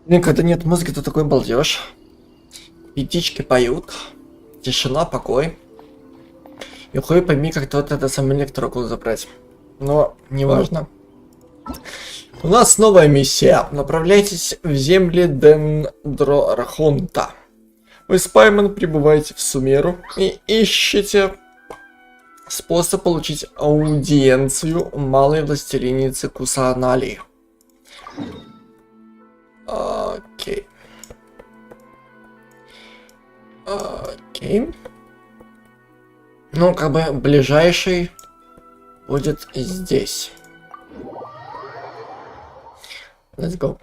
Блин, когда нет музыки, то такой балдеж. Птички поют. Тишина, покой. И хуй пойми, как вот это самый электрокул забрать. Но неважно. У нас новая миссия. Направляйтесь в земли Дендрорахонта. Вы с Пайман прибываете в Сумеру и ищете способ получить аудиенцию малой властелиницы Кусаналии. Окей. Окей. Ну, как бы ближайший будет здесь. Let's go.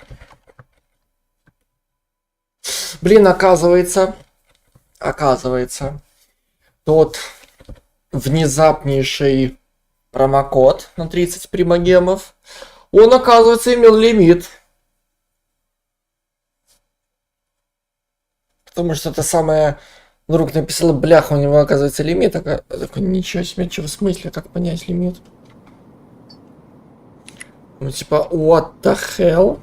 Блин, оказывается, тот внезапнейший промокод на 30 примагемов, он, оказывается, имел лимит. Потому что это самое... Вдруг написала, бляха, у него, оказывается, лимит. Такой, ничего себе, что в смысле, как понять лимит? Ну, типа, what the hell?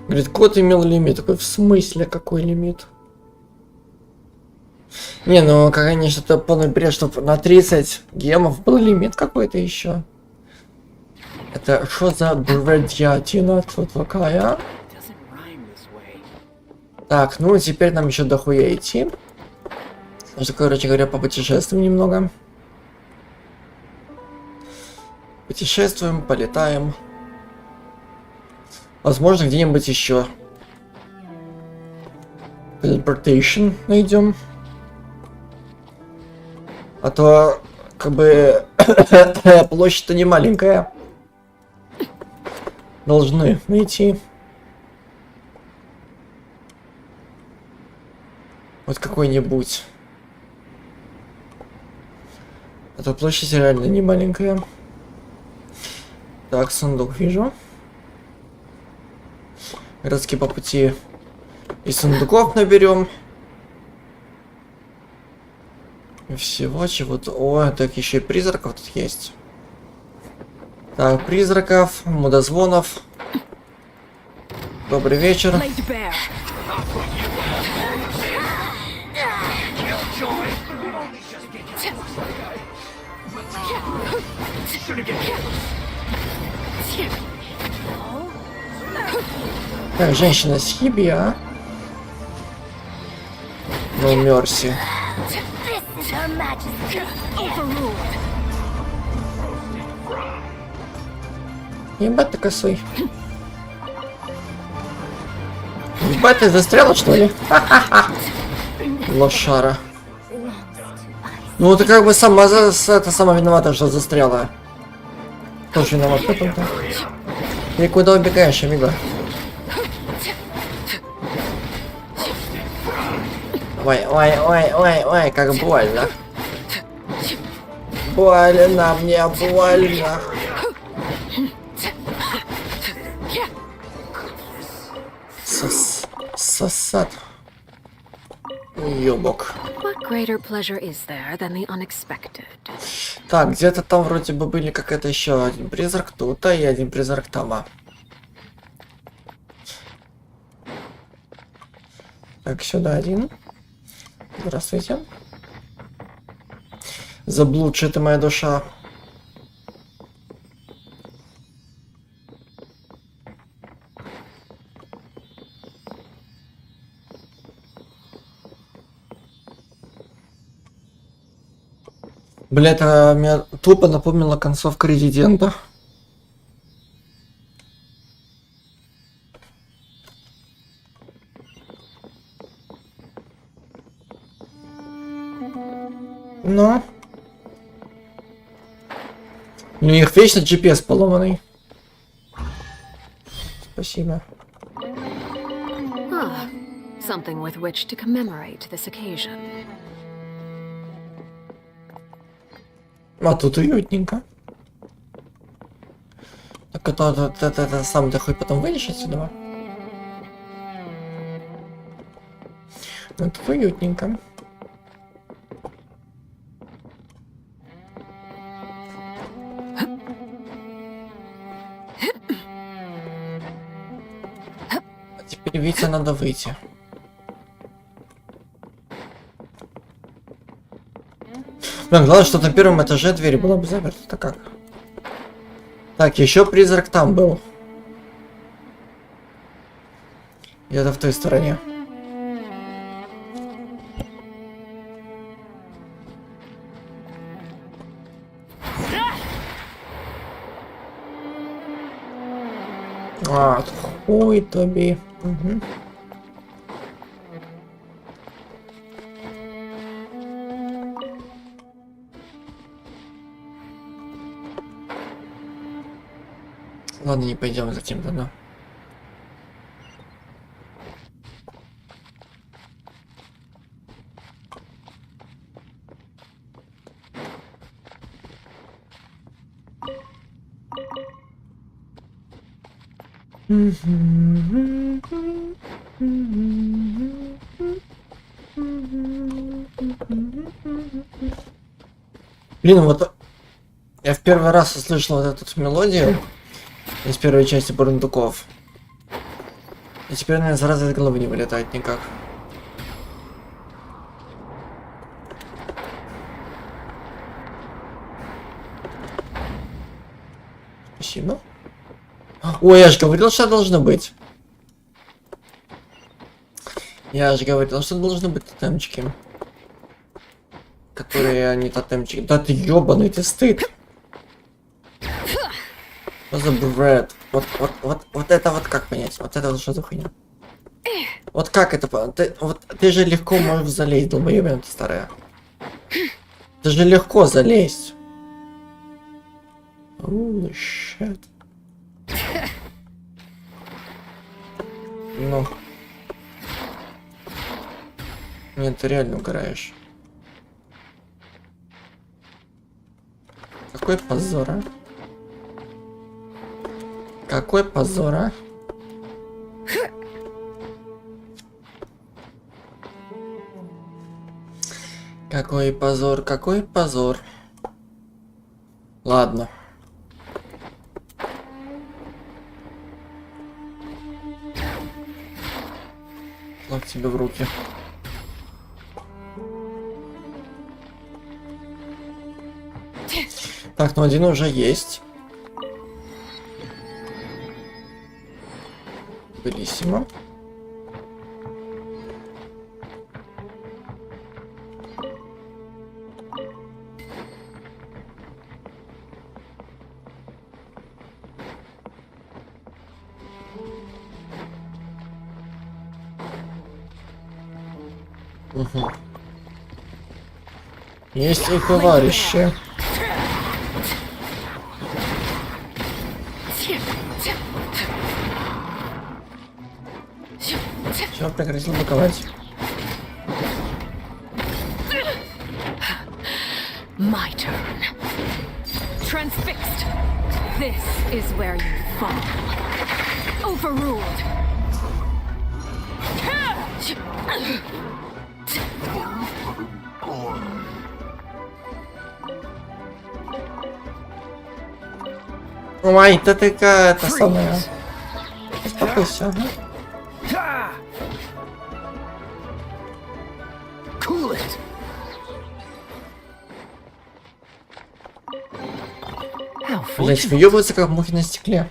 Говорит, кот имел лимит. Такой, в смысле, какой лимит? Не, ну, конечно, это полный бред, чтобы на 30 гемов был лимит какой-то еще. Это что за бредятина тут такая? Так, ну теперь нам еще дохуя идти. Что, короче говоря, попутешествуем немного. Путешествуем, полетаем. Возможно, где-нибудь еще teleportation найдем. А то, как бы, площадь-то не маленькая. Должны найти. Вот какой-нибудь. А то площадь реально не маленькая. Так, сундук вижу. Городские по пути и сундуков наберем. И всего чего-то. О, так еще и призраков тут есть. Так, призраков, мудозвонов. Добрый вечер. Так, женщина с хиби, а? Ну, мерси. Ебать ты косой. Ебать ты застряла, что ли? Лошара. Ну ты как бы сама это сама виновата, что застряла. Тоже виноват в этом-то. Ты куда убегаешь, амиго? Ой, как больно. Больно, мне больно. Сосад. Ёбок. Так, где-то там вроде бы были какая-то еще один призрак тут, и один призрак там. Так, сюда один. Здравствуйте. Заблудшая ты моя душа. Бля, это меня тупо напомнила концовка Резидента. Но у них вечно GPS поломанный. Спасибо. Something with which to commemorate this occasion. А тут уютненько. Так это сам ты хоть потом выйдешь отсюда? Ну тут уютненько. Теперь Вите надо выйти. Блин, главное, что на первом этаже дверь была бы заперта. Это как? Так, еще призрак там был. Где-то в той стороне. А, хуй тобі. Угу. Ладно, не пойдем за тем тогда. Блин, вот я в первый раз услышал вот эту мелодию из первой части Бурундуков. И теперь она сразу из головы не вылетает никак. Спасибо. Ой, я же говорил, что должно быть. Я же говорил, что должны быть тотемчики. Которые не тотемчики. Да ты ёбаный, ты стыд. Что за бред? Вот это вот как понять? Вот это вот что за хуйня? Вот как это понять? Ты же легко можешь залезть, долбоёбина ты старая. Ты же легко залезть. Holy shit. Ну. Нет, ты реально угораешь. Какой позор, а? Какой позор, а? Какой позор, какой позор. Ладно. Флаг тебе в руки. Так, ну один уже есть. Белиссимо. Угу. Есть и товарищи. Все, прекратил блоковать. My turn. Transfixed. This is where you fall. Overruled. Ой, ты такая, это самая. Успокойся, ага. Блять, выебываются как мухи на стекле.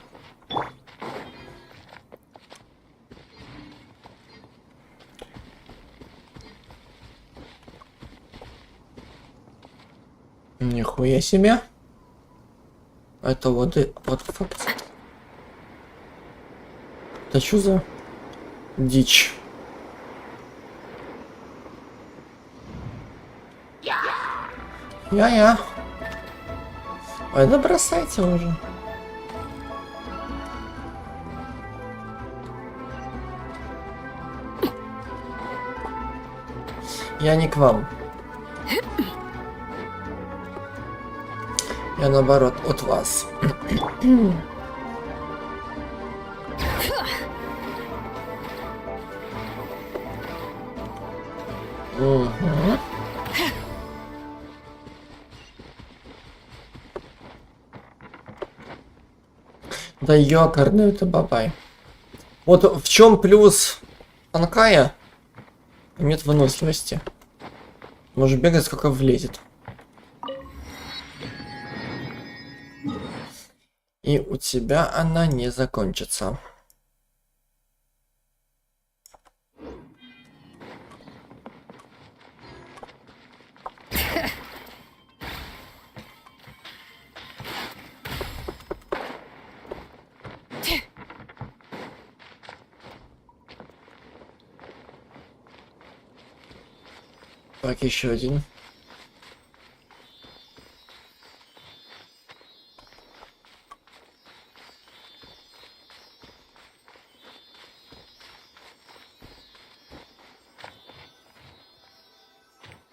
Нихуя себе. Это вот и вот факт. Это что за дичь? Я. Ой, да бросайте уже. Я не к вам. Я наоборот от вас. Угу. Да ёкарный это бабай. Вот в чем плюс Анкая? Нет выносливости. Может бегать, сколько влезет. И у тебя она не закончится. Так, еще один.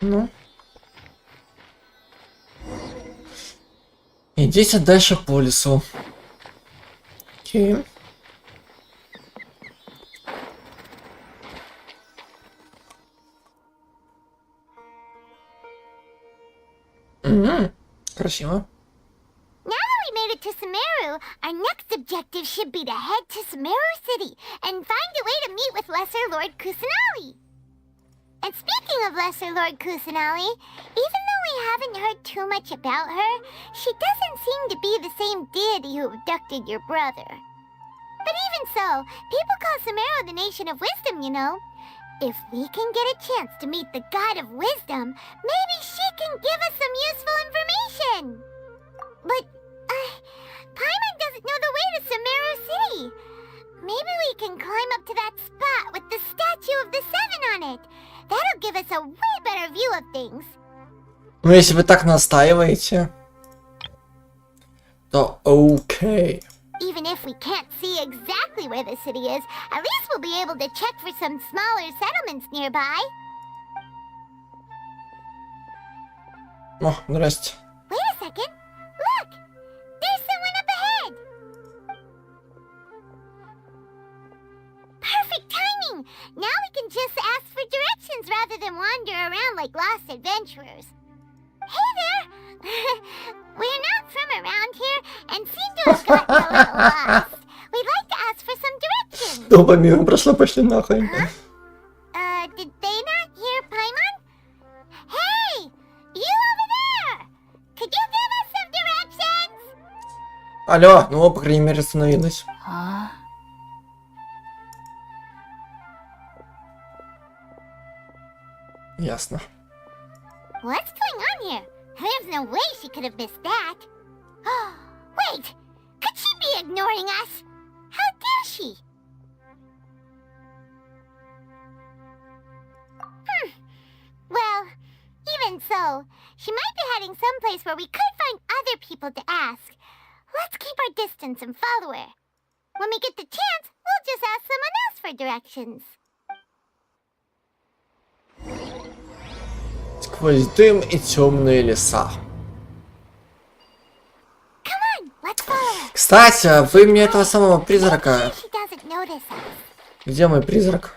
Ну. Идите дальше по лесу. Окей. Красиво. Now that we made it to СУМЕРУ, our next objective should be to head to СУМЕРУ City and find a way to meet with Lesser Lord Kusanali. And speaking of Lesser Lord Kusanali, even though we haven't heard too much about her, she doesn't seem to be the same deity who abducted your brother. But even so, people call СУМЕРУ the nation of wisdom, you know. If we can get a chance to meet the god of wisdom, maybe she can give us some useful information. But, Paimon doesn't know the way to СУМЕРУ City. Maybe we can climb up to that spot with the statue of the Seven on it. That'll give us a way better view of things. Ну, если вы так настаиваете, то окей. Even if we can't see exactly where the city is, at least we'll be able to check for some smaller settlements nearby. О, здрасте. Wait a second. Look! There's someone up ahead! Perfect timing! Now we can just ask for directions rather than wander around like lost adventurers. Hey there! We're not from around here and seem to have gotten a little lost. We'd like to ask for some directions. Оба мимо прошло, пошли нахуй. Did they not hear Paimon? Hey! You over there! Could you give us some directions? Алло, ну, по крайней мере, остановилась. Ясно. What's going on here? There's no way she could have missed that. Wait! Could she be ignoring us? How dare she? Well, even so, she might be heading someplace where we could find other people to ask. Let's keep our distance and follow her. When we get the chance, we'll just ask someone else for directions. Сквозь дым и темные леса. Come on, let's follow her. Кстати, вы мне этого самого призрака... She doesn't notice us. Где мой призрак?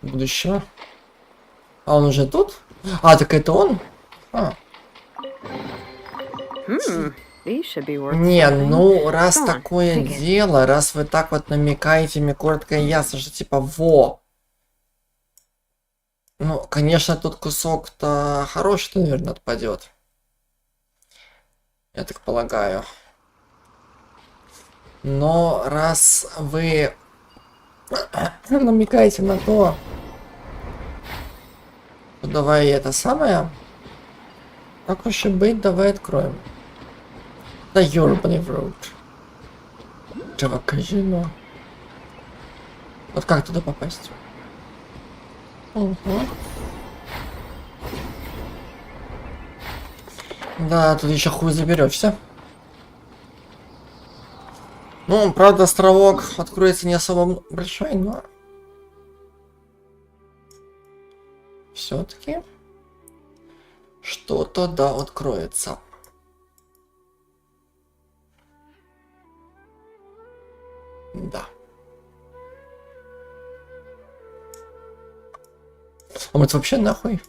Будущего. А он уже тут? А, так это он? А. Не, ну, раз такое дело, раз вы так вот намекаете мне коротко и ясно, что типа во. Ну, конечно, тут кусок-то хороший, наверное, отпадет. Я так полагаю. Но раз вы намекаете на то, то давай это самое. Так уж и быть, давай откроем. Да ёбаный в рот. Чего казино? Вот как туда попасть? Угу. Да, тут еще хуй заберешься. Ну, правда, островок откроется не особо большой, но все-таки что-то да откроется. Да. А вот вообще нахуй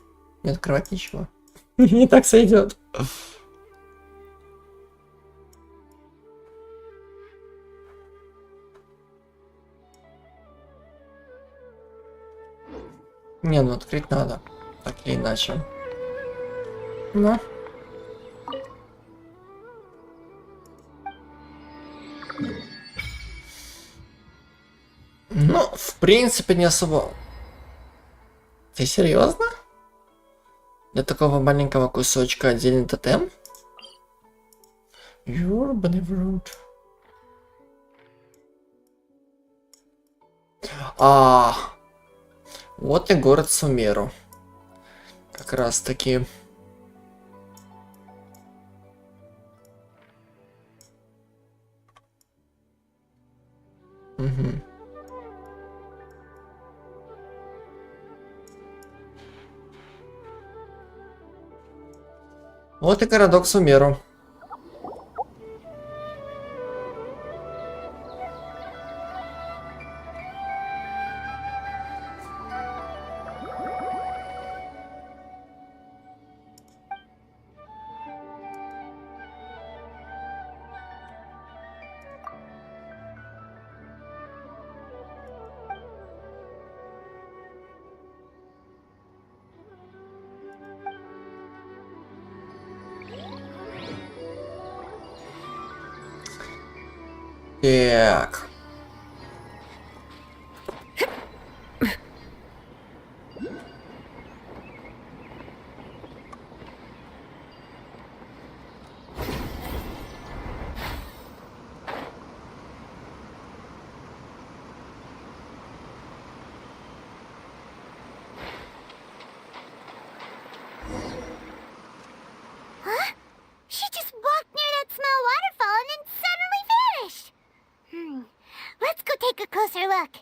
не открывать ничего. Не так сойдет. Не, ну открыть надо. Так или иначе. Ну. Ну, в принципе, не особо. Ты серьезно? Для такого маленького кусочка отдельный тотем? Ёбаный в рот. Вот и город Сумеру. Как раз таки. Угу. Вот и городок Сумеру. Так. She just walked near that small waterfall and then suddenly vanished. Let's go take a closer look.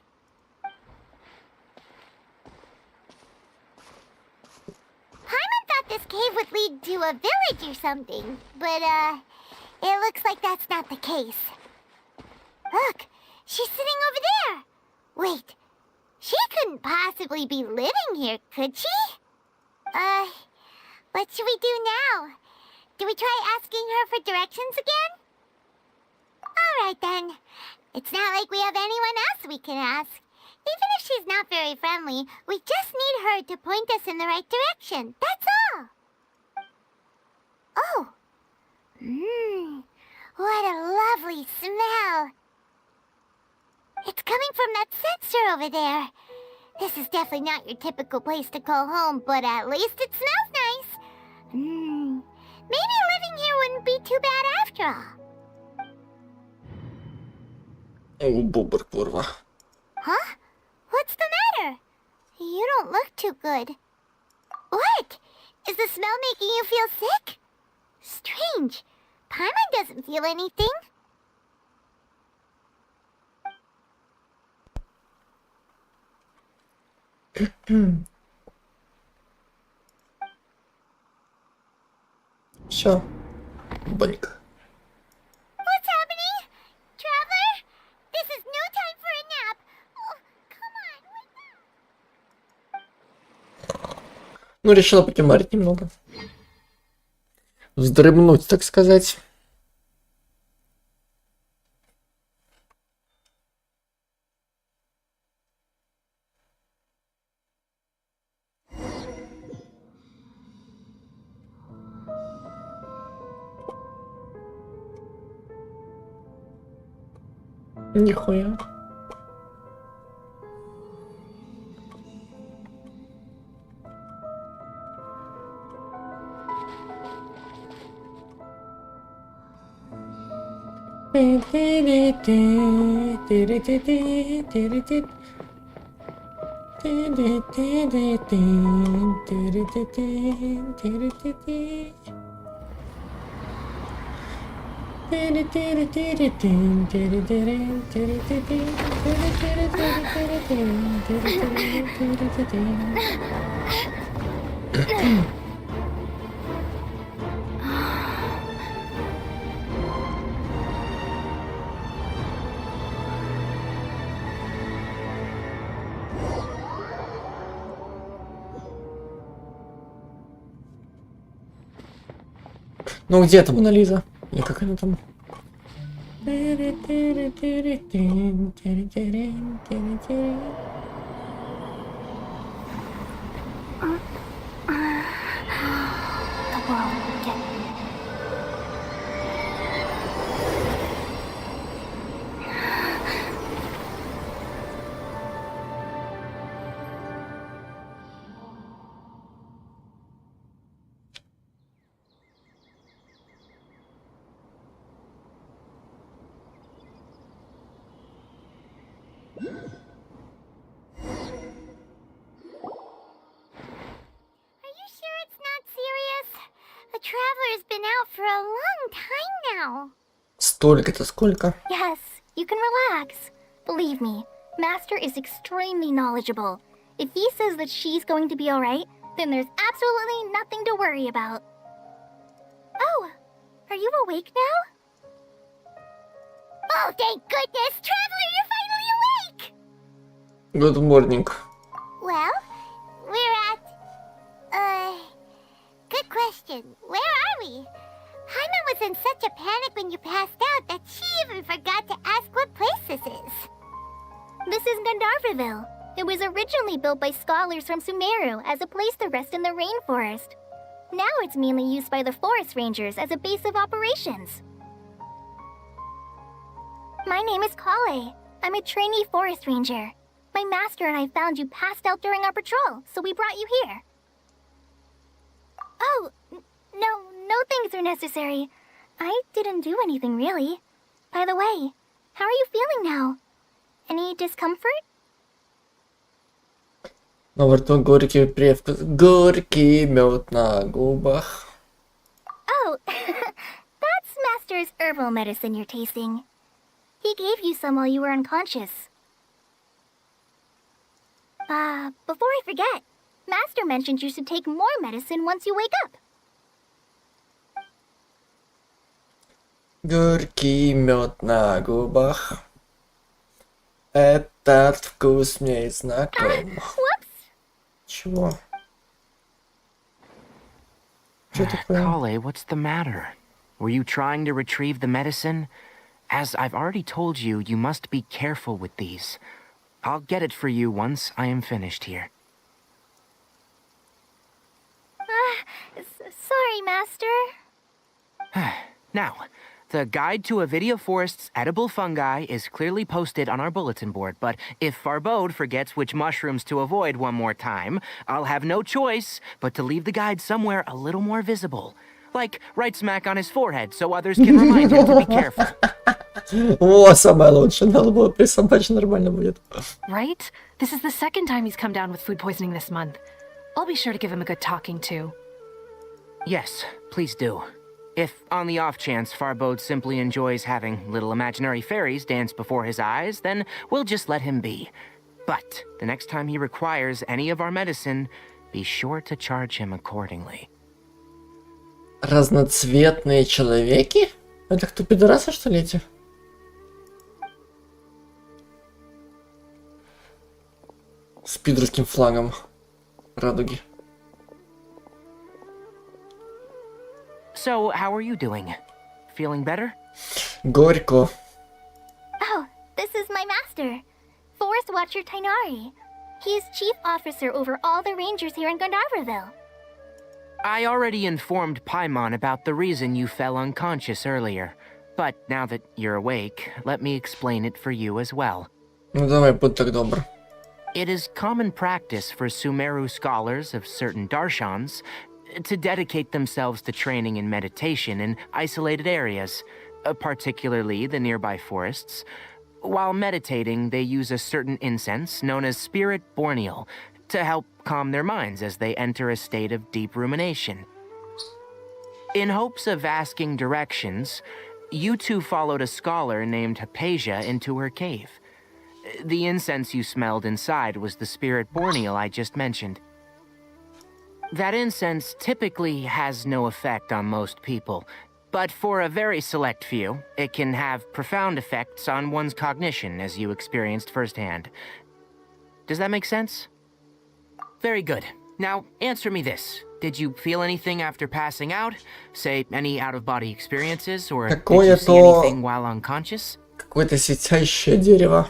Paimon thought this cave would lead to a village or something, but, it looks like that's not the case. Look, she's sitting over there. Wait, she couldn't possibly be living here, could she? What should we do now? Do we try asking her for directions again? Alright then. It's not like we have anyone else we can ask. Even if she's not very friendly, we just need her to point us in the right direction. That's all. Oh. What a lovely smell. It's coming from that sensor over there. This is definitely not your typical place to call home, but at least it smells nice. Maybe living here wouldn't be too bad after all. Бубр, курва. Huh? What's the matter? You don't look too good. What? Is the smell making you feel sick? Strange. Paimon doesn't feel anything. Все. Банька. What's happening? Traveler? This is no time for a nap. Oh, come on, wake up. Ну, решила покемарить немного. Вздрымнуть, так сказать. Нихуя. Ну где там Мона Лиза? Или как она там? The world get... The Traveler's been out for a long time now. Столько-то сколько? Yes, you can relax. Believe me, Master is extremely knowledgeable. If he says that she's going to be alright, then there's absolutely nothing to worry about. Oh, are you awake now? Oh, thank goodness! Traveler, you're finally awake! Good morning. Well, we're at... Good question. Where are we? Haima was in such a panic when you passed out that she even forgot to ask what place this is. This is Gandharveville. It was originally built by scholars from Sumeru as a place to rest in the rainforest. Now it's mainly used by the forest rangers as a base of operations. My name is Kale. I'm a trainee forest ranger. My master and I found you passed out during our patrol, so we brought you here. Oh, no things are necessary. I didn't do anything really. By the way, how are you feeling now? Any discomfort? На во рту горький привкус. Горький мед на губах. Oh, that's Master's herbal medicine you're tasting. He gave you some while you were unconscious. Before I forget, Master mentioned you should take more medicine once you wake up. Горький мед на губах. Этот вкус мне знаком. Whoops! Чего? Что такое? Kale, what's the matter? Were you trying to retrieve the medicine? As I've already told you, you must be careful with these. I'll get it for you once I am finished here. Sorry, Master. Now, the guide to Avidia Forest's edible fungi is clearly posted on our bulletin board, but if Farbode forgets which mushrooms to avoid one more time, I'll have no choice but to leave the guide somewhere a little more visible. Like right smack on his forehead, so others can remind him to be careful. О, самое лучшее. Надо было присобачить, нормально будет. Right? This is the second time he's come down with food poisoning this month. I'll be sure to give him a good talking to. Yes, please do. If, on the off chance, Farbode simply enjoys having little imaginary fairies dance before his eyes, then we'll just let him be. But the next time he requires any of our medicine, be sure to charge him accordingly. Разноцветные человеки? Это кто, пидорасы, что ли, эти? С пидорским флагом радуги. So, how are you doing? Feeling better? Горько. Oh, this is my master, Forest Watcher Tainari. He is chief officer over all the rangers here in Gandharveville. I already informed Paimon about the reason you fell unconscious earlier. But now that you're awake, let me explain it for you as well. Ну давай, будь так добр. It is common practice for Sumeru scholars of certain darshans to dedicate themselves to training in meditation in isolated areas, particularly the nearby forests. While meditating, they use a certain incense known as Spirit Borneal to help calm their minds as they enter a state of deep rumination. In hopes of asking directions, you two followed a scholar named Hypatia into her cave. The incense you smelled inside was the Spirit Borneal I just mentioned. That incense typically has no effect on most people, but for a very select few, it can have profound effects on one's cognition, as you experienced firsthand. Does that make sense? Very good. Now, answer me this. Did you feel anything after passing out? Say, any out-of-body experiences, or did you see anything while unconscious? Какое-то светящее дерево.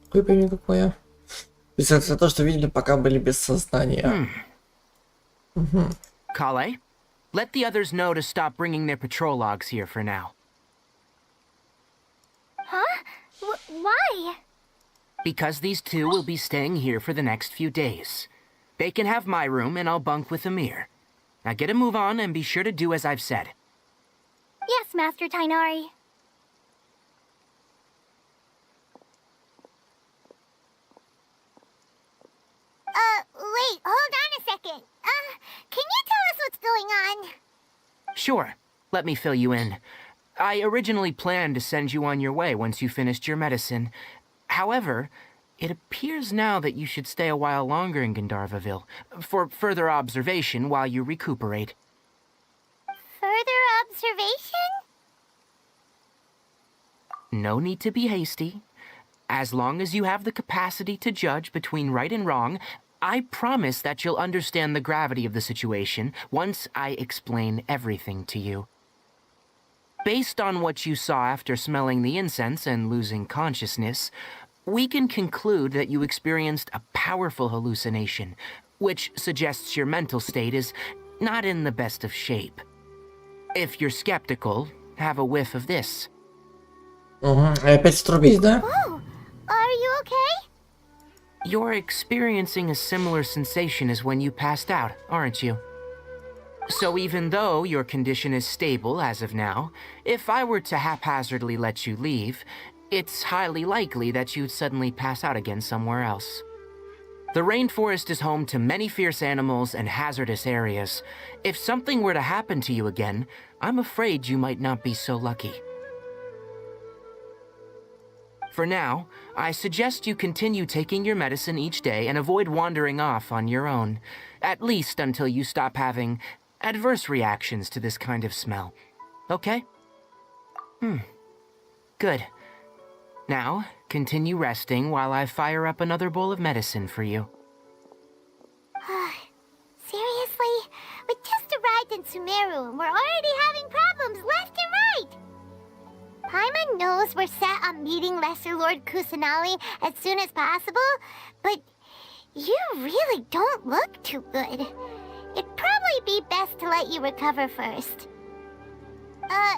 Какое пойми какое. То есть это то, что видели, пока были без сознания. Kale, let the others know to stop bringing their patrol logs here for now. Huh? Why? Because these two will be staying here for the next few days. They can have my room and I'll bunk with Amir. Now get a move on and be sure to do as I've said. Yes, Master Tainari. Wait, hold on a second. Can you tell us what's going on? Sure, let me fill you in. I originally planned to send you on your way once you finished your medicine. However, it appears now that you should stay a while longer in Gandharvaville for further observation while you recuperate. Further observation? No need to be hasty. As long as you have the capacity to judge between right and wrong, I promise that you'll understand the gravity of the situation once I explain everything to you. Based on what you saw after smelling the incense and losing consciousness, we can conclude that you experienced a powerful hallucination, which suggests your mental state is not in the best of shape. If you're skeptical, have a whiff of this. Опять струбить, да? Oh, are you okay? You're experiencing a similar sensation as when you passed out, aren't you? So even though your condition is stable as of now, if I were to haphazardly let you leave, it's highly likely that you'd suddenly pass out again somewhere else. The rainforest is home to many fierce animals and hazardous areas. If something were to happen to you again, I'm afraid you might not be so lucky. For now, I suggest you continue taking your medicine each day and avoid wandering off on your own, at least until you stop having adverse reactions to this kind of smell. Okay? Good. Now, continue resting while I fire up another bowl of medicine for you. Seriously? We just arrived in Sumeru and we're already having problems left and right! Paimon knows we're set on meeting Lesser Lord Kusanali as soon as possible, but you really don't look too good. It'd probably be best to let you recover first. Hey!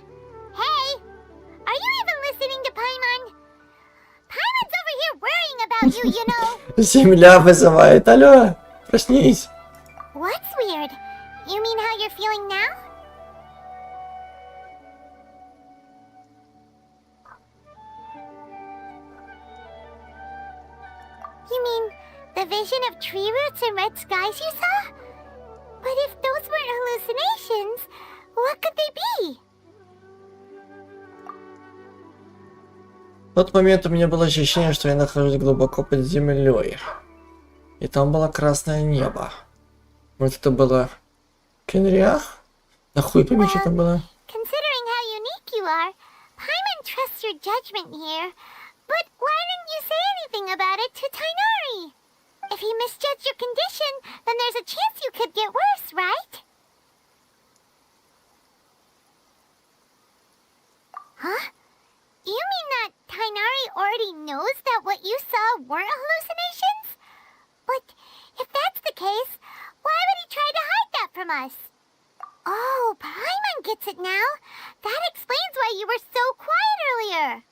Are you even listening to Paimon? Paimon's over here worrying about you, you know! Земля вызывает. Алло, проснись. What's weird? You mean how you're feeling now? You mean the vision of tree roots and red skies you saw? But if those weren't hallucinations, what could they be? В тот момент у меня было ощущение, что я нахожусь глубоко под землей. И там было красное небо. Может, это было Кенриах? Да хуй пойми, что там было. Considering how unique you are, Paimon trusts your judgment here. But why didn't you say anything about it to Tainari? If he misjudged your condition, then there's a chance you could get worse, right? Huh? You mean that Tainari already knows that what you saw weren't hallucinations? But if that's the case, why would he try to hide that from us? Oh, Paimon gets it now. That explains why you were so quiet earlier.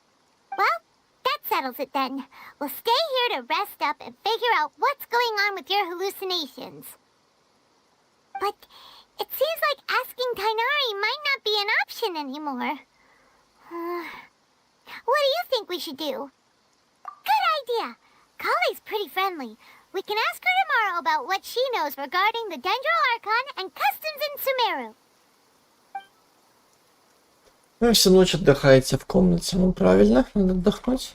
Well, that settles it then. We'll stay here to rest up and figure out what's going on with your hallucinations. But it seems like asking Tainari might not be an option anymore. What do you think we should do? Good idea. Kale's pretty friendly. We can ask her tomorrow about what she knows regarding the Dendro Archon and customs in Sumeru. Вы всю ночь отдыхаете в комнате. Ну, правильно, надо отдохнуть.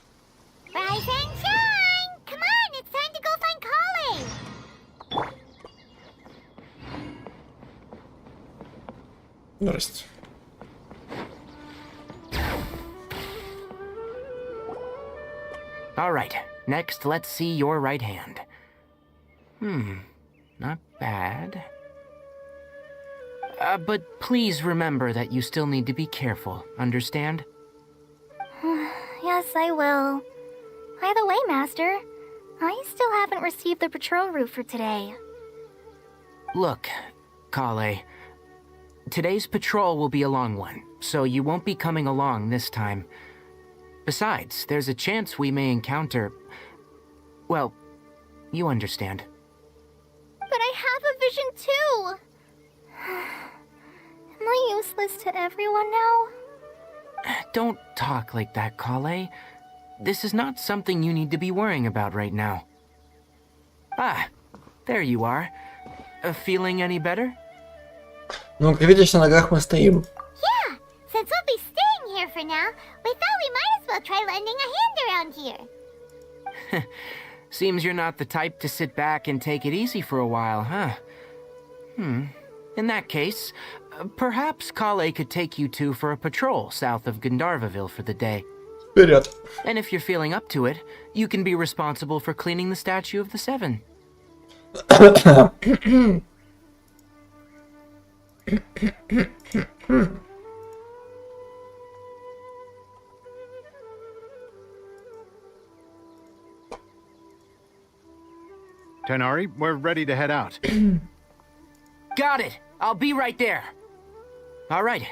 Rise and shine! Come on, it's time to go find Kale! Здрасте. All right, next let's see your right hand. Not bad. But please remember that you still need to be careful, understand? Yes, I will. By the way, Master, I still haven't received the patrol route for today. Look, Kale. Today's patrol will be a long one, so you won't be coming along this time. Besides, there's a chance we may encounter... Well, you understand. But I have a vision too! Am I useless to everyone now? Don't talk like that, Kale. This is not something you need to be worrying about right now. Ah, there you are. Feeling any better? Ну, как видишь, на ногах мы стоим. Yeah, since we'll be staying here for now, we thought we might as well try lending a hand around here. Seems you're not the type to sit back and take it easy for a while, huh? In that case, perhaps Kale could take you two for a patrol south of Gandharveville for the day. Вперед. And if you're feeling up to it, you can be responsible for cleaning the statue of the Seven. Tenari, we're ready to head out. Got it! I'll be right there! Alright,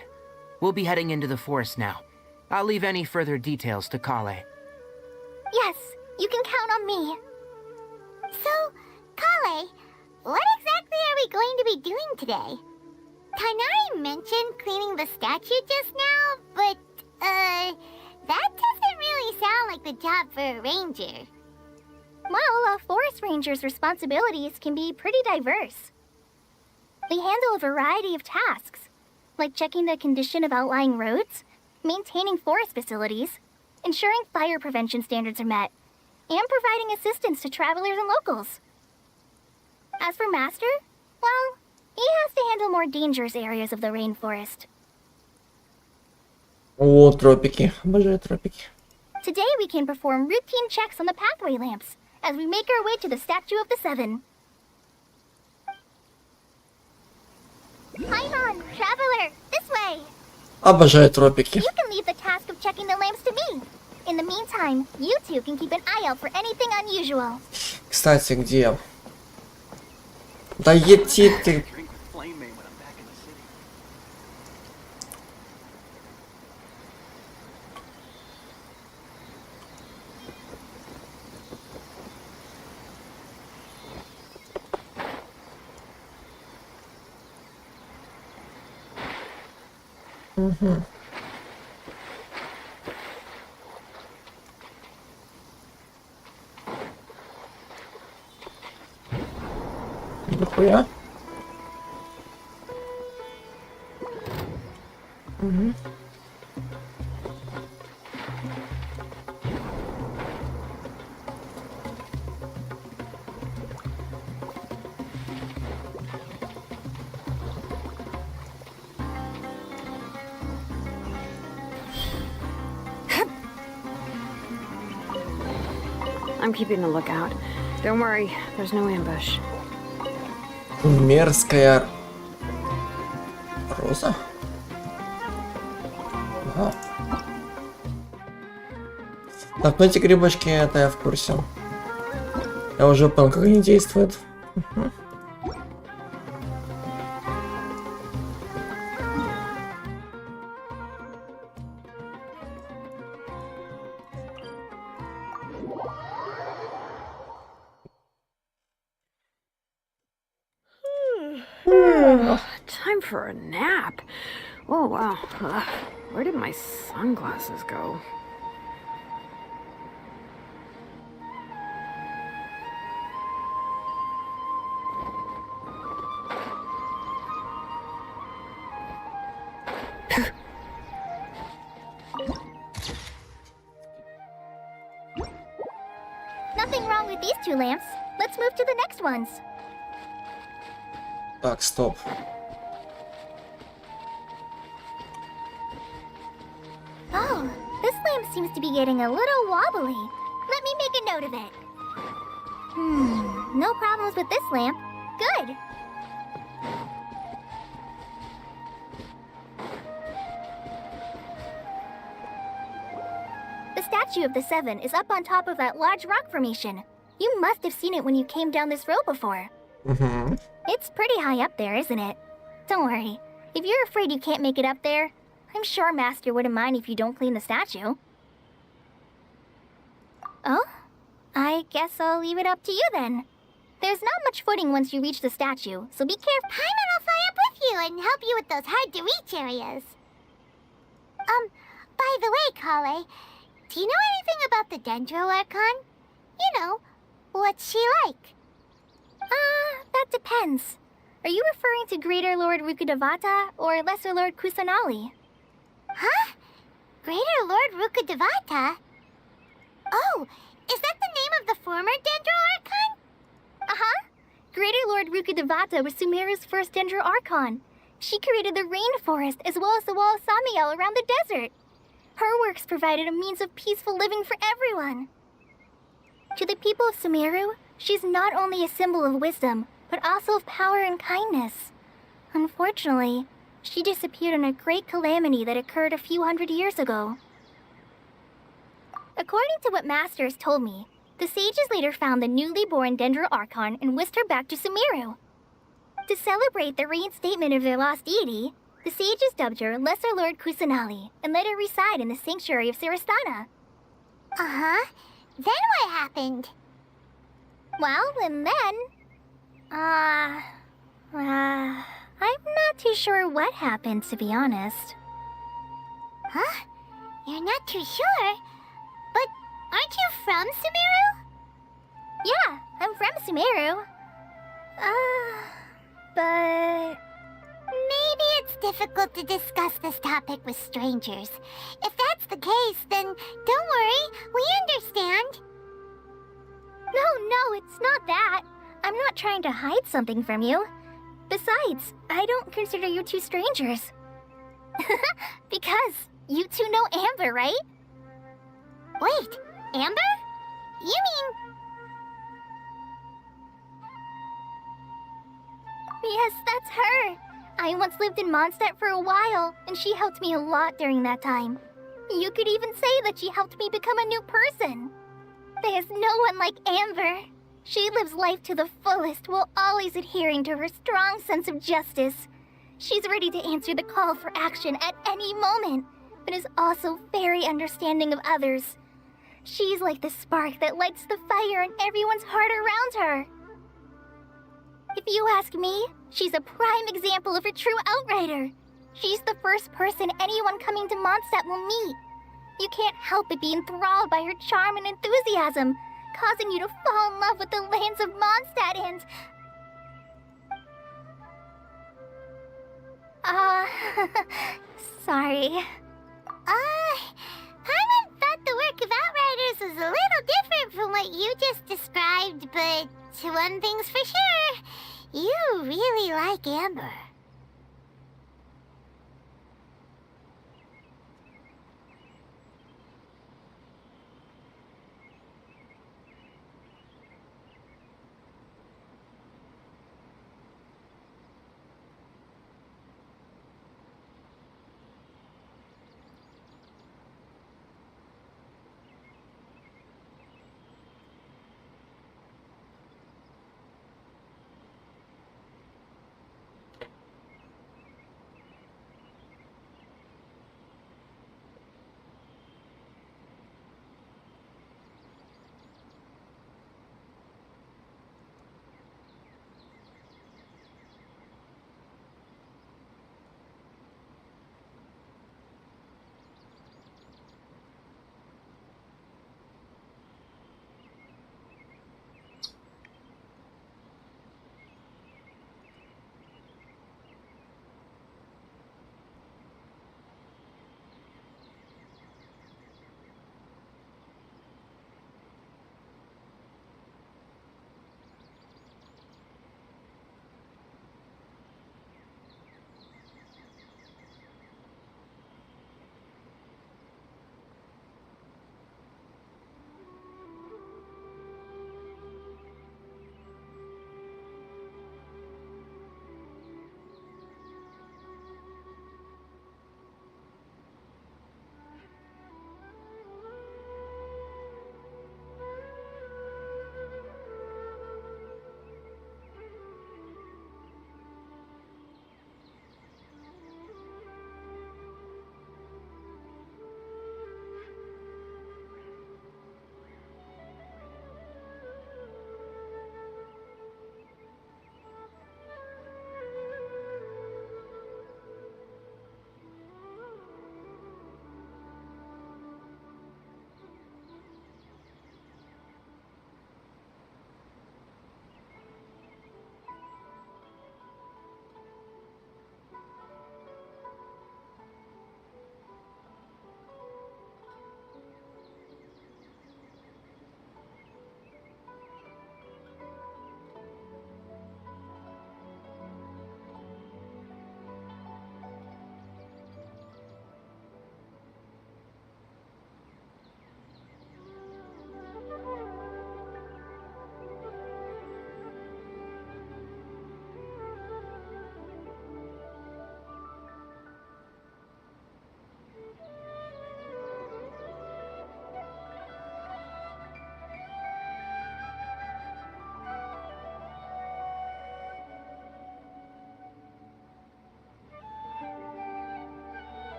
we'll be heading into the forest now. I'll leave any further details to Kale. Yes, you can count on me. So, Kale, what exactly are we going to be doing today? Tainari mentioned cleaning the statue just now, but, that doesn't really sound like the job for a ranger. Well, a forest ranger's responsibilities can be pretty diverse. They handle a variety of tasks, like checking the condition of outlying roads, maintaining forest facilities, ensuring fire prevention standards are met, and providing assistance to travelers and locals. As for Master, well, he has to handle more dangerous areas of the rainforest. О, тропики. Обожаю тропики. Today we can perform routine checks on the pathway lamps as we make our way to the Statue of the Seven. Paimon, traveler, this way! Обожаю тропики. You can leave the task of checking the lamps to me. In the meantime, you two can keep an eye out for anything unusual. Кстати, где? Да ети ты. Нихуя. I'm keeping a lookout. Don't worry, there's no ambush. Мерзкая роза. Ага. Так, ну эти грибочки, это я в курсе. Я уже понял, как они действуют. Time for a nap. Oh, wow. Where did my sunglasses go? Nothing wrong with these two lamps. Let's move to the next ones. Так, стоп. Oh, this lamp seems to be getting a little wobbly. Let me make a note of it. No problems with this lamp. Good. The Statue of the Seven is up on top of that large rock formation. You must have seen it when you came down this road before. It's pretty high up there, isn't it? Don't worry. If you're afraid you can't make it up there, I'm sure Master wouldn't mind if you don't clean the statue. Oh? I guess I'll leave it up to you then. There's not much footing once you reach the statue, so be careful. Paimon will fly up with you and help you with those hard-to-reach areas. By the way, Kale, do you know anything about the Dendro Archon? You know, what's she like? That depends. Are you referring to Greater Lord Rukkhadevata or Lesser Lord Kusanali? Huh? Greater Lord Rukkhadevata? Oh, is that the name of the former Dendro Archon? Uh-huh. Greater Lord Rukkhadevata was Sumeru's first Dendro Archon. She created the rainforest as well as the wall of Samiel around the desert. Her works provided a means of peaceful living for everyone. To the people of Sumeru, she's not only a symbol of wisdom, but also of power and kindness. Unfortunately, she disappeared in a great calamity that occurred a few hundred years ago. According to what Master has told me, the sages later found the newly born Dendro Archon and whisked her back to Sumeru. To celebrate the reinstatement of their lost deity, the sages dubbed her Lesser Lord Kusanali and let her reside in the sanctuary of Sarastana. Uh-huh. Then what happened? Well, and then... I'm not too sure what happened, to be honest. Huh? You're not too sure? But aren't you from Sumeru? Yeah, I'm from Sumeru. But... Maybe it's difficult to discuss this topic with strangers. If that's the case, then don't worry, we understand. No, it's not that. I'm not trying to hide something from you. Besides, I don't consider you two strangers. Because you two know Amber, right? Wait, Amber? You mean... Yes, that's her. I once lived in Mondstadt for a while, and she helped me a lot during that time. You could even say that she helped me become a new person. There's no one like Amber. She lives life to the fullest while always adhering to her strong sense of justice. She's ready to answer the call for action at any moment, but is also very understanding of others. She's like the spark that lights the fire in everyone's heart around her. If you ask me, she's a prime example of a true outrider. She's the first person anyone coming to Mondstadt will meet. You can't help but be enthralled by her charm and enthusiasm, causing you to fall in love with the lands of Mondstadt and... sorry. Paimon thought the work of Outriders was a little different from what you just described, but one thing's for sure, you really like Amber.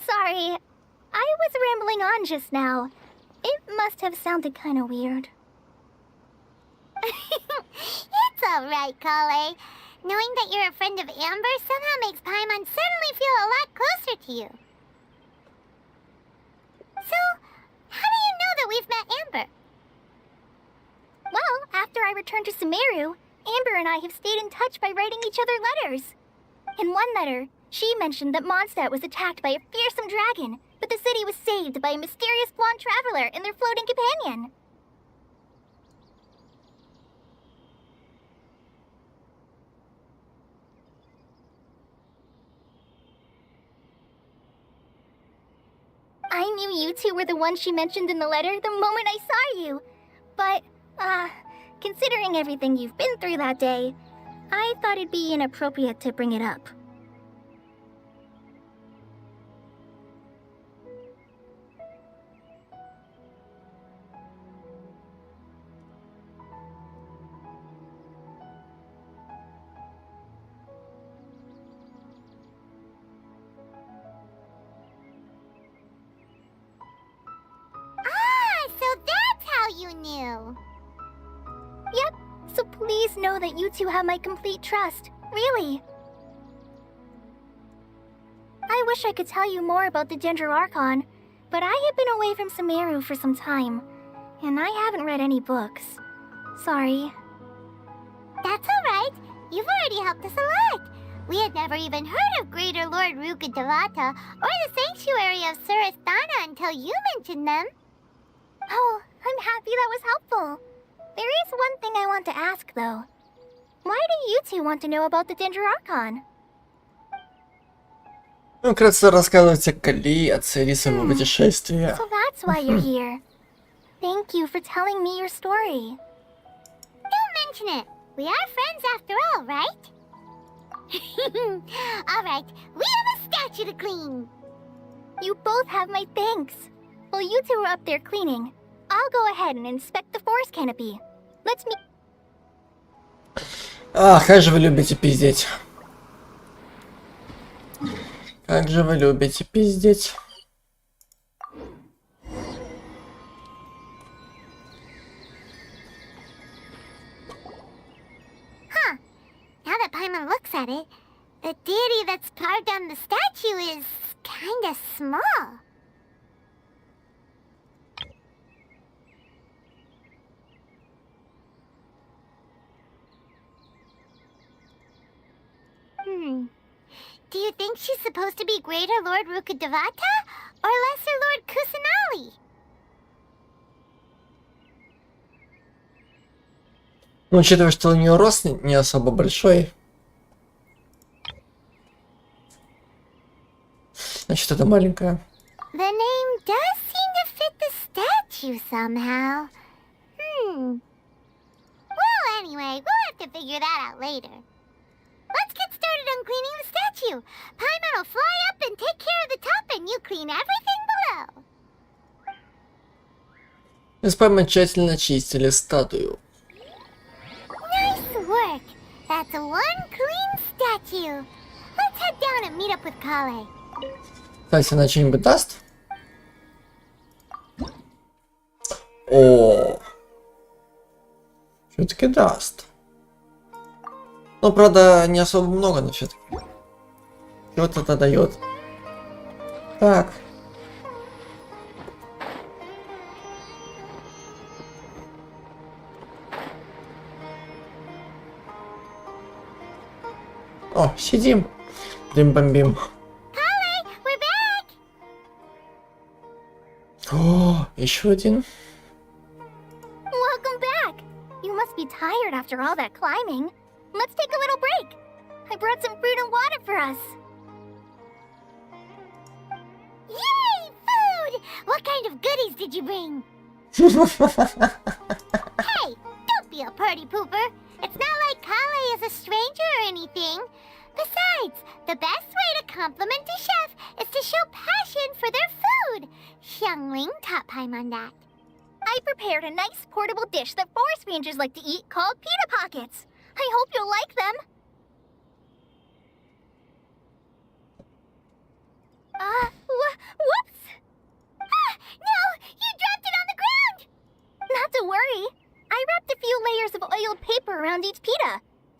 Sorry. I was rambling on just now. It must have sounded kind of weird. It's alright, Kale. Knowing that you're a friend of Amber somehow makes Paimon suddenly feel a lot closer to you. So, how do you know that we've met Amber? Well, after I returned to Sumeru, Amber and I have stayed in touch by writing each other letters. In one letter, she mentioned that Mondstadt was attacked by a fearsome dragon, but the city was saved by a mysterious blonde traveler and their floating companion. I knew you two were the ones she mentioned in the letter the moment I saw you. But, considering everything you've been through that day, I thought it'd be inappropriate to bring it up. You knew. Yep, so please know that you two have my complete trust. Really. I wish I could tell you more about the Ginger Archon, but I have been away from Sumeru for some time, and I haven't read any books. Sorry. That's alright. You've already helped us a lot. We had never even heard of Greater Lord Rukkhadevata or the Sanctuary of Surasthana until you mentioned them. Oh, I'm happy that was helpful. There is one thing I want to ask, though. Why do you two want to know about the Ginger Archon? Ну, вкратце рассказывать о Кали, о цели своего путешествия. So that's why you're here. Thank you for telling me your story. Don't mention it. We are friends after all, right? Alright, we have a statue to clean. You both have my thanks. While you two are up there cleaning, I'll go ahead and inspect the forest canopy. Let's meet. Ах, как же вы любите пиздеть. Как же вы любите пиздеть. Huh. Now that Paimon looks at it, the deity that's carved on the statue is kinda small. Do you think she's supposed to be Greater Lord Rukkhadevata or Lesser Lord Kusanali? Ну, учитывая, что у нее рост не особо большой, значит, это маленькая. The name does seem to fit the statue somehow. Well, anyway, we'll have to figure that out later. Let's get started on cleaning the statue. Paimon will fly up and take care of the top, and you clean everything below. Мы с Паймой тщательно чистили статую. Nice work. That's one clean statue. Let's head down and meet up with Kale. Кстати, она что-нибудь даст? О, все-таки даст. Ну, правда, не особо много, но все-таки. Что-то это дает. Так. О, сидим. Дым-бомбим. Kale, we're back. О, еще один. Welcome back. You must be tired after all that climbing. Let's take a little break. I brought some fruit and water for us. Yay, food! What kind of goodies did you bring? Hey, don't be a party pooper. It's not like Kale is a stranger or anything. Besides, the best way to compliment a chef is to show passion for their food. Xiangling taught Paimon that. I prepared a nice portable dish that forest rangers like to eat called pita pockets. I hope you'll like them.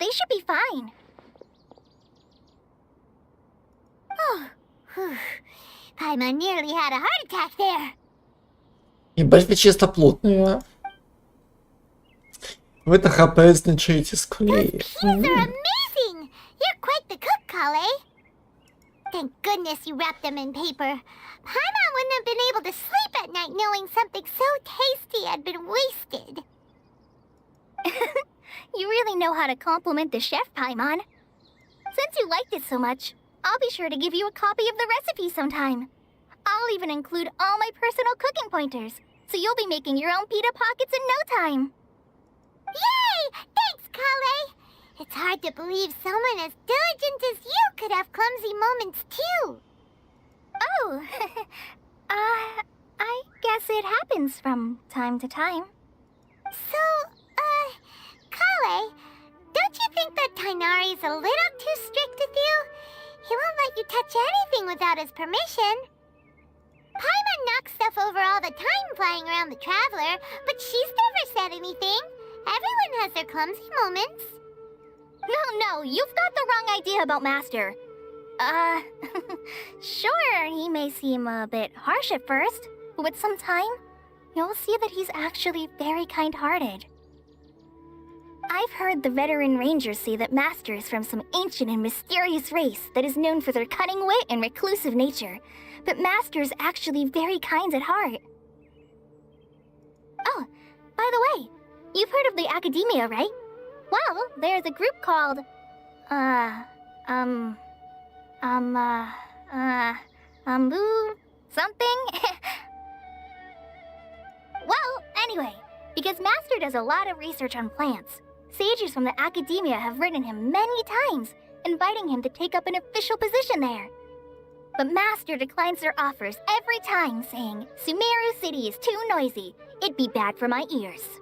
They should be fine. Oh, whew. Paimon nearly had a heart attack there. Ебать вы чистоплотные. Вы-то хпсничаете с кулей. Peas are amazing! You're quite the cook, Kale. Thank goodness you wrapped them in paper. Paimon wouldn't have been able to sleep at night knowing something so tasty had been wasted. You really know how to compliment the chef, Paimon. Since you liked it so much, I'll be sure to give you a copy of the recipe sometime. I'll even include all my personal cooking pointers, so you'll be making your own pita pockets in no time. Yay! Thanks, Kale. It's hard to believe someone as diligent as you could have clumsy moments too. Oh, I guess it happens from time to time. So, Kale, don't you think that Tainari's a little too strict with you? He won't let you touch anything without his permission. Paimon knocks stuff over all the time flying around the Traveler, but she's never said anything. Everyone has their clumsy moments. No, you've got the wrong idea about Master. Sure, he may seem a bit harsh at first, but with some time, you'll see that he's actually very kind-hearted. I've heard the veteran rangers say that Master is from some ancient and mysterious race that is known for their cunning wit and reclusive nature, but Master is actually very kind at heart. Oh, by the way, you've heard of the Academia, right? Well, there's a group called, something? Well, anyway, because Master does a lot of research on plants, sages from the Academia have written him many times, inviting him to take up an official position there. But Master declines their offers every time, saying, Sumeru City is too noisy. It'd be bad for my ears.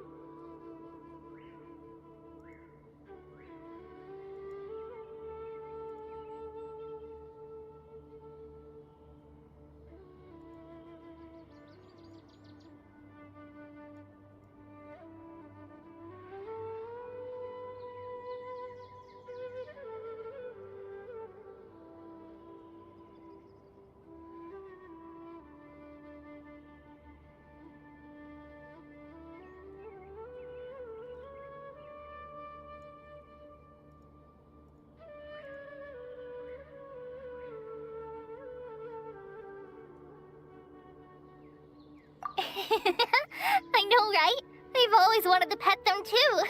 I know, right? I've always wanted to pet them too.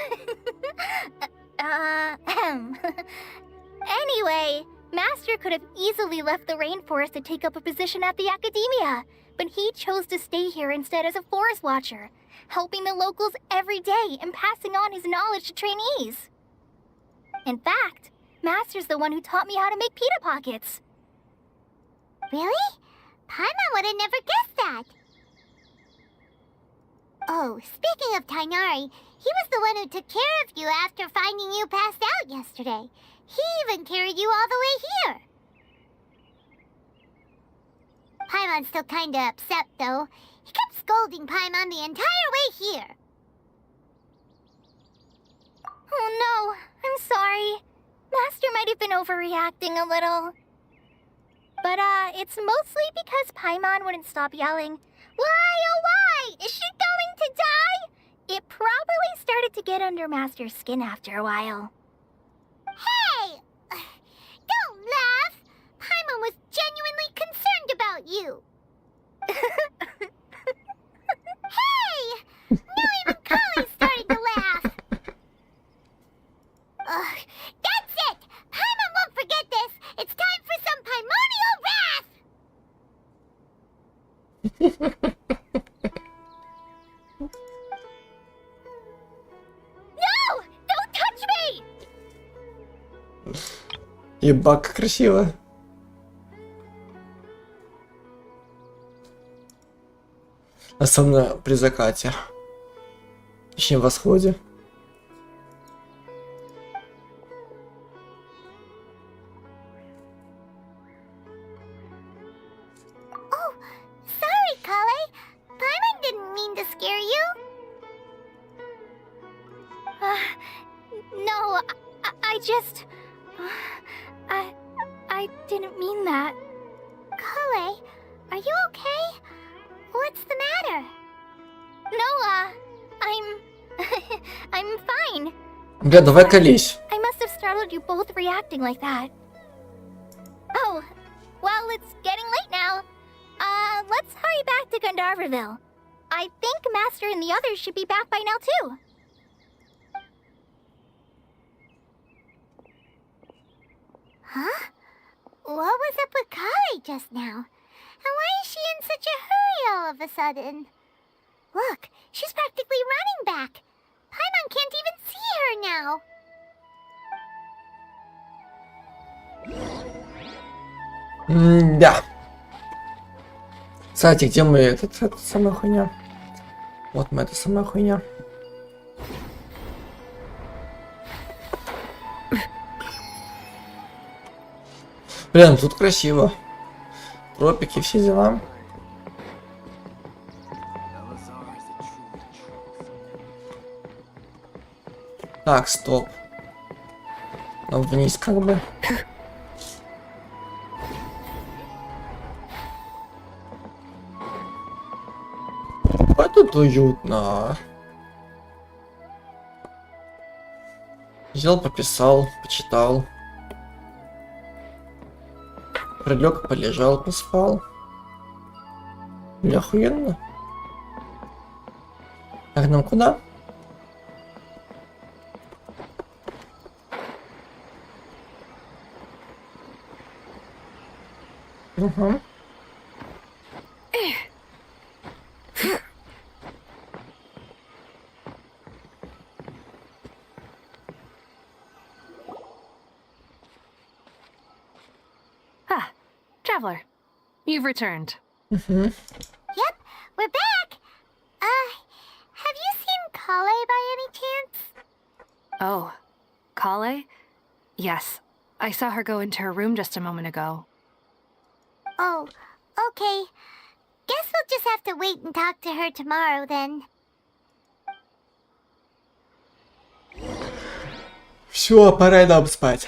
Anyway, Master could have easily left the rainforest to take up a position at the Academia, but he chose to stay here instead as a forest watcher, helping the locals every day and passing on his knowledge to trainees. In fact, Master's the one who taught me how to make pita pockets. Really? Paimon would have never guessed that. Oh, speaking of Tainari, he was the one who took care of you after finding you passed out yesterday. He even carried you all the way here. Paimon's still kinda upset, though. He kept scolding Paimon the entire way here. Oh no, I'm sorry. Master might have been overreacting a little. But, it's mostly because Paimon wouldn't stop yelling, Why, oh why? Is she going to die? It probably started to get under Master's skin after a while. Hey! Don't laugh! Paimon was genuinely concerned about you. Hey! Now even Kale's starting to laugh. That's it! Paimon won't forget this! It's time for some primordial wrath! No! Don't touch me! Ебак, как красиво. Особенно при закате. Точнее, восходе. Oh, sorry, Kale. Paimon didn't mean to scare you. No, I I didn't mean that. Kale, are you okay? What's the matter? No, I'm fine. Бля, давай колись. I must have startled you both reacting like that. Oh, well, it's getting late now. Let's hurry back to Gandharveville. I think Master and the others should be back by now, too. Huh? What was up with Kale just now? And why is she in such a hurry all of a sudden? Look, she's practically running back. Paimon can't even see her now. Да. Кстати, где мы эта самая хуйня? Вот мы, эта самая хуйня. Блин, тут красиво. Тропики, все дела. Так, стоп. Нам вниз как бы. А тут уютно. Взял, пописал, почитал. Прилег, полежал, поспал. Бля, охуенно. Так, нам куда? Угу. Ah, traveler. You've returned. Yep, we're back. Have you seen Kale by any chance? Oh, Kale? Yes, I saw her go into her room just a moment ago. Oh, okay. Guess we'll just have to wait and talk to her tomorrow then. Все, пора нам спать.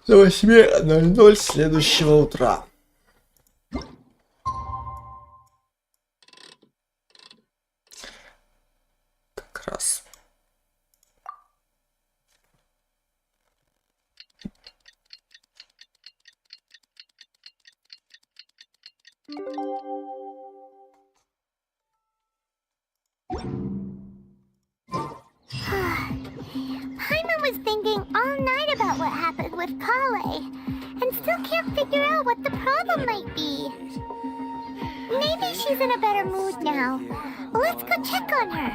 До 8:00 следующего утра. Как раз. Paimon was thinking all night about what happened with Kale, and still can't figure out what the problem might be. Maybe she's in a better mood now. Let's go check on her.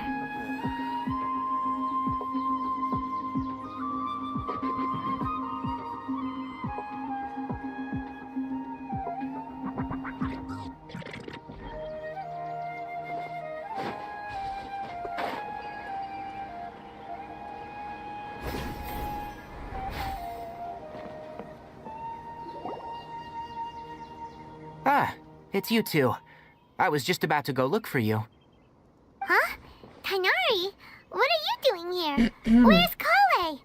Ah, it's you two. I was just about to go look for you. Huh? Tainari, what are you doing here? Where's Kale?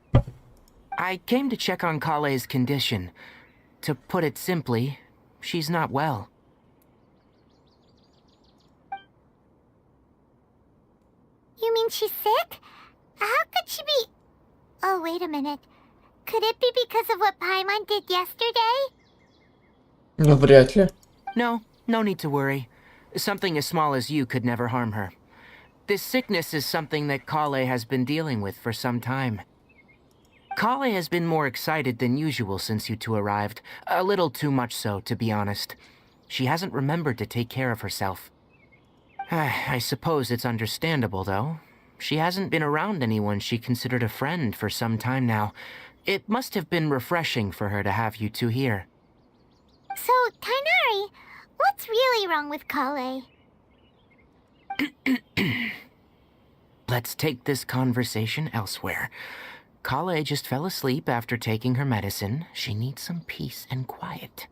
I came to check on Kale's condition. To put it simply, she's not well. You mean she's sick? How could she be... Oh, wait a minute. Could it be because of what Paimon did yesterday? Ну, вряд ли. No, no need to worry. Something as small as you could never harm her. This sickness is something that Kale has been dealing with for some time. Kale has been more excited than usual since you two arrived. A little too much so, to be honest. She hasn't remembered to take care of herself. I suppose it's understandable, though. She hasn't been around anyone she considered a friend for some time now. It must have been refreshing for her to have you two here. So, Tainari, what's really wrong with Kale? Let's take this conversation elsewhere. Kale just fell asleep after taking her medicine. She needs some peace and quiet.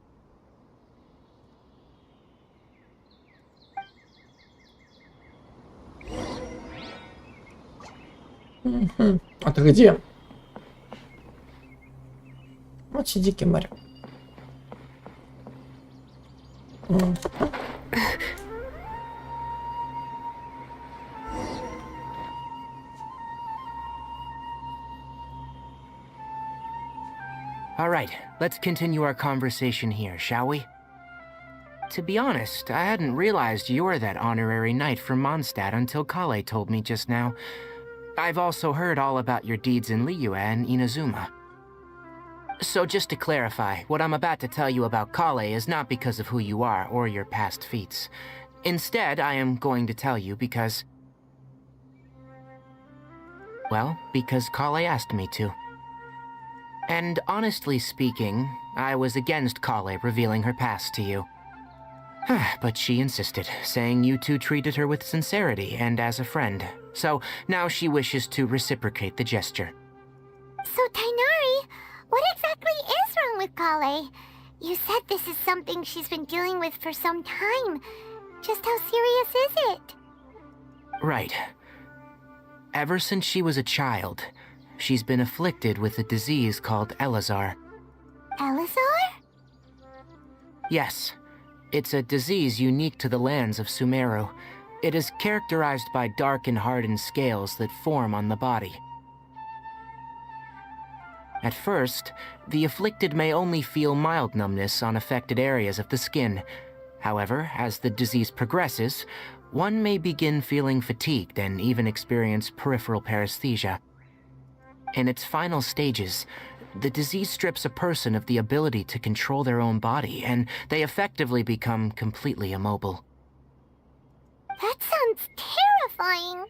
А ты где? Вот сиди, кемарь. All right, let's continue our conversation here, shall we? To be honest, I hadn't realized you were that honorary knight from Mondstadt until Kale told me just now. I've also heard all about your deeds in Liyue and Inazuma. So just to clarify, what I'm about to tell you about Kale is not because of who you are or your past feats. Instead, I am going to tell you because... well, because Kale asked me to. And honestly speaking, I was against Kale revealing her past to you. But she insisted, saying you two treated her with sincerity and as a friend. So now she wishes to reciprocate the gesture. So, Tainari, what exactly is wrong with Kale? You said this is something she's been dealing with for some time. Just how serious is it? Right. Ever since she was a child, she's been afflicted with a disease called Elazar. Elazar? Yes. It's a disease unique to the lands of Sumeru. It is characterized by dark and hardened scales that form on the body. At first, the afflicted may only feel mild numbness on affected areas of the skin. However, as the disease progresses, one may begin feeling fatigued and even experience peripheral paresthesia. In its final stages, the disease strips a person of the ability to control their own body, and they effectively become completely immobile. That sounds terrifying.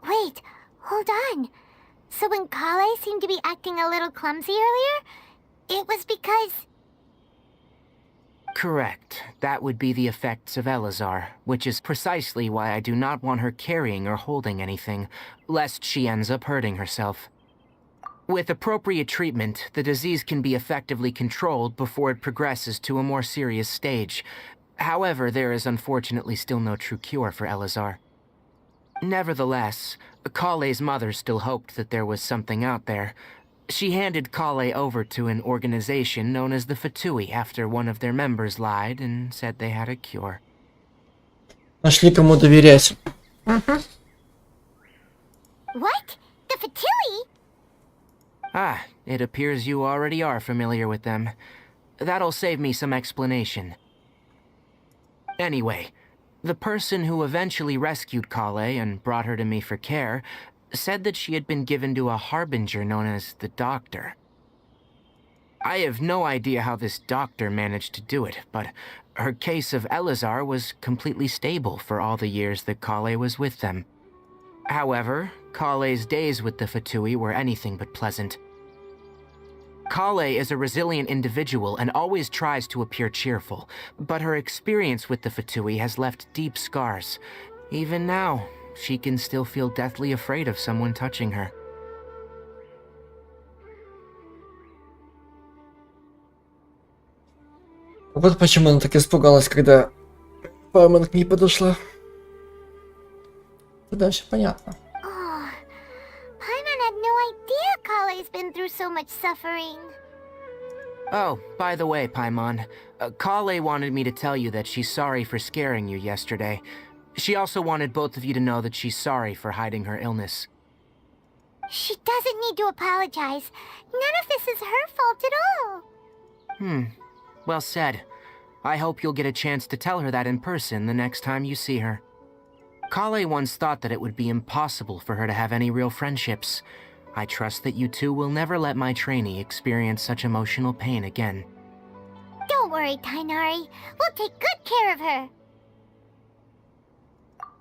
Wait, hold on. So when Kale seemed to be acting a little clumsy earlier, it was because... Correct. That would be the effects of Elazar, which is precisely why I do not want her carrying or holding anything, lest she ends up hurting herself. With appropriate treatment, the disease can be effectively controlled before it progresses to a more serious stage. However, there is unfortunately still no true cure for Elazar. Nevertheless, Kale's mother still hoped that there was something out there. She handed Kale over to an organization known as the Fatui after one of their members lied and said they had a cure. Нашли кому доверять. What? The Fatui? Ah, it appears you already are familiar with them. That'll save me some explanation. Anyway, the person who eventually rescued Kale and brought her to me for care said that she had been given to a harbinger known as the Doctor. I have no idea how this doctor managed to do it, but her case of Elazar was completely stable for all the years that Kale was with them. However, Kale's days with the Fatui were anything but pleasant. Kale is a resilient individual and always tries to appear cheerful, but her experience with the Fatui has left deep scars. Even now, she can still feel deathly afraid of someone touching her. Вот почему она так испугалась, когда Памон к ней подошла. Дальше понятно. Oh, Paimon had no idea Kale's been through so much suffering. Oh, by the way, Paimon, Kale wanted me to tell you that she's sorry for scaring you yesterday. She also wanted both of you to know that she's sorry for hiding her illness. She doesn't need to apologize. None of this is her fault at all. Well said. I hope you'll get a chance to tell her that in person the next time you see her. Kale once thought that it would be impossible for her to have any real friendships. I trust that you two will never let my trainee experience such emotional pain again. Don't worry, Tainari. We'll take good care of her.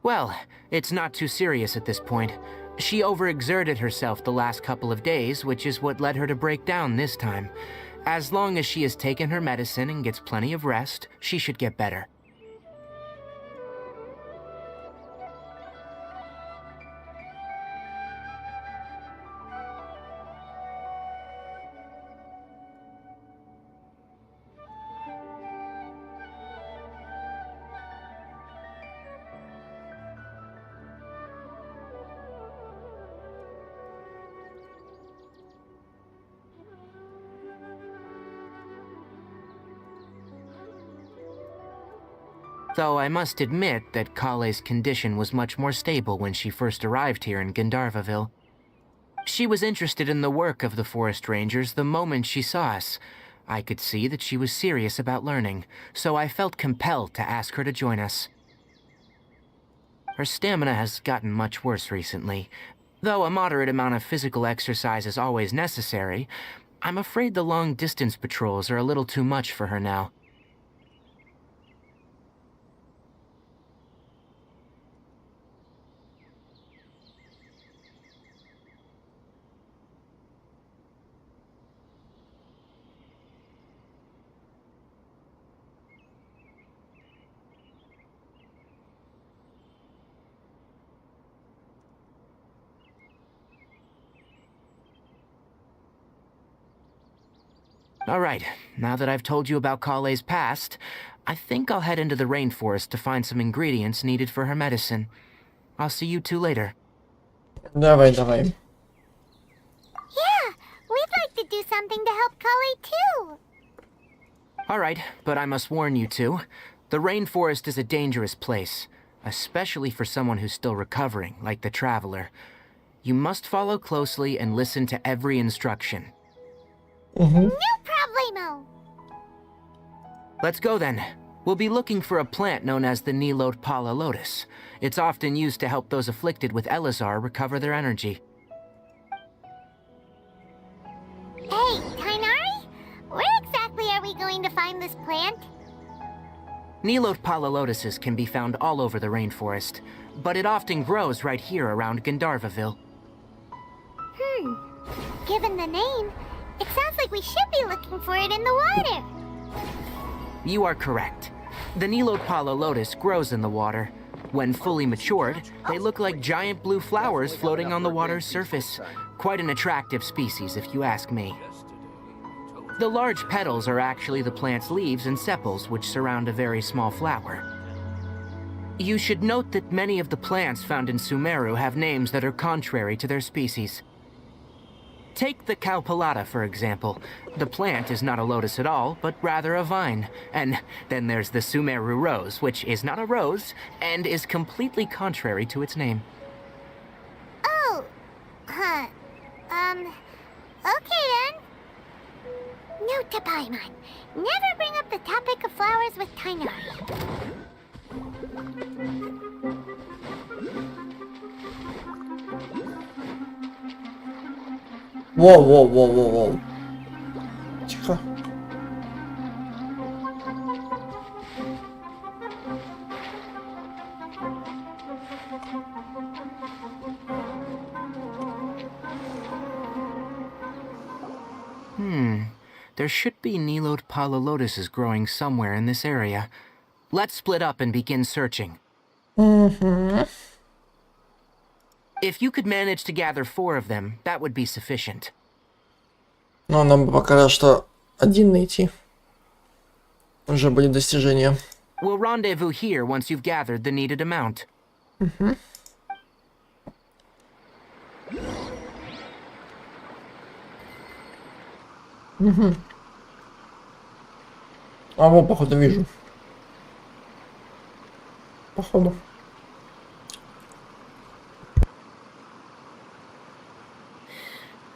Well, it's not too serious at this point. She overexerted herself the last couple of days, which is what led her to break down this time. As long as she has taken her medicine and gets plenty of rest, she should get better. Though I must admit that Kale's condition was much more stable when she first arrived here in Gandharvaville. She was interested in the work of the forest rangers the moment she saw us. I could see that she was serious about learning, so I felt compelled to ask her to join us. Her stamina has gotten much worse recently. Though a moderate amount of physical exercise is always necessary, I'm afraid the long-distance patrols are a little too much for her now. Alright, now that I've told you about Kale's past, I think I'll head into the rainforest to find some ingredients needed for her medicine. I'll see you two later. Давай. Yeah, we'd like to do something to help Kale too. Alright, but I must warn you two. The rainforest is a dangerous place, especially for someone who's still recovering, like the Traveler. You must follow closely and listen to every instruction. No problemo. Let's go then. We'll be looking for a plant known as the Nilot Pala Lotus. It's often used to help those afflicted with Elazar recover their energy. Hey, Tainari? Where exactly are we going to find this plant? Nilot Pala Lotuses can be found all over the rainforest, but it often grows right here around Gandharvaville. Given the name, it sounds like we should be looking for it in the water. You are correct. The Nilot Pala Lotus grows in the water. When fully matured, they look like giant blue flowers floating on the water's surface. Quite an attractive species, if you ask me. The large petals are actually the plant's leaves and sepals, which surround a very small flower. You should note that many of the plants found in Sumeru have names that are contrary to their species. Take the Cowpelata, for example. The plant is not a lotus at all, but rather a vine. And then there's the Sumeru rose, which is not a rose, and is completely contrary to its name. Oh, okay then. Note to Paimon, never bring up the topic of flowers with Tainari. Воу. Тихо. There should be Nilot Pala Lotuses growing somewhere in this area. Let's split up and begin searching. If you could manage to gather 4 of them, that would be sufficient. Но нам пока что один найти. Уже будет достижение. We'll rendezvous here once you've gathered the needed amount. А вот, походу, вижу. Походу.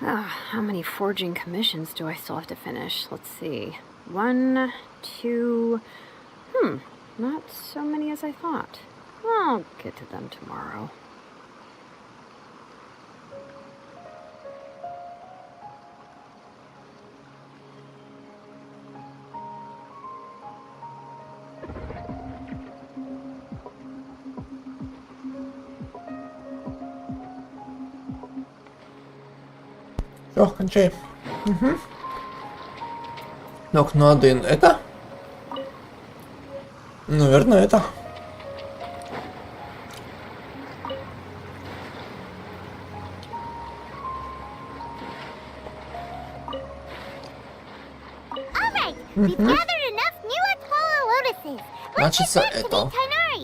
How many forging commissions do I still have to finish? Let's see. 1, 2... not so many as I thought. I'll get to them tomorrow. Все, кончай. Так, ну один это? Наверное, это. Alright, we've gathered enough Nilot Pala Lotuses. Let's Значит, return to это. meet Tainari.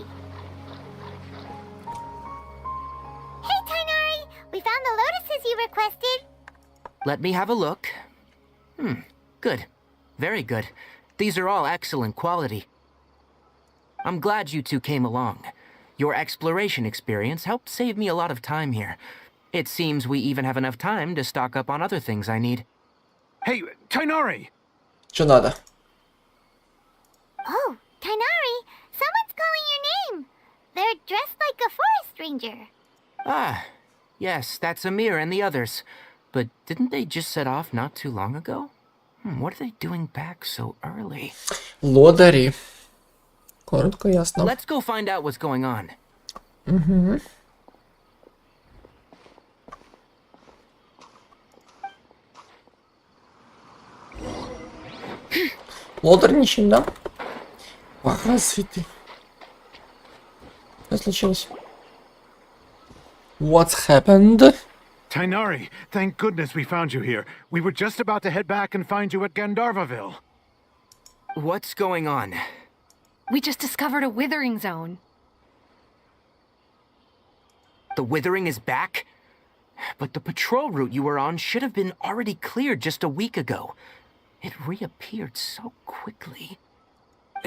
Hey Tainari, we found the lotuses you requested. Let me have a look. Good. Very good. These are all excellent quality. I'm glad you two came along. Your exploration experience helped save me a lot of time here. It seems we even have enough time to stock up on other things I need. Hey, Tainari! Что надо? Oh, Tainari, someone's calling your name. They're dressed like a forest ranger. Ah, yes, that's Amir and the others. But didn't they just set off not too long ago? What are they doing back so early? Лодыри. Коротко, ясно. Let's go find out what's going on. Угу. Лодырничаем, да? Разве что случилось? What's happened? Tainari, thank goodness we found you here. We were just about to head back and find you at Gandharvaville. What's going on? We just discovered a withering zone. The withering is back? But the patrol route you were on should have been already cleared just a week ago. It reappeared so quickly.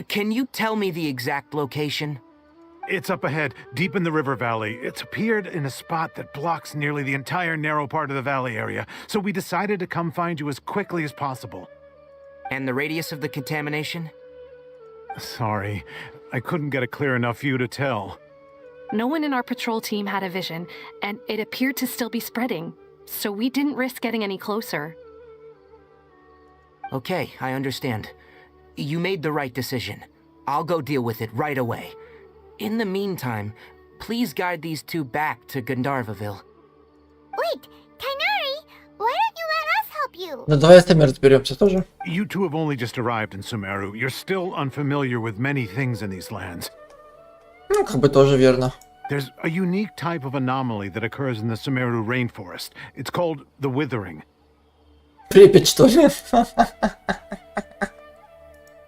Can you tell me the exact location? It's up ahead, deep in the river valley. It's appeared in a spot that blocks nearly the entire narrow part of the valley area, so we decided to come find you as quickly as possible. And the radius of the contamination? Sorry, I couldn't get a clear enough view to tell. No one in our patrol team had a vision, and it appeared to still be spreading, so we didn't risk getting any closer. Okay, I understand. You made the right decision. I'll go deal with it right away. In the meantime, please guide these two back to Gandharvaville. Wait, Tainari, why don't you let us help you? Ну давай с тобой разберемся тоже. You two have only just arrived in Sumeru. You're still unfamiliar with many things in these lands. Ну, как бы тоже верно. There's a unique type of anomaly that occurs in the Sumeru rainforest. It's called the withering. Припять, что ли?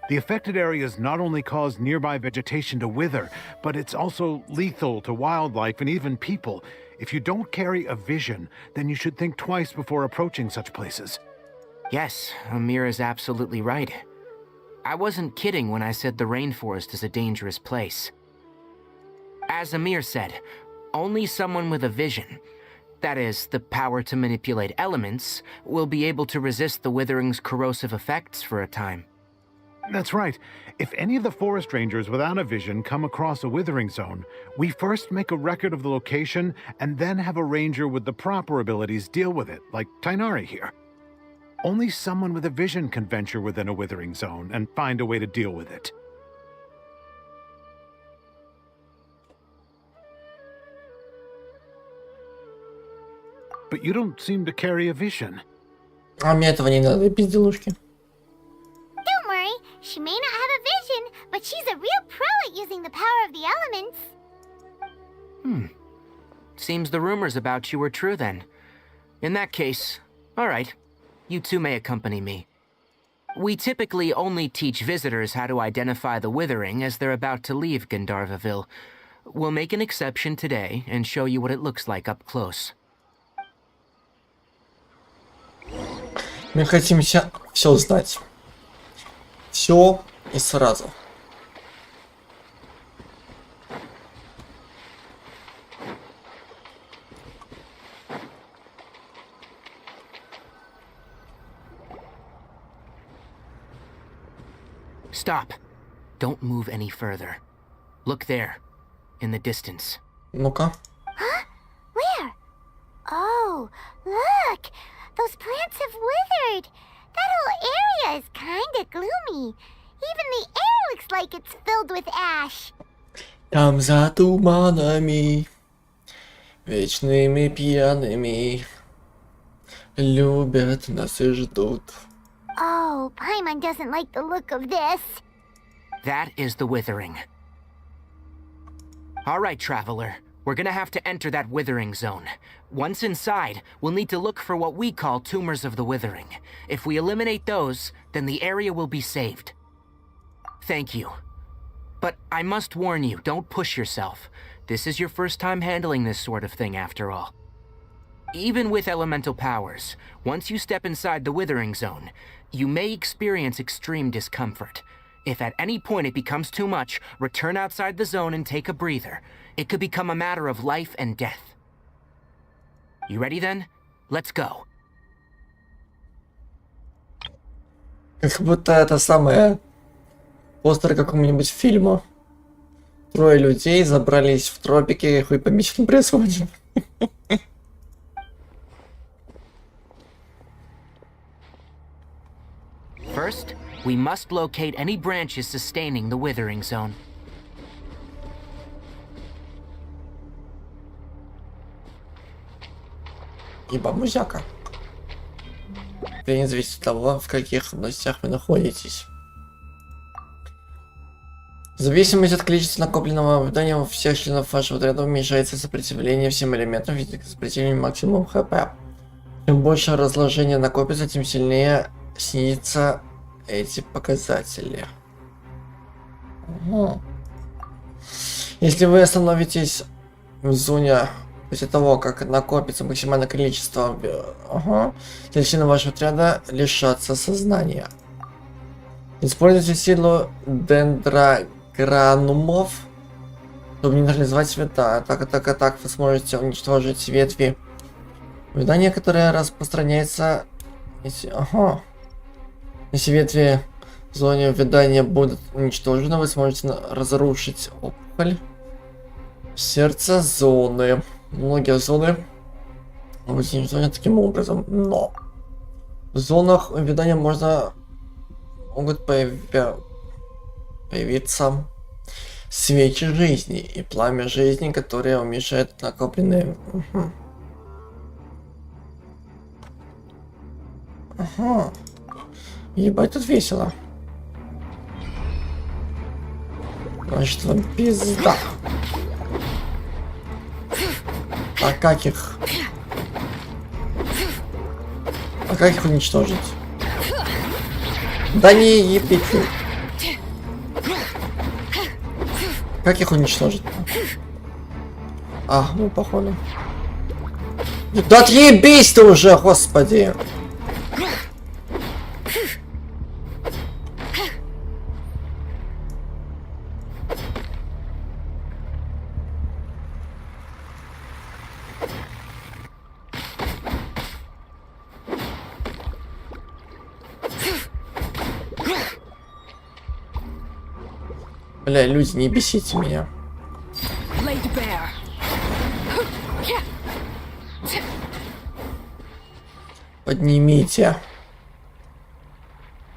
The affected areas not only cause nearby vegetation to wither, but it's also lethal to wildlife and even people. If you don't carry a vision, then you should think twice before approaching such places. Yes, Amir is absolutely right. I wasn't kidding when I said the rainforest is a dangerous place. As Amir said, only someone with a vision, that is, the power to manipulate elements, will be able to resist the withering's corrosive effects for a time. That's right. If any of the forest rangers without a vision come across a withering zone, we first make a record of the location and then have a ranger with the proper abilities deal with it, like Tainari here. Only someone with a vision can venture within a withering zone and find a way to deal with it. But you don't seem to carry a vision. А мне этого не надо, безделушки. Don't worry, she may not have a vision, but she's a real pro at using the power of the elements. Seems the rumors about you were true then. In that case, alright, you two may accompany me. We typically only teach visitors how to identify the withering as they're about to leave Gandharvaville. We'll make an exception today and show you what it looks like up close. Мы хотим все знать. Все и сразу. Stop. Don't move any further. Look there, in the distance. Ну-ка. Where? Oh, look! Those plants have withered. That whole area is kinda gloomy. Even the air looks like it's filled with ash. Там за туманами, вечными пьяными, любят нас и ждут. Oh, Paimon doesn't like the look of this. That is the withering. Alright, traveler. We're gonna have to enter that withering zone. Once inside, we'll need to look for what we call tumors of the withering. If we eliminate those, then the area will be saved. Thank you. But I must warn you, don't push yourself. This is your first time handling this sort of thing, after all. Even with elemental powers, once you step inside the withering zone, you may experience extreme discomfort. If at any point it becomes too much, return outside the zone and take a breather. It could become a matter of life and death. You ready then? Let's go. Как будто это самое постер какому-нибудь фильму. Трое людей забрались в тропики, хуй пойми, что там происходит. First, we must locate any branches sustaining the withering zone. Ибо музяка. Это не зависит от того, в каких областях вы находитесь. В зависимости от количества накопленного вдания у всех членов вашего отряда уменьшается сопротивление всем элементам физики с сопротивлением максимум хп. Чем больше разложения накопится, тем сильнее снизятся эти показатели. Угу. Если вы остановитесь в зоне после того, как накопится максимальное количество, все члены вашего отряда лишатся сознания. Используйте силу дендрогранумов, чтобы нейтрализовать цвета. Так вы сможете уничтожить ветви увядания, которые распространяются. Если ветви в зоне увядания будут уничтожены, вы сможете разрушить опухоль в сердце зоны. Многие зоны будут уничтожены таким образом, но в зонах увядания могут появиться свечи жизни и пламя жизни, которые уменьшают накопленные. Ебать, тут весело. Значит, вам пизда. А как их уничтожить? Да не ебите. Как их уничтожить? Ну походу. Да отъебись ты уже, господи! Бля, люди, не бесите меня. Поднимите.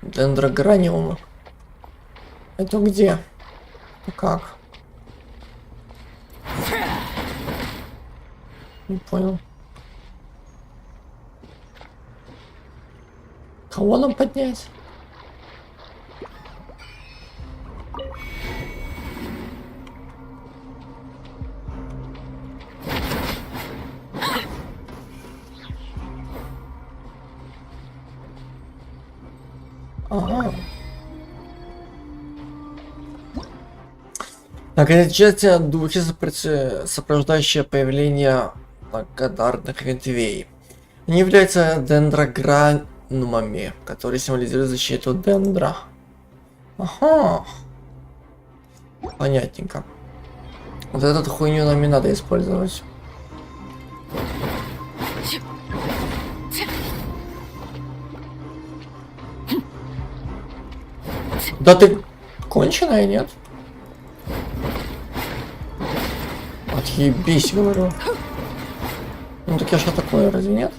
Дендрограниум. Это где? Как? Не понял. Кого нам поднять? Так, это часть духи, сопровождающие появление благодарных ветвей. Они являются дендрогранумами, которые символизируют защиту дендра. Понятненько. Вот эту хуйню нам не надо использовать. Да ты конченая, нет? Отъебись, говорю. Ну так я что такое, разве нет?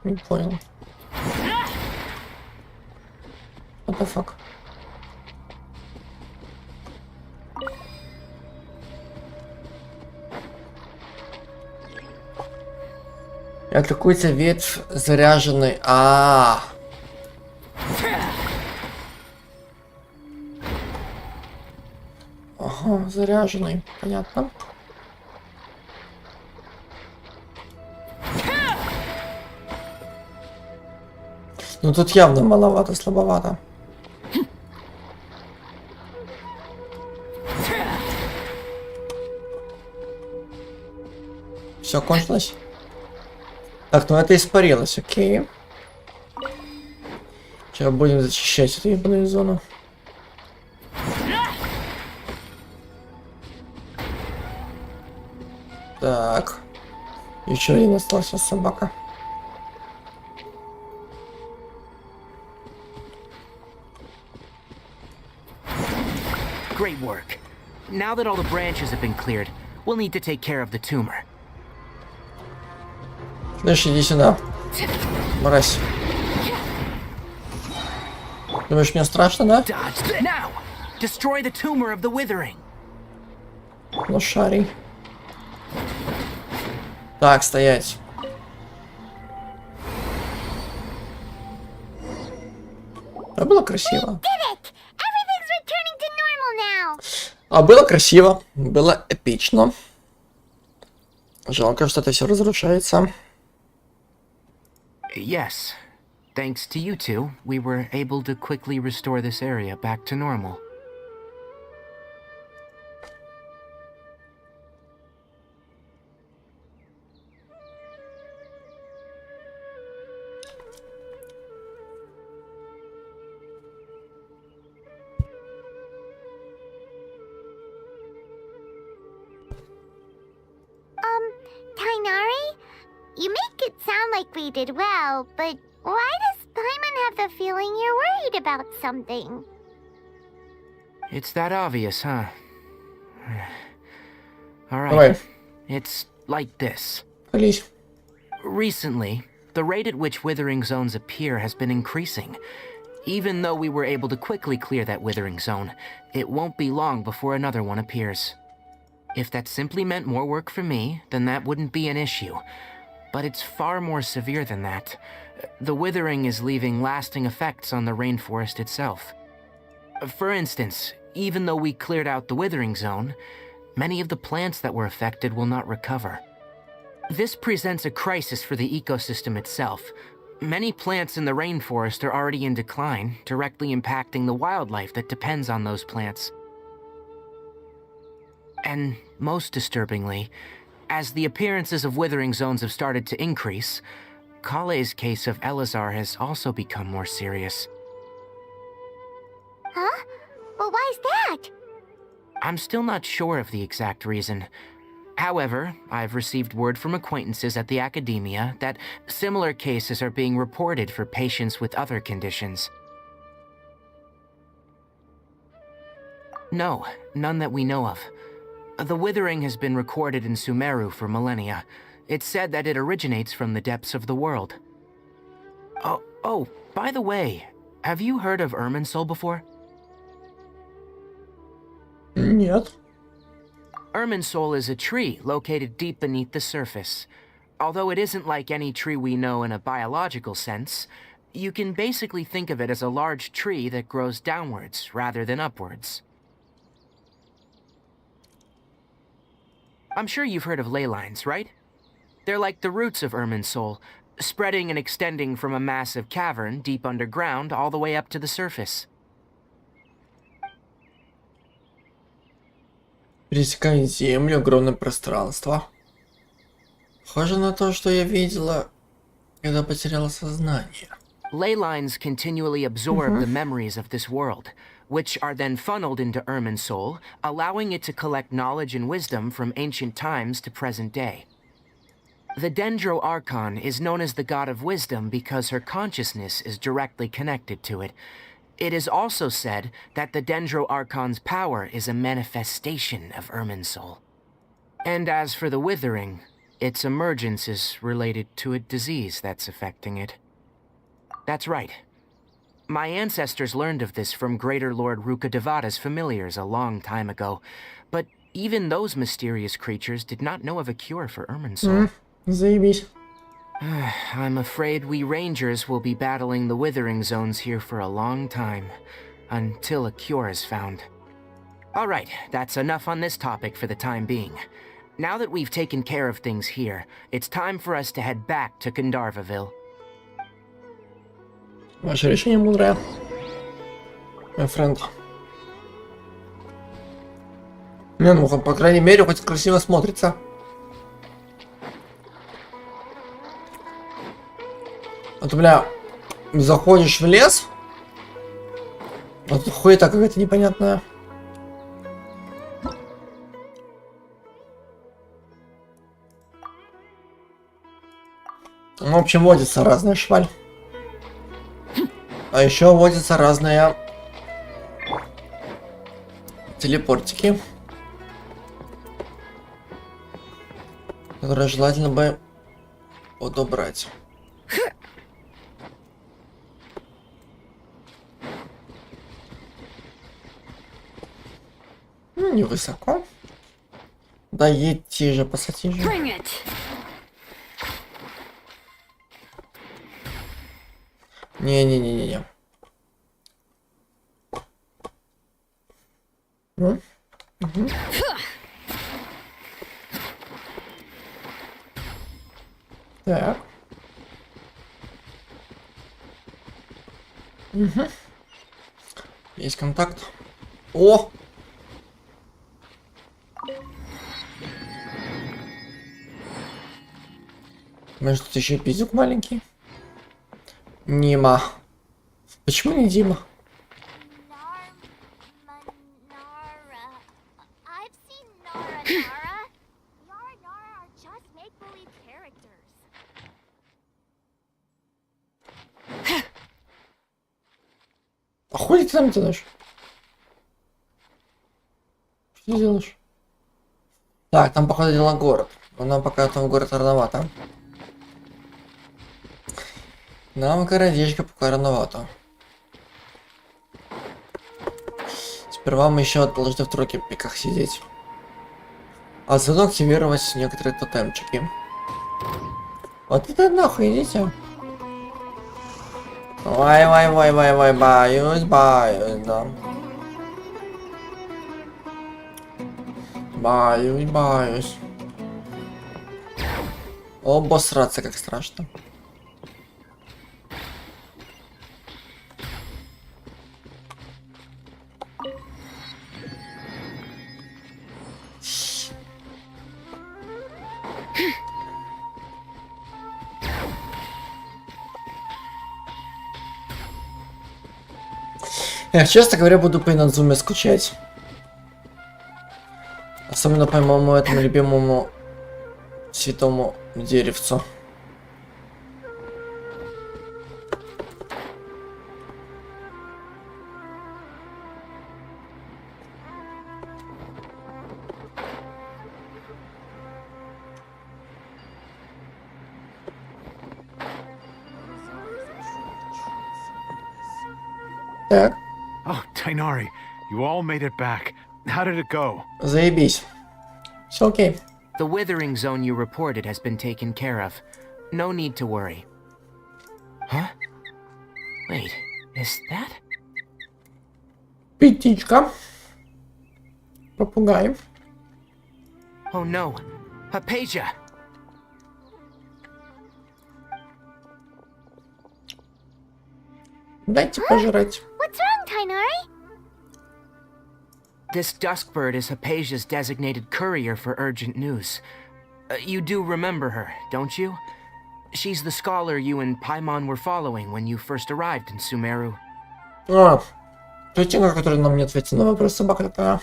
Не понял. What the fuck? Атакуется ветвь заряженный. Заряженный, понятно. Ну тут явно маловато, слабовато. Все кончилось? Так, ну это испарилось, окей. Сейчас будем зачищать эту ебаную зону. Так. Еще один остался собака. Great work. Now that all the branches have been cleared, we'll need to take care of the tumor. Слышь, иди сюда. Мразь. Думаешь, мне страшно, да? Dodge now. Destroy the tumor of the withering. Ну, шарий. Так, стоять. А было красиво. А было красиво, было эпично. Жалко, что это все разрушается. Yes. Thanks to you two, we were able to quickly restore this area back to normal. Tainari? You make it sound like we did well, but why does Paimon have the feeling you're worried about something? It's that obvious, huh? Alright. Давай, It's like this. колись. Recently, the rate at which withering zones appear has been increasing. Even though we were able to quickly clear that withering zone, it won't be long before another one appears. If that simply meant more work for me, then that wouldn't be an issue. But it's far more severe than that. The withering is leaving lasting effects on the rainforest itself. For instance, even though we cleared out the withering zone, many of the plants that were affected will not recover. This presents a crisis for the ecosystem itself. Many plants in the rainforest are already in decline, directly impacting the wildlife that depends on those plants. And most disturbingly, as the appearances of withering zones have started to increase, Kale's case of Elazar has also become more serious. Huh? Well, why's that? I'm still not sure of the exact reason. However, I've received word from acquaintances at the academia that similar cases are being reported for patients with other conditions. No, none that we know of. The withering has been recorded in Sumeru for millennia. It's said that it originates from the depths of the world. Oh, by the way, have you heard of Irminsul before? Нет. Irminsul is a tree located deep beneath the surface. Although it isn't like any tree we know in a biological sense, you can basically think of it as a large tree that grows downwards rather than upwards. I'm sure you've heard of ley lines, right? They're like the roots of Irminsul, spreading and extending from a massive cavern deep underground all the way up to the surface. Пересекая землю, огромное пространство. Похоже на то, что я видела, когда потеряла сознание. Ley lines continually absorb the memories of this world, which are then funneled into Irminsul, allowing it to collect knowledge and wisdom from ancient times to present day. The Dendro Archon is known as the God of Wisdom because her consciousness is directly connected to it. It is also said that the Dendro Archon's power is a manifestation of Irminsul. And as for the Withering, its emergence is related to a disease that's affecting it. That's right. My ancestors learned of this from Greater Lord Rukkhadevata's familiars a long time ago, but even those mysterious creatures did not know of a cure for Irminsul. Заебись. I'm afraid we rangers will be battling the withering zones here for a long time, until a cure is found. Alright, that's enough on this topic for the time being. Now that we've taken care of things here, it's time for us to head back to Gandharveville. Ваше решение мудрое. My friend. Не, ну, по крайней мере, хоть красиво смотрится. Вот, бля, заходишь в лес. Вот хуета какая-то непонятная. В общем, водится разная шваль. А еще водятся разные телепортики, которые желательно бы подобрать. Невысоко. Да едьте же, пассатижи. Не-не-не-не-не. Ну? Угу. Так. Угу. Есть контакт. О! Может, тут еще пиздюк маленький? Нима. Почему не Дима? А хули ты там делаешь? Что ты делаешь? Так, там, походу, дела город. Но нам пока там город рановато. Нам городишко пока рановато. Сперва мы еще должны в тропиках сидеть. А заодно активировать некоторые тотемчики. Вот это нахуй идите. Вай, боюсь, да. Боюсь. Обосраться как страшно. Я, честно говоря, буду по Инадзуме скучать. Особенно по моему этому любимому святому деревцу. Так. Oh, Tainari, you all made it back. How did it go? Заебись. Все окей. The withering zone you reported has been taken care of. No need to worry. Huh? Wait, is that? Птичка. Попугай. Oh no, Hypatia! Дайте пожрать. What's wrong, Tainari? This duskbird is Hypatia's designated courier for urgent news. You do remember her, don't you? She's the scholar you and Paimon were following when you first arrived in Sumeru. А, птичка, которая нам не ответила на вопрос, собака такая.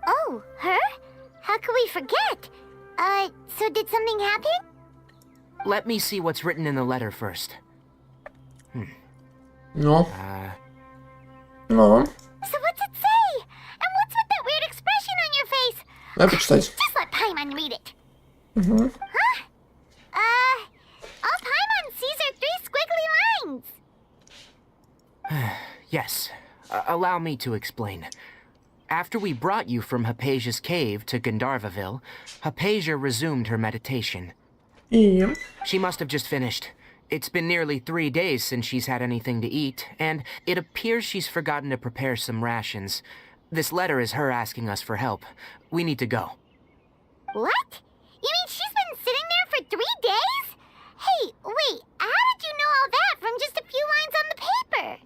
Oh, her? How could we forget? So did something happen? Let me see what's written in the letter first. Ну. Ну. So what's it say? And what's with that weird expression on your face? Дай почитать. Just let Paimon read it. Угу. Huh? All Paimon sees are 3 squiggly lines. Yes, allow me to explain. After we brought you from Hypatia's cave to Gandharvaville, Hypatia resumed her meditation. И... She must have just finished. It's been nearly 3 days since she's had anything to eat, and it appears she's forgotten to prepare some rations. This letter is her asking us for help. We need to go. What? You mean she's been sitting there for 3 days? Hey, wait, how did you know all that from just a few lines on the paper?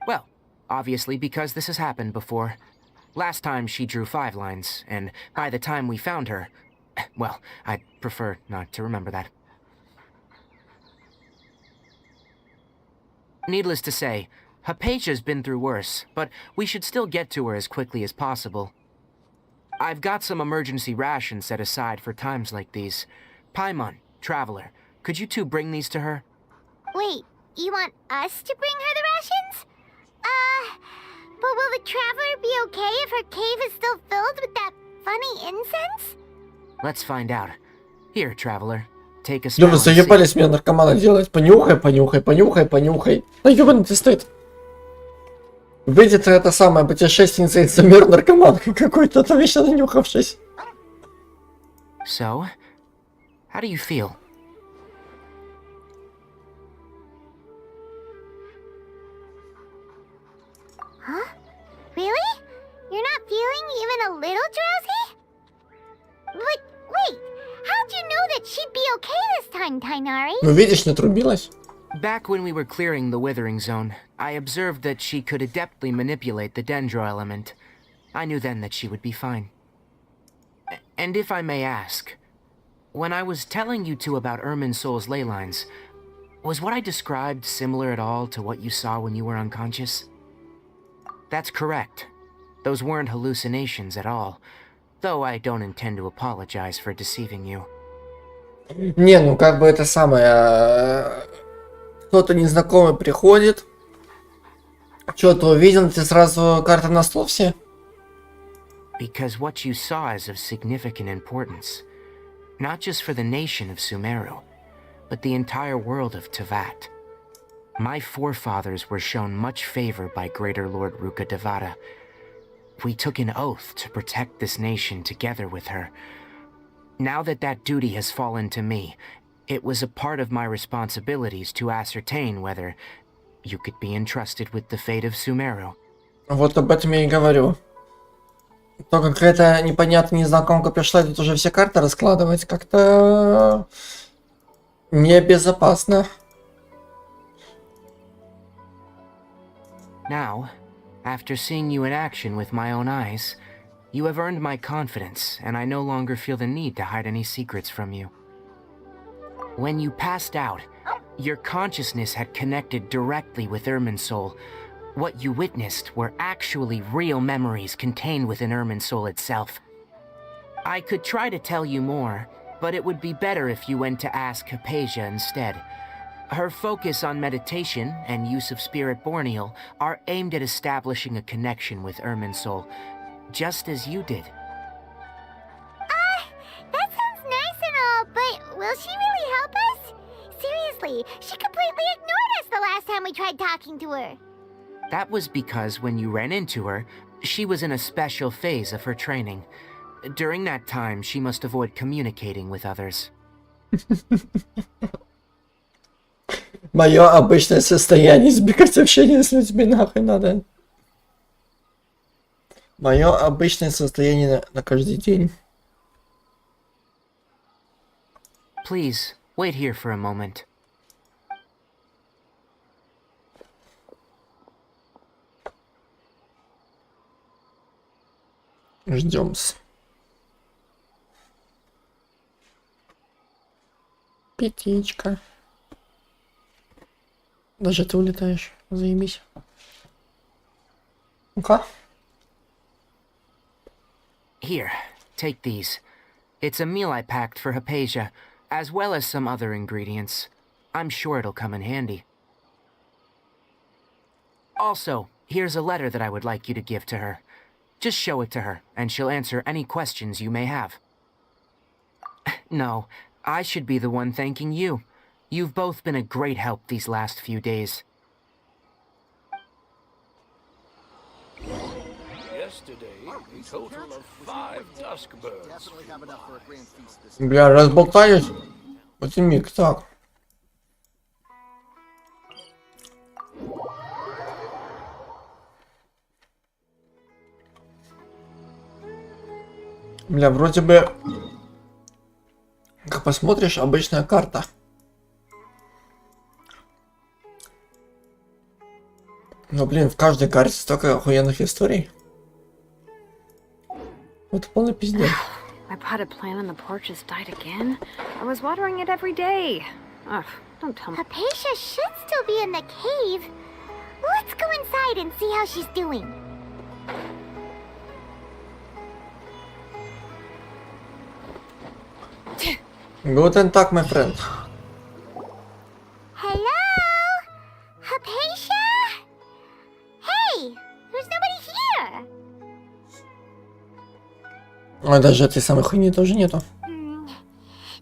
Well, obviously because this has happened before. Last time she drew 5 lines, and by the time we found her, well, I'd prefer not to remember that. Needless to say, Hypatia's been through worse, but we should still get to her as quickly as possible. I've got some emergency rations set aside for times like these. Paimon, Traveler, could you two bring these to her? Wait, you want us to bring her the rations? But will the Traveler be okay if her cave is still filled with that funny incense? Let's find out. Here, Traveler, take a Да smell вы and see. заебались меня наркомана делать. Понюхай, понюхай, понюхай, понюхай. Да ёбаный ты стоит. Выйдет это самое, путешественница из СУМЕРУ наркоман какой-то, там вечно нанюхавшись. So, how do you feel? Huh? Really? You're not feeling even a little drowsy? But wait, how'd you know that she'd be okay this time, Tainari? Ну видишь, не трубилась. Back when we were clearing the Withering Zone, I observed that she could adeptly manipulate the Dendro element. I knew then that she would be fine. And if I may ask, when I was telling you two about Irminsol's ley lines, was what I described similar at all to what you saw when you were unconscious? That's correct. Those weren't hallucinations at all, though I don't intend to apologize for deceiving you. Не, ну как бы это самое... Кто-то незнакомый приходит, что-то увидел, ты сразу карта на стол все? Because what you saw is of significant importance, not just for the nation of Sumeru, but the entire world of Teyvat. My forefathers were shown much favor by Greater Lord Rukkhadevata. We took an oath to protect this nation together with her. Now that that duty has fallen to me, it was a part of my responsibilities to ascertain whether you could be entrusted with the fate of Sumeru. Вот об этом я и говорю. То, как эта непонятная незнакомка пришла, тут уже все карты раскладывать, как-то небезопасно. Now, after seeing you in action with my own eyes, you have earned my confidence, and I no longer feel the need to hide any secrets from you. When you passed out, your consciousness had connected directly with Irminsul. What you witnessed were actually real memories contained within Irminsul itself. I could try to tell you more, but it would be better if you went to ask Hypatia instead. Her focus on meditation and use of Spirit Borneal are aimed at establishing a connection with Irminsul, just as you did. That sounds nice and all, but will she really help us? Seriously, she completely ignored us the last time we tried talking to her. That was because when you ran into her, she was in a special phase of her training. During that time, she must avoid communicating with others. Мое обычное состояние избегать общения с людьми, нахуй надо. Мое обычное состояние на каждый день. Please, wait here for a moment. Ждем-с. Пятичка. Даже ты улетаешь. Заебись. Ну-ка. Here, take these. It's a meal I packed for Hypatia, as well as some other ingredients. I'm sure it'll come in handy. Also, here's a letter that I would like you to give to her. Just show it to her, and she'll answer any questions you may have. No, I should be the one thanking you. You've both been a great help these last few days. Yesterday, a total of 5 dusk birds. Бля, разболтаюсь. Вот и миг, так. Бля, вроде бы, как посмотришь, обычная карта. Ну блин, в каждой карте столько охуенных историй. Это полный пиздец. My potted plant on the porch has died again. I was watering it every day. Ugh, don't tell me. Hypatia should still be in the cave. Let's go inside and see how she's doing. Guten Tag, my friend. Hello? Hypatia? Hey, there's nobody here. Ой, даже этой самой хуйни тоже нету.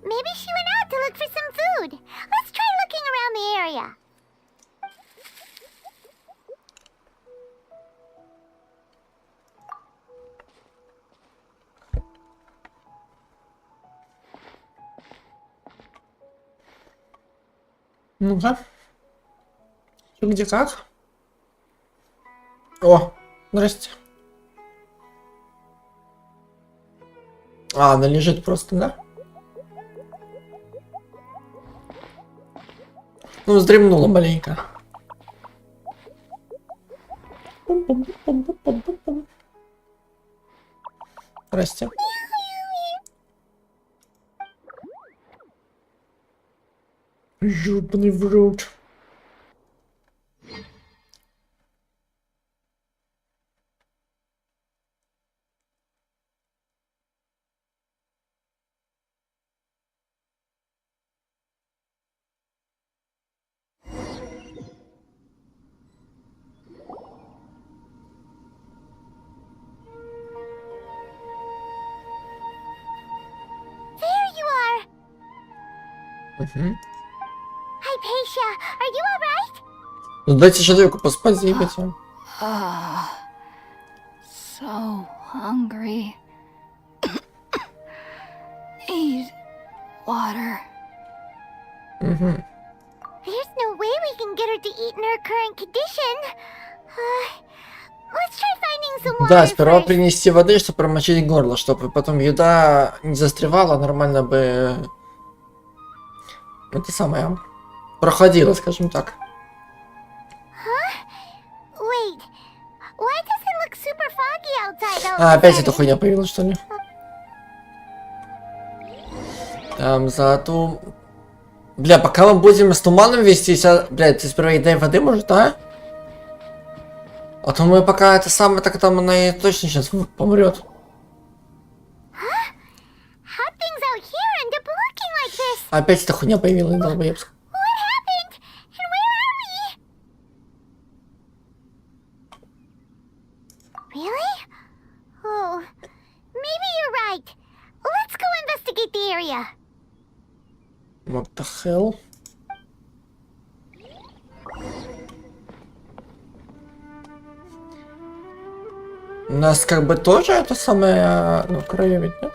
Maybe she went out to look for some food. Let's try looking around the area. Ну-ка. Чё, где как? О, здрасте. А, она лежит просто, да? Ну, вздремнула маленько. Пум-пум-пум-пум-пум-пум. Здрасте. Ёбаный в рот. There you are. Угу. Hypatia, are you alright? Ну, дайте человеку поспать, заебите. So hungry. Need water. Угу. There's no way we can get her to eat in her current condition. Let's try finding some water Да, сперва first. принести воды, чтобы промочить горло, чтобы потом еда не застревала, нормально бы... Это самое... Проходила, скажем так. Wait, why does it look super foggy outside all А, of a опять эта sudden? хуйня появилась, что ли? Там зато... Бля, пока мы будем с туманом вестись, бля, ты сперва едай воды, может, а? А то мы пока это самое, так там она и точно сейчас помрет. How things out here end up looking like this? Опять эта хуйня появилась, долбоебск. What happened? And where are we? Really? Oh, maybe you're right. Let's go investigate the area. What the hell? У нас как бы тоже это самое, ну, краю ведь, нет?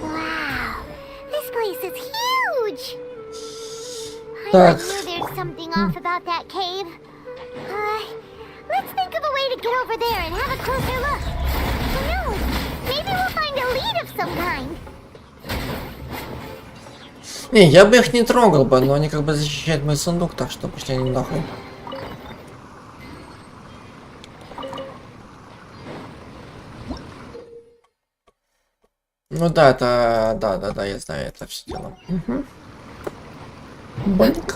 Wow, this place is huge. Так. I knew there's something off about that cave. Let's think of a way to get over there and have a closer look. Who knows? Maybe we'll find a lead of some kind. Не, я бы их не трогал бы, но они как бы защищают мой сундук, так что пошли они нахуй. Ну да, это... Да, я знаю это все дело. Угу. Банк.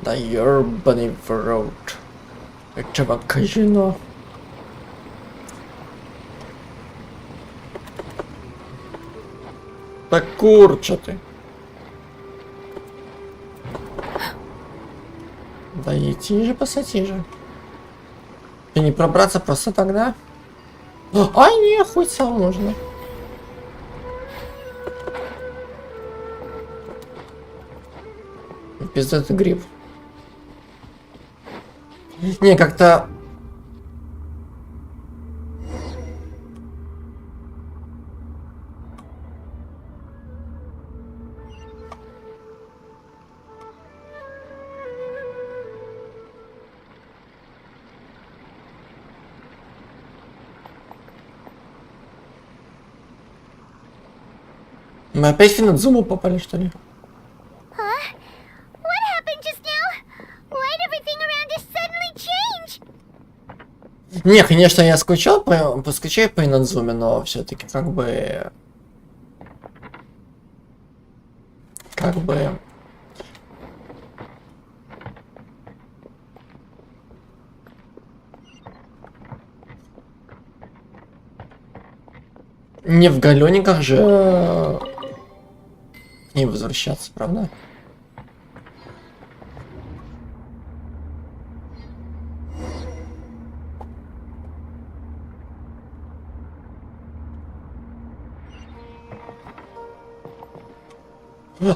Да ёбаный в рот. Это казино. Так курча ты. Да идти же, посади же. И не пробраться просто тогда? А, не, хоть сам можно. Пиздатый гриб. Не, как-то... Мы опять в Финадзуму попали, что ли? Huh? What happened just now? Why'd everything around us suddenly change? Не, конечно, я скучал поскучаю по Инадзуме, но все-таки как бы... Не в галёниках же к ней возвращаться, правда?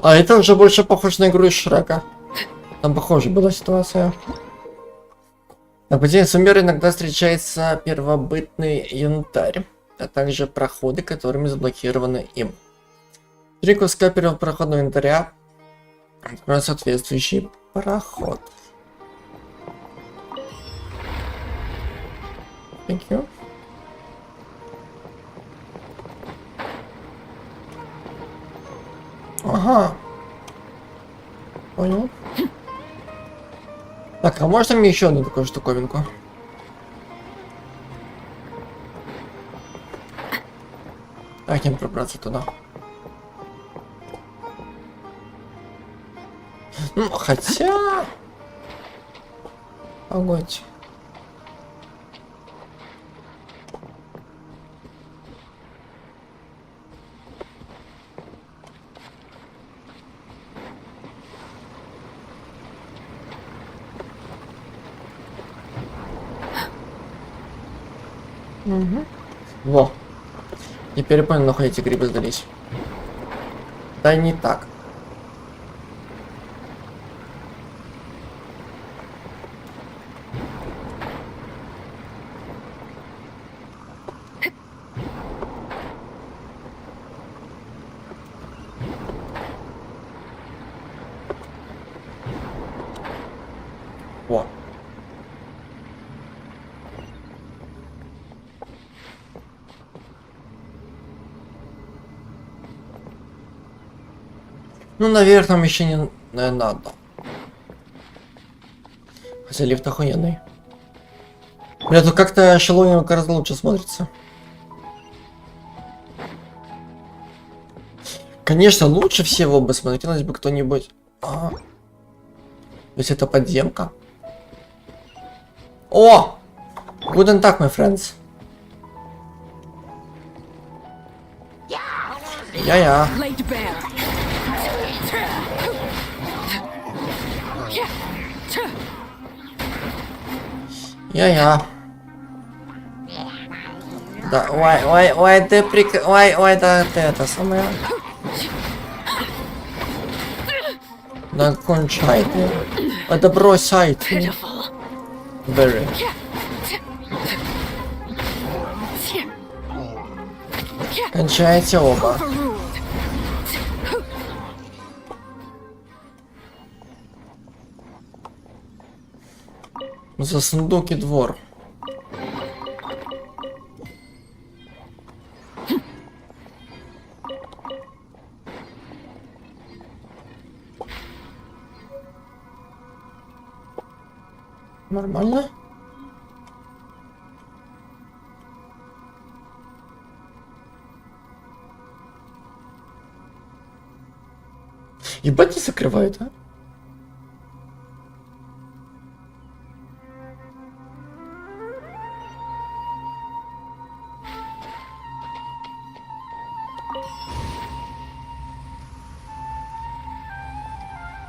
А это уже больше похоже на игру из Шрека. Там похоже была ситуация. На пути СУМЕРу иногда встречается первобытный янтарь, а также проходы, которыми заблокированы им. 3 куска первопроходного янтаря откроют соответствующий проход. Thank you. Ага. Понял. Так, а можно мне еще одну такую штуковинку? Как им пробраться туда? Ну, хотя... Погодь. Угу. Во. Теперь понял, нахуй эти грибы сдались. Да не так. Во. Ну, наверх нам еще не надо. Хотя лифт охуенный. Бля, тут как-то эшелонин гораздо лучше смотрится. Конечно, лучше всего бы смотрелось бы кто-нибудь. То есть это подземка. О! Guten Tag, my friends. Я-я. Я-я. Да, why ты why да ты это самое. Да кончай ты. Это бросай ты. Very. Кончайте оба. За сундук и двор. Нормально? Ебать не закрывает, а?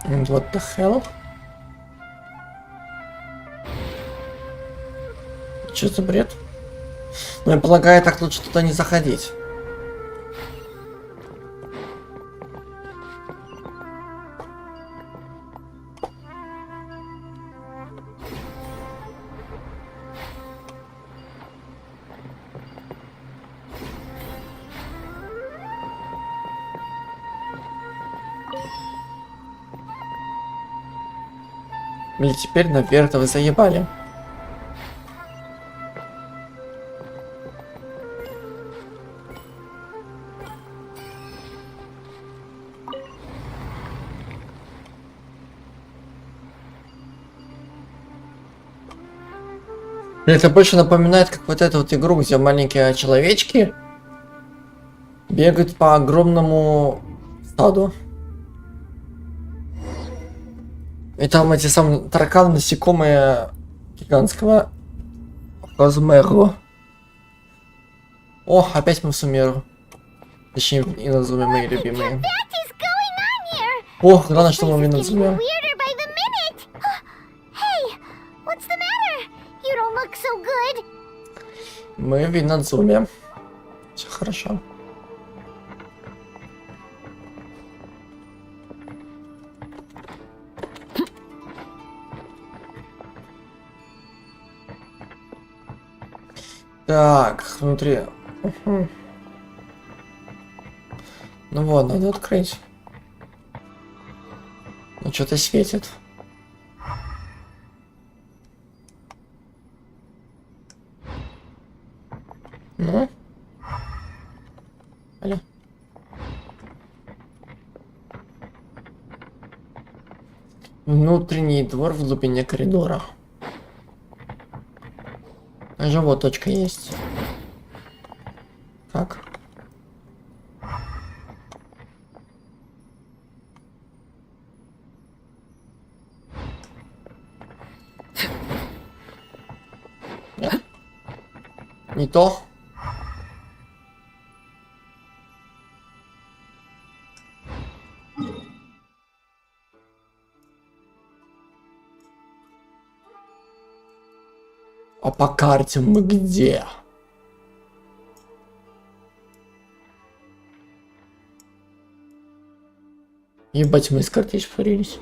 And what the hell? Что за бред? Ну, я полагаю, так лучше туда не заходить. Или теперь наверх-то вы заебали. Это больше напоминает, как вот эту вот игру, где маленькие человечки бегают по огромному стаду. И там эти самые тараканы, насекомые гигантского размера. О, опять мы в Сумеру. Точнее, и назовем мои любимые. О, главное, что мы в Иназуме. Мы в Иназуме. Все хорошо. Так, внутри. Угу. Ну вот, надо открыть. Ну что-то светит. Ну? Алло. Внутренний двор в глубине коридора. Даже вот точка есть. Так. Нет. Не то. А по карте мы где? Ебать, мы из карты испарились.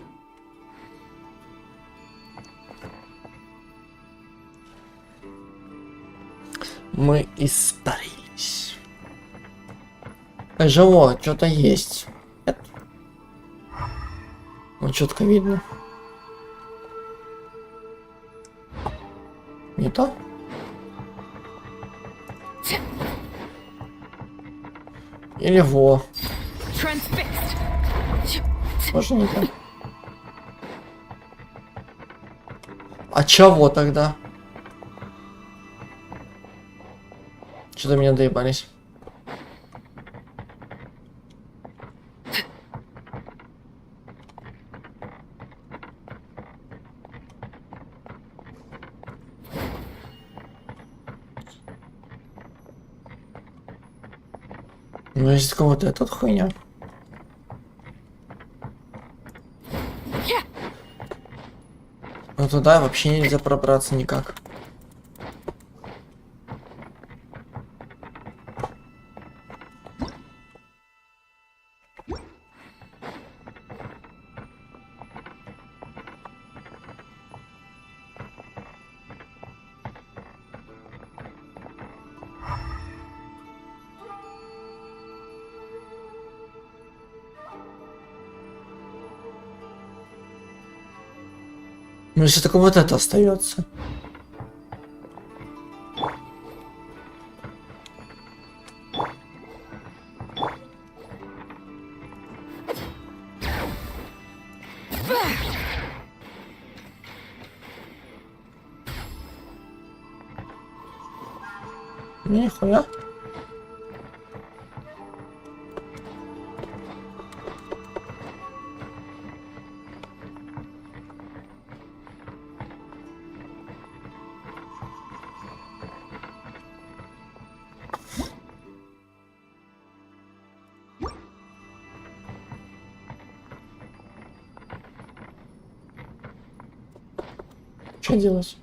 Мы испарились. Живо, что-то есть. Нет? Вот четко видно. Не то? Или во. Можно не то? А чего тогда? Что-то меня доебались. Ну, есть кого-то этот хуйня. Но туда вообще нельзя пробраться никак. Ну, если только вот это остается. Нихуя. Что делать?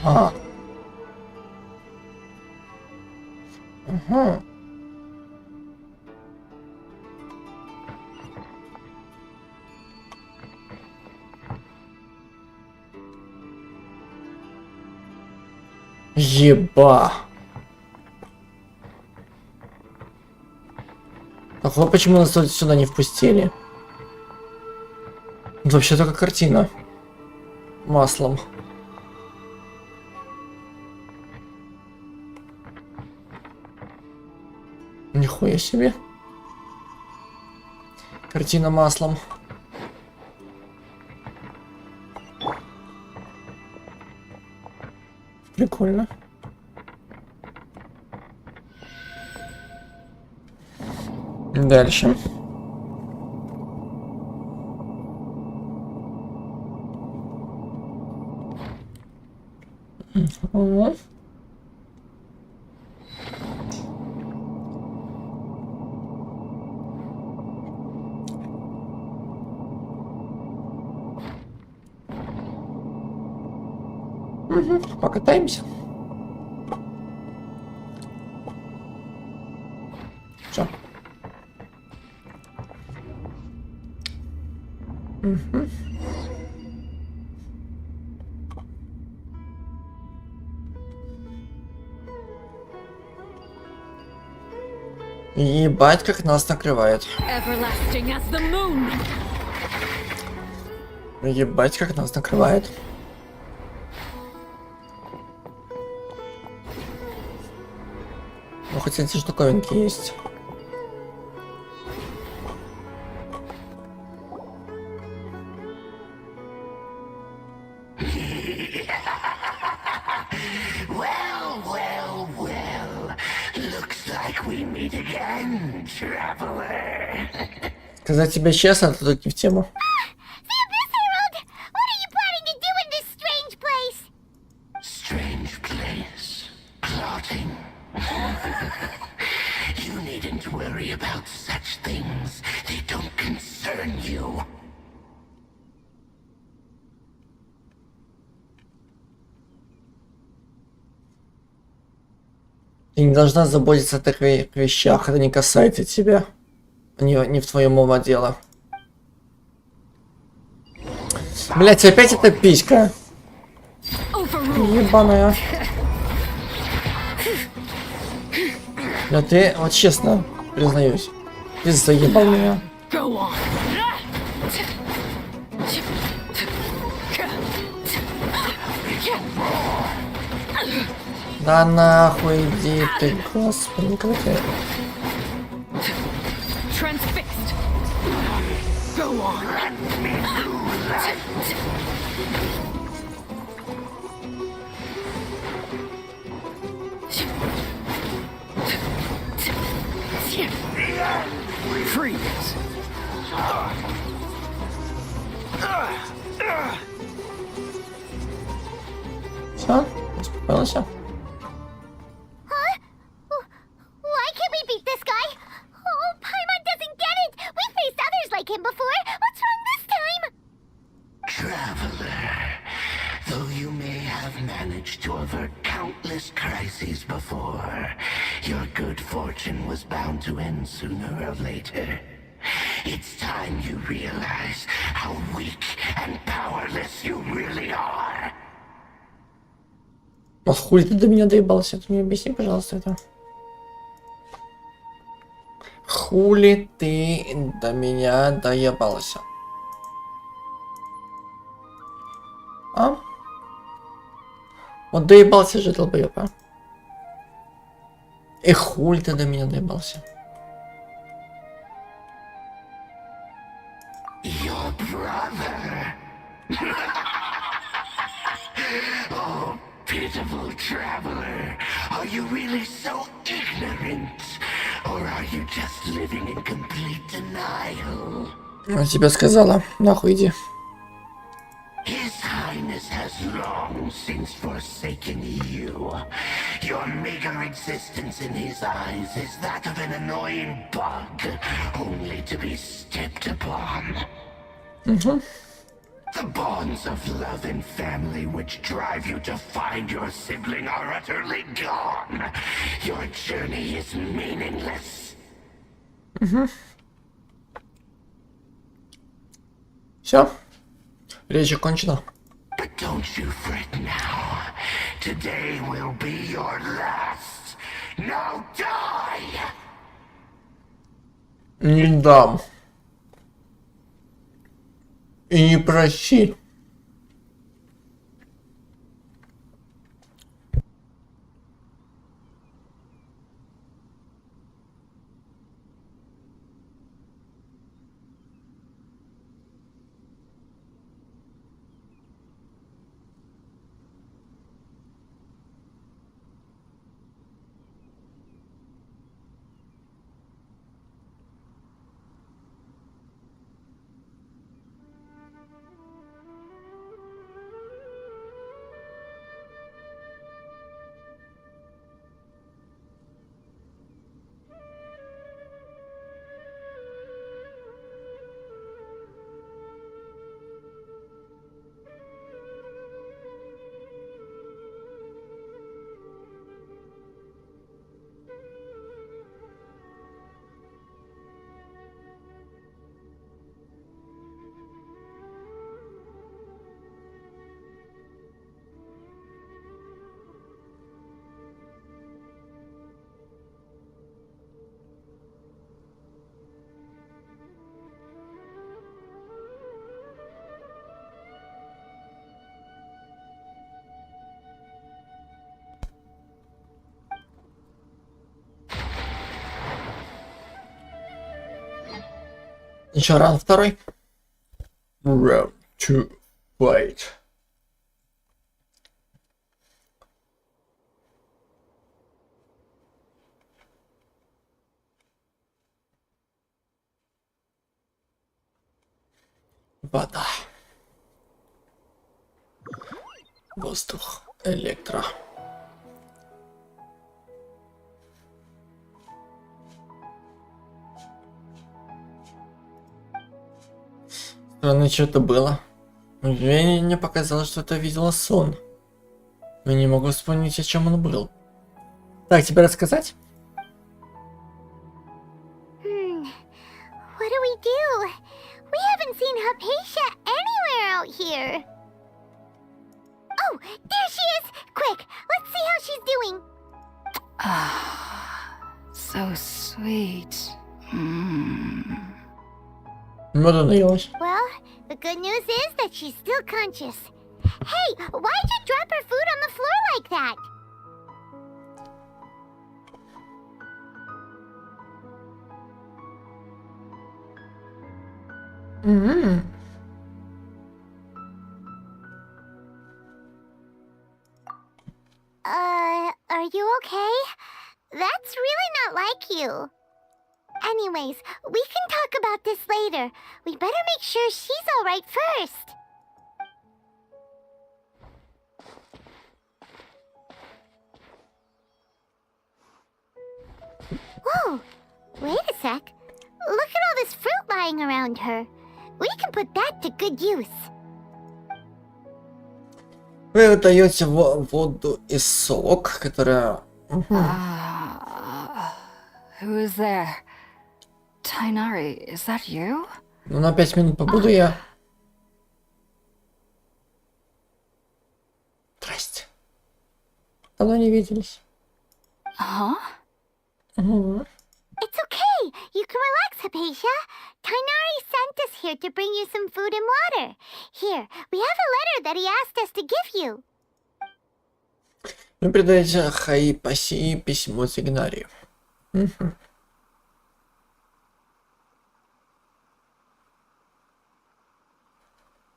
Ага. Ага. Еба. А вот почему нас сюда не впустили? Это вообще только картина. Маслом. Нихуя себе. Картина маслом. Прикольно. Дальше. Угу. Покатаемся. Все. Угу. Ебать, как нас накрывает. Ебать, как нас накрывает. Ну, хоть эти штуковинки есть. Сказать тебе честно, это тут не в тему. Ты не должна заботиться о таких вещах, это не касается тебя. Не в твоем ума дело. Блять, опять эта писька. Ебаная. Но ты, вот честно, признаюсь, ты заебал меня. Да нахуй иди ты, господи, какая. Все, успокоился. To end sooner or later. It's time you realize how weak and powerless you really are. А хуй ты до меня доебался? Ты мне объясни, пожалуйста, это. Хули ты до меня доебался? А? Вот доебался же, долбоёб, а? И хуй ты до меня доебался? Your brother. Oh, pitiful traveler. Are you really so ignorant? Or are you just living in complete denial? Я тебе сказала, нахуй иди. His Highness has long since forsaken you. Your meager existence in his eyes is that of an annoying bug, only to be stepped upon. The bonds of love and family which drive you to find your sibling are utterly gone. Your journey is meaningless. Все. Речь окончена. But don't you fret now. Today will be your last. Now die! Не дам. И не проси. Еще раунд второй. Round 2. Fight. Вода. Воздух. Электро. Странно, что-то было. Мне показалось, что это видела сон. Но не могу вспомнить, о чем он был. Так, тебе рассказать? What do we do? We haven't seen Hypatia anywhere out here. Oh, there she is! Quick, let's see how she's doing. So sweet. Меда наелась. Well, the good news is that she's still conscious. Hey, why'd you drop her food on the floor like that? Are you okay? That's really not like you. Anyways, we can talk about this later. We better make sure she's alright first. Whoa, wait a sec. Look at all this fruit lying around her. We can put that to good use. Вы даете воду и сок, которая... Who is there? Tainari, is that you? Ну, на 5 минут побуду я. Здрасте. Давно не виделись. Huh? It's okay. You can relax, Hypatia. Tainari sent us here to bring you some food and water. Here, we have a letter that he asked us to give you. Вы передаете Хайпаси письмо Сигнарию.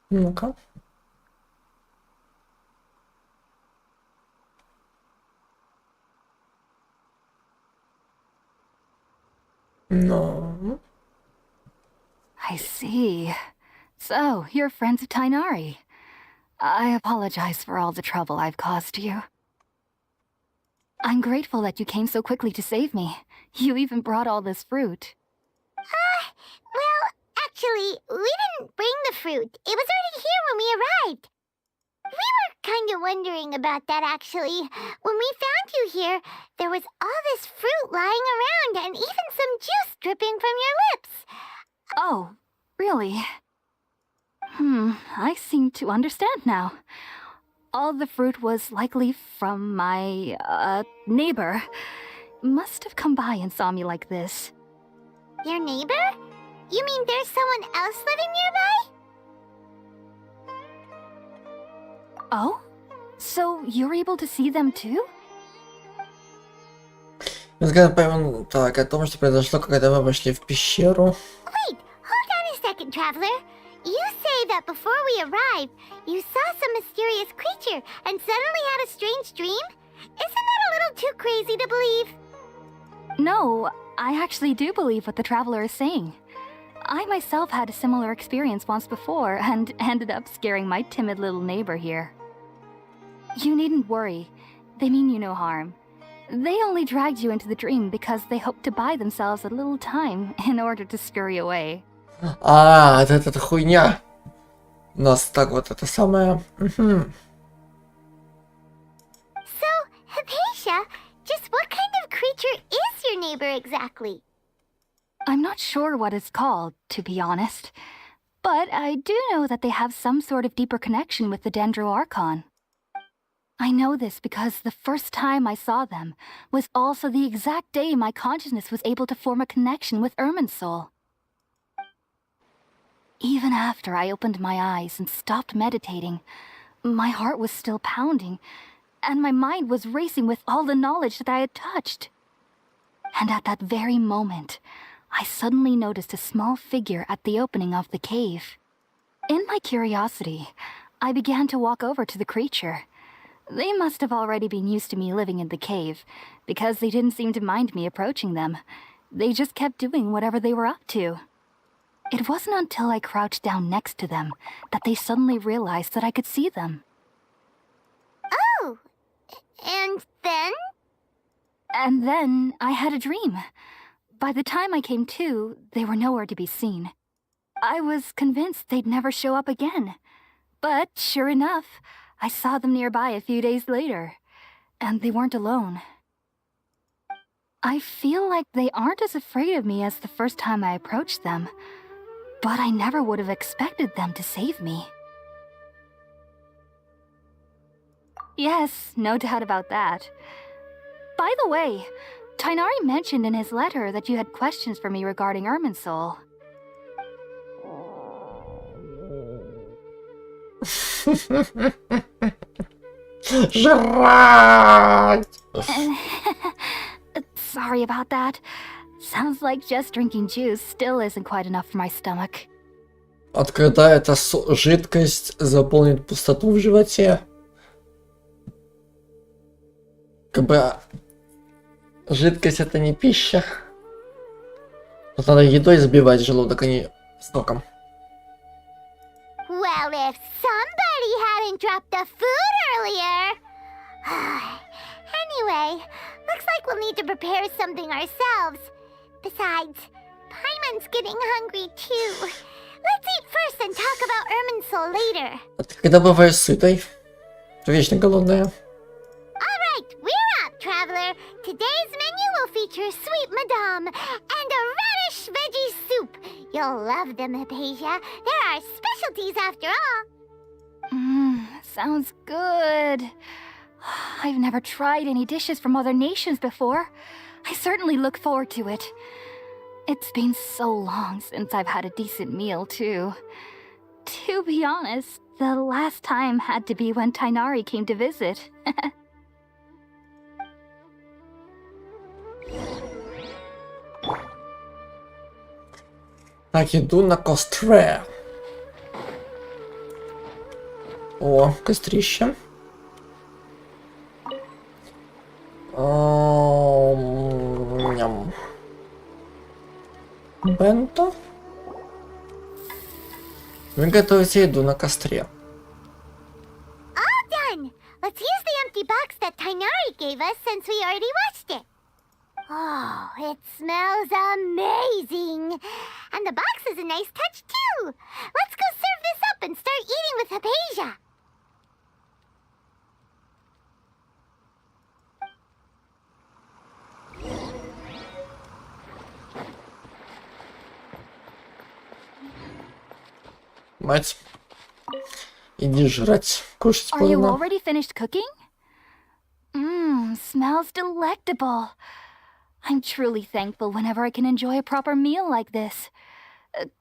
Ну-ка. No. I see. So, you're friends of Tainari. I apologize for all the trouble I've caused you. I'm grateful that you came so quickly to save me. You even brought all this fruit. Well, Actually, we didn't bring the fruit. It was already here when we arrived. We were kind of wondering about that, actually. When we found you here, there was all this fruit lying around and even some juice dripping from your lips. Oh, really? I seem to understand now. All the fruit was likely from my, neighbor. Must have come by and saw me like this. Your neighbor? You mean there's someone else living nearby? Oh? So you're able to see them too? Взгляд пойман так о том, что произошло, когда мы вошли в пещеру. Wait, hold on a second, traveler. You say that before we arrived, you saw some mysterious creature and suddenly had a strange dream? Isn't that a little too crazy to believe? No, I actually do believe what the traveler is saying. I myself had a similar experience once before and ended up scaring my timid little neighbor here. You needn't worry. They mean you no harm. They only dragged you into the dream because they hoped to buy themselves a little time in order to scurry away. А, это хуйня. У нас так вот это самое. So, Hypatia, just what kind of creature is your neighbor exactly? I'm not sure what it's called, to be honest. But I do know that they have some sort of deeper connection with the Dendroarchon. I know this because the first time I saw them was also the exact day my consciousness was able to form a connection with Irminsul. Even after I opened my eyes and stopped meditating, my heart was still pounding, and my mind was racing with all the knowledge that I had touched. And at that very moment, I suddenly noticed a small figure at the opening of the cave. In my curiosity, I began to walk over to the creature. They must have already been used to me living in the cave, because they didn't seem to mind me approaching them. They just kept doing whatever they were up to. It wasn't until I crouched down next to them that they suddenly realized that I could see them. Oh, and then? And then I had a dream. By the time I came to, they were nowhere to be seen. I was convinced they'd never show up again. But sure enough, I saw them nearby a few days later. And they weren't alone. I feel like they aren't as afraid of me as the first time I approached them. But I never would have expected them to save me. Yes, no doubt about that. By the way, Tighnari mentioned in his letter that you had questions for me regarding Irminsul. Жрать! Sorry about that. Sounds like just drinking juice still isn't quite enough for my stomach. Когда эта жидкость заполнит пустоту в животе. Как бы жидкость это не пища. Тут надо едой забивать желудок, а не соком. Well, if somebody hadn't dropped the food earlier. Anyway, looks like we'll need to prepare something ourselves. Besides, Paimon's getting hungry too. Let's eat first and talk about Irminsul later. А ты когда бываешь сытой? Вечно голодная. Alright, we're up, traveler. Today's menu will feature sweet madame and a radish veggie soup. You'll love them, Hypatia. They're our specialties after all. Sounds good. I've never tried any dishes from other nations before. I certainly look forward to it. It's been so long since I've had a decent meal, too. To be honest, the last time had to be when Tighnari came to visit. Так, иду на костре. О, кострище. Ням. Бенто. Вы готовите еду на костре. All done. Let's use the empty box that Tighnari gave us since we already watched it. Oh, it smells amazing! And the box is a nice touch, too! Let's go serve this up and start eating with Hypatia! Мать. Иди жрать. Кушать Are you поздно. already finished cooking? Mmm, smells delectable. I'm truly thankful whenever I can enjoy a proper meal like this.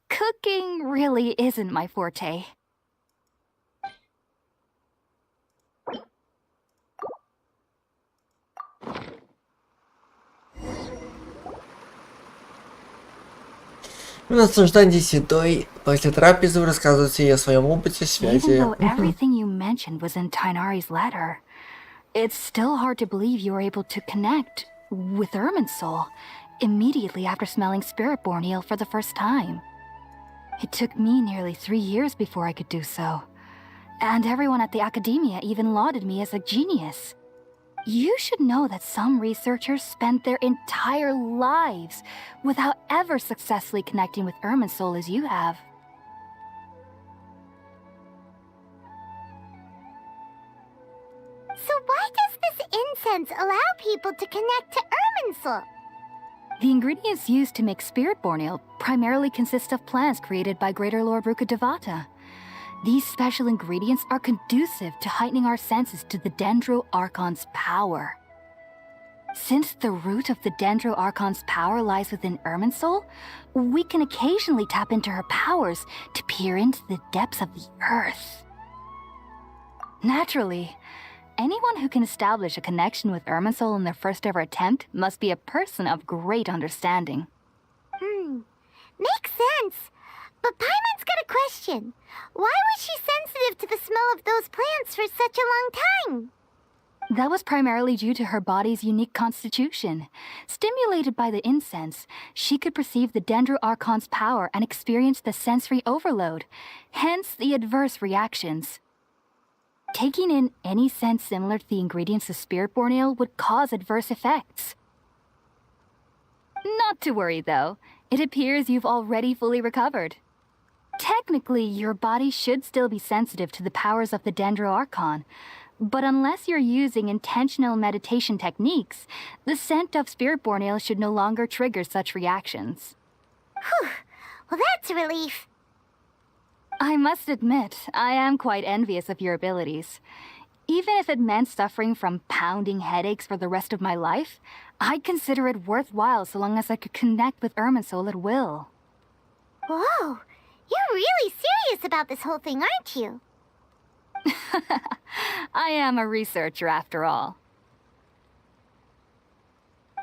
Cooking really isn't my forte. Вы наслаждаетесь едой. После трапезы вы рассказываете ей о своем опыте связи. Even though everything you mentioned was in Tainari's letter, it's still hard to believe you were able to connect with Irminsul immediately after smelling Spiritborn eel for the first time. It took me nearly 3 years before I could do so, and everyone at the Academia even lauded me as a genius. You should know that some researchers spend their entire lives without ever successfully connecting with Irminsul as you have. So why does this incense allow people to connect to Irminsul? The ingredients used to make Spiritborn ale primarily consist of plants created by Greater Lord Rukkhadevata. These special ingredients are conducive to heightening our senses to the Dendro Archon's power. Since the root of the Dendro Archon's power lies within Irminsul, we can occasionally tap into her powers to peer into the depths of the earth. Naturally, anyone who can establish a connection with Irminsul in their first ever attempt must be a person of great understanding. Makes sense. But Paimon's got a question. Why was she sensitive to the smell of those plants for such a long time? That was primarily due to her body's unique constitution. Stimulated by the incense, she could perceive the Dendro Archon's power and experience the sensory overload, hence the adverse reactions. Taking in any scent similar to the ingredients of Spiritborn ale would cause adverse effects. Not to worry, though. It appears you've already fully recovered. Technically, your body should still be sensitive to the powers of the Dendro Archon, but unless you're using intentional meditation techniques, the scent of Spiritborn ale should no longer trigger such reactions. Whew. Well, that's a relief. I must admit, I am quite envious of your abilities. Even if it meant suffering from pounding headaches for the rest of my life, I'd consider it worthwhile so long as I could connect with Irminsul at will. Whoa. You're really serious about this whole thing, aren't you? I am a researcher after all.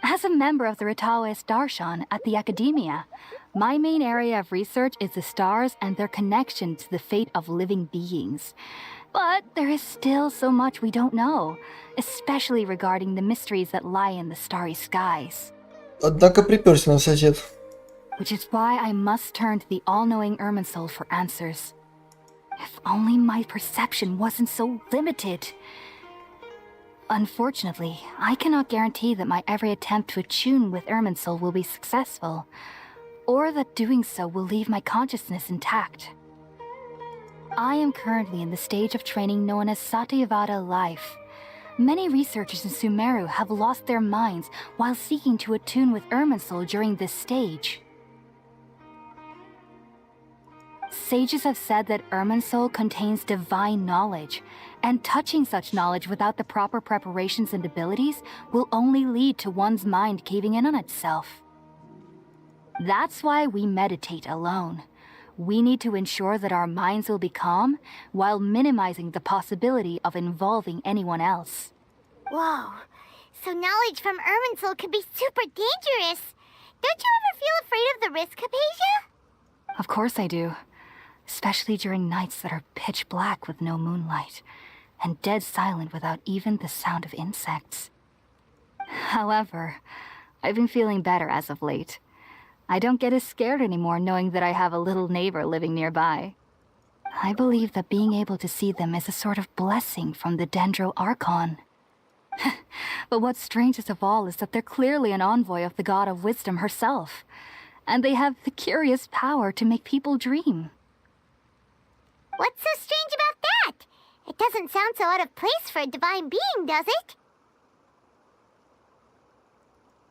As a member of the Ritaoist Darshan at the Academia, my main area of research is the stars and their connection to the fate of living beings. But there is still so much we don't know, especially regarding the mysteries that lie in the starry skies. Однако приперся на сосед. Which is why I must turn to the all-knowing Irminsul for answers. If only my perception wasn't so limited. Unfortunately, I cannot guarantee that my every attempt to attune with Irminsul will be successful, or that doing so will leave my consciousness intact. I am currently in the stage of training known as Satyavada life. Many researchers in Sumeru have lost their minds while seeking to attune with Irminsul during this stage. Sages have said that Irminsul contains divine knowledge, and touching such knowledge without the proper preparations and abilities will only lead to one's mind caving in on itself. That's why we meditate alone. We need to ensure that our minds will be calm while minimizing the possibility of involving anyone else. Whoa. So knowledge from Irminsul could be super dangerous. Don't you ever feel afraid of the risk, Hypatia? Of course I do. Especially during nights that are pitch black with no moonlight, and dead silent without even the sound of insects. However, I've been feeling better as of late. I don't get as scared anymore knowing that I have a little neighbor living nearby. I believe that being able to see them is a sort of blessing from the Dendro Archon. But what's strangest of all is that they're clearly an envoy of the god of wisdom herself. And they have the curious power to make people dream. What's so strange about that? It doesn't sound so out of place for a divine being, does it?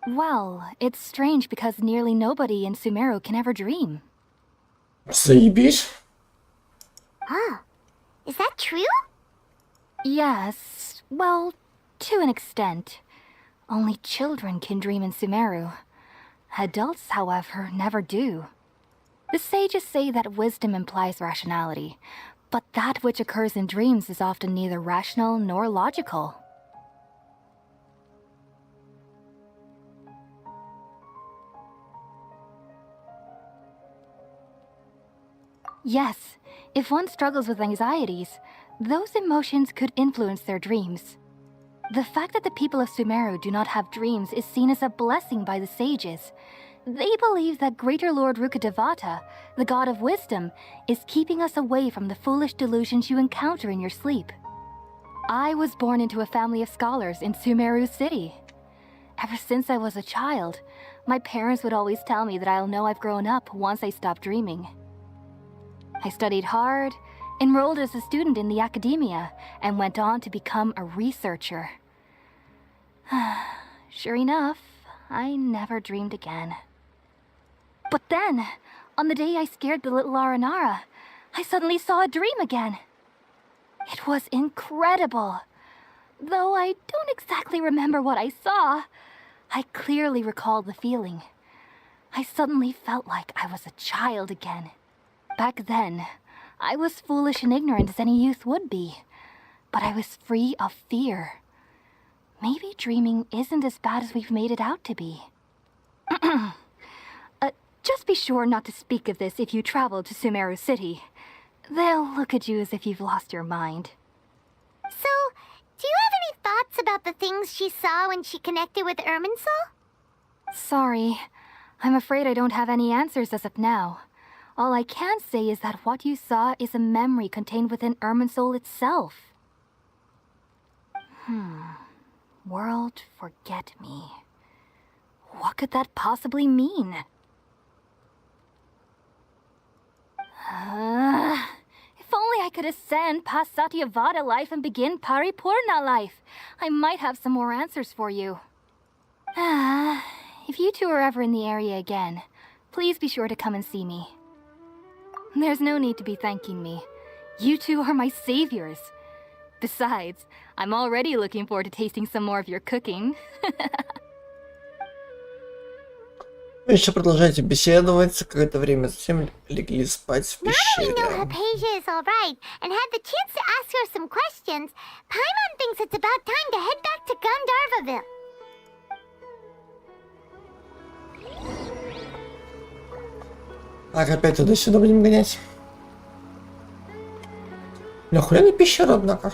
Well, it's strange because nearly nobody in Sumeru can ever dream. Заебись. Ah, is that true? Yes, well, to an extent. Only children can dream in Sumeru. Adults, however, never do. The sages say that wisdom implies rationality, but that which occurs in dreams is often neither rational nor logical. Yes, if one struggles with anxieties, those emotions could influence their dreams. The fact that the people of Sumeru do not have dreams is seen as a blessing by the sages. They believe that Greater Lord Rukkhadevata, the god of wisdom, is keeping us away from the foolish delusions you encounter in your sleep. I was born into a family of scholars in Sumeru City. Ever since I was a child, my parents would always tell me that I'll know I've grown up once I stop dreaming. I studied hard, enrolled as a student in the academia, and went on to become a researcher. Sure enough, I never dreamed again. But then, on the day I scared the little Aranara, I suddenly saw a dream again. It was incredible. Though I don't exactly remember what I saw, I clearly recall the feeling. I suddenly felt like I was a child again. Back then, I was foolish and ignorant as any youth would be, but I was free of fear. Maybe dreaming isn't as bad as we've made it out to be. Just be sure not to speak of this if you travel to Sumeru City. They'll look at you as if you've lost your mind. So, do you have any thoughts about the things she saw when she connected with Irminsul? Sorry, I'm afraid I don't have any answers as of now. All I can say is that what you saw is a memory contained within Irminsul itself. World forget me. What could that possibly mean? If only I could ascend past Satyavada life and begin Paripurna life, I might have some more answers for you. If you two are ever in the area again, please be sure to come and see me. There's no need to be thanking me. You two are my saviors. Besides, I'm already looking forward to tasting some more of your cooking. Вы еще продолжаете беседовать, какое-то время затем легли спать в Now that we know пещере. Hypatia is alright and had the chance to ask her some questions, Paimon thinks it's about time to head back to Gandharveville. Так, опять туда-сюда будем гонять. Охуенная пещера, однако.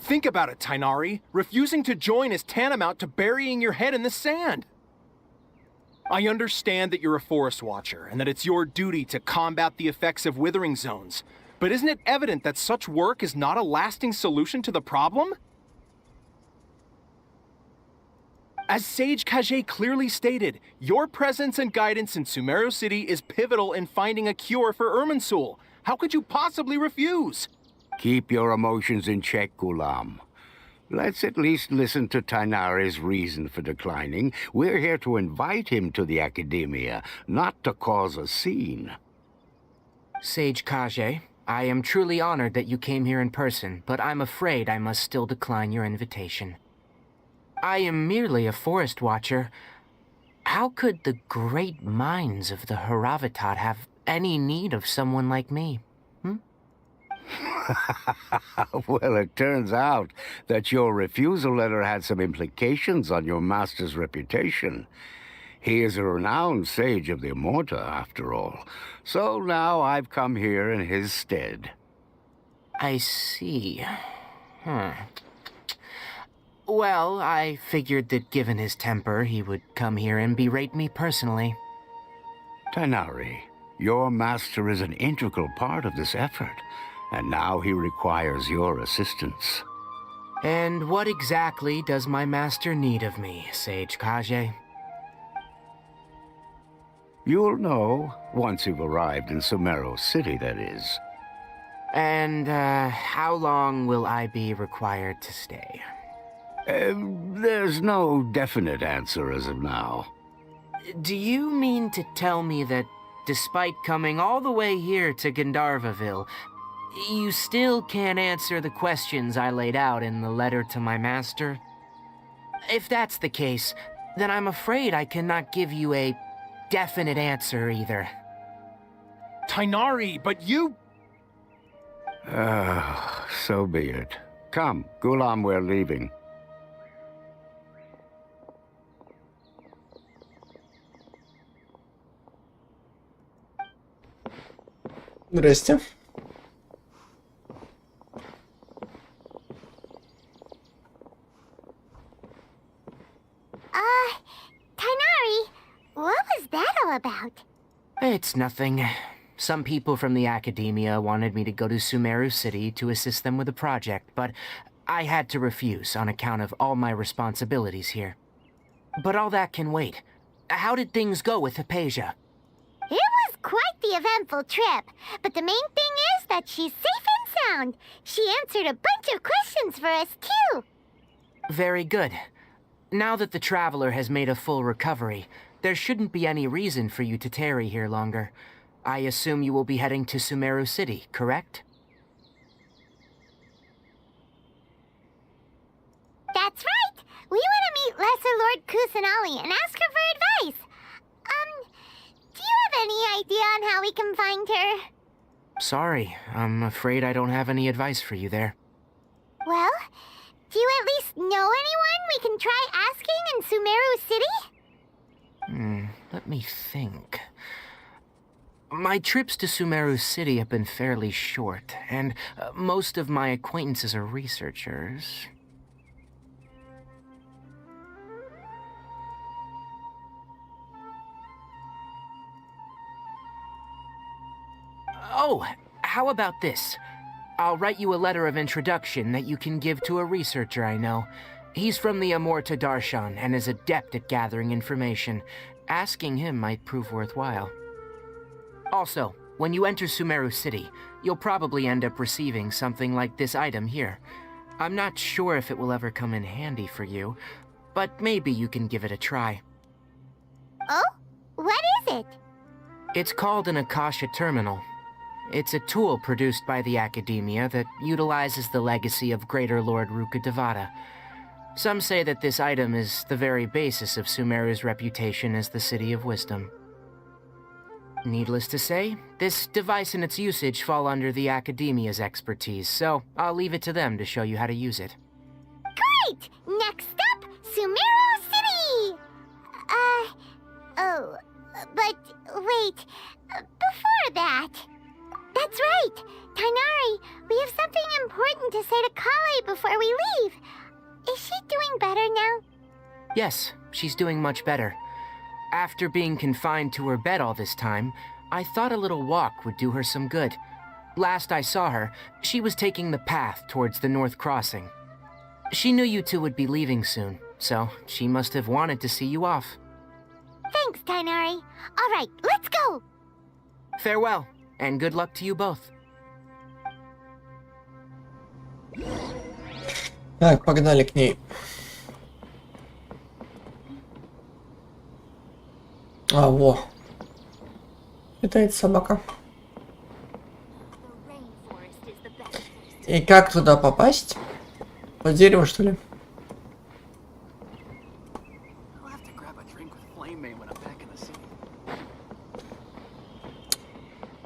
Think about it, Tainari. Refusing to join is tantamount to burying your head in the sand. I understand that you're a forest watcher and that it's your duty to combat the effects of withering zones, but isn't it evident that such work is not a lasting solution to the problem? As Sage Kage clearly stated, your presence and guidance in Sumeru City is pivotal in finding a cure for Irminsul. How could you possibly refuse? Keep your emotions in check, Ghulam. Let's at least listen to Tainari's reason for declining. We're here to invite him to the Academia, not to cause a scene. Sage Kage, I am truly honored that you came here in person, but I'm afraid I must still decline your invitation. I am merely a forest watcher. How could the great minds of the Haravatat have any need of someone like me? Well, it turns out that your refusal letter had some implications on your master's reputation. He is a renowned sage of the Immorta, after all. So now I've come here in his stead. I see. Well, I figured that given his temper, he would come here and berate me personally. Tighnari, your master is an integral part of this effort, and now he requires your assistance. And what exactly does my master need of me, Sage Kage? You'll know once you've arrived in Sumeru City, that is. And, how long will I be required to stay? There's no definite answer as of now. Do you mean to tell me that, despite coming all the way here to Gandharveville, you still can't answer the questions I laid out in the letter to my master? If that's the case, then I'm afraid I cannot give you a definite answer either. Tighnari, but you... So be it. Come, Gulam, we're leaving. Здрасте. Tighnari, what was that all about? It's nothing. Some people from the academia wanted me to go to Sumeru City to assist them with a project, but I had to refuse on account of all my responsibilities here. But all that can wait. How did things go with Hypatia? It was quite the eventful trip, but the main thing is that she's safe and sound. She answered a bunch of questions for us, too. Very good. Now that the traveler has made a full recovery, there shouldn't be any reason for you to tarry here longer. I assume you will be heading to Sumeru City, correct? That's right. We want to meet Lesser Lord Kusanali and ask her for advice. Do you have any idea on how we can find her? Sorry, I'm afraid I don't have any advice for you there. Well, do you at least know anyone we can try asking in Sumeru City? Let me think. My trips to Sumeru City have been fairly short, and most of my acquaintances are researchers. Oh, how about this? I'll write you a letter of introduction that you can give to a researcher I know. He's from the Immorta Darshan and is adept at gathering information. Asking him might prove worthwhile. Also, when you enter Sumeru City, you'll probably end up receiving something like this item here. I'm not sure if it will ever come in handy for you, but maybe you can give it a try. Oh? What is it? It's called an Akasha Terminal. It's a tool produced by the Academia that utilizes the legacy of Greater Lord Rukkhadevata. Some say that this item is the very basis of Sumeru's reputation as the City of Wisdom. Needless to say, this device and its usage fall under the Academia's expertise, so I'll leave it to them to show you how to use it. Great! Next up, Sumeru City! But wait, before that... That's right! Tighnari, we have something important to say to Kale before we leave. Is she doing better now? Yes, she's doing much better. After being confined to her bed all this time, I thought a little walk would do her some good. Last I saw her, she was taking the path towards the North Crossing. She knew you two would be leaving soon, so she must have wanted to see you off. Thanks, Tighnari. All right, let's go! Farewell, and good luck to you both. Так, погнали к ней. Во. Это собака. И как туда попасть? По дереву, что ли?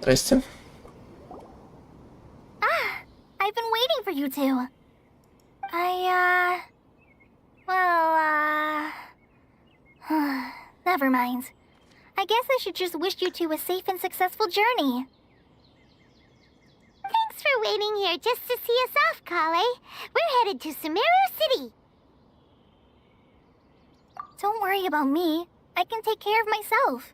Здрасте. I've been waiting for you two. Never mind. I guess I should just wish you two a safe and successful journey. Thanks for waiting here just to see us off, Kale. We're headed to Sumeru City. Don't worry about me. I can take care of myself.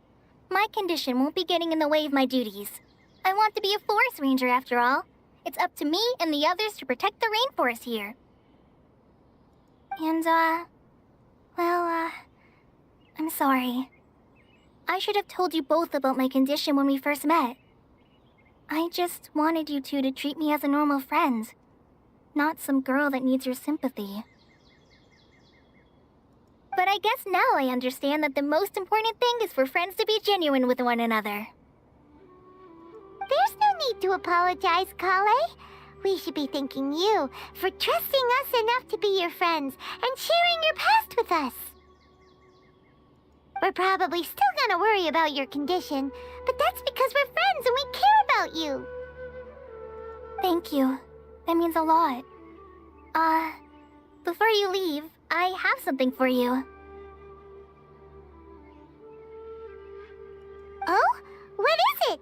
My condition won't be getting in the way of my duties. I want to be a forest ranger after all. It's up to me and the others to protect the rainforest here. And, I'm sorry. I should have told you both about my condition when we first met. I just wanted you two to treat me as a normal friend, not some girl that needs your sympathy. But I guess now I understand that the most important thing is for friends to be genuine with one another. There's no need to apologize, Kale. We should be thanking you for trusting us enough to be your friends and sharing your past with us. We're probably still gonna worry about your condition, but that's because we're friends and we care about you. Thank you. That means a lot. Before you leave, I have something for you. Oh? What is it?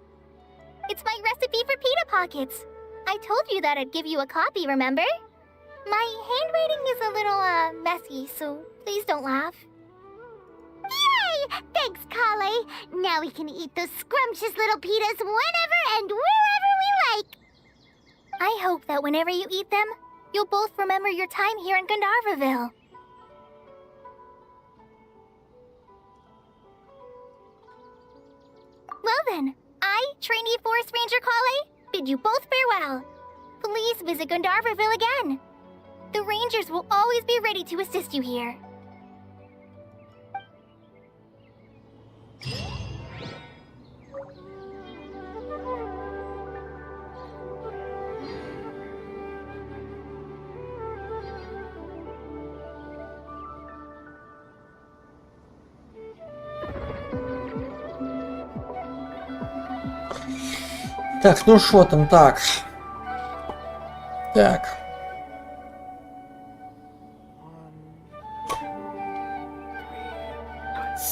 It's my recipe for pita pockets. I told you that I'd give you a copy, remember? My handwriting is a little, messy, so please don't laugh. Yay! Thanks, Kale. Now we can eat those scrumptious little pitas whenever and wherever we like. I hope that whenever you eat them, you'll both remember your time here in Gandharveville. Well then, I, trainee Forest Ranger Kale, bid you both farewell. Please visit Gandharveville again. The Rangers will always be ready to assist you here. Так, ну шо там так? Так.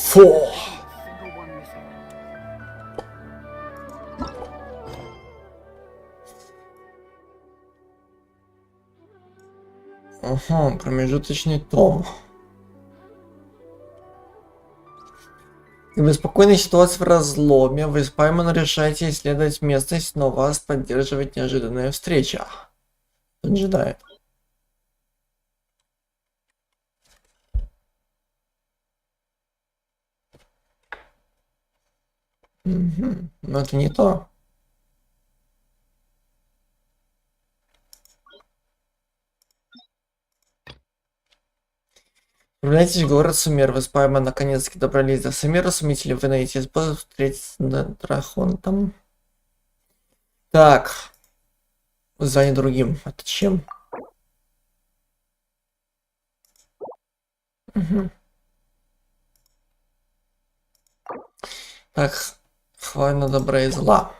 Фу. Ага, промежуточный том. В беспокойной ситуации в разломе вы с Паймон решаете исследовать местность, но вас поддерживает неожиданная встреча. Он ожидает. Угу. Но это не то. Отправляйтесь в город Сумер. Вы с Паймон наконец-таки добрались до Сумера. Сумеете ли вы найти способ встретиться с Драхонтом? Так. Занят другим. Это чем? Угу. Так. Хвалено добра и зла.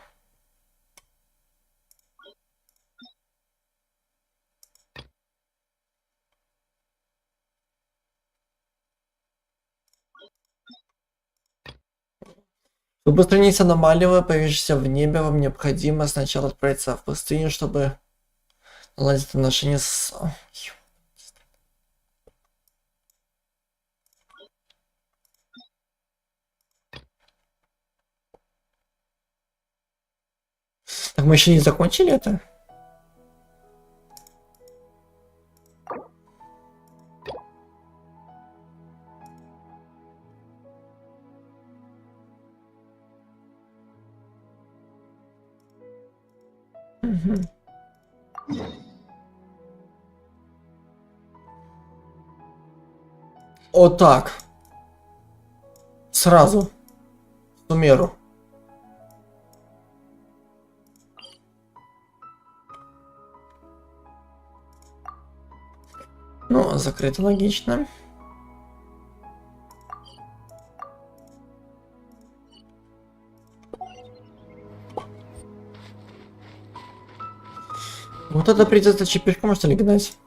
Чтобы устранить аномалию, появившуюся в небе, вам необходимо сначала отправиться в пустыню, чтобы наладить отношения с... Так мы еще не закончили это? Вот так. Сразу. Сумеру. Ну, закрыто логично. Вот это придется чипирком, что ли, гнать?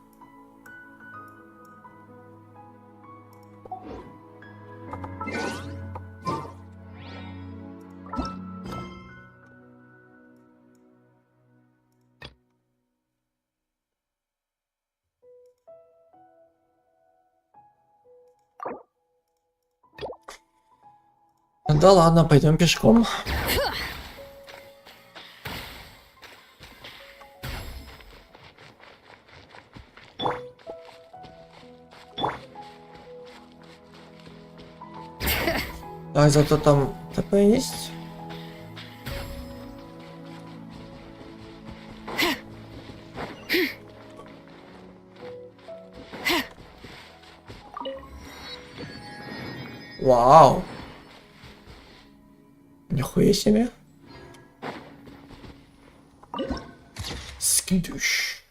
Да ладно, пойдем пешком. А зато там ТП есть? Вау! Нихуя себе! Скидыш.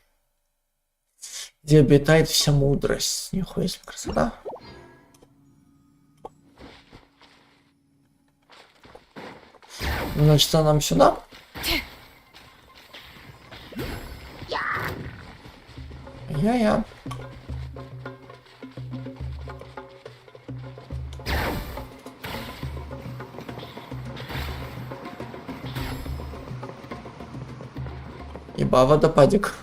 Где обитает вся мудрость. Нихуя себе красота. Значит, а нам сюда? Я. Еба водопадик.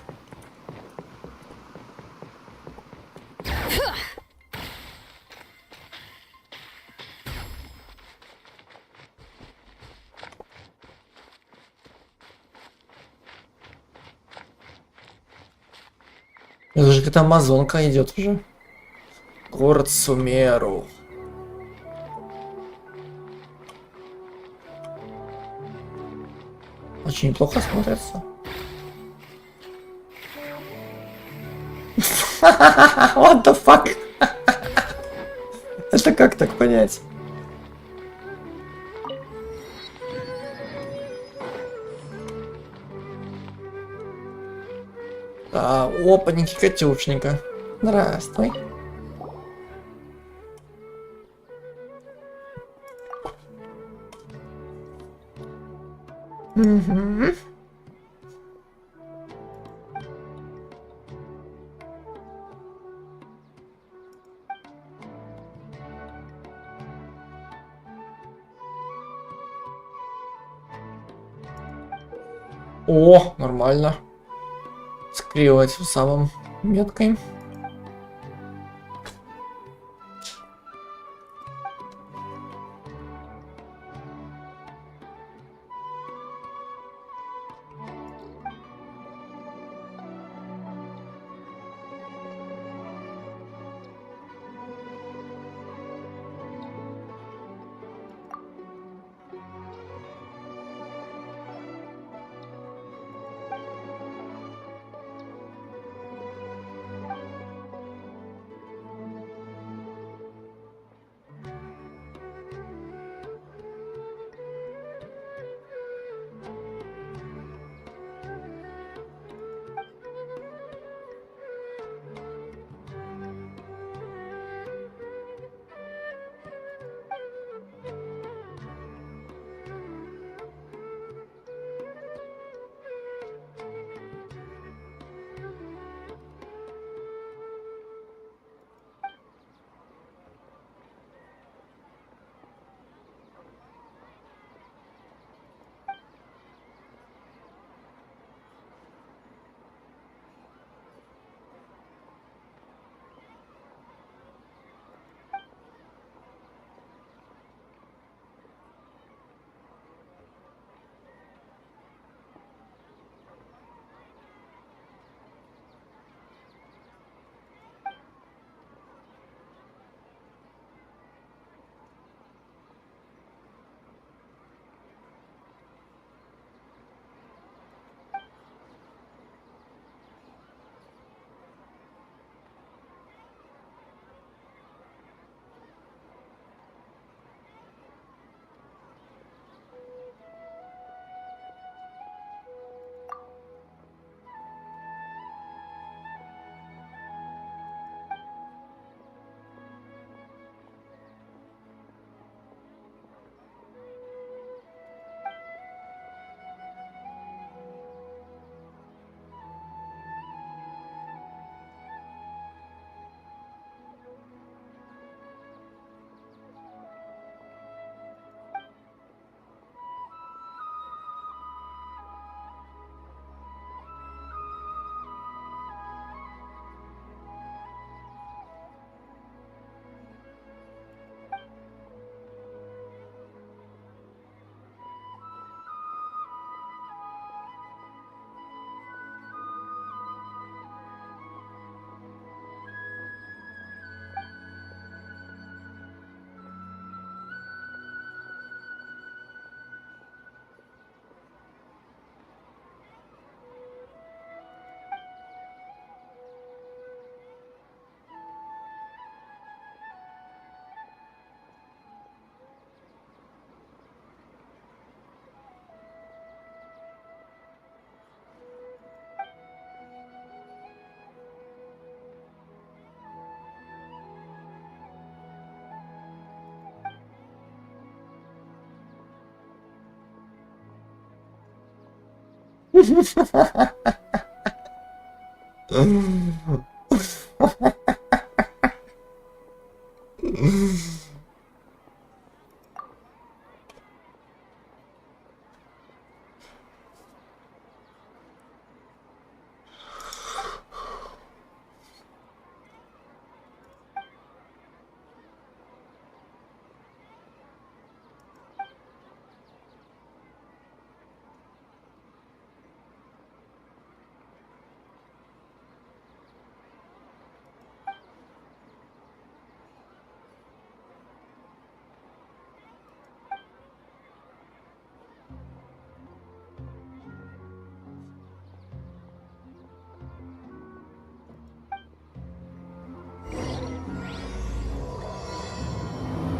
Это же какая-то амазонка идет уже. Город Сумеру. Очень неплохо смотрится. What the fuck? Это как так понять? Опаньки, Катюшника. Здравствуй. Угу. О, нормально. Скрилась в самом меткой.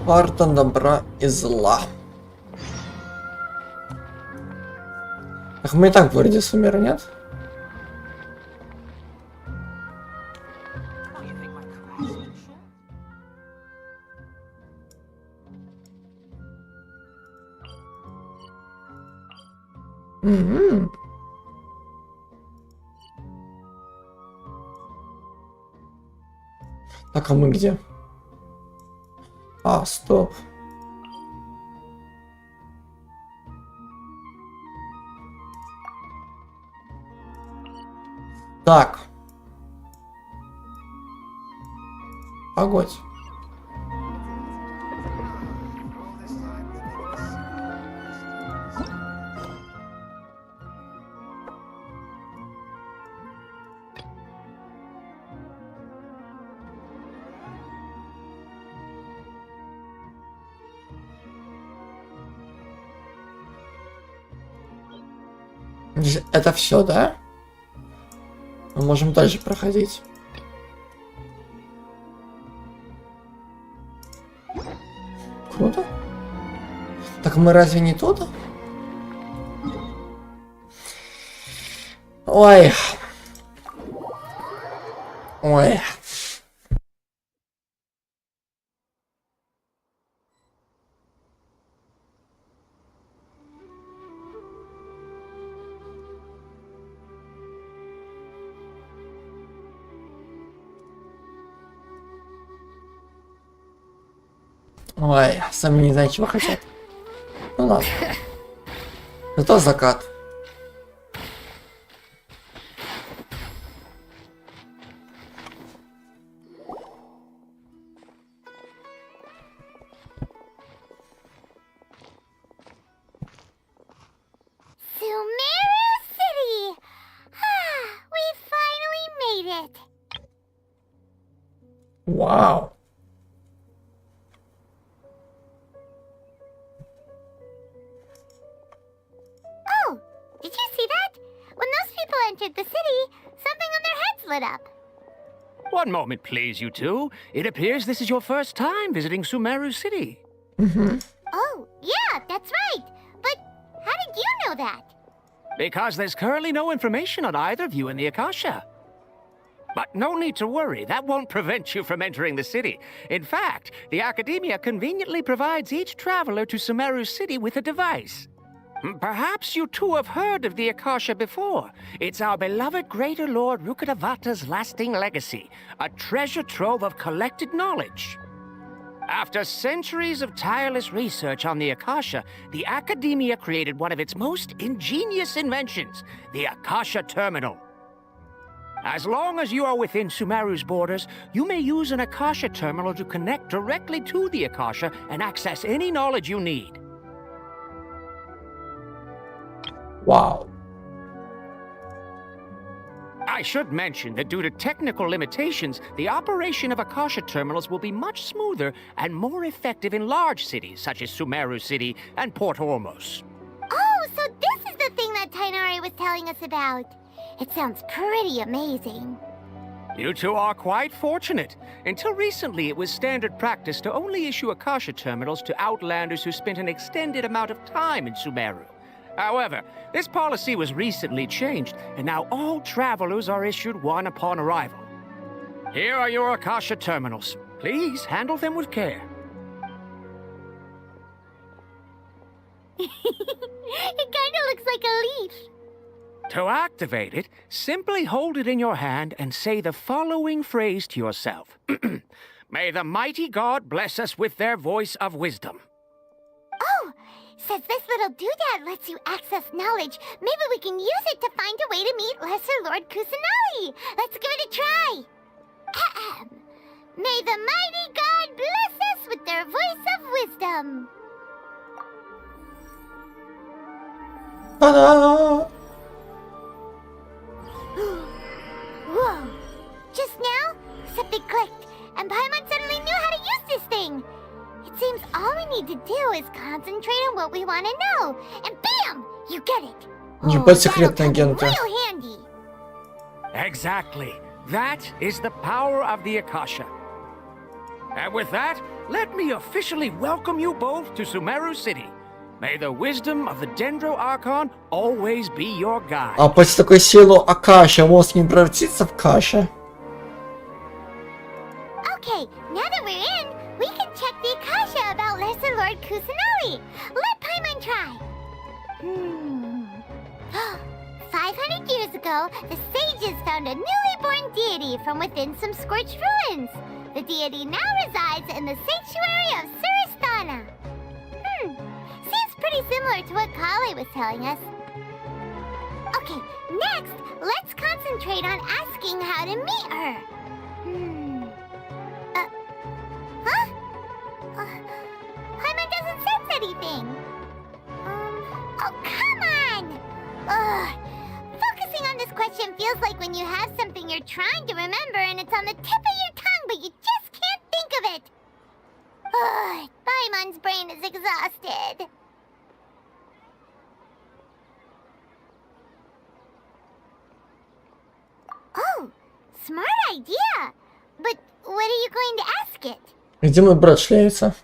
Карта добра и зла. Так мы и так в городе Сумеру, нет? Так, а мы где? А, стоп. Так. Погодь. Это все, да? Мы можем дальше проходить. Круто. Так мы разве не тут? Ой. Ой. Ой, сами не знаю, чего хотят. Ну ладно. Зато закат. Sumeru City! We finally made it! Вау. Oh, did you see that? When those people entered the city, something on their heads lit up. One moment, please, you two. It appears this is your first time visiting Sumeru City. Oh, yeah, that's right. But how did you know that? Because there's currently no information on either of you in the Akasha. But no need to worry, that won't prevent you from entering the city. In fact, the Academia conveniently provides each traveler to Sumeru City with a device. Perhaps you two have heard of the Akasha before. It's our beloved Greater Lord Rukkhadevata's lasting legacy, a treasure trove of collected knowledge. After centuries of tireless research on the Akasha, the Academia created one of its most ingenious inventions, the Akasha Terminal. As long as you are within Sumeru's borders, you may use an Akasha Terminal to connect directly to the Akasha and access any knowledge you need. Wow. I should mention that due to technical limitations, the operation of Akasha terminals will be much smoother and more effective in large cities such as Sumeru City and Port Ormos. Oh, so this is the thing that Tainari was telling us about. It sounds pretty amazing. You two are quite fortunate. Until recently, it was standard practice to only issue Akasha terminals to outlanders who spent an extended amount of time in Sumeru. However, this policy was recently changed, and now all travelers are issued one upon arrival. Here are your Akasha terminals. Please handle them with care. It kinda looks like a leaf. To activate it, simply hold it in your hand and say the following phrase to yourself. May the mighty God bless us with their voice of wisdom. Oh, since this little doodad lets you access knowledge, maybe we can use it to find a way to meet Lesser Lord Kusanagi. Let's give it a try. Ahem. May the mighty God bless us with their voice of wisdom. Ta-da! Whoa! Just now, something clicked, and Paimon suddenly knew how to use this thing. It seems all we need to do is concentrate on what we want to know, and bam! You get it. Ебать, секретный агент. Real handy. Exactly. That is the power of the Akasha. And with that, let me officially welcome you both to Sumeru City. May the wisdom of the Dendro Archon always be your guide. А после такой силы Акаша мозг не превратится в каша? Okay, now that we're in, we can check the Akasha about Lesser Lord Kusanagi. Let Paimon try. 500 years ago, the sages found a newly born deity from within some scorched ruins. The deity now resides in the sanctuary of Suristana. Seems pretty similar to what Kale was telling us. Okay, next, let's concentrate on asking how to meet her. Paimon doesn't sense anything. Oh, come on! Ugh. Focusing on this question feels like when you have something you're trying to remember and it's on the tip of your tongue, but you just can't think of it. Ugh, Paimon's brain is exhausted. Oh, smart idea. But what are you going to ask it? Где мой брат шляется?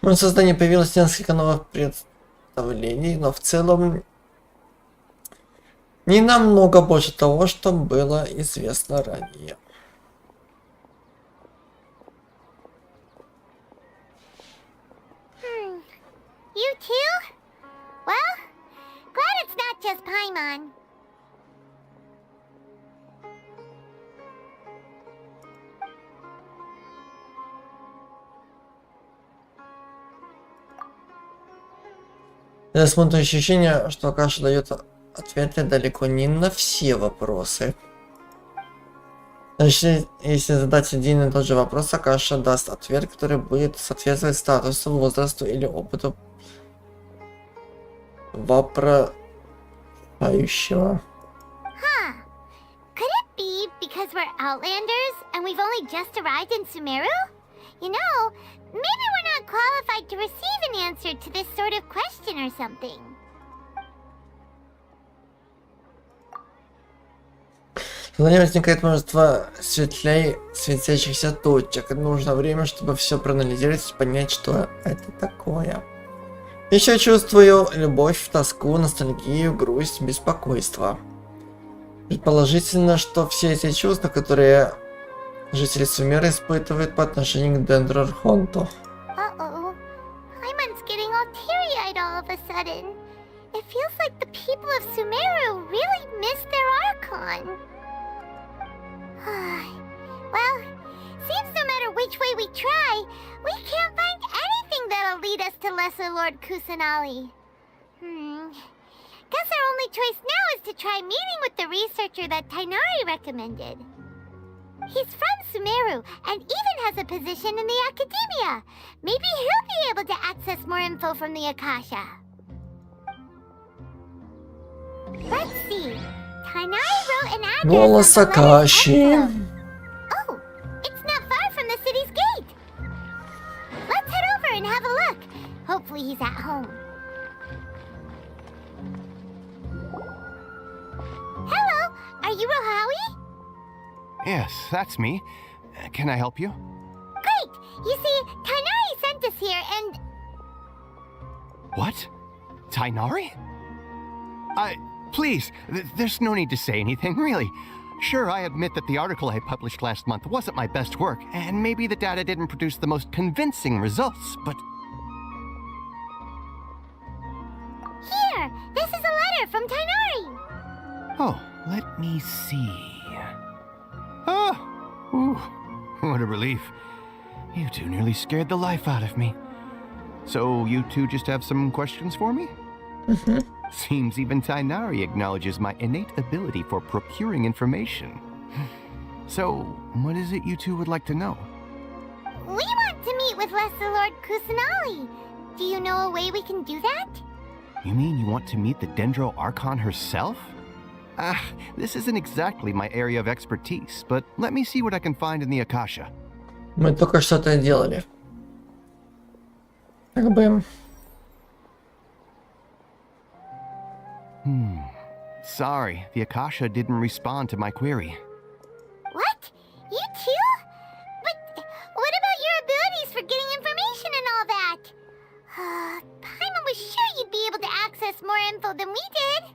В моем создании появилось несколько новых представлений, но в целом не намного больше того, что было известно ранее. You too? Well, glad it's not just Paimon. Я смотрю ощущение, что Акаша дает ответы далеко не на все вопросы. Значит, если задать один и тот же вопрос, Акаша даст ответ, который будет соответствовать статусу, возрасту или опыту вопрошающего. Huh. Could it be because we're Outlanders and we've only just arrived in Sumeru? You know, maybe we're not qualified to receive an answer to this sort of question or something. В сознании возникает множество светящихся точек. Нужно время, чтобы все проанализировать и понять, что это такое. Еще чувствую любовь, тоску, ностальгию, грусть, беспокойство. Предположительно, что все эти чувства, которые жители Сумеры испытывают по отношению к Дендро Архонту. Uh-oh. Paimon's getting all teary-eyed all of a sudden. It feels like the people of Sumeru really miss their Archon. Well, seems no matter which way we try, we can't find anything that'll lead us to Lesser Lord Kusanagi. Guess our only choice now is to try meeting with the researcher that Tighnari recommended. He's from Sumeru and even has a position in the academia. Maybe he'll be able to access more info from the Akasha. Let's see. Tighnari wrote an address Голос on the letter's Акаши. envelope. Oh, it's not far from the city's gate. Let's head over and have a look. Hopefully he's at home. Hello, are you Rohawi? Yes, that's me. Can I help you? Great! You see, Tighnari sent us here and... What? Tighnari? Please, there's no need to say anything, really. Sure, I admit that the article I published last month wasn't my best work, and maybe the data didn't produce the most convincing results, but... Here! This is a letter from Tighnari! Oh, let me see... Oh! Ooh, what a relief. You two nearly scared the life out of me. So, you two just have some questions for me? Seems even Tighnari acknowledges my innate ability for procuring information. So, what is it you two would like to know? We want to meet with Lesser Lord Kusanali. Do you know a way we can do that? You mean you want to meet the Dendro Archon herself? This isn't exactly my area of expertise, but let me see what I can find in the Akasha. Мы только что это делали. Как бы... Sorry, the Akasha didn't respond to my query. What? You too? But what about your abilities for getting information and all that? Paimon was sure you'd be able to access more info than we did.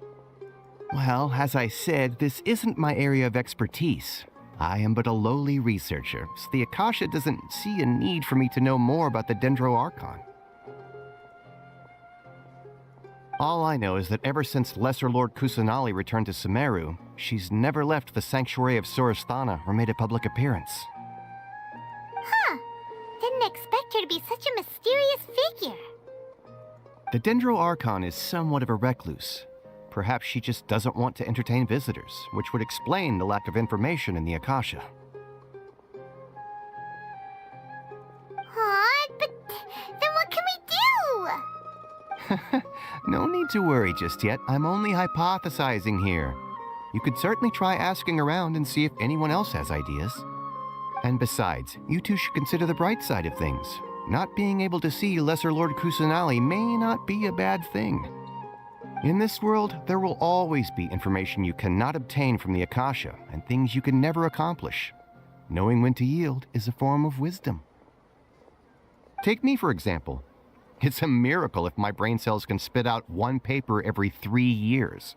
Well, as I said, this isn't my area of expertise. I am but a lowly researcher, so the Akasha doesn't see a need for me to know more about the Dendro Archon. All I know is that ever since Lesser Lord Kusanali returned to Sumeru, she's never left the Sanctuary of Sorasthana or made a public appearance. Huh. Didn't expect her to be such a mysterious figure. The Dendro Archon is somewhat of a recluse. Perhaps she just doesn't want to entertain visitors, which would explain the lack of information in the Akasha. But then what can we do? No need to worry just yet. I'm only hypothesizing here. You could certainly try asking around and see if anyone else has ideas. And besides, you two should consider the bright side of things. Not being able to see Lesser Lord Kusanali may not be a bad thing. In this world, there will always be information you cannot obtain from the Akasha and things you can never accomplish. Knowing when to yield is a form of wisdom. Take me, for example. It's a miracle if my brain cells can spit out one paper every 3 years.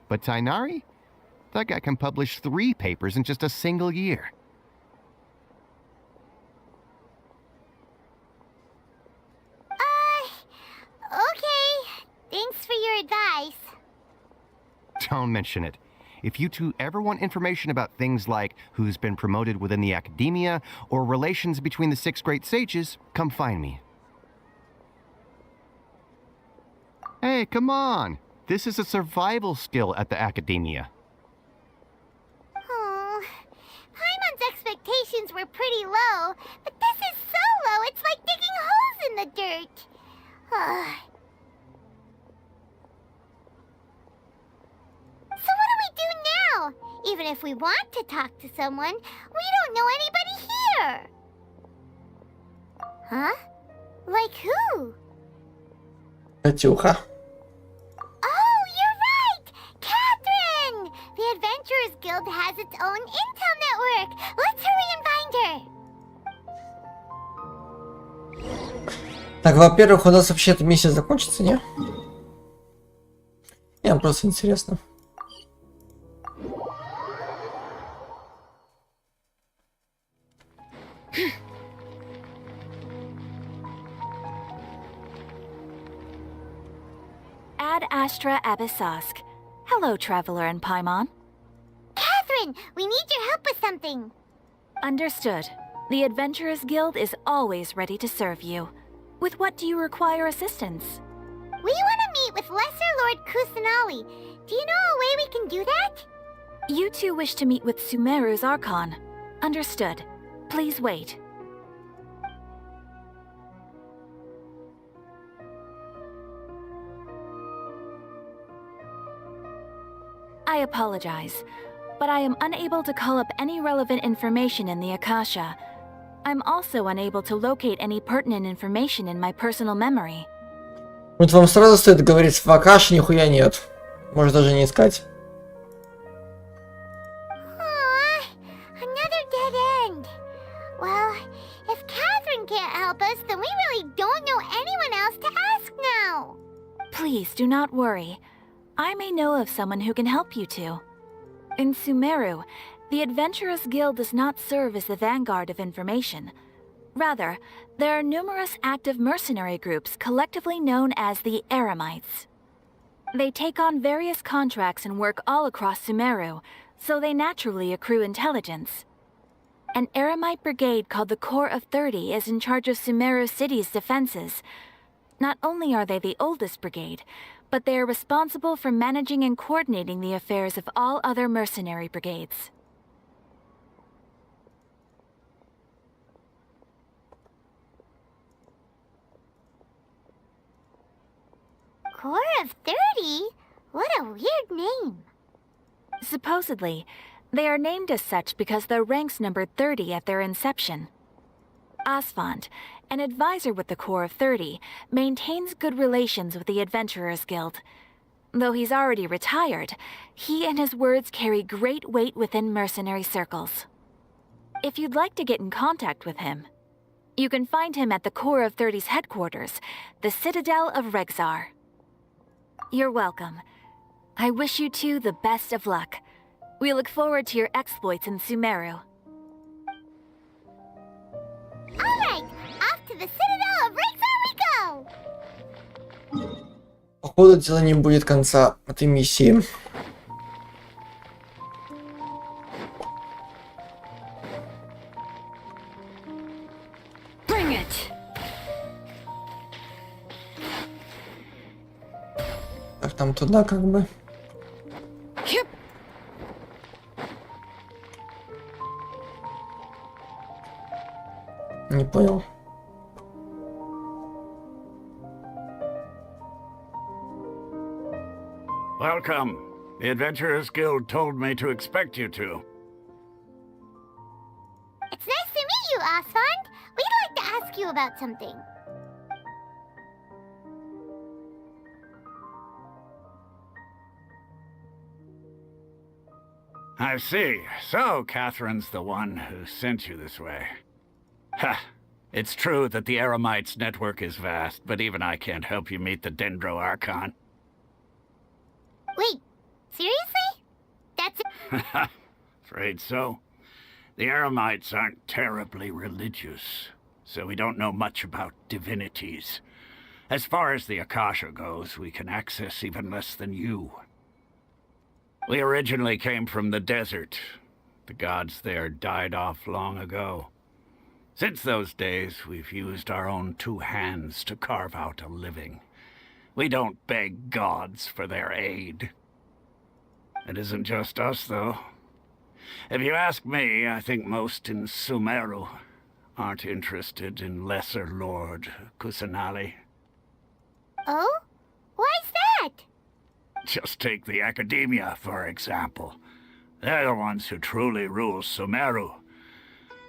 But Tighnari? That guy can publish 3 papers in just a single year. Okay. Thanks for your advice. Don't mention it. If you two ever want information about things like who's been promoted within the academia or relations between the 6 great sages, come find me. Hey, come on! This is a survival skill at the academia. Oh, Paimon's expectations were pretty low, but this is so low, it's like digging holes in the dirt. So what do we do now? Even if we want to talk to someone, we don't know anybody here. Huh? Like who? Катюха. Oh, you're right! Catherine! The Adventurers Guild has its own intel network. Let's hurry and find her. Так, во-первых, у нас вообще-то миссия закончится, не? Мне просто интересно. Ad Astra Abyssosk. Hello, Traveler and Paimon. Catherine, we need your help with something. Understood. The Adventurers Guild is always ready to serve you. With what do you require assistance? We want to meet with Lesser Lord Kusanali. Do you know a way we can do that? You two wish to meet with Sumeru's Archon. Understood. Please wait. I apologize, but I am unable to call up any relevant information in the Akasha. I'm also unable to locate any pertinent information in my personal memory. Вот вам сразу стоит говорить, в Акаше нихуя нет. Может даже не искать. Another dead end. Well, if Catherine can't help us, then we really don't know anyone else to ask now. Please do not worry. I may know of someone who can help you two. In Sumeru, the Adventurers Guild does not serve as the vanguard of information. Rather, there are numerous active mercenary groups collectively known as the Eremites. They take on various contracts and work all across Sumeru, so they naturally accrue intelligence. An Eremite brigade called the Corps of 30 is in charge of Sumeru City's defenses. Not only are they the oldest brigade, but they are responsible for managing and coordinating the affairs of all other mercenary brigades. Corps of 30? What a weird name. Supposedly, they are named as such because their ranks numbered 30 at their inception. Asfand, an advisor with the Corps of 30, maintains good relations with the Adventurers Guild. Though he's already retired, he and his words carry great weight within mercenary circles. If you'd like to get in contact with him, you can find him at the Corps of 30's headquarters, the Citadel of Rexar. You're welcome. I wish you two the best of luck. We look forward to your exploits in Sumeru. Alright, off to the Citadel of Rexar we go! Походу, дело не будет конца этой миссии. Bring it! Так, там туда как бы. Не понял. Welcome. The Adventurers Guild told me to expect you two. It's nice to meet you, Asfand. We'd like to ask you about something. I see. So, Catherine's the one who sent you this way. Ha! It's true that the Eremites' network is vast, but even I can't help you meet the Dendro Archon. Wait, seriously? That's it? Afraid so. The Eremites aren't terribly religious, so we don't know much about divinities. As far as the Akasha goes, we can access even less than you. We originally came from the desert. The gods there died off long ago. Since those days, we've used our own two hands to carve out a living. We don't beg gods for their aid. It isn't just us, though. If you ask me, I think most in Sumeru aren't interested in Lesser Lord Kusanali. Oh? Why's that? Just take the Academia, for example. They're the ones who truly rule Sumeru.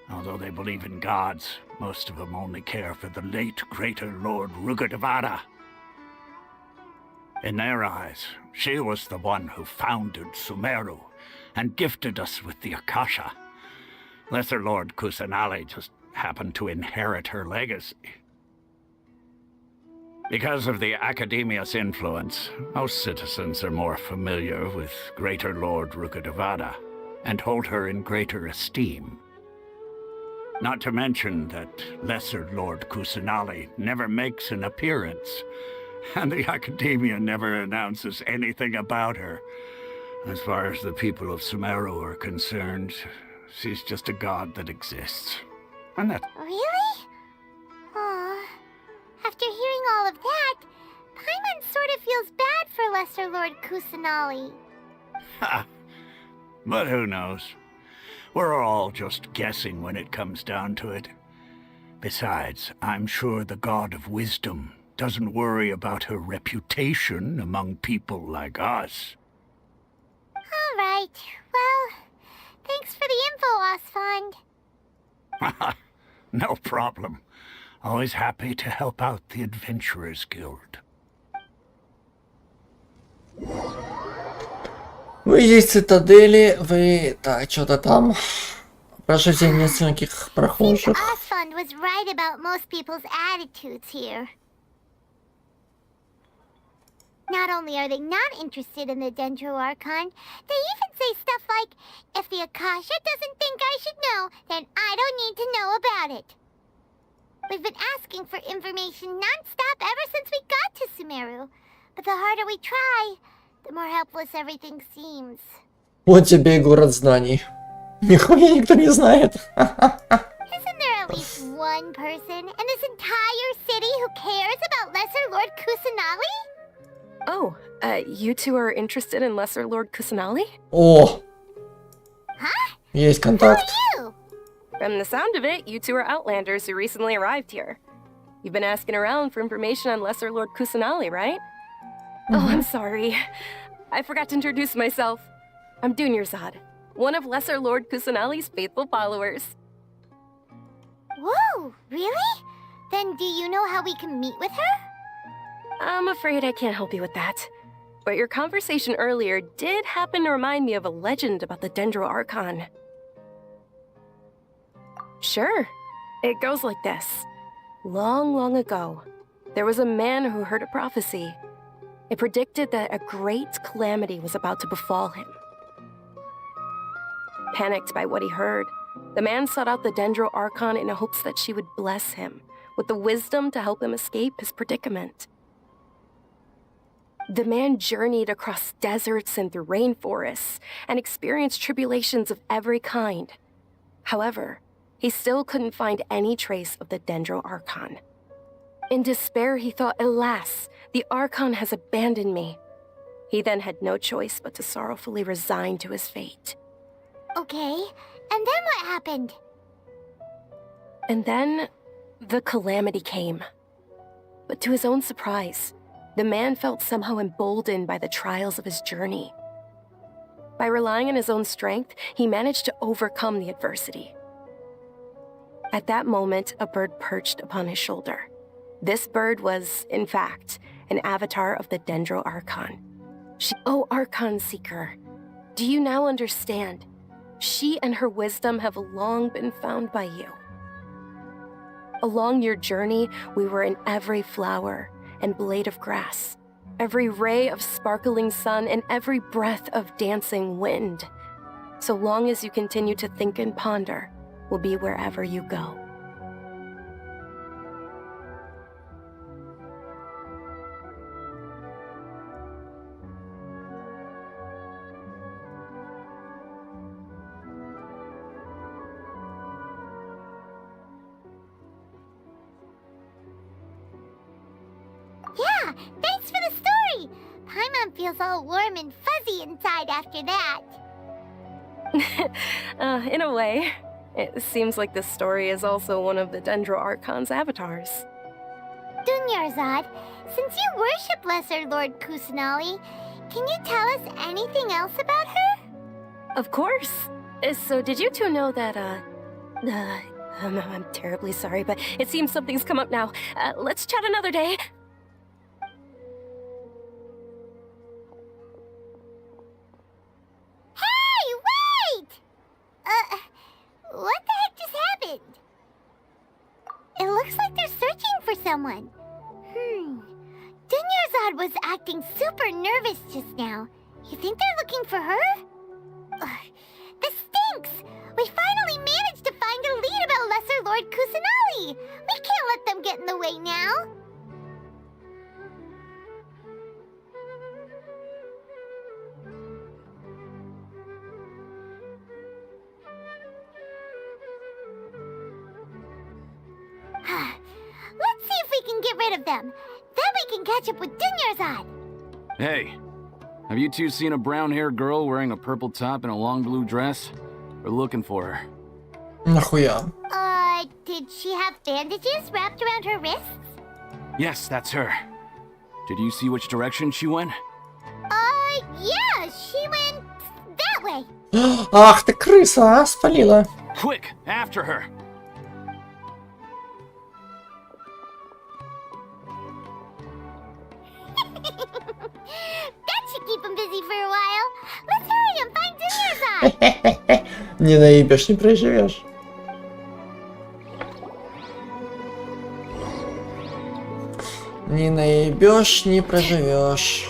Although they believe in gods, most of them only care for the late Greater Lord Rugurdevada. In their eyes, she was the one who founded Sumeru and gifted us with the Akasha. Lesser Lord Kusanali just happened to inherit her legacy. Because of the Academia's influence, most citizens are more familiar with Greater Lord Rugurdevada and hold her in greater esteem. Not to mention that Lesser Lord Kusanali never makes an appearance, and the Academia never announces anything about her. As far as the people of Sumeru are concerned, she's just a god that exists. And that... Really? Aw. After hearing all of that, Paimon sort of feels bad for Lesser Lord Kusanali. Ha! But who knows? We're all just guessing when it comes down to it. Besides, I'm sure the God of Wisdom doesn't worry about her reputation among people like us. All right. Well, thanks for the info, Asfand. No problem. Always happy to help out the Adventurers Guild. Вы есть в цитадели, вы... Так, что-то там... Прохождение нескольких прохожих. Asfand was right about most people's attitudes here. Not only are they not interested in the Dendro Archon, they even say stuff like, if the Akasha doesn't think I should know, then I don't need to know about it. We've been asking for information non-stop ever since we got to Sumeru. But the harder we try, the more helpless everything seems. Вот тебе и город знаний. Нихуя никто не знает. Isn't there at least one person in this entire city who cares about Lesser Lord Kusanali? Oh, you two are interested in Lesser Lord Kusanali? О! Huh? Есть контакт. Who are you? From the sound of it, you two are Outlanders who recently arrived here. You've been asking around for information on Lesser Lord Kusanali, right? Oh, I'm sorry. I forgot to introduce myself. I'm Dunyarzad, one of Lesser Lord Kusanali's faithful followers. Whoa, really? Then do you know how we can meet with her? I'm afraid I can't help you with that. But your conversation earlier did happen to remind me of a legend about the Dendro Archon. Sure. It goes like this. Long, long ago, there was a man who heard a prophecy. It predicted that a great calamity was about to befall him. Panicked by what he heard, the man sought out the Dendro Archon in hopes that she would bless him with the wisdom to help him escape his predicament. The man journeyed across deserts and through rainforests and experienced tribulations of every kind. However, he still couldn't find any trace of the Dendro Archon. In despair, he thought, alas, the Archon has abandoned me. He then had no choice but to sorrowfully resign to his fate. Okay, and then what happened? And then, the calamity came. But to his own surprise, the man felt somehow emboldened by the trials of his journey. By relying on his own strength, he managed to overcome the adversity. At that moment, a bird perched upon his shoulder. This bird was, in fact, an avatar of the Dendro Archon. Oh, Archon Seeker, do you now understand? She and her wisdom have long been found by you. Along your journey, we were in every flower and blade of grass, every ray of sparkling sun, and every breath of dancing wind. So long as you continue to think and ponder, we'll be wherever you go. Yeah, thanks for the story! Paimon feels all warm and fuzzy inside after that. In a way. It seems like this story is also one of the Dendro Archon's avatars. Dunyarzad, since you worship Lesser Lord Kusanali, can you tell us anything else about her? Of course. So did you two know that, I'm terribly sorry, but it seems something's come up now. Let's chat another day. Hey, wait! What the heck just happened? It looks like they're searching for someone. Dunyarzad was acting super nervous just now. You think they're looking for her? This stinks! We finally managed to find a lead about Lesser Lord Kusanali! We can't let them get in the way now! Let's see if we can get rid of them. Then we can catch up with Dunyarzad. Hey, have you two seen a brown-haired girl wearing a purple top and a long blue dress? We're looking for her. Nахуя? Did she have bandages wrapped around her wrists? Yes, that's her. Did you see which direction she went? Yeah, she went that way. Ах ты крыса, а? Спалила. Quick, after her. That should keep him busy for a while. Let's hurry and find Dunyarzad. Не наебешь, не проживешь. Не наебешь, не проживешь.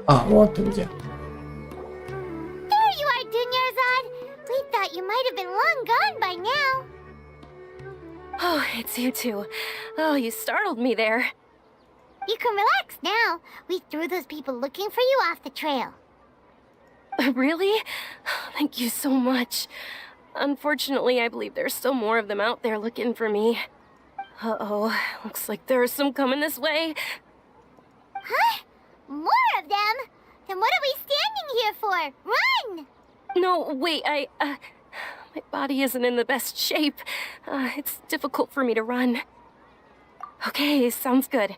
А, вот ты где. There you are, Dunyarzad. We thought you might have been long gone by now. Oh, it's you two. Oh, you startled me there. You can relax now. We threw those people looking for you off the trail. Really? Thank you so much. Unfortunately, I believe there's still more of them out there looking for me. Uh-oh, looks like there are some coming this way. Huh? More of them? Then what are we standing here for? Run! No, wait, my body isn't in the best shape. It's difficult for me to run. Okay, sounds good.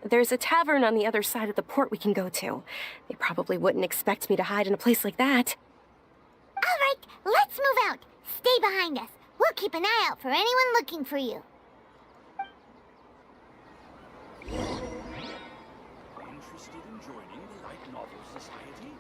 There's a tavern on the other side of the port we can go to. They probably wouldn't expect me to hide in a place like that. All right, let's move out. Stay behind us. We'll keep an eye out for anyone looking for you. Interested in joining the Light Novel Society?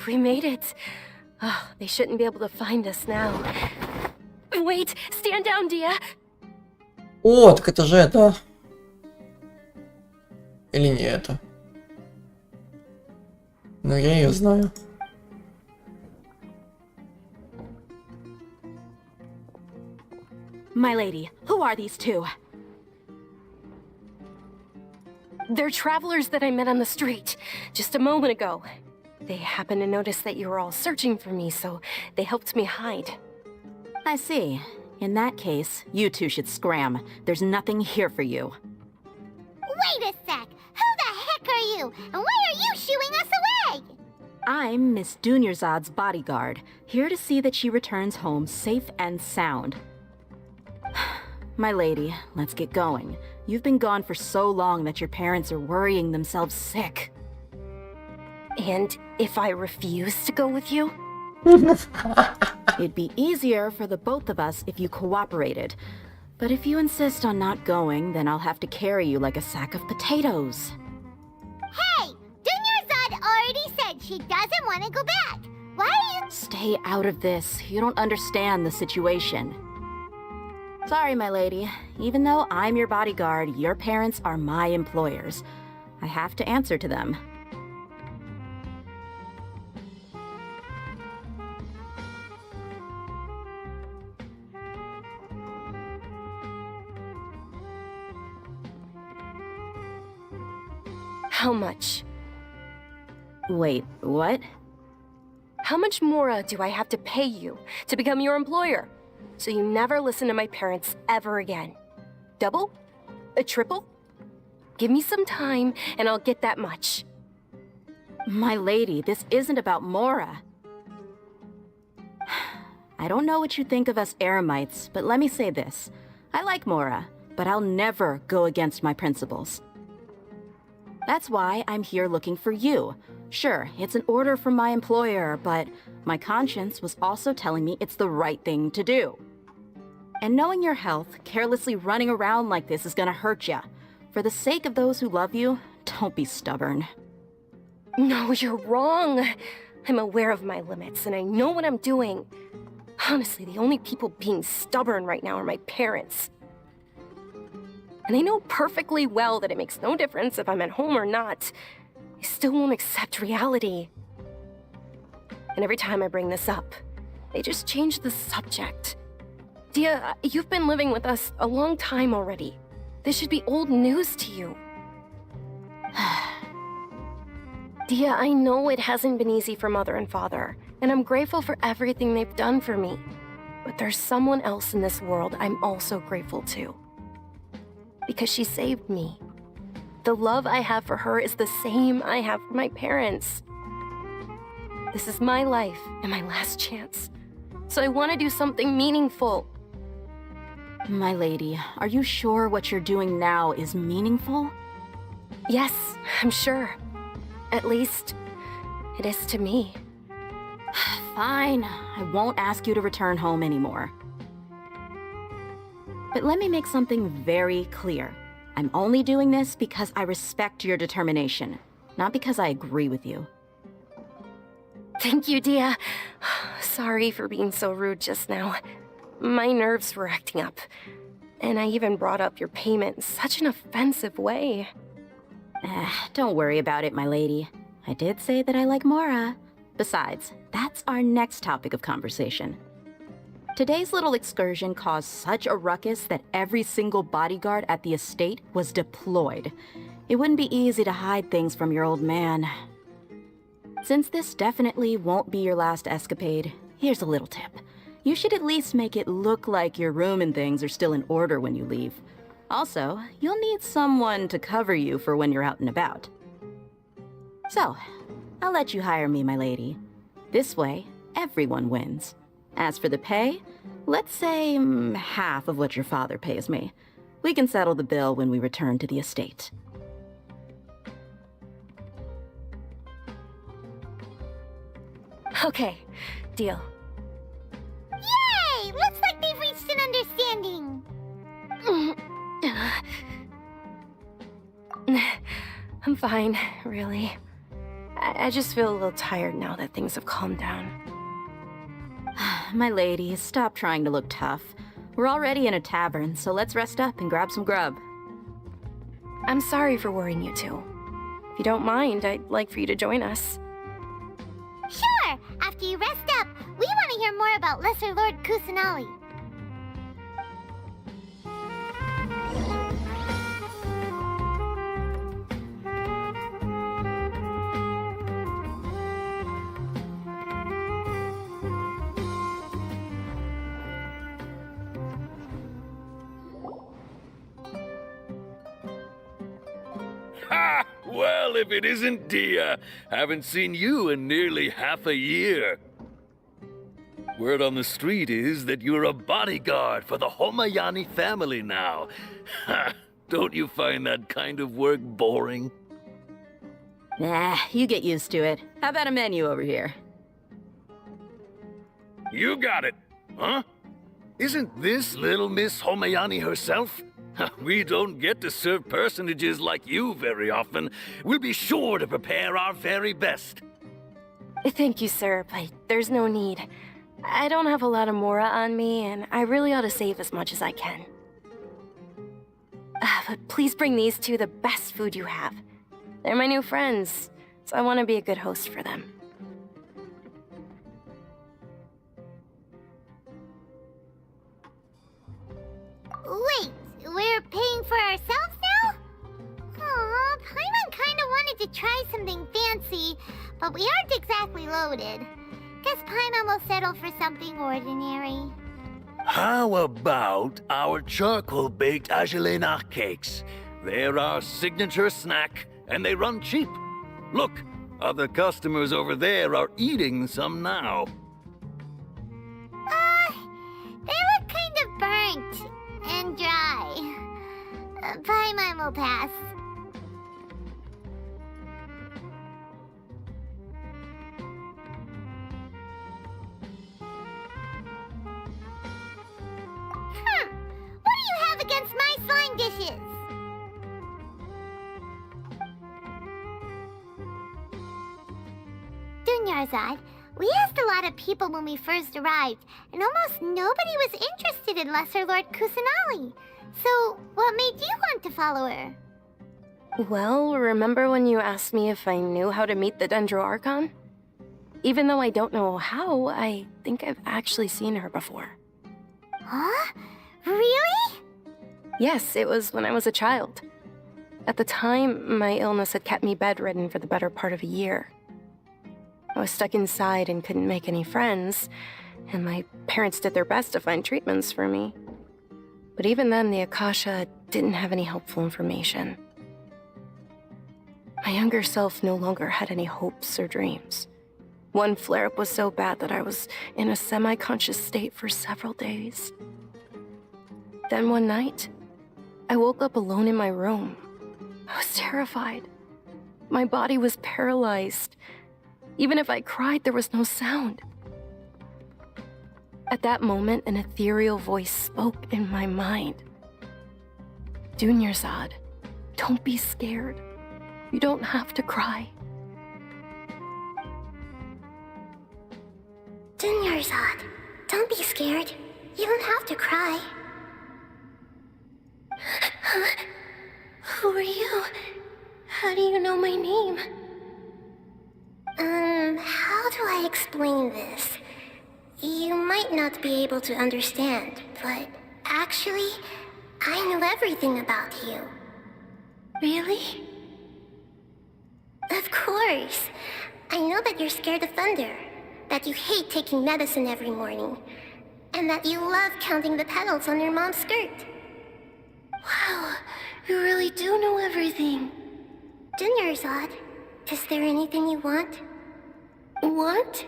We made it. Oh, they shouldn't be able to find us now. Wait, stand down, Dia. О, так это же это. Или не это? Но я ее знаю. My lady, who are these two? They're travelers that I met on the street just a moment ago. They happened to notice that you were all searching for me, so they helped me hide. I see. In that case, you two should scram. There's nothing here for you. Wait a sec. Who the heck are you? And why are you shooing us away? I'm Miss Dunyarzad's bodyguard, here to see that she returns home safe and sound. My lady, let's get going. You've been gone for so long that your parents are worrying themselves sick. And if I refuse to go with you? It'd be easier for the both of us if you cooperated. But if you insist on not going, then I'll have to carry you like a sack of potatoes. Hey! Dunyarzad already said she doesn't want to go back. Why are you— Stay out of this. You don't understand the situation. Sorry, my lady. Even though I'm your bodyguard, your parents are my employers. I have to answer to them. How much? Wait, what? How much more do I have to pay you to become your employer? So you never listen to my parents ever again. Double? A triple? Give me some time and I'll get that much. My lady, this isn't about Mora. I don't know what you think of us Eremites, but let me say this. I like Mora, but I'll never go against my principles. That's why I'm here looking for you. Sure, it's an order from my employer, but my conscience was also telling me it's the right thing to do. And knowing your health, carelessly running around like this is gonna hurt ya. For the sake of those who love you, don't be stubborn. No, you're wrong. I'm aware of my limits and I know what I'm doing. Honestly, the only people being stubborn right now are my parents. And they know perfectly well that it makes no difference if I'm at home or not. They still won't accept reality. And every time I bring this up, they just change the subject. Dia, you've been living with us a long time already. This should be old news to you. Dia, I know it hasn't been easy for Mother and Father, and I'm grateful for everything they've done for me. But there's someone else in this world I'm also grateful to. Because she saved me. The love I have for her is the same I have for my parents. This is my life and my last chance. So I want to do something meaningful. My lady, are you sure what you're doing now is meaningful? Yes, I'm sure. At least, it is to me. Fine, I won't ask you to return home anymore. But let me make something very clear. I'm only doing this because I respect your determination, not because I agree with you. Thank you, Dia. Sorry for being so rude just now. My nerves were acting up. And I even brought up your payment in such an offensive way. Don't worry about it, my lady. I did say that I like Mora. Besides, that's our next topic of conversation. Today's little excursion caused such a ruckus that every single bodyguard at the estate was deployed. It wouldn't be easy to hide things from your old man. Since this definitely won't be your last escapade, here's a little tip. You should at least make it look like your room and things are still in order when you leave. Also, you'll need someone to cover you for when you're out and about. So, I'll let you hire me, my lady. This way, everyone wins. As for the pay, let's say half of what your father pays me. We can settle the bill when we return to the estate. Okay, deal. Yay! Looks like they've reached an understanding. I'm fine, really. I just feel a little tired now that things have calmed down. My lady, stop trying to look tough. We're already in a tavern, so let's rest up and grab some grub. I'm sorry for worrying you two. If you don't mind, I'd like for you to join us. Sure! After you rest up, we want to hear more about Lesser Lord Kusanali. Ha! Well, if it isn't Dia. Haven't seen you in nearly half a year. Word on the street is that you're a bodyguard for the Homayani family now. Ha! Don't you find that kind of work boring? Nah, you get used to it. How about a menu over here? You got it, huh? Isn't this little Miss Homayani herself? We don't get to serve personages like you very often. We'll be sure to prepare our very best. Thank you, sir, but there's no need. I don't have a lot of Mora on me, and I really ought to save as much as I can. But please bring these two the best food you have. They're my new friends, so I want to be a good host for them. Wait, we're paying for ourselves now? Aw, Paimon kinda wanted to try something fancy, but we aren't exactly loaded. Guess Paimon will settle for something ordinary. How about our charcoal-baked agelena cakes? They're our signature snack, and they run cheap. Look, other customers over there are eating some now. They look kind of burnt and dry. Paimon will pass. What do you have against my slime dishes? Dunyarzad, we asked a lot of people when we first arrived, and almost nobody was interested in Lesser Lord Kusanali. So, what made you want to follow her? Well, remember when you asked me if I knew how to meet the Dendro Archon? Even though I don't know how, I think I've actually seen her before. Huh? Really? Yes, it was when I was a child. At the time, my illness had kept me bedridden for the better part of a year. I was stuck inside and couldn't make any friends, and my parents did their best to find treatments for me. But even then, the Akasha didn't have any helpful information. My younger self no longer had any hopes or dreams. One flare-up was so bad that I was in a semi-conscious state for several days. Then one night, I woke up alone in my room. I was terrified. My body was paralyzed. Even if I cried, there was no sound. At that moment, an ethereal voice spoke in my mind. Dunyarzad, don't be scared. You don't have to cry. Dunyarzad, don't be scared. You don't have to cry. Who are you? How do you know my name? How do I explain this? You might not be able to understand, but actually, I know everything about you. Really? Of course. I know that you're scared of thunder, that you hate taking medicine every morning, and that you love counting the petals on your mom's skirt. Wow, you really do know everything. Dunyarzad, is there anything you want? Want?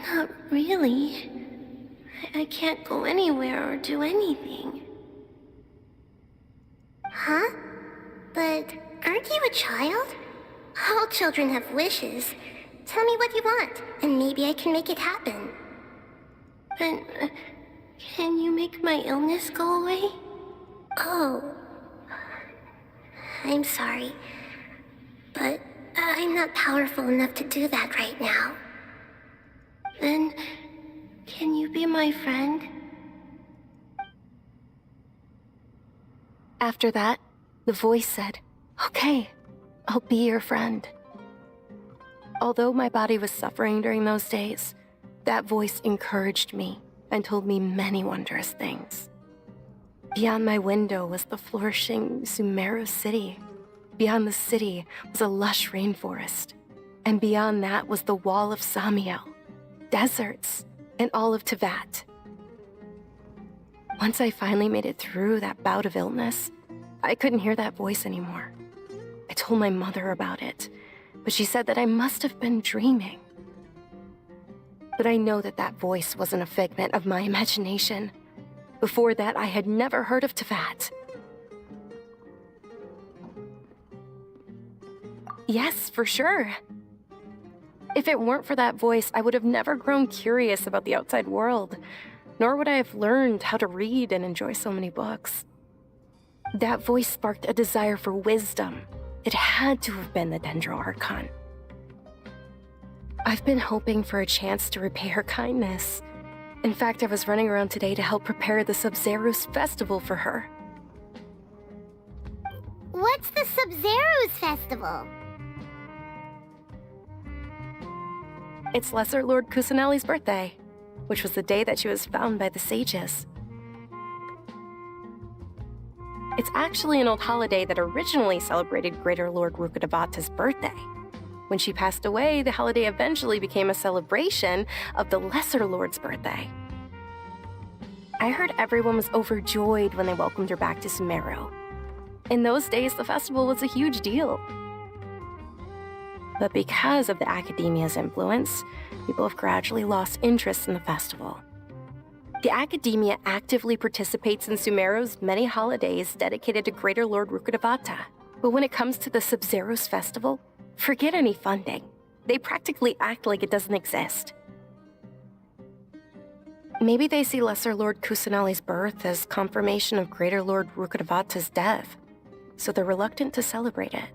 Not really. I can't go anywhere or do anything. Huh? But aren't you a child? All children have wishes. Tell me what you want, and maybe I can make it happen. But can you make my illness go away? Oh. I'm sorry. But I'm not powerful enough to do that right now. Then, can you be my friend? After that, the voice said, "Okay, I'll be your friend." Although my body was suffering during those days, that voice encouraged me and told me many wondrous things. Beyond my window was the flourishing Sumeru city. Beyond the city was a lush rainforest. And beyond that was the wall of Samiel, deserts, and all of Teyvat. Once I finally made it through that bout of illness, I couldn't hear that voice anymore. I told my mother about it, but she said that I must have been dreaming. But I know that that voice wasn't a figment of my imagination. Before that, I had never heard of Teyvat. Yes, for sure. If it weren't for that voice, I would have never grown curious about the outside world, nor would I have learned how to read and enjoy so many books. That voice sparked a desire for wisdom. It had to have been the Dendro Archon. I've been hoping for a chance to repay her kindness. In fact, I was running around today to help prepare the Sub-Zerus festival for her. What's the Sub-Zerus festival? It's Lesser Lord Kusanali's birthday, which was the day that she was found by the sages. It's actually an old holiday that originally celebrated Greater Lord Rukkhadevata's birthday. When she passed away, the holiday eventually became a celebration of the Lesser Lord's birthday. I heard everyone was overjoyed when they welcomed her back to Sumeru. In those days, the festival was a huge deal. But because of the academia's influence, people have gradually lost interest in the festival. The academia actively participates in Sumeru's many holidays dedicated to Greater Lord Rukkhadevata. But when it comes to the Sub-Zerus festival, forget any funding. They practically act like it doesn't exist. Maybe they see Lesser Lord Kusanali's birth as confirmation of Greater Lord Rukkhadevata's death, so they're reluctant to celebrate it.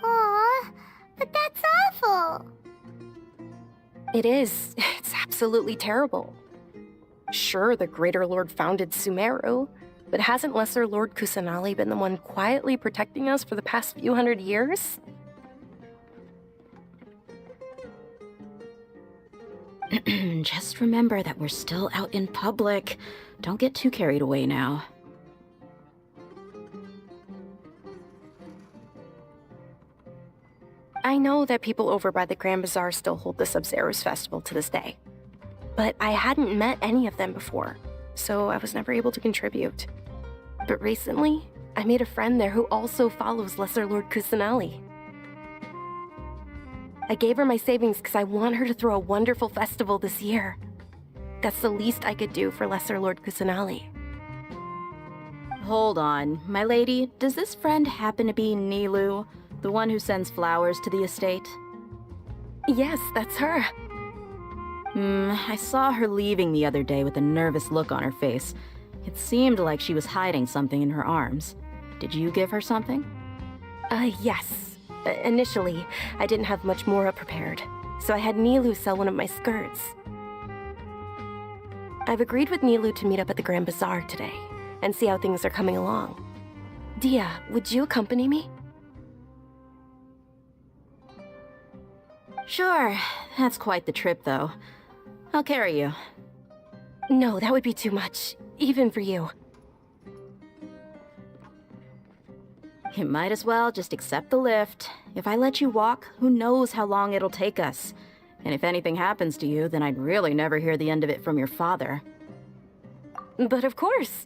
Aw, but that's awful. It is. It's absolutely terrible. Sure, the Greater Lord founded Sumeru, but hasn't Lesser Lord Kusanali been the one quietly protecting us for the past few hundred years? Just remember that we're still out in public. Don't get too carried away now. I know that people over by the Grand Bazaar still hold the Sub-Zerus festival to this day, but I hadn't met any of them before, so I was never able to contribute. But recently, I made a friend there who also follows Lesser Lord Kusanali. I gave her my savings because I want her to throw a wonderful festival this year. That's the least I could do for Lesser Lord Kusanali. Hold on, my lady, does this friend happen to be Nilu, the one who sends flowers to the estate? Yes, that's her. I saw her leaving the other day with a nervous look on her face. It seemed like she was hiding something in her arms. Did you give her something? Yes. Initially, I didn't have much Mora prepared, so I had Nilu sell one of my skirts. I've agreed with Nilu to meet up at the Grand Bazaar today, and see how things are coming along. Dia, would you accompany me? Sure, that's quite the trip though. I'll carry you. No, that would be too much, even for you. You might as well just accept the lift. If I let you walk, who knows how long it'll take us. And if anything happens to you, then I'd really never hear the end of it from your father. But of course!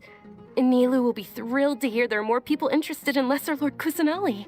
Nilu will be thrilled to hear there are more people interested in Lesser Lord Kusanali.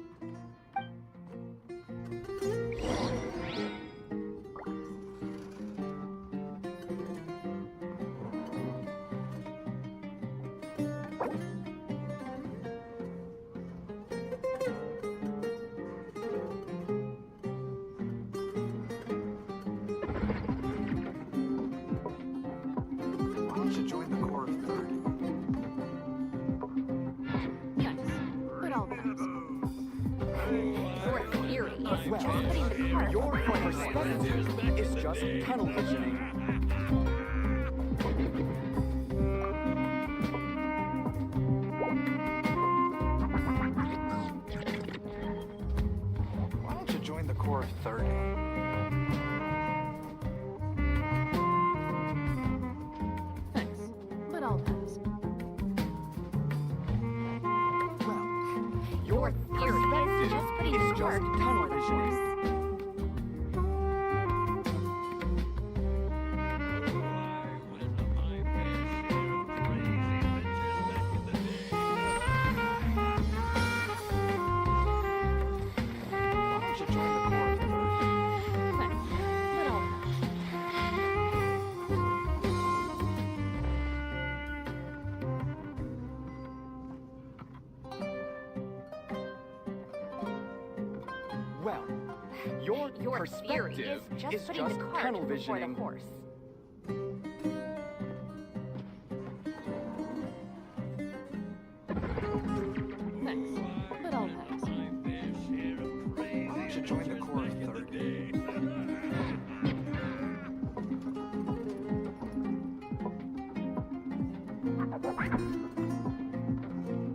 Your perspective is just tunnel visioning.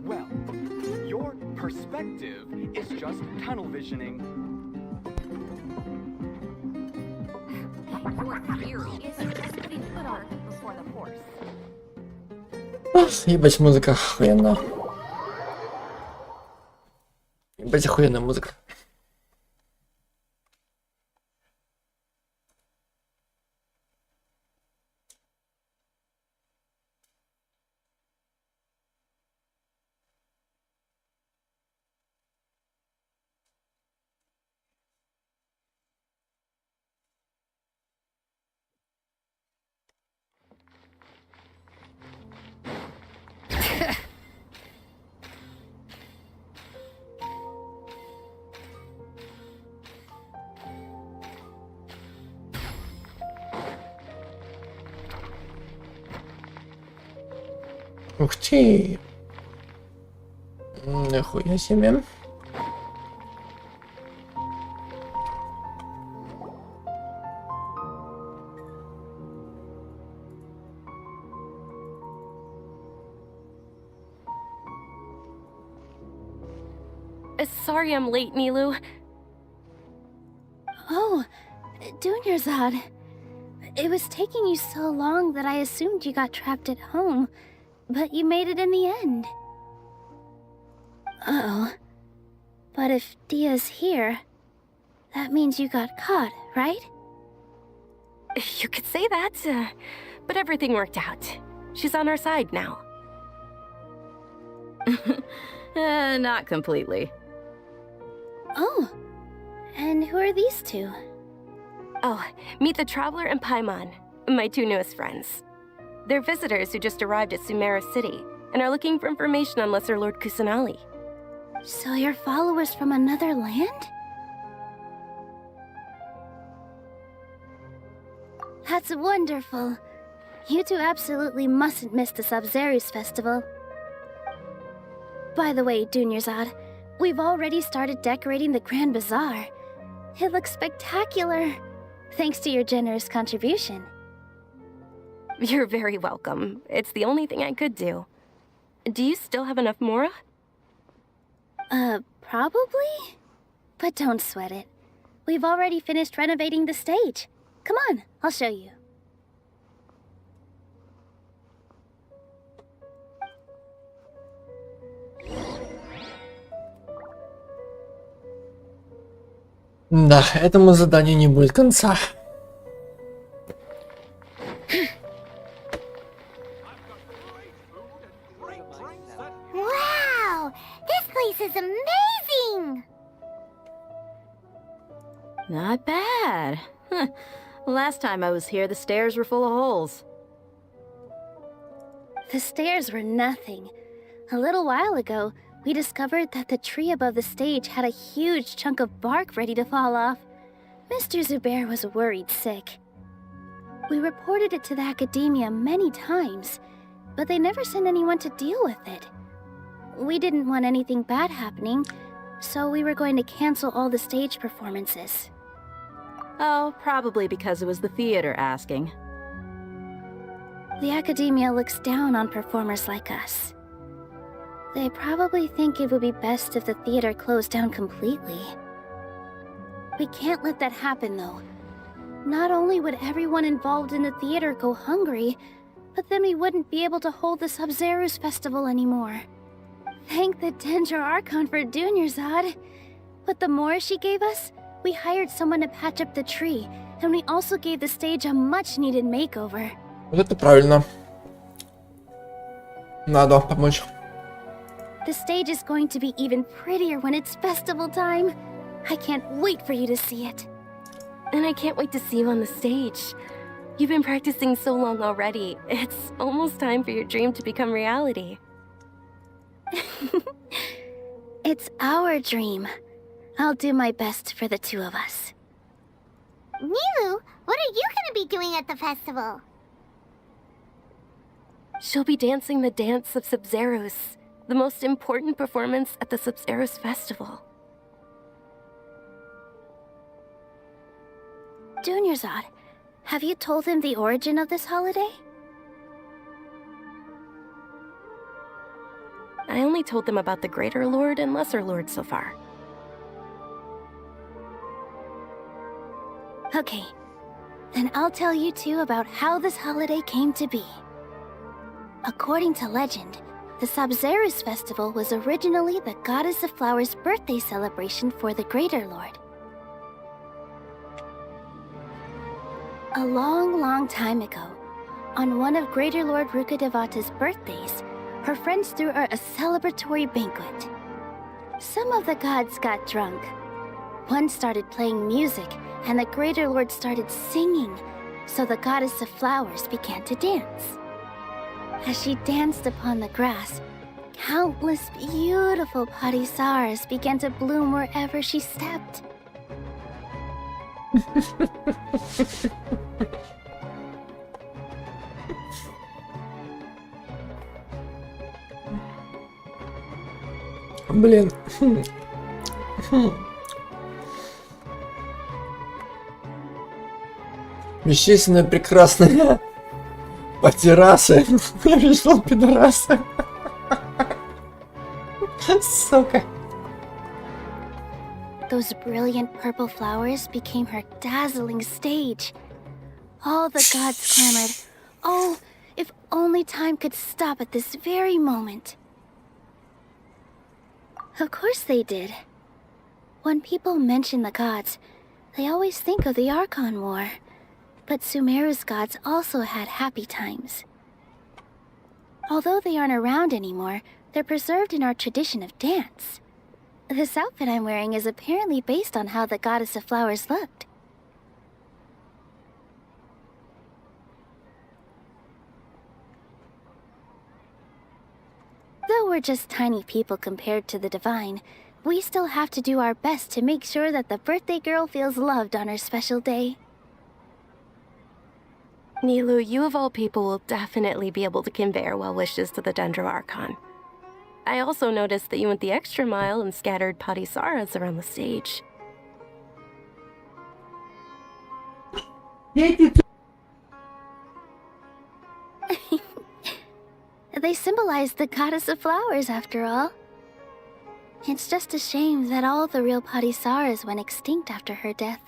Well, your perspective is just tunnel visioning. Ебать, музыка охуенная. Ебать, охуенная музыка. Ух ты! Нихуя себе. Sorry I'm late, Nilu. Oh, Dunyarzad. It was taking you so long that I assumed you got trapped at home, but you made it in the end. Uh-oh. But if Dia's here, that means you got caught, right? You could say that, but everything worked out. She's on our side now. Not completely. Oh, and who are these two? Oh, meet the Traveler and Paimon, my two newest friends. They're visitors who just arrived at Sumeru City and are looking for information on Lesser Lord Kusanali. So you're followers from another land? That's wonderful. You two absolutely mustn't miss the Sub-Zerus festival. By the way, Dunyarzad, we've already started decorating the Grand Bazaar. It looks spectacular, thanks to your generous contribution. You're very welcome. It's the only thing I could do. Do you still have enough Mora? Probably? But don't sweat it. We've already finished renovating the stage. Come on, I'll show you. Да, этому заданию не будет конца. Wow! This place is amazing! Not bad. Last time I was here, the stairs were full of holes. The stairs were nothing. A little while ago, we discovered that the tree above the stage had a huge chunk of bark ready to fall off. Mr. Zubair was worried sick. We reported it to the academia many times, but they never sent anyone to deal with it. We didn't want anything bad happening, so we were going to cancel all the stage performances. Oh, probably because it was the theater asking. The academia looks down on performers like us. They probably think it would be best if the theater closed down completely. We can't let that happen, though. Not only would everyone involved in the theater go hungry, but then we wouldn't be able to hold the Sub-Zerus festival anymore. Thank the Dendro Archon for Dunyarzad. With the Mora she gave us, we hired someone to patch up the tree, and we also gave the stage a much-needed makeover. Вот это правильно. Надо помочь. The stage is going to be even prettier when it's festival time. I can't wait for you to see it. And I can't wait to see you on the stage. You've been practicing so long already. It's almost time for your dream to become reality. It's our dream. I'll do my best for the two of us. Nilu, what are you gonna be doing at the festival? She'll be dancing the dance of Sub-Zerus, the most important performance at the Sub-Zerus festival. Dunyarzad, have you told him the origin of this holiday? I only told them about the Greater Lord and Lesser Lord so far. Okay, then I'll tell you two about how this holiday came to be. According to legend, the Sub-Zerus festival was originally the Goddess of Flowers' birthday celebration for the Greater Lord. A long time ago, on one of Greater Lord Rukkhadevata's birthdays, her friends threw her a celebratory banquet. Some of the gods got drunk. One started playing music, and the Greater Lord started singing, so the Goddess of Flowers began to dance. As she danced upon the grass, countless beautiful parisaras began to bloom wherever she stepped. Блин. Бесчисленные прекрасные потерасы. Я пришел пидорасы. Сука. Those brilliant purple flowers became her dazzling stage. All the gods clamored, "Oh, if only time could stop at this very moment." Of course they did. When people mention the gods, they always think of the Archon War. But Sumeru's gods also had happy times. Although they aren't around anymore, They're preserved in our tradition of dance. This outfit I'm wearing is apparently based on how the goddess of flowers looked. Though we're just tiny people compared to the divine, we still have to do our best to make sure that the birthday girl feels loved on her special day. Nilu, you of all people will definitely be able to convey our well wishes to the Dendro Archon. I also noticed that you went the extra mile and scattered Patisaras around the stage. They symbolize the goddess of flowers, after all. It's just a shame that all the real Patisaras went extinct after her death.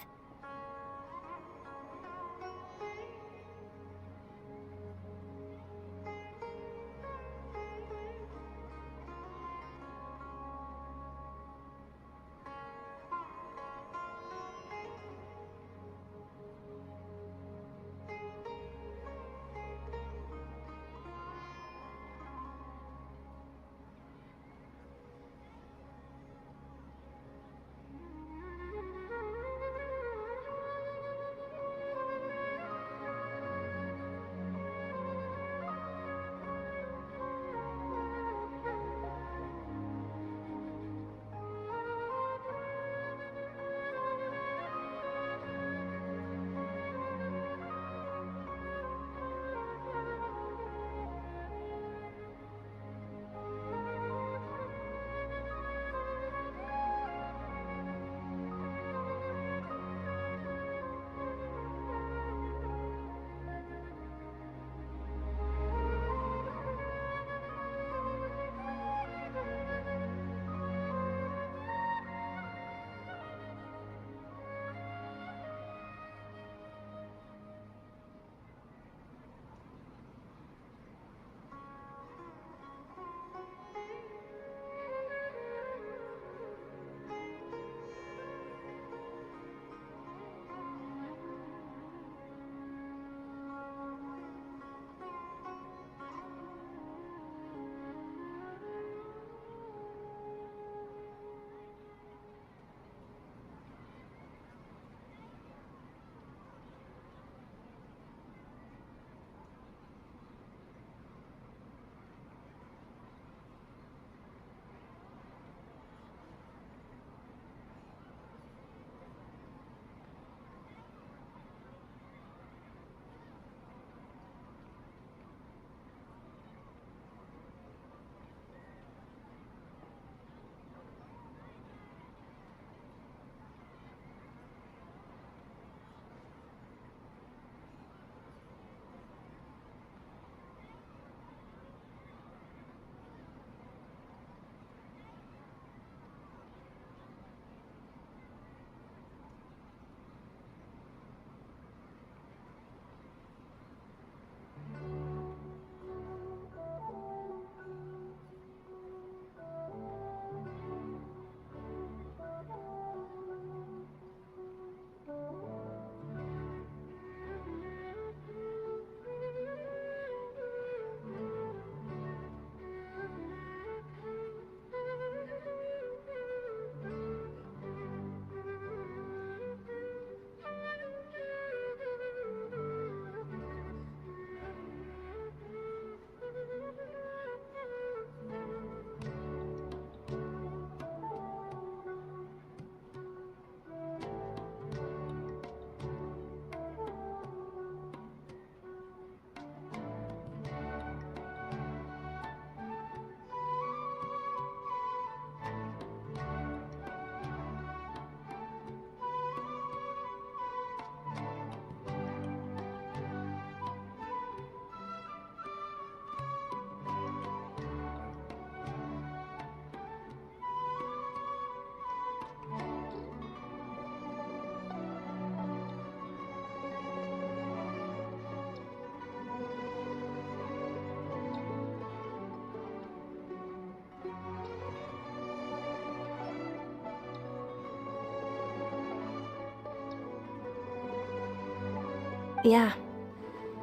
Yeah.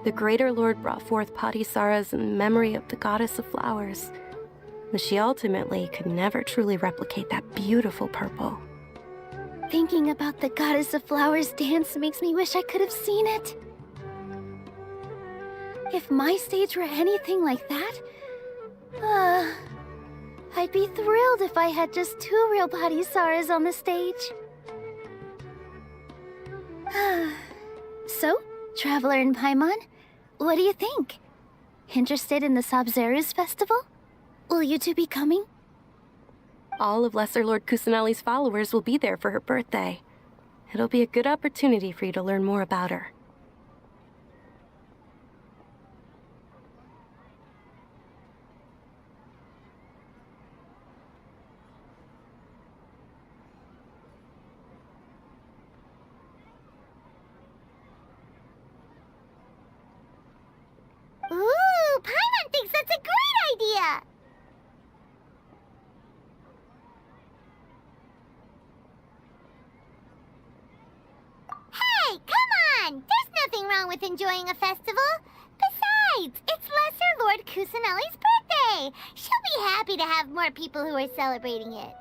The Greater Lord brought forth Patisaras in memory of the Goddess of Flowers. but she ultimately could never truly replicate that beautiful purple. Thinking about the Goddess of Flowers dance makes me wish I could have seen it. If my stage were anything like that, I'd be thrilled if I had just 2 real body Saras on the stage. So, Traveler and Paimon, what do you think? Interested in the Sabzeruz festival? Will you two be coming? All of Lesser Lord Kusanali's followers will be there for her birthday. It'll be a good opportunity for you to learn more about her. Ooh, Paimon thinks that's a great idea! Hey, come on! There's nothing wrong with enjoying a festival. Besides, it's Lesser Lord Kusanali's birthday. She'll be happy to have more people who are celebrating it.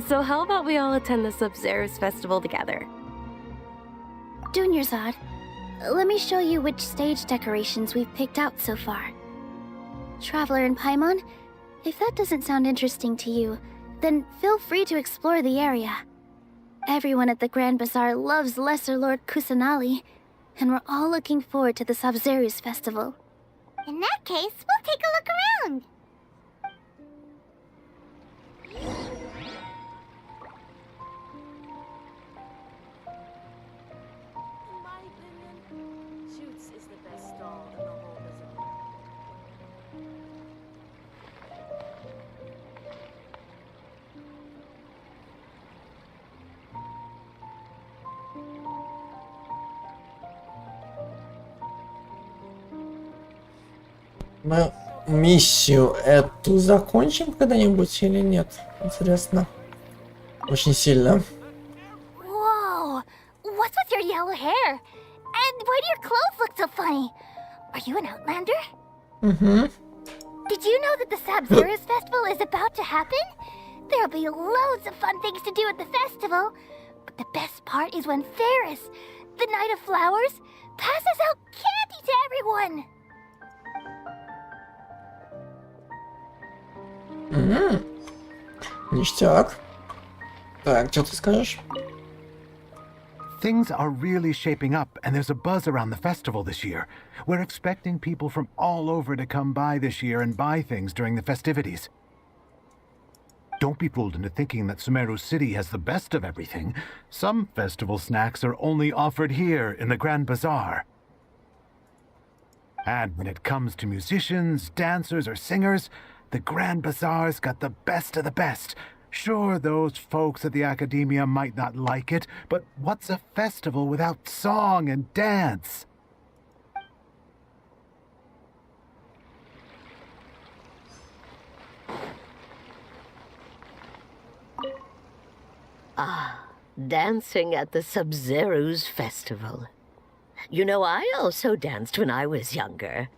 So how about we all attend the Sabzeruz festival together? Dunyarzad, let me show you which stage decorations we've picked out so far. Traveler and Paimon, if that doesn't sound interesting to you, then feel free to explore the area. Everyone at the Grand Bazaar loves Lesser Lord Kusanali, and we're all looking forward to the Sabzeruz festival. In that case, we'll take a look around. Мы миссию эту закончим когда-нибудь или нет? Интересно. Очень сильно. Whoa! What's with your yellow hair? And why do your clothes look so funny? Are you an outlander? Mm-hmm. Did you know that the Sabzeruz festival is about to happen? There'll be loads of fun things to do at the festival. But the best part is when Ferris, the Knight of Flowers, passes out candy to everyone. Ништяк. Так, что ты скажешь? Things are really shaping up, and there's a buzz around the festival this year. We're expecting people from all over to come by this year and buy things during the festivities. Don't be fooled into thinking that Sumeru City has the best of everything. Some festival snacks are only offered here in the Grand Bazaar. And when it comes to musicians, dancers, or singers, the Grand Bazaar's got the best of the best. Sure, those folks at the Academia might not like it, but what's a festival without song and dance? Ah, dancing at the Sabzeruz festival. You know, I also danced when I was younger.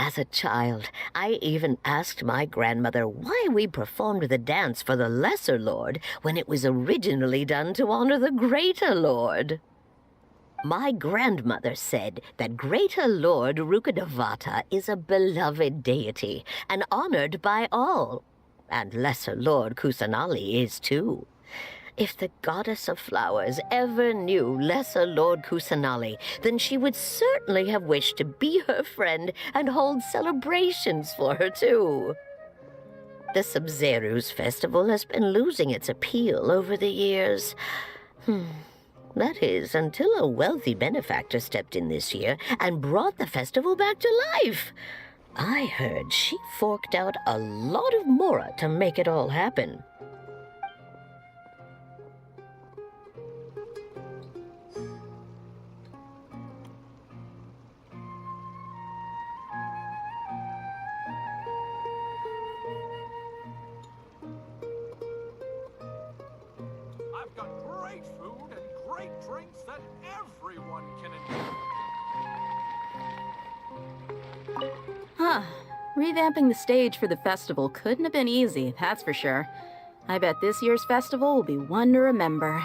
As a child, I even asked my grandmother why we performed the dance for the Lesser Lord when it was originally done to honor the Greater Lord. My grandmother said that Greater Lord Rukkhadevata is a beloved deity and honored by all, and Lesser Lord Kusanali is too. If the goddess of flowers ever knew Lesser Lord Kusanali, then she would certainly have wished to be her friend and hold celebrations for her too. The Sabzeruz festival has been losing its appeal over the years. That is, until a wealthy benefactor stepped in this year and brought the festival back to life. I heard she forked out a lot of mora to make it all happen. I've got great food and great drinks that everyone can enjoy. Huh. Revamping the stage for the festival couldn't have been easy, that's for sure. I bet this year's festival will be one to remember.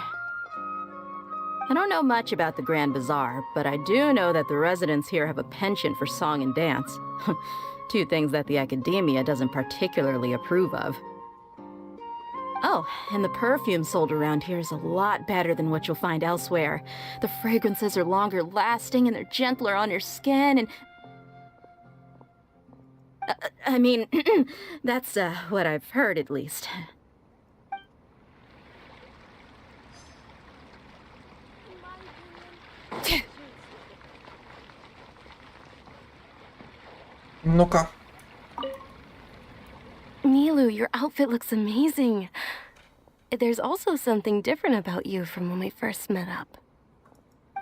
I don't know much about the Grand Bazaar, but I do know that the residents here have a penchant for song and dance. Two things that the Academia doesn't particularly approve of. Oh, and the perfume sold around here is a lot better than what you'll find elsewhere. The fragrances are longer lasting and they're gentler on your skin, and I mean, that's what I've heard at least. Ну-ка. Nilu, your outfit looks amazing. There's also something different about you from when we first met up.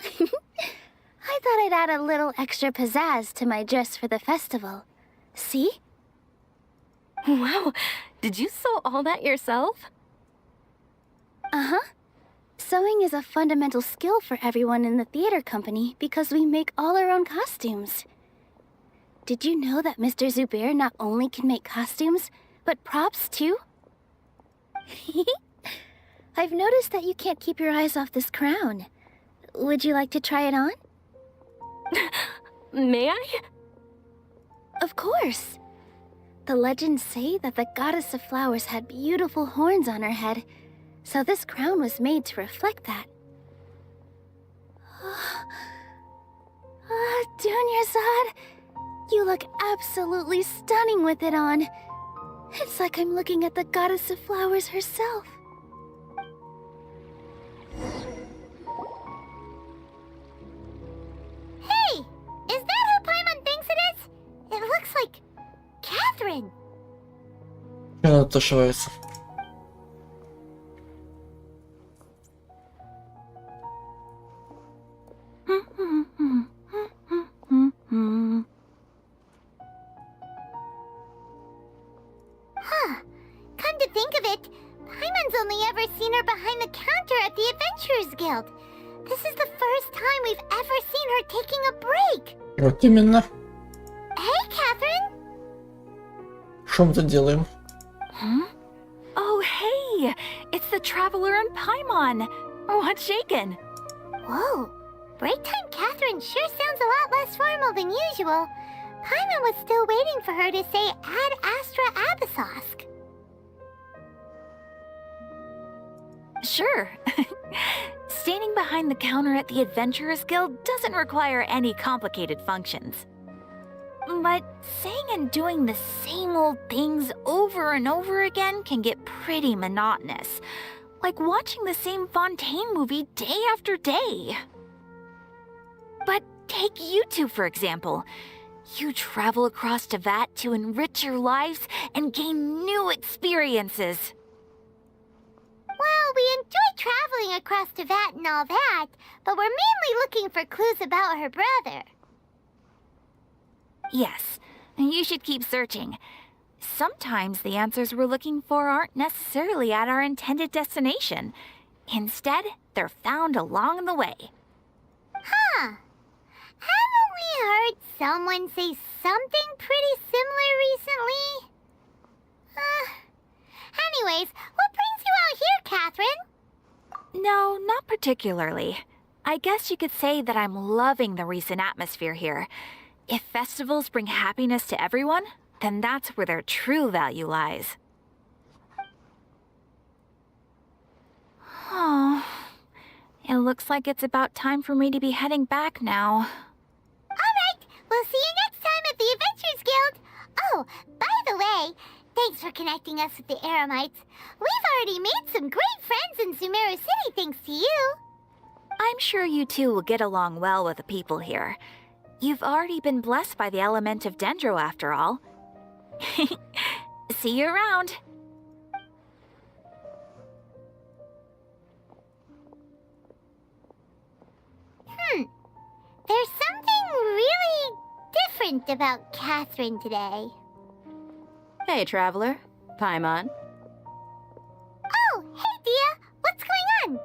I thought I'd add a little extra pizzazz to my dress for the festival. See? Wow, did you sew all that yourself? Uh-huh. Sewing is a fundamental skill for everyone in the theater company because we make all our own costumes. Did you know that Mr. Zubair not only can make costumes, but props too? I've noticed that you can't keep your eyes off this crown. Would you like to try it on? May I? Of course. The legends say that the goddess of flowers had beautiful horns on her head, so this crown was made to reflect that. Dunyazad, you look absolutely stunning with it on. It's like I'm looking at the goddess of flowers herself. Hey! Is that who Paimon thinks it is? It looks like Catherine. Что она тушевается? Huh. Come to think of it, Paimon's only ever seen her behind the counter at the Adventurers Guild. This is the first time we've ever seen her taking a break. Вот именно. Hey, Catherine! Что мы тут делаем? Huh? Oh, hey! It's the Traveler and Paimon! What's shaken? Whoa! Break time Catherine sure sounds a lot less formal than usual. Paimon was still waiting for her to say Ad Astra Abyssosk. Sure. Standing behind the counter at the Adventurers Guild doesn't require any complicated functions. But saying and doing the same old things over and over again can get pretty monotonous. Like watching the same Fontaine movie day after day. But take you two, for example. You travel across Teyvat to enrich your lives and gain new experiences. Well, we enjoy traveling across Teyvat and all that, but we're mainly looking for clues about her brother. Yes, you should keep searching. Sometimes the answers we're looking for aren't necessarily at our intended destination. Instead, they're found along the way. Huh. Haven't we heard someone say something pretty similar recently? Anyways, what brings you out here, Catherine? No, not particularly. I guess you could say that I'm loving the recent atmosphere here. If festivals bring happiness to everyone, then that's where their true value lies. Oh, it looks like it's about time for me to be heading back now. Alright, we'll see you next time at the Adventurers Guild. Oh, by the way, thanks for connecting us with the Eremites. We've already made some great friends in Sumeru City thanks to you. I'm sure you two will get along well with the people here. You've already been blessed by the element of Dendro after all. See you around. There's something really different about Catherine today. Hey, Traveler. Paimon. Oh, hey, Dia. What's going on?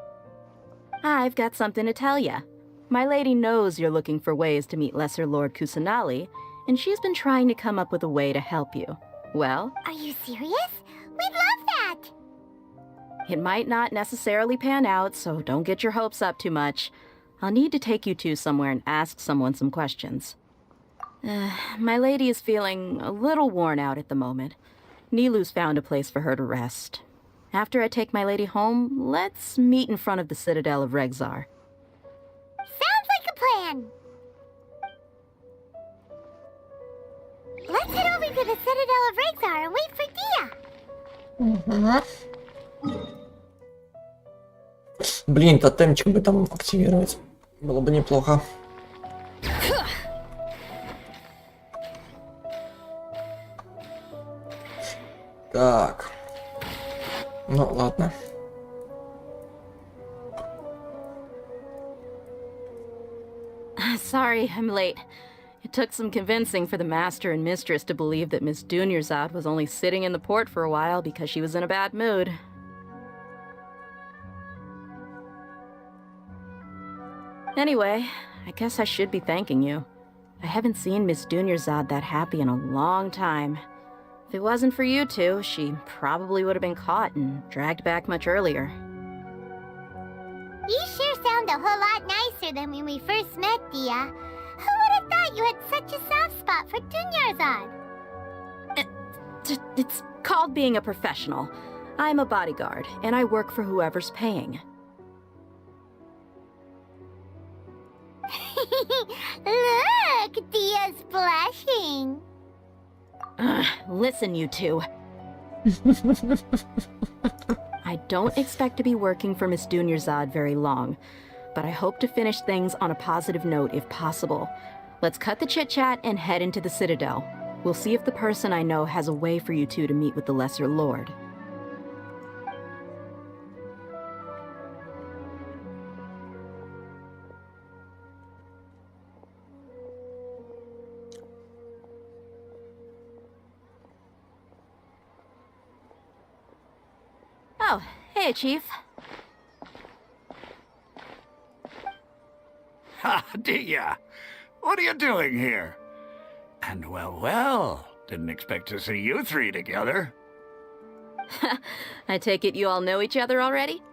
I've got something to tell ya. My lady knows you're looking for ways to meet Lesser Lord Kusanali, and she's been trying to come up with a way to help you. Well, Are you serious? We'd love that. it might not necessarily pan out, so don't get your hopes up too much. I'll need to take you two somewhere and ask someone some questions. My lady is feeling a little worn out at the moment. Nilu's found a place for her to rest. After I take my lady home, let's meet in front of the Citadel of Regzar. Sounds like a plan. Let's head over hurry to the Citadel of Rexar and wait for Dia. Блин, тотемчик бы там активировать. Было бы неплохо. Так. Ну, ладно. Sorry, I'm late. It took some convincing for the master and mistress to believe that Miss Dunyarzad was only sitting in the port for a while because she was in a bad mood. Anyway, I guess I should be thanking you. I haven't seen Miss Dunyarzad that happy in a long time. If it wasn't for you two, she probably would have been caught and dragged back much earlier. You sure sound a whole lot nicer than when we first met, Dia. Who would have thought you had such a soft spot for Dunyarzad? It's called being a professional. I'm a bodyguard, and I work for whoever's paying. Look, Dia's blushing. Listen, you two. I don't expect to be working for Miss Dunyarzad very long, but I hope to finish things on a positive note if possible. Let's cut the chit-chat and head into the Citadel. We'll see if the person I know has a way for you two to meet with the Lesser Lord. Oh, hey, Chief. Ha, Dia! What are you doing here? And well, didn't expect to see you three together. I take it you all know each other already?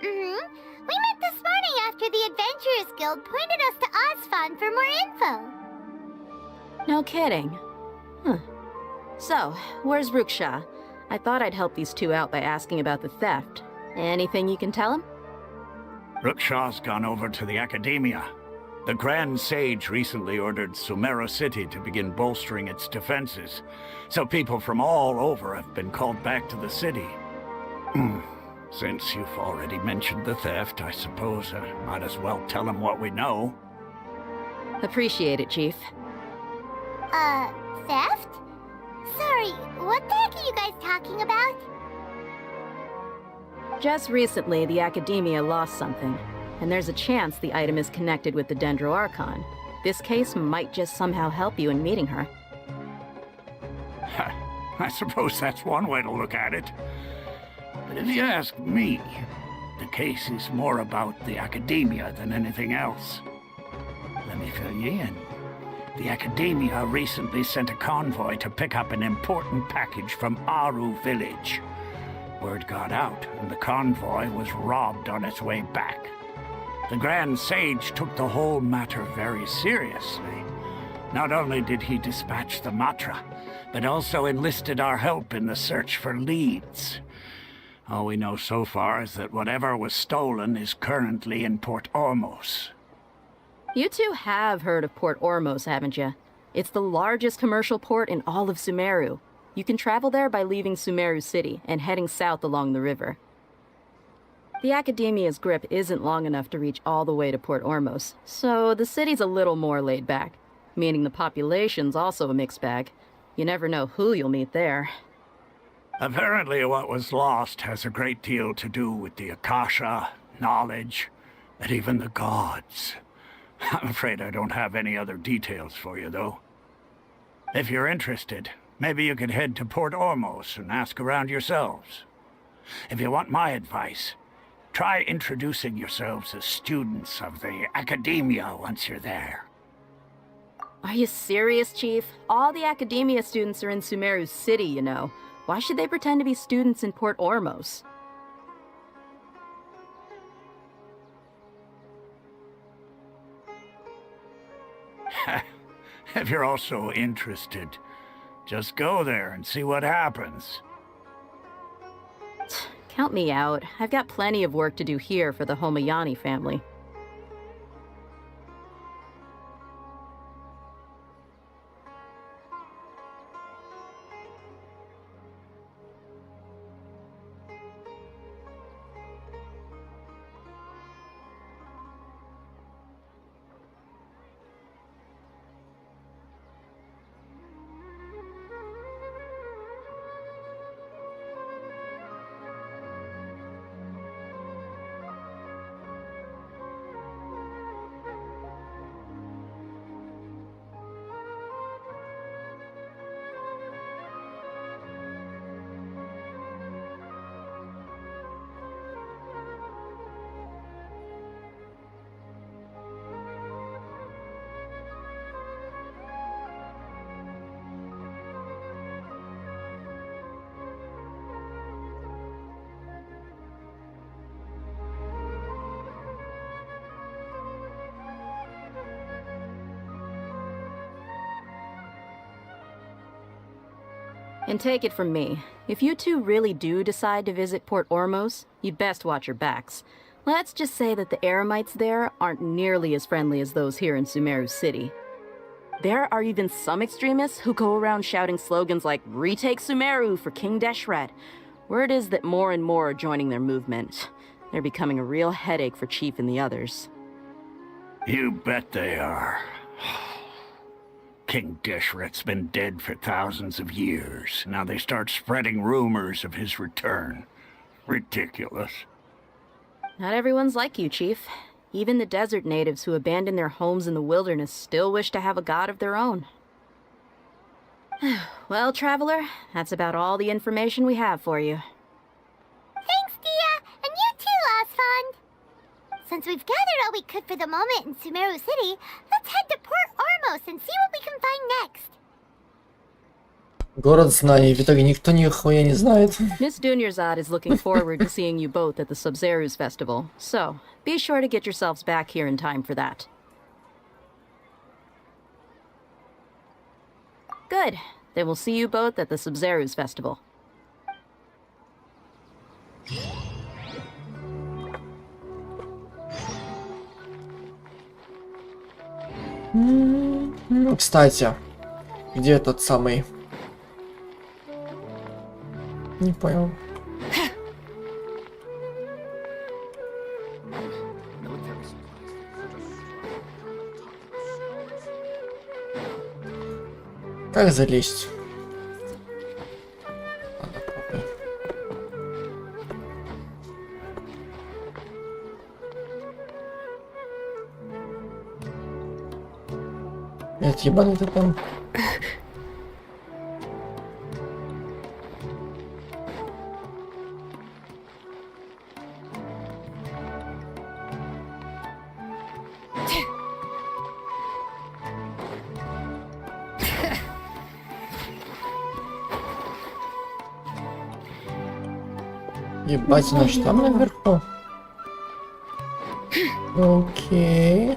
Mm-hmm. We met this morning after the Adventurers Guild pointed us to Osfon for more info. No kidding. Huh. So, where's Ruksha? I thought I'd help these two out by asking about the theft. Anything you can tell him? Ruksha's gone over to the Academia. The Grand Sage recently ordered Sumeru City to begin bolstering its defenses, so people from all over have been called back to the city. Since you've already mentioned the theft, I suppose I might as well tell him what we know. Appreciate it, Chief. Theft? Sorry, what the heck are you guys talking about? Just recently, the Academia lost something, and there's a chance the item is connected with the Dendro Archon. This case might just somehow help you in meeting her. I suppose that's one way to look at it. But if you ask me, the case is more about the Academia than anything else. Let me fill you in. The Academia recently sent a convoy to pick up an important package from Aru village. Word got out, and the convoy was robbed on its way back. The Grand Sage took the whole matter very seriously. Not only did he dispatch the Matra, but also enlisted our help in the search for leads. All we know so far is that whatever was stolen is currently in Port Ormos. You two have heard of Port Ormos, haven't you? It's the largest commercial port in all of Sumeru. You can travel there by leaving Sumeru City and heading south along the river. The Academia's grip isn't long enough to reach all the way to Port Ormos, so the city's a little more laid back, meaning the population's also a mixed bag. You never know who you'll meet there. Apparently what was lost has a great deal to do with the Akasha, knowledge, and even the gods. I'm afraid I don't have any other details for you, though. If you're interested, maybe you could head to Port Ormos and ask around yourselves. If you want my advice, try introducing yourselves as students of the Academia once you're there. Are you serious, Chief? All the Academia students are in Sumeru City, you know. Why should they pretend to be students in Port Ormos? If you're also interested, just go there and see what happens. Count me out. I've got plenty of work to do here for the Homayani family. And take it from me, if you two really do decide to visit Port Ormos, you'd best watch your backs. Let's just say that the Eremites there aren't nearly as friendly as those here in Sumeru City. There are even some extremists who go around shouting slogans like, "Retake Sumeru for King Deshret." Word is that more and more are joining their movement. They're becoming a real headache for Chief and the others. You bet they are. King Deshret's been dead for thousands of years. Now they start spreading rumors of his return. Ridiculous. Not everyone's like you, Chief. Even the desert natives who abandoned their homes in the wilderness still wish to have a god of their own. Well, Traveler, that's about all the information we have for you. Thanks, Dia, and you too, Osfond. Since we've gathered all we could for the moment in Sumeru City, let's head to Port Ormos and see what we can find next. Город знаний. В итоге никто нихуя не знает. Miss Dunyarzad is looking forward to seeing you both at the Sub-Zeru's festival, so be sure to get yourselves back here in time for that. Good. Then we'll see you both at the Sub-Zeru's festival. Кстати, где тот самый... Не понял. Как залезть? Ладно, попробуй. Этот ебанутый там. Ебать, наш там наверху. Окей.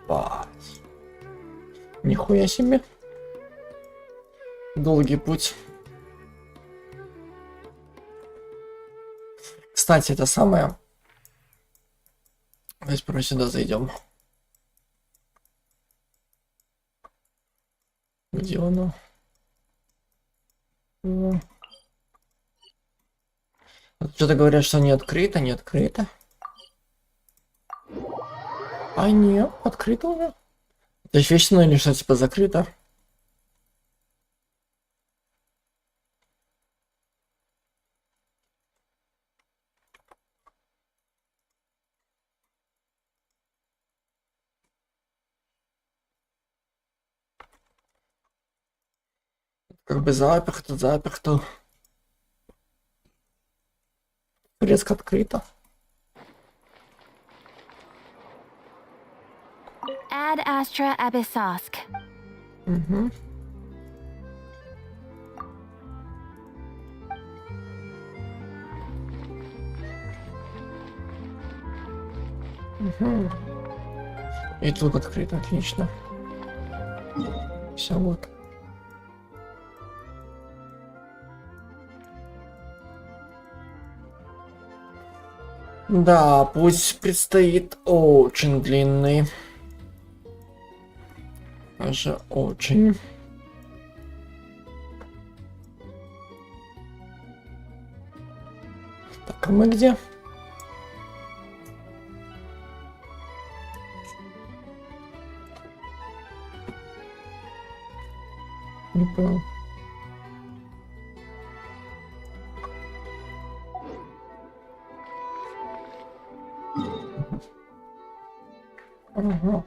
Ебать. Нихуя себе. Долгий путь. Кстати, это самое. Давайте прямо сюда зайдем. Где оно? Что-то говорят, что не открыто, не открыто. А нет, открыто уже. Это вечно или что, типа закрыто? Как бы заперто. Резко открыто. Ad Astra Abyssosk. Угу. Угу. И тут открыто, отлично. Все вот. Да, путь предстоит очень длинный. Даже очень. Так, а мы где? Не понял. Угу.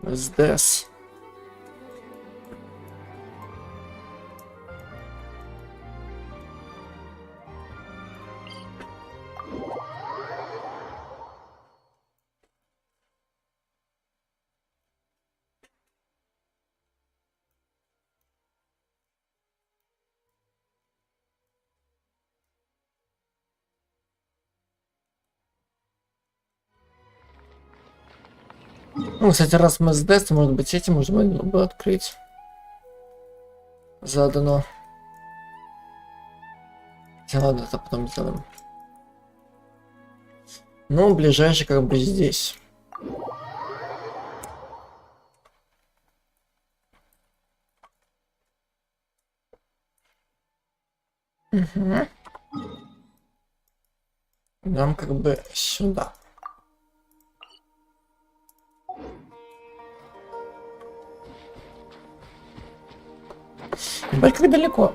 Здесь. Ну, кстати, раз мы здесь, то, может быть, эти можно было бы открыть. Заодно. Хотя ладно, это потом сделаем. Ну, ближайший как бы здесь. Угу. Нам как бы сюда. Ебать, как далеко.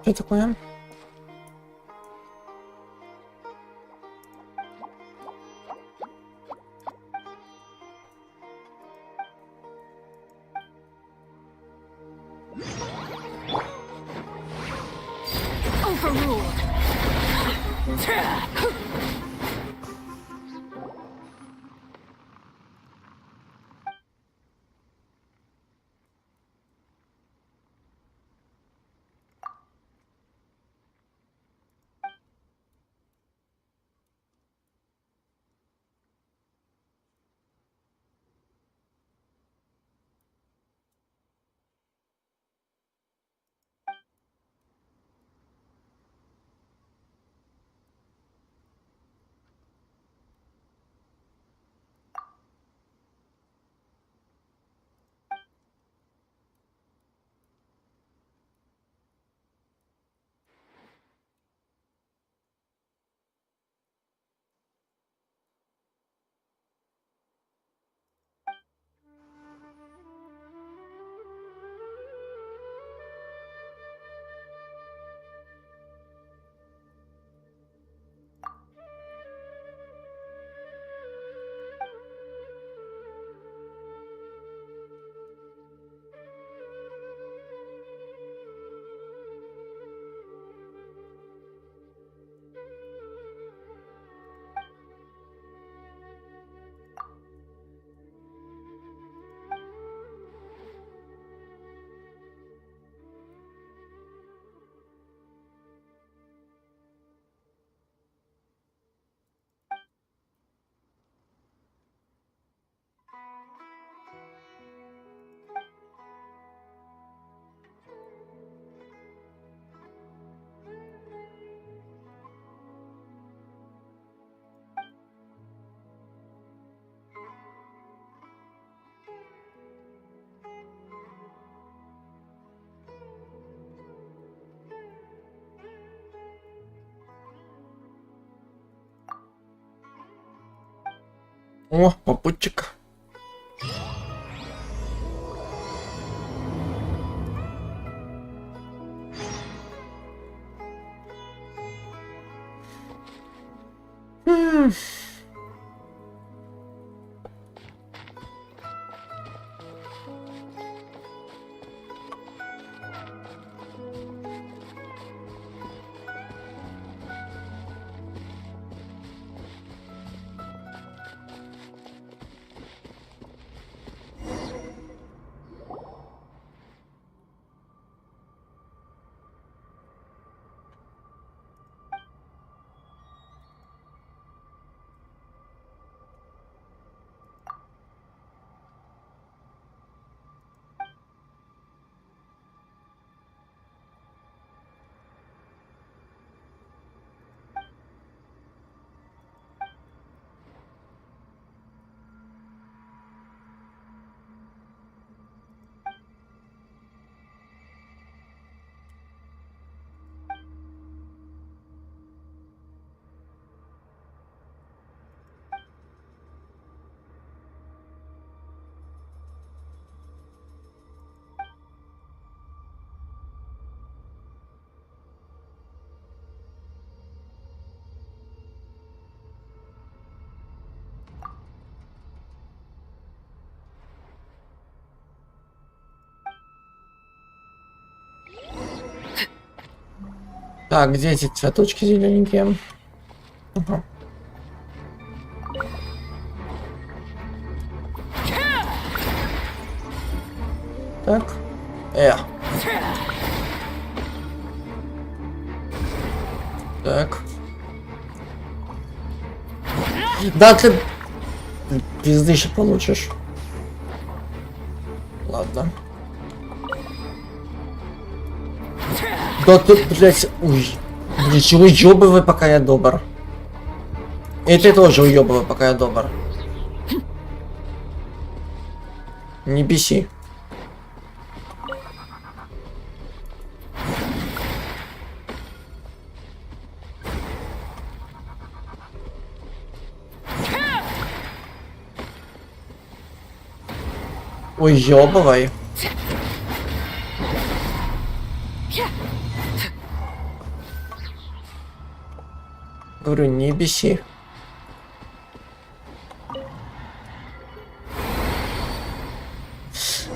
Что такое? О, попутчик. Так, где эти цветочки зелененькие? Ага. Так. Так. Да ты пизды еще получишь. Ладно. Да ты, блядь, ой. Блин, чего уёбывай, пока я добр. И ты тоже уёбывай, пока я добр. Не беси. Уёбывай. Говорю, не беси.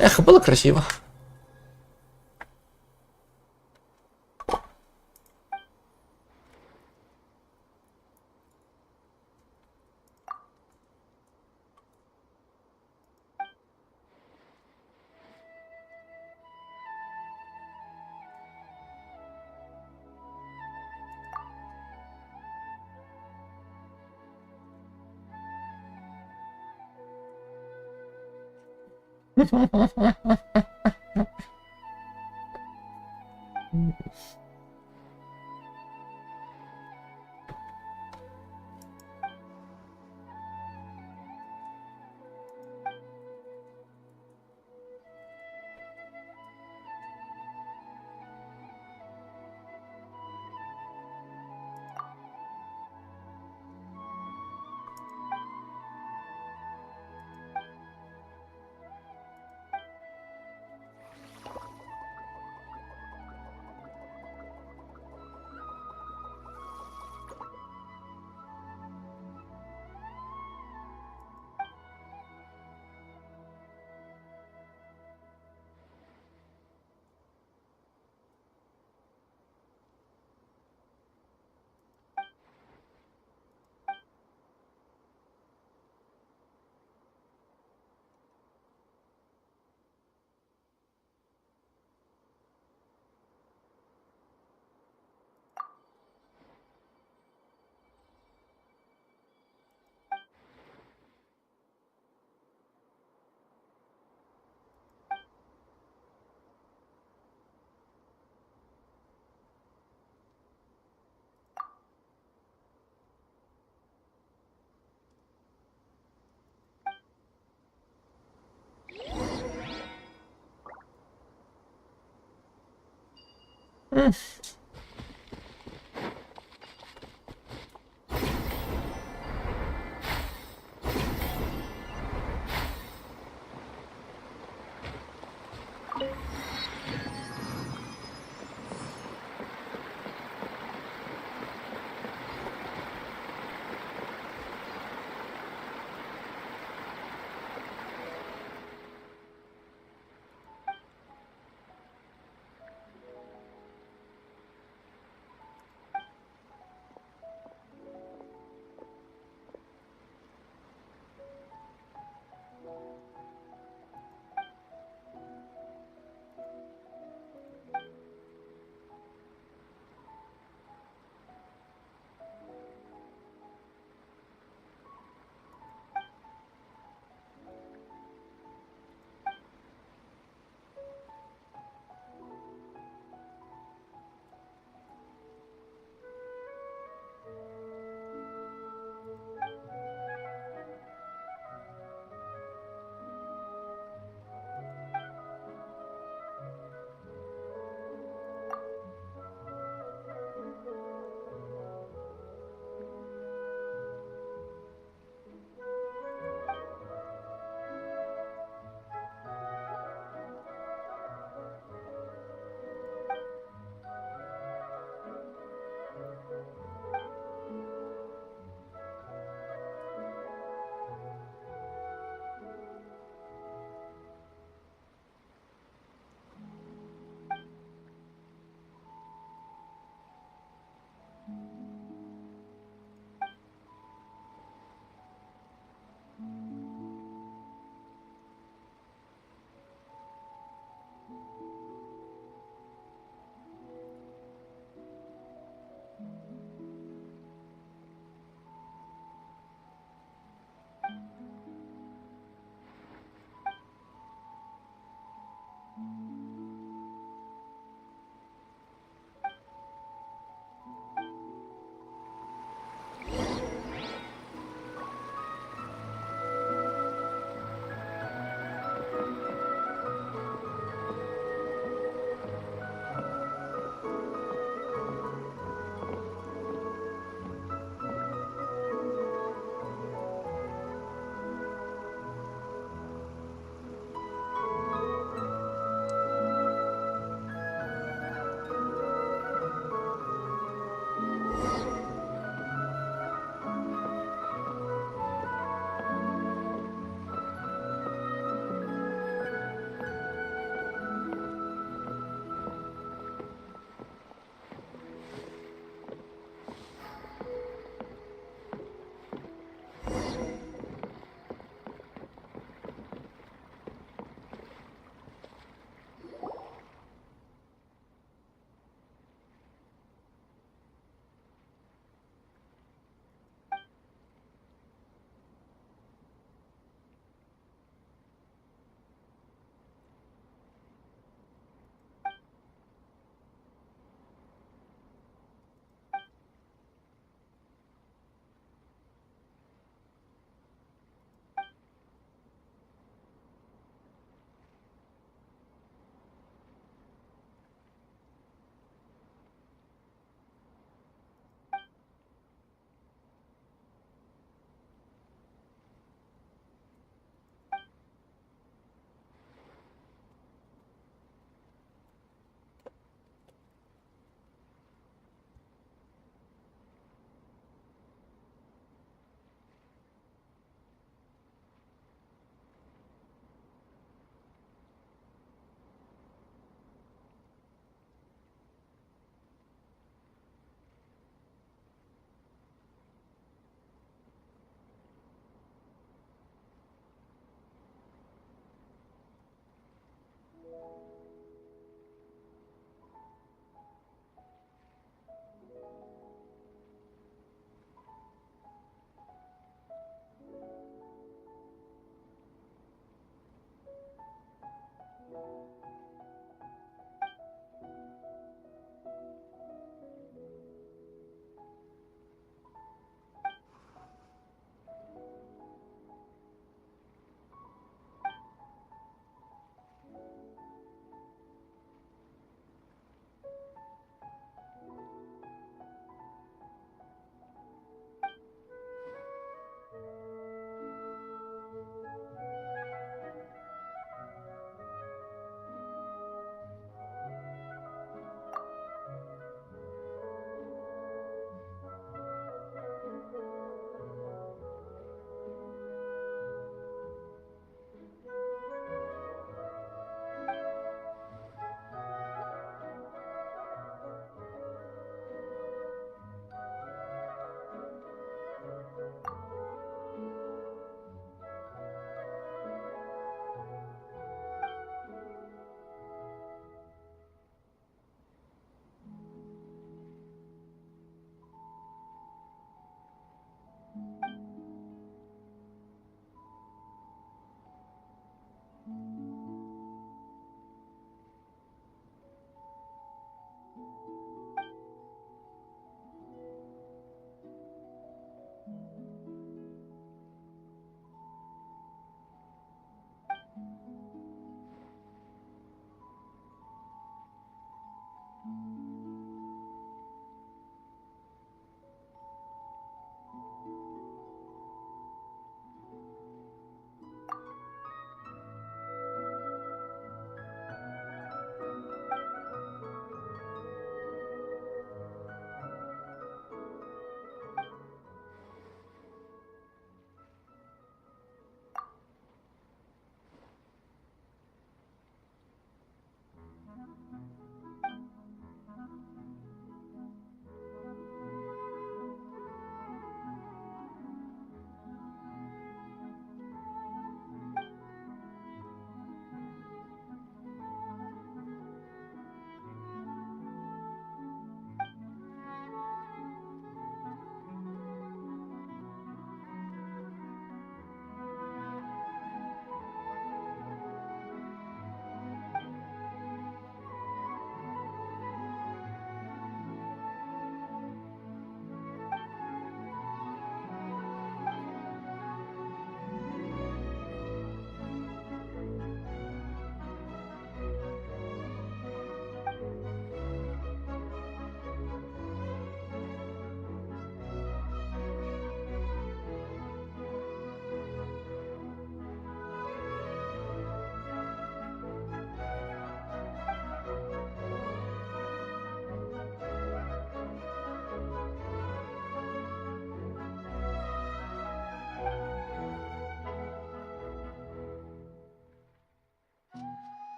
Эх, было красиво.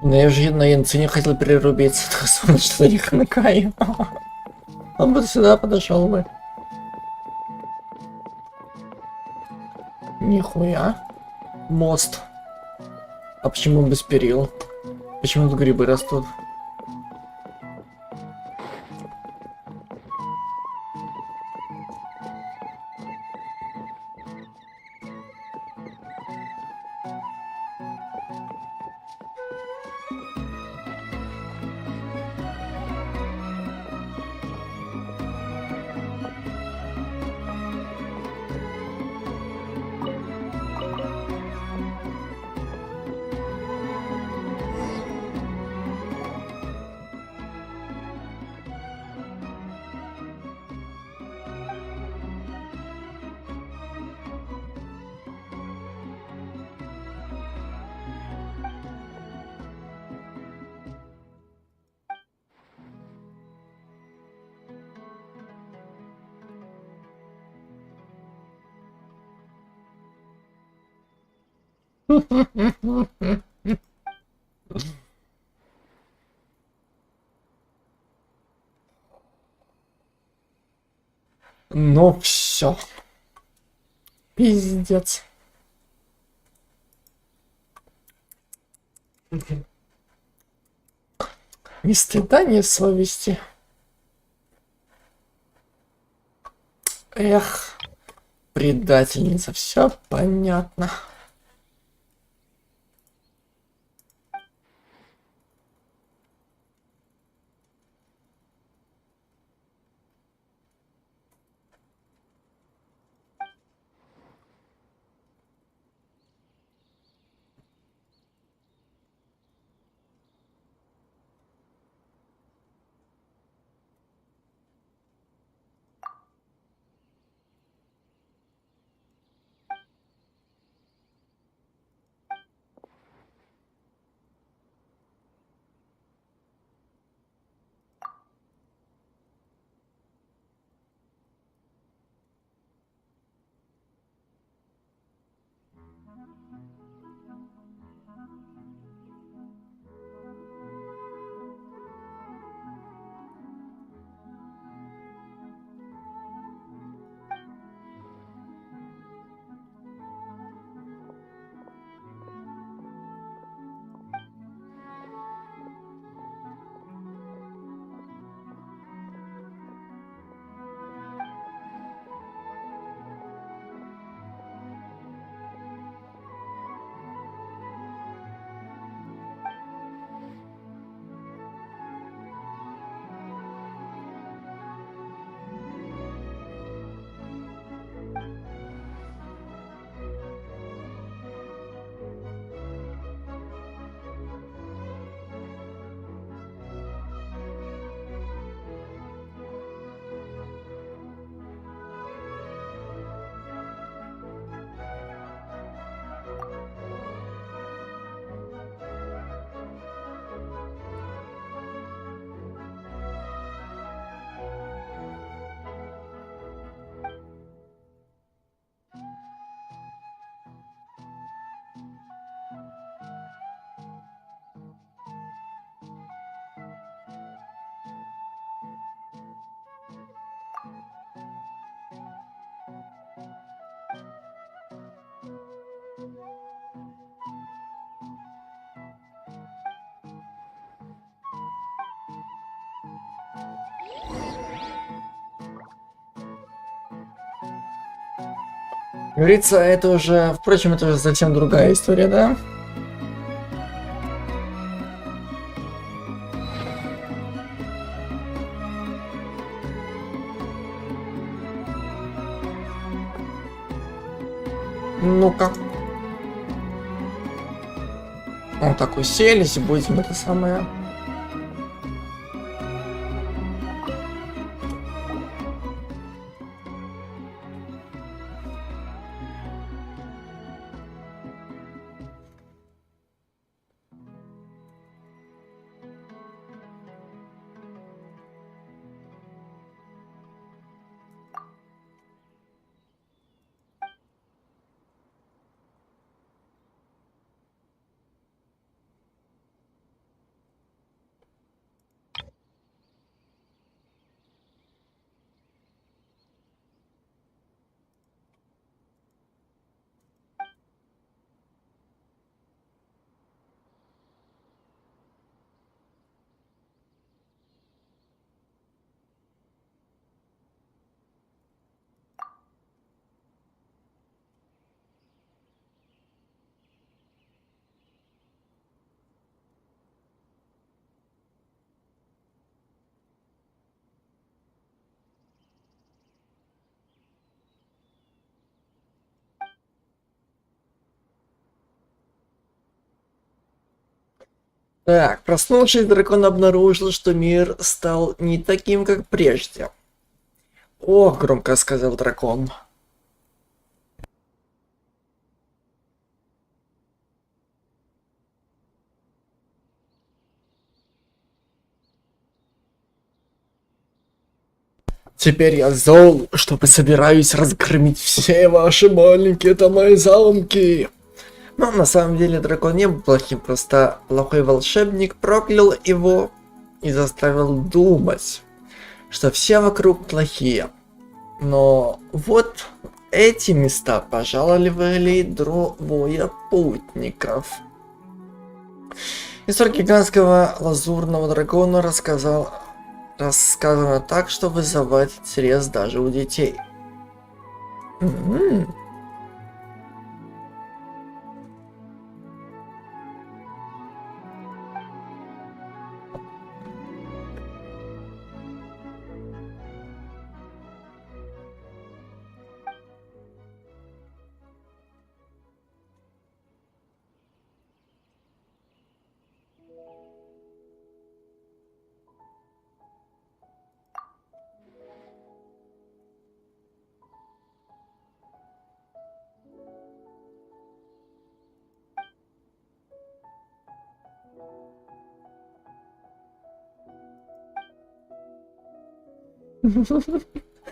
Но я уже на Янцине хотел перерубиться, так что их на Кае. Он бы сюда подошел бы. Нихуя. Мост. А почему без перил? Почему тут грибы растут? Ну все. Пиздец. Ни стыда, ни совести. Эх, предательница, все понятно. Говорится, это уже, впрочем, это уже совсем другая история, да? Ну-ка. Вот так уселись и будем это самое... Так, проснувшись, дракон обнаружил, что мир стал не таким, как прежде. «Ох», — громко сказал дракон. «Теперь я зол, чтобы собираюсь разгромить все ваши маленькие дома и замки». Но на самом деле дракон не был плохим, просто плохой волшебник проклял его и заставил думать, что все вокруг плохие. Но вот эти места пожаловали двое путников. История гигантского лазурного дракона рассказана так, что вызывает интерес даже у детей.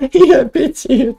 И аппетит.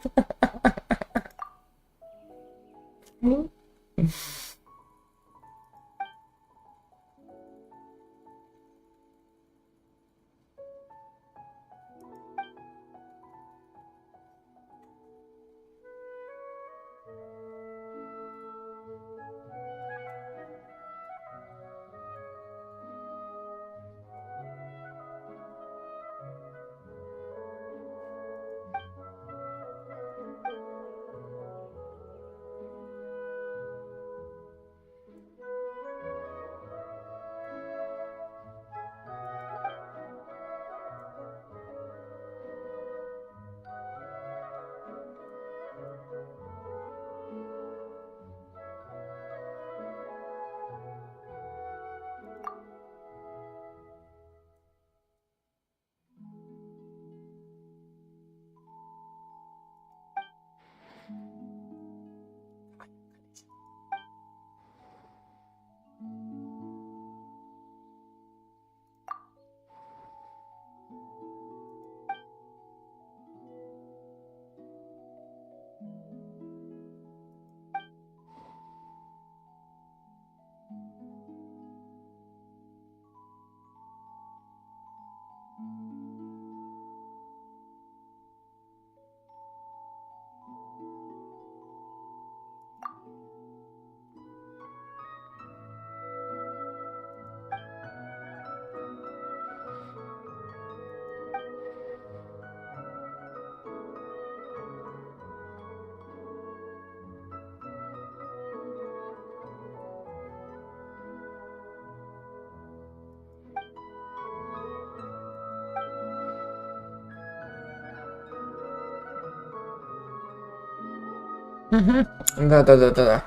Да.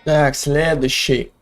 Так, следующий.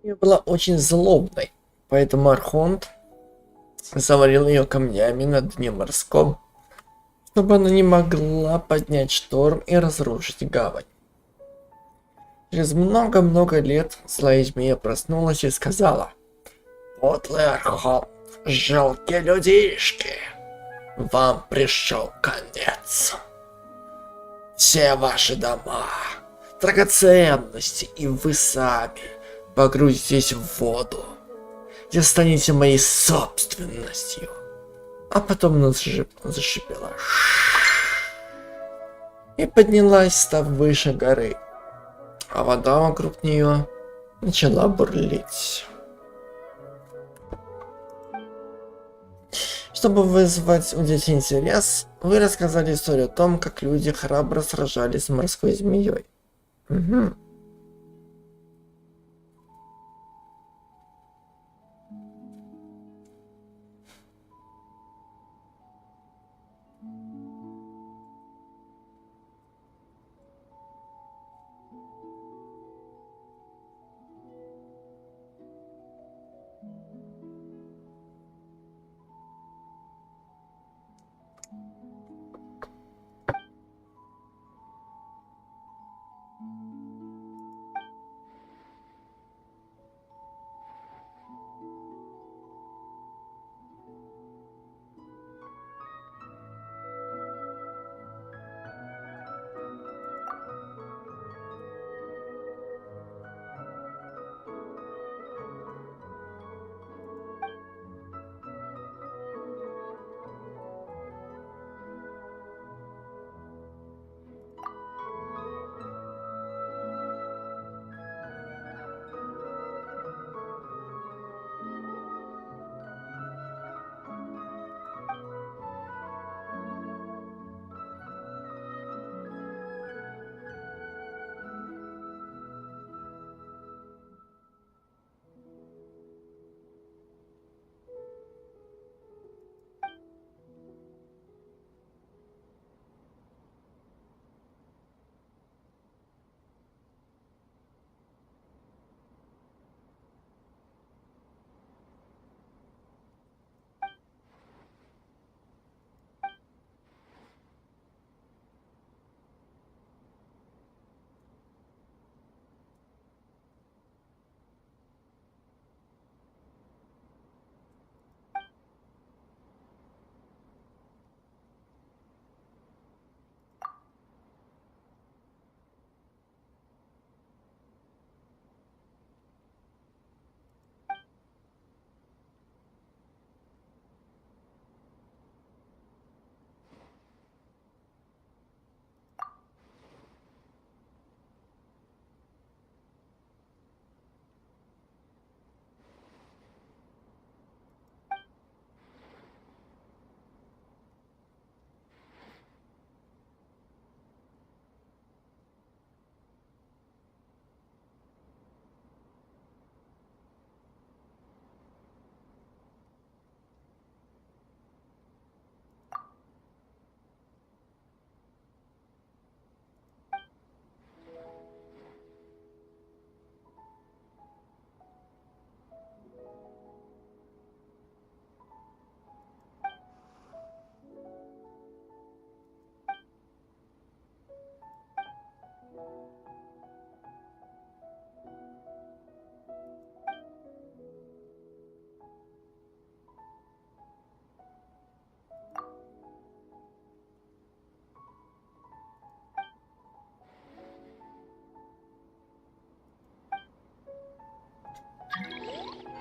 Я была очень злобной, поэтому Архонт завалил ее камнями на дне морском, чтобы она не могла поднять шторм и разрушить гавань. Через много-много лет злая змея проснулась и сказала: «Подлый Архонт, жалкие людишки, вам пришел конец. Все ваши дома, драгоценности и вы сами погрузитесь в воду и станете моей собственностью». А потом она зашипела и поднялась, став выше горы, а вода вокруг нее начала бурлить. Чтобы вызвать у детей интерес, вы рассказали историю о том, как люди храбро сражались с морской змеей. Угу.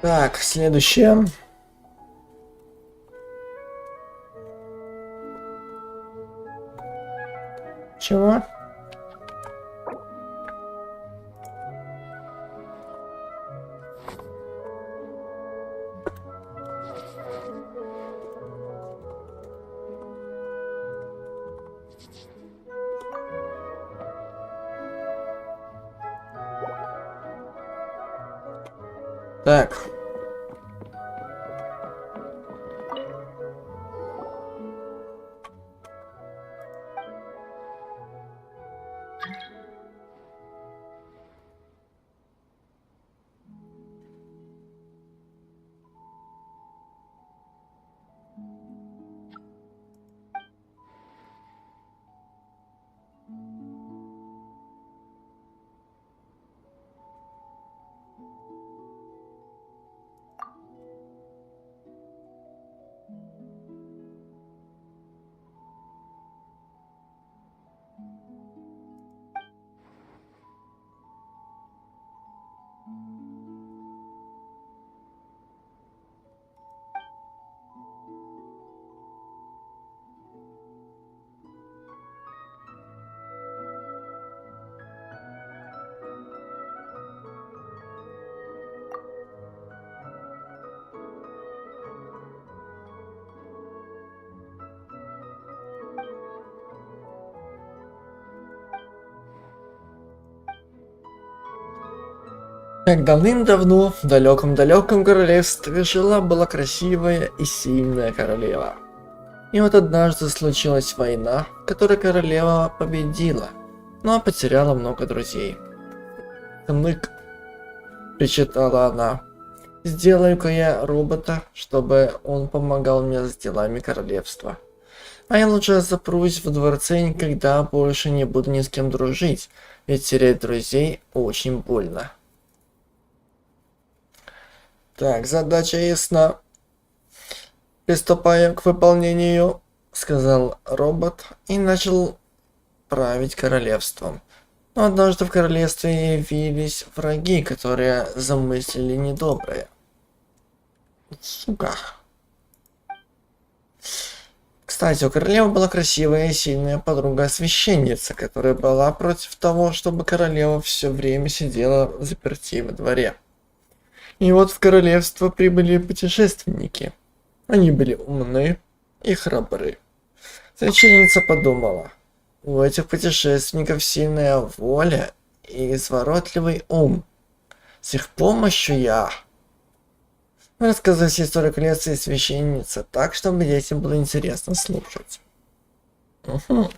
Так, следующее. Чего? Так. Как давным-давно в далеком-далеком королевстве жила-была красивая и сильная королева. И вот однажды случилась война, в которой королева победила, но потеряла много друзей. «Хнык», — причитала она, — «сделаю-ка я робота, чтобы он помогал мне с делами королевства. А я лучше запрусь в дворце и никогда больше не буду ни с кем дружить, ведь терять друзей очень больно». Так, задача ясна. «Приступаем к выполнению», — сказал робот и начал править королевством. Но однажды в королевстве явились враги, которые замыслили недоброе. Сука. Кстати, у королевы была красивая и сильная подруга-священница, которая была против того, чтобы королева все время сидела заперти во дворе. И вот в королевство прибыли путешественники. Они были умны и храбры. Священница подумала: у этих путешественников сильная воля и изворотливый ум. С их помощью я рассказываю историю королевства и священница так, чтобы детям было интересно слушать. Угу.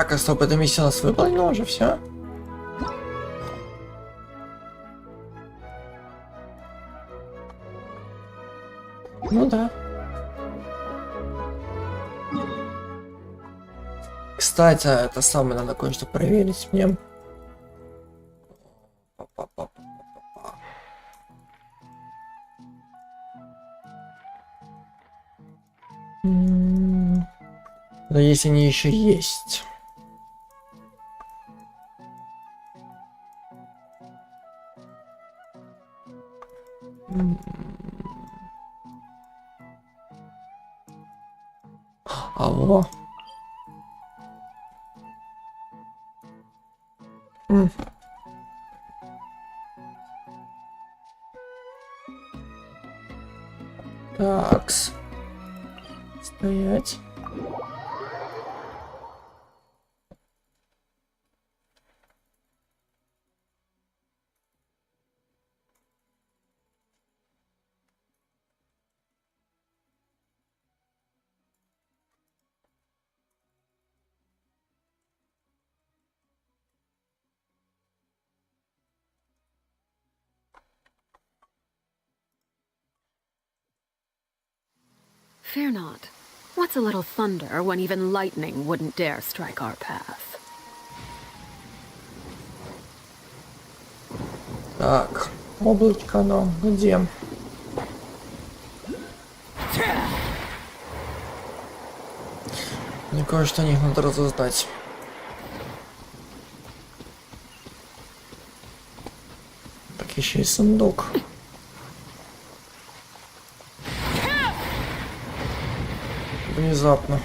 Так, а стоп, эта миссия у нас выполнена уже, все? Ну да. Кстати, это самое надо кое-что проверить мне. Но если они еще есть. Алло. Такс. Стоять. Fear not. What's a little thunder when even lightning wouldn't dare strike our path? Так, облачко оно где? Мне кое-что о них надо разузнать. Так, еще и сундук. Внезапно.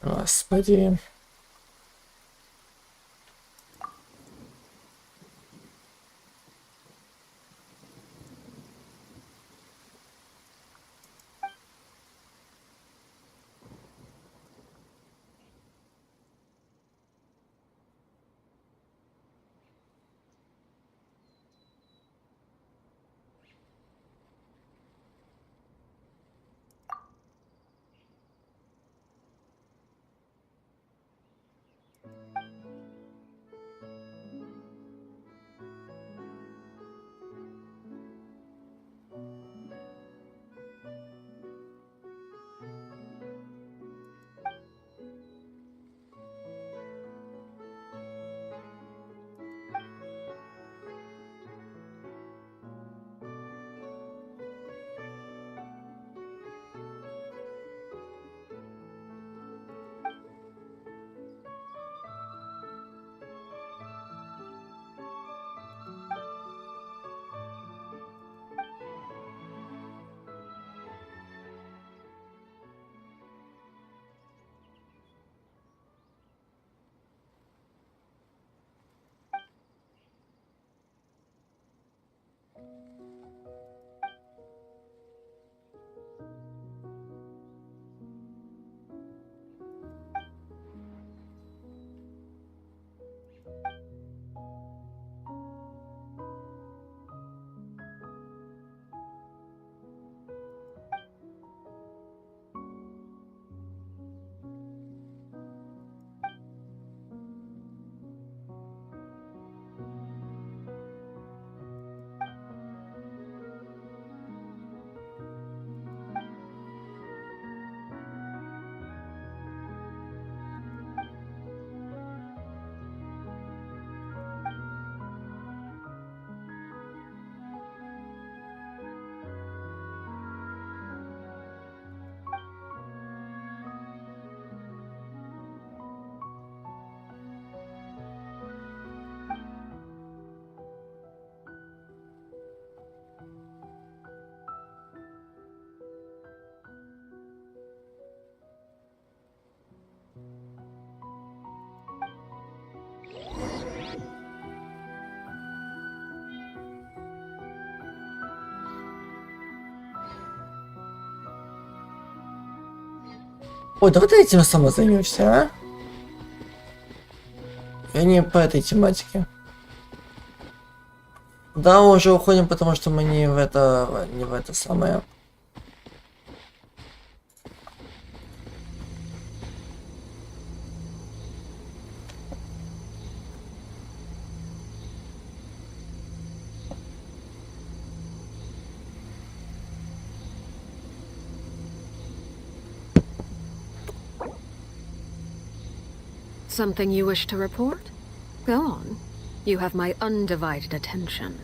Господи. Ой, давай этим сама займемся, а? Я не по этой тематике. Да, уже уходим, потому что мы не в это самое. Something you wish to report? Go on. You have my undivided attention.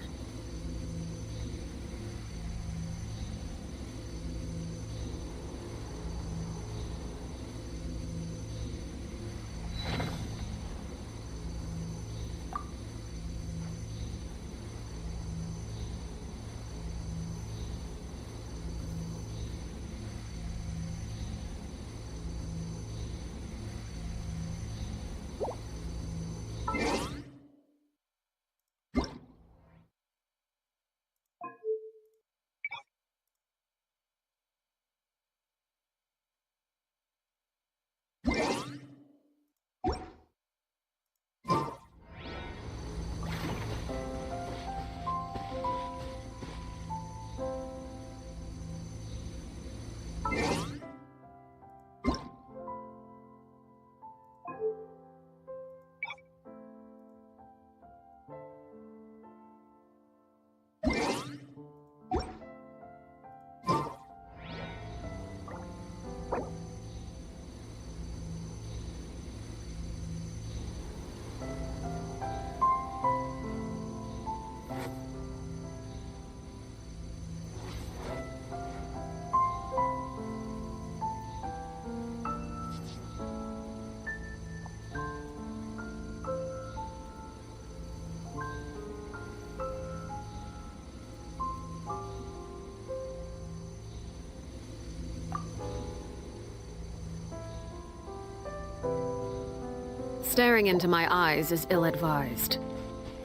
Staring into my eyes is ill-advised.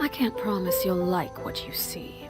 I can't promise you'll like what you see.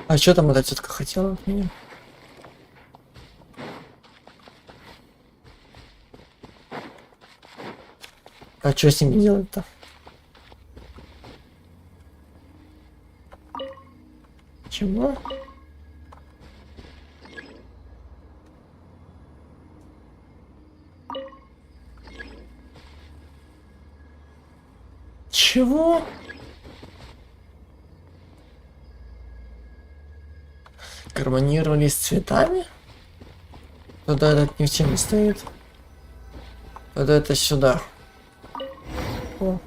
А что там эта тетка хотела от меня? А что с ними делать-то? Чего? Чего? Гармонировали с цветами? Тогда этот не в теме стоит. Тогда это сюда. О.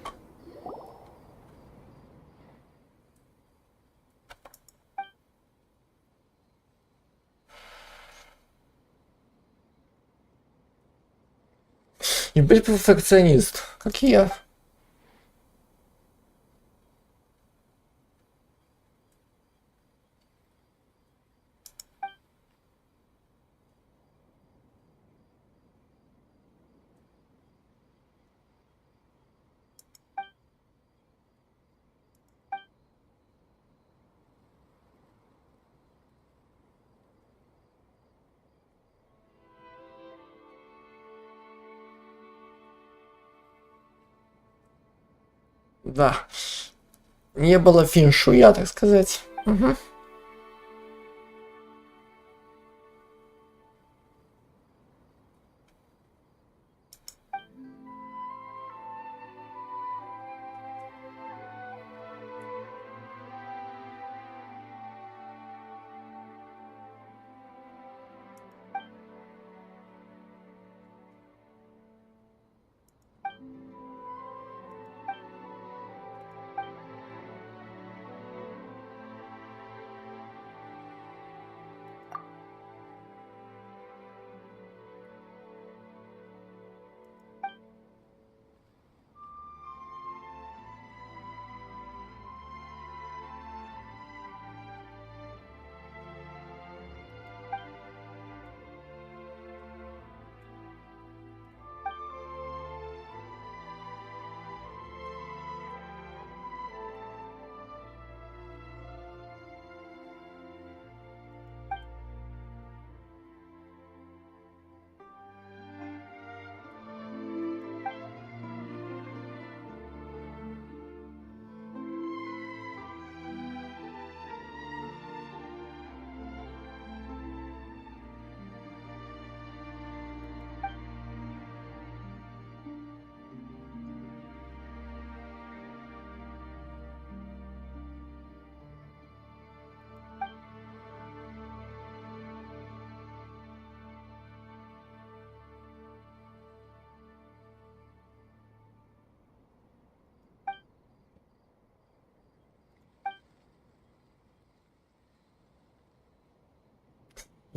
И быть перфекционист, как и я. Да. Не было феншуя, так сказать. Угу.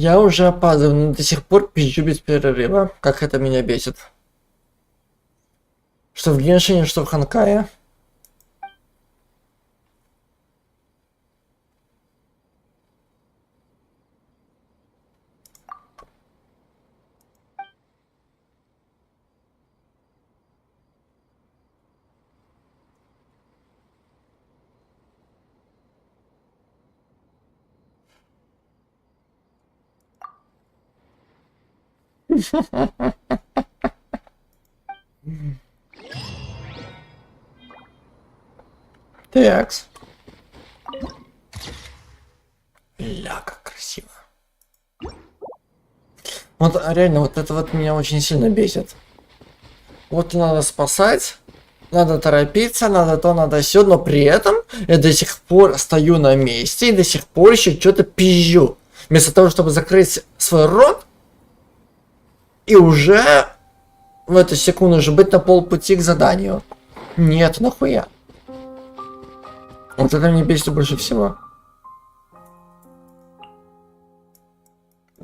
Я уже опаздываю, но до сих пор пизжу без перерыва. Как это меня бесит. Что в Геншине, что в Ханкае. Такс. Ля, как красиво. Вот реально, вот это вот меня очень сильно бесит. Вот надо спасать, надо торопиться, надо то, надо сё, но при этом я до сих пор стою на месте и до сих пор еще что-то пизжу. Вместо того, чтобы закрыть свой рот и уже в эту секунду уже быть на полпути к заданию. Нет, нахуя. Вот это мне бесит больше всего.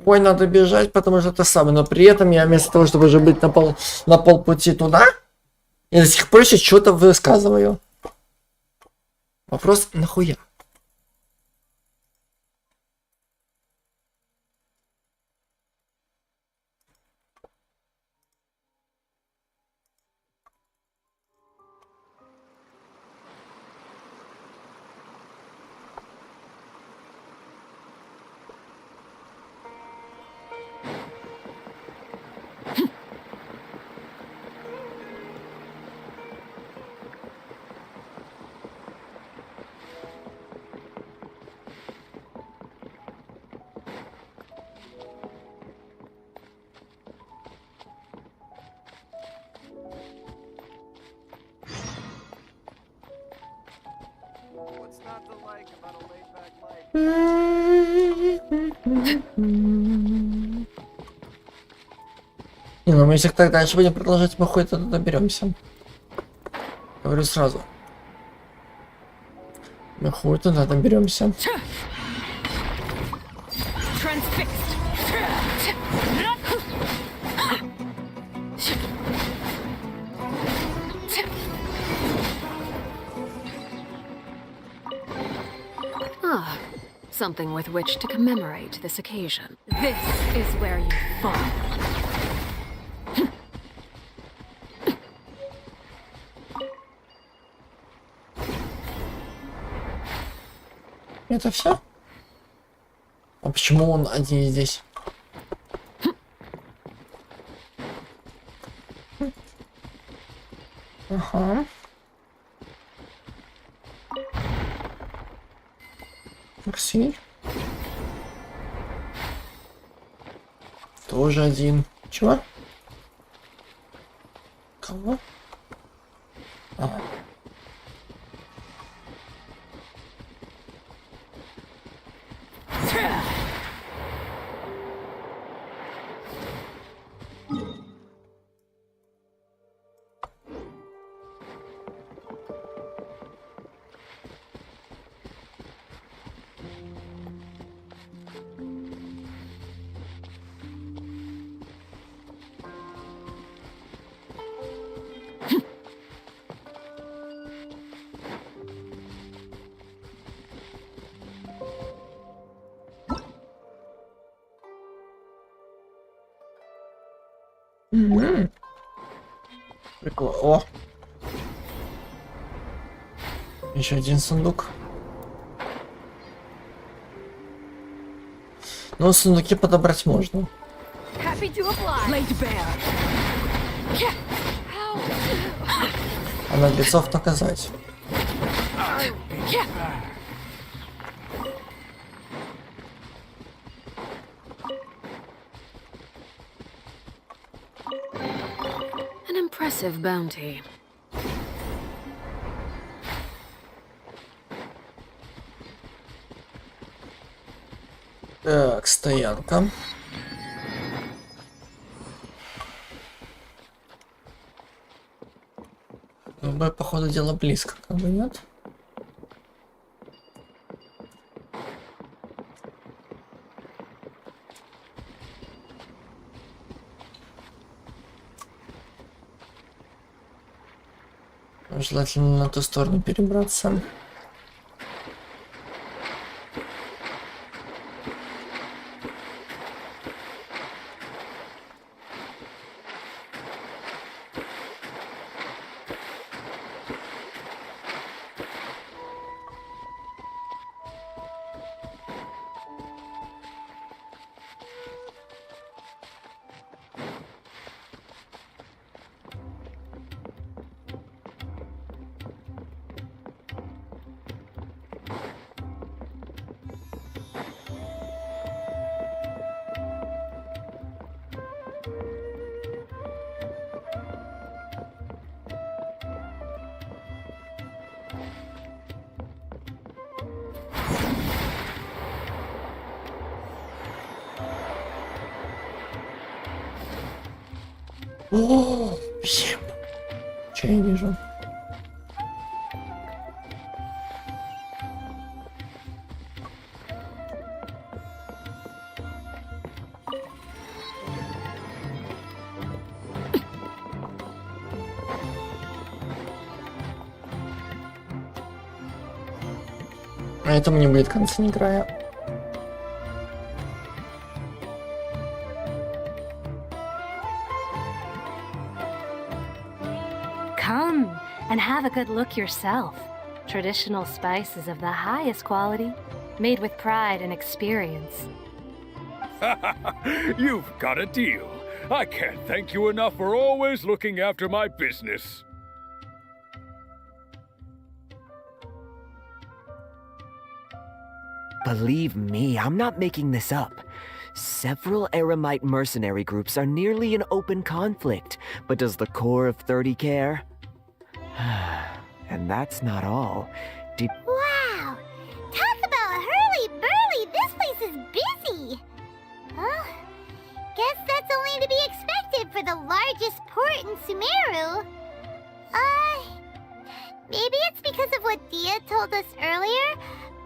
Ой, надо бежать, потому что это самое. Но при этом я вместо того, чтобы уже быть на полпути туда, я до сих пор еще что-то высказываю. Вопрос, нахуя? Не, ну мы если так дальше будем продолжать, мы хуй туда доберемся. Говорю сразу. Мы хуй туда доберемся. Ah, something with which to commemorate this occasion. This is where you fall. Это все? А почему он один здесь? Ага. Максим. Тоже один. Чего? Кого? А. Прикольно. О! Еще один сундук. Но сундуки подобрать можно. А наглецов наказать. An impressive bounty. Так, стоянка. Любой, походу, дело близко, как бы, нет? Желательно на ту сторону перебраться. О, всем. Че я вижу? А этому не будет конца ни края. Come and have a good look yourself. Traditional spices of the highest quality, made with pride and experience. You've got a deal. I can't thank you enough for always looking after my business. Believe me, I'm not making this up. Several Eremite mercenary groups are nearly in open conflict, but does the core of 30 care? And that's not all. Wow! Talk about hurly-burly! This place is busy! Huh? Guess that's only to be expected for the largest port in Sumeru. Maybe it's because of what Dia told us earlier,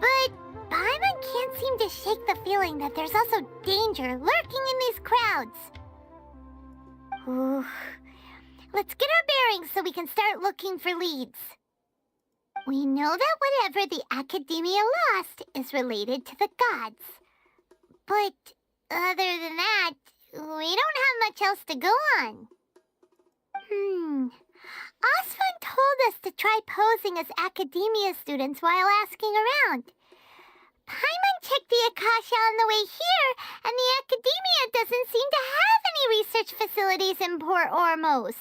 but Paimon can't seem to shake the feeling that there's also danger lurking in these crowds. Ooh. Let's get our bearings so we can start looking for leads. We know that whatever the Academia lost is related to the gods. But other than that, we don't have much else to go on. Osfun told us to try posing as Academia students while asking around. Paimon checked the Akasha on the way here, and the Academia doesn't seem to have any research facilities in Port Ormos.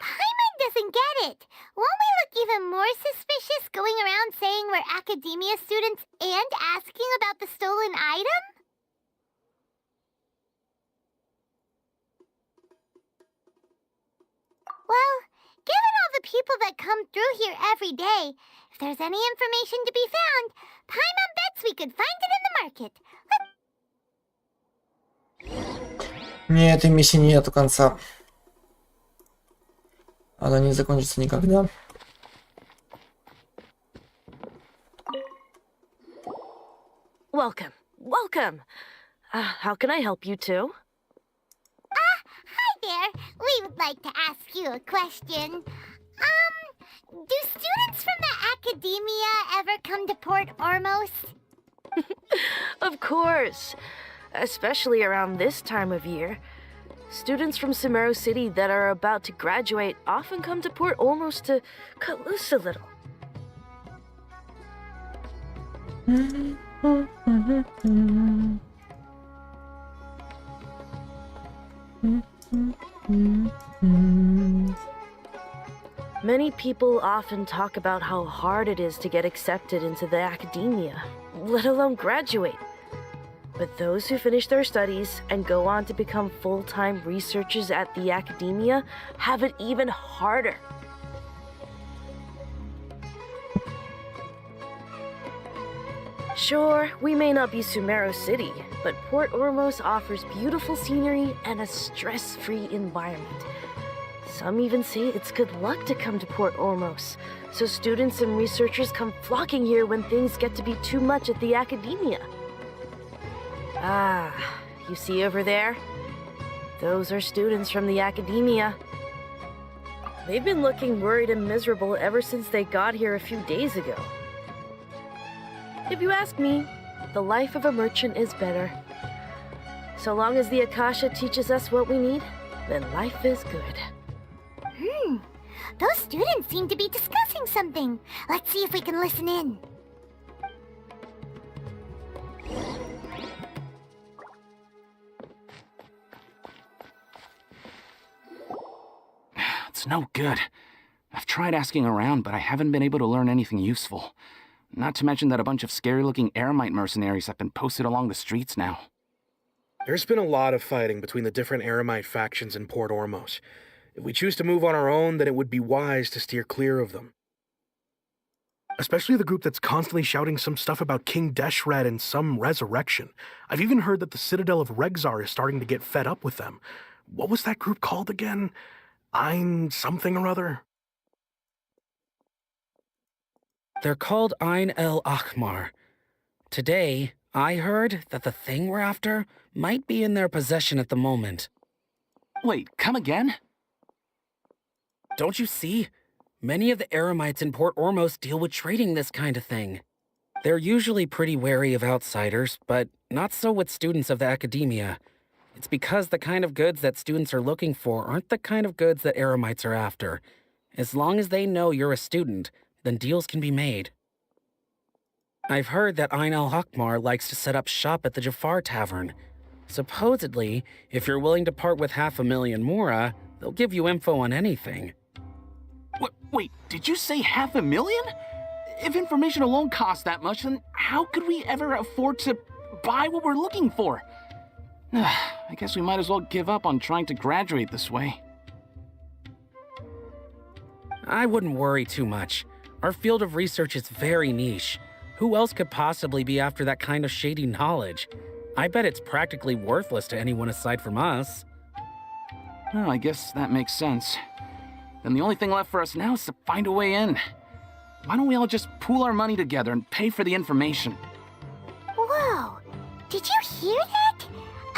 Paimon doesn't get it. Won't we look even more suspicious going around saying we're Academia students and asking about the stolen item? Well, given all the people that come through here every day, if there's any information to be found, Paimon bets we could find it in the market. Не, этой миссии нету конца. Она не закончится никогда. Welcome, welcome. How can I help you too? Hi there. We would like to ask you a question. Do students from the Academia ever come to Port Ormos? Of course. Especially around this time of year. Students from Sumeru City that are about to graduate often come to Port Ormos to cut loose a little. Many people often talk about how hard it is to get accepted into the Academia, let alone graduate. But those who finish their studies and go on to become full-time researchers at the Academia have it even harder. Sure, we may not be Sumeru City, but Port Ormos offers beautiful scenery and a stress-free environment. Some even say it's good luck to come to Port Ormos, so students and researchers come flocking here when things get to be too much at the Academia. Ah, you see over there? Those are students from the Academia. They've been looking worried and miserable ever since they got here a few days ago. If you ask me, the life of a merchant is better. So long as the Akasha teaches us what we need, then life is good. Those students seem to be discussing something. Let's see if we can listen in. It's no good. I've tried asking around, but I haven't been able to learn anything useful. Not to mention that a bunch of scary-looking Eremite mercenaries have been posted along the streets now. There's been a lot of fighting between the different Eremite factions in Port Ormos. If we choose to move on our own, then it would be wise to steer clear of them. Especially the group that's constantly shouting some stuff about King Deshret and some resurrection. I've even heard that the Citadel of Regzar is starting to get fed up with them. what was that group called again? Ein something or other? They're called Ein El Achmar. Today, I heard that the thing we're after might be in their possession at the moment. Wait, come again? Don't you see? Many of the Eremites in Port Ormos deal with trading this kind of thing. They're usually pretty wary of outsiders, but not so with students of the academia. It's because the kind of goods that students are looking for aren't the kind of goods that Eremites are after. As long as they know you're a student, then deals can be made. I've heard that Ein El Hakmar likes to set up shop at the Jafar Tavern. Supposedly, if you're willing to part with 500,000 Mora, they'll give you info on anything. Wait, did you say 500,000? If information alone costs that much, then how could we ever afford to buy what we're looking for? I guess we might as well give up on trying to graduate this way. I wouldn't worry too much. Our field of research is very niche. Who else could possibly be after that kind of shady knowledge? I bet it's practically worthless to anyone aside from us. Well, I guess that makes sense. Then the only thing left for us now is to find a way in. Why don't we all just pool our money together and pay for the information? Whoa! Did you hear that?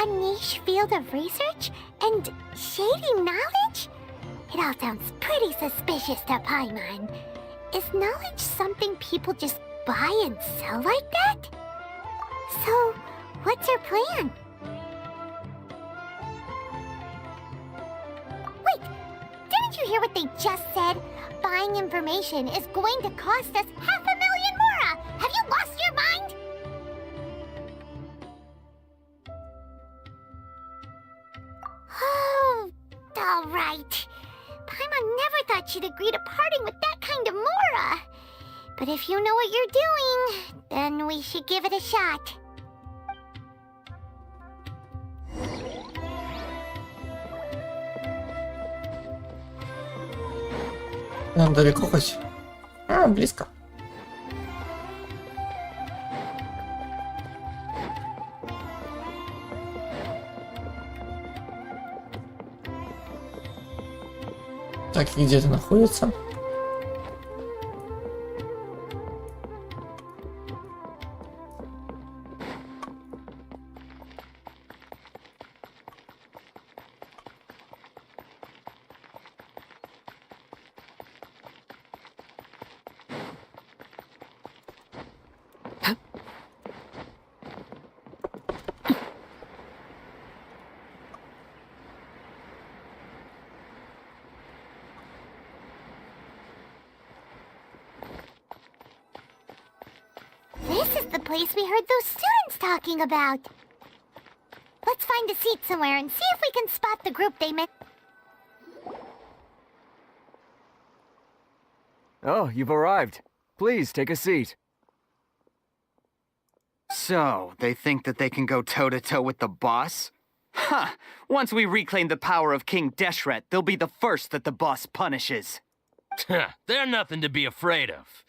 A niche field of research? And shady knowledge? It all sounds pretty suspicious to Paimon. Is knowledge something people just buy and sell like that? So, what's our plan? Wait! Didn't you hear what they just said? Buying information is going to cost us 500,000 Mora! Have you lost your mind? Oh, alright. Paimon never thought she'd agree to parting with that kind of Mora. But if you know what you're doing, then we should give it a shot. Далеко хоть? Близко. Так, где это находится? This is the place we heard those students talking about. Let's find a seat somewhere and see if we can spot the group they met. Oh, you've arrived. Please take a seat. So, they think that they can go toe-to-toe with the boss? Huh! Once we reclaim the power of King Deshret, they'll be the first that the boss punishes. They're nothing to be afraid of.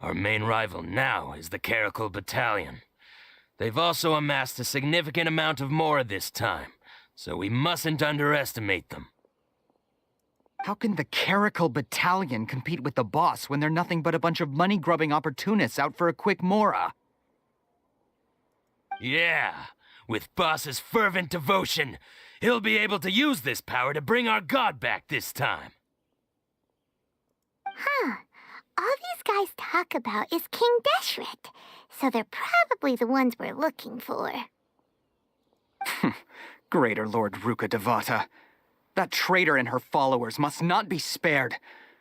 Our main rival now is the Caracal Battalion. They've also amassed a significant amount of Mora this time, so we mustn't underestimate them. How can the Caracal Battalion compete with the boss when they're nothing but a bunch of money-grubbing opportunists out for a quick Mora? Yeah, with Boss's fervent devotion, he'll be able to use this power to bring our god back this time. Huh. All these guys talk about is King Deshret, so they're probably the ones we're looking for. Greater Lord Ruka Devata. That traitor and her followers must not be spared.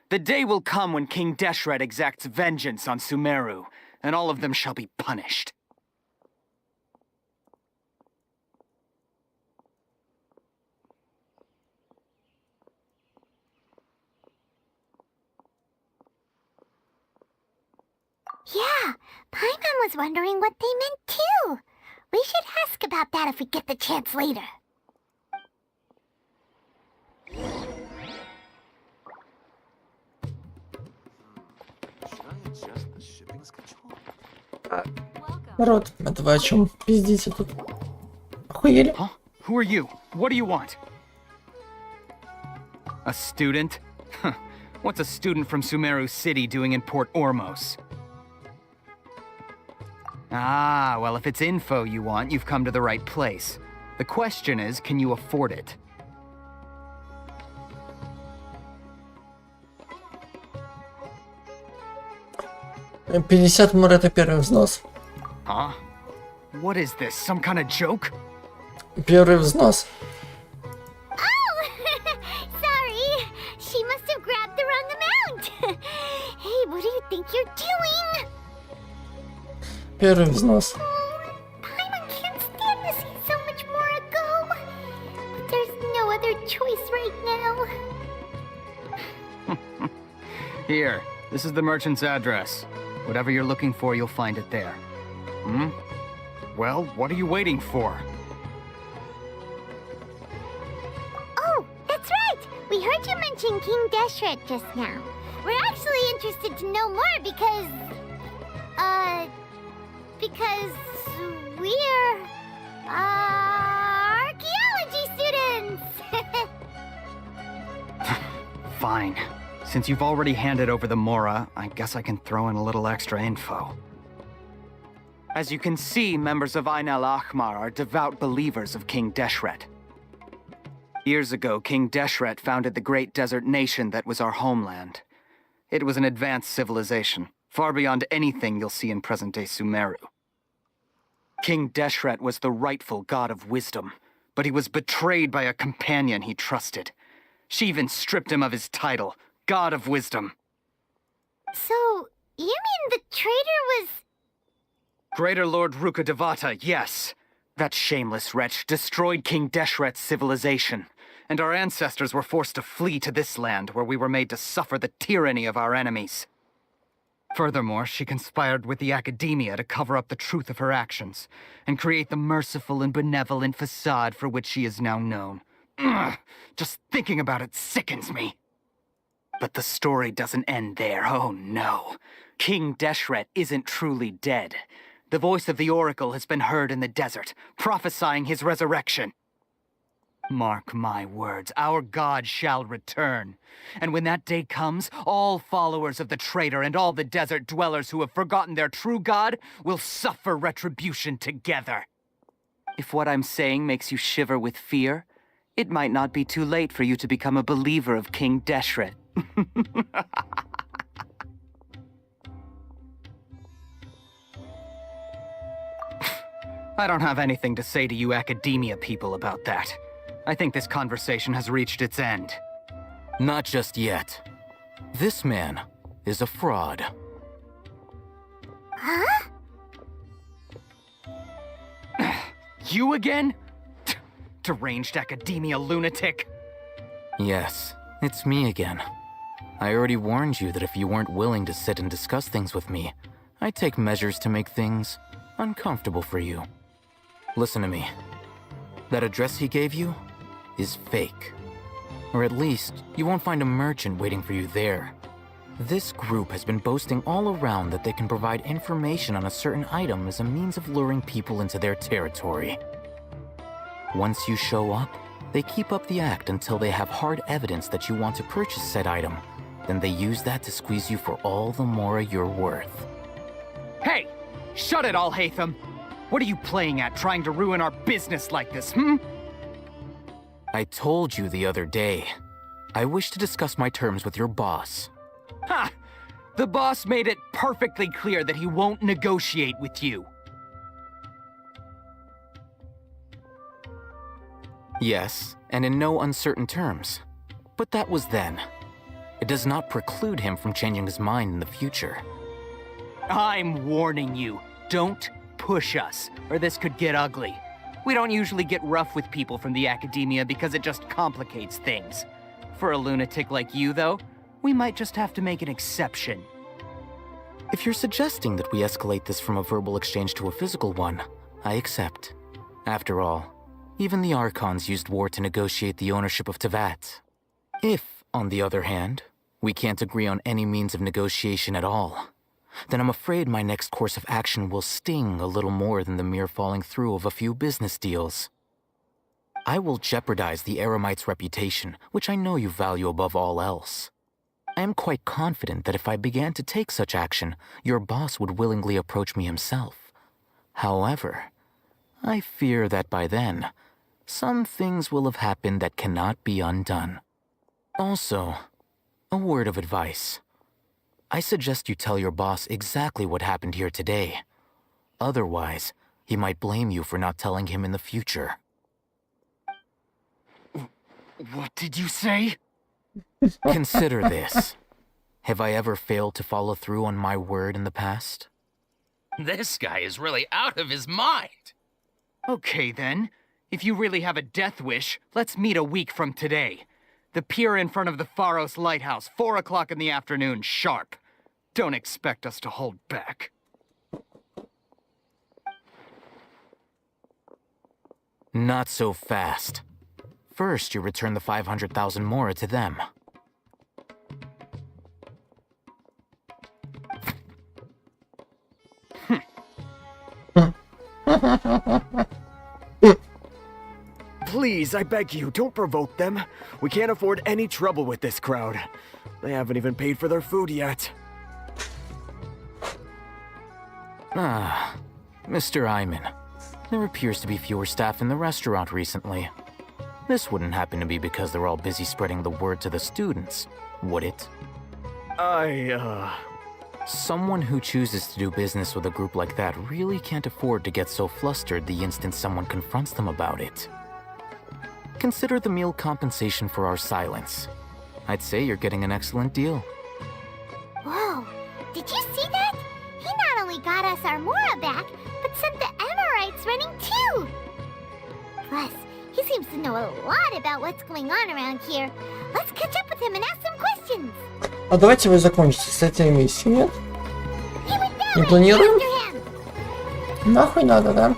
The day will come when King Deshret exacts vengeance on Sumeru, and all of them shall be punished. Yeah, Paimon was wondering what they meant too. We should ask about that if we get the chance later. Народ, это вы о чем пиздите тут? Охуели? Huh? Who are you? What do you want? A student? Huh. What's a student from Sumeru City doing in Port Ormos? Ah, well, if it's info you want, you've come to the right place. The question is, can you afford it? $50 это первый взнос. Huh? What is this, some kind of joke? Первый взнос. Sorry, she must have grabbed the wrong amount. Hey, what do you think you're doing? Первый взнос. Paimon can't stand to see so much more go. But there's no other choice right now. Here, this is the merchant's address. Whatever you're looking for, you'll find it there. Hmm? Well, what are you waiting for? Oh, that's right! We heard you mention King Deshret just now. We're actually interested to know more because we're archaeology students! Fine. Since you've already handed over the Mora, I guess I can throw in a little extra info. As you can see, members of Ain al-Ahmar are devout believers of King Deshret. Years ago, King Deshret founded the great desert nation that was our homeland. It was an advanced civilization, far beyond anything you'll see in present-day Sumeru. King Deshret was the rightful god of wisdom, but he was betrayed by a companion he trusted. She even stripped him of his title, God of Wisdom. So, you mean the traitor was... Greater Lord Ruka Devata, yes. That shameless wretch destroyed King Deshret's civilization, and our ancestors were forced to flee to this land where we were made to suffer the tyranny of our enemies. Furthermore, she conspired with the academia to cover up the truth of her actions, and create the merciful and benevolent facade for which she is now known. Ugh, just thinking about it sickens me. But the story doesn't end there, oh no. King Deshret isn't truly dead. The voice of the Oracle has been heard in the desert, prophesying his resurrection. Mark my words, our god shall return. And when that day comes, all followers of the traitor and all the desert dwellers who have forgotten their true god will suffer retribution together. If what I'm saying makes you shiver with fear, it might not be too late for you to become a believer of King Deshret. I don't have anything to say to you academia people about that. I think this conversation has reached its end. Not just yet. This man is a fraud. Huh? You again? Deranged academia lunatic. Yes, it's me again. I already warned you that if you weren't willing to sit and discuss things with me, I'd take measures to make things uncomfortable for you. Listen to me. That address he gave you is fake. Or at least, you won't find a merchant waiting for you there. This group has been boasting all around that they can provide information on a certain item as a means of luring people into their territory. Once you show up, they keep up the act until they have hard evidence that you want to purchase said item. Then they use that to squeeze you for all the more you're worth. Hey! Shut it all, Hatham! What are you playing at, trying to ruin our business like this, hmm? I told you the other day. I wish to discuss my terms with your boss. Ha! The boss made it perfectly clear that he won't negotiate with you. Yes, and in no uncertain terms. But that was then. It does not preclude him from changing his mind in the future. I'm warning you. Don't push us, or this could get ugly. We don't usually get rough with people from the academia because it just complicates things. For a lunatic like you, though, we might just have to make an exception. If you're suggesting that we escalate this from a verbal exchange to a physical one, I accept. After all, even the Archons used war to negotiate the ownership of Teyvat. If, on the other hand, we can't agree on any means of negotiation at all, then I'm afraid my next course of action will sting a little more than the mere falling through of a few business deals. I will jeopardize the Eremite's reputation, which I know you value above all else. I am quite confident that if I began to take such action, your boss would willingly approach me himself. However, I fear that by then, some things will have happened that cannot be undone. Also, a word of advice. I suggest you tell your boss exactly what happened here today. Otherwise, he might blame you for not telling him in the future. What did you say? Consider this. Have I ever failed to follow through on my word in the past? This guy is really out of his mind. Okay then, if you really have a death wish, let's meet a week from today. The pier in front of the Pharos Lighthouse, 4 o'clock in the afternoon, sharp. Don't expect us to hold back. Not so fast. First, you return the 500,000 mora to them. Please, I beg you, don't provoke them. We can't afford any trouble with this crowd. They haven't even paid for their food yet. Ah, Mr. Iman. There appears to be fewer staff in the restaurant recently. This wouldn't happen to be because they're all busy spreading the word to the students, would it? Someone who chooses to do business with a group like that really can't afford to get so flustered the instant someone confronts them about it. Consider the meal compensation for our silence. I'd say you're getting an excellent deal. Whoa, did you see that? He not only got us our Mora back, but sent the Amorites running too! Plus, he seems to know a lot about what's going on around here. Let's catch up with him and ask some questions. А давайте вы закончите с этой миссией, нет? Не планируем? Нахуй надо, да?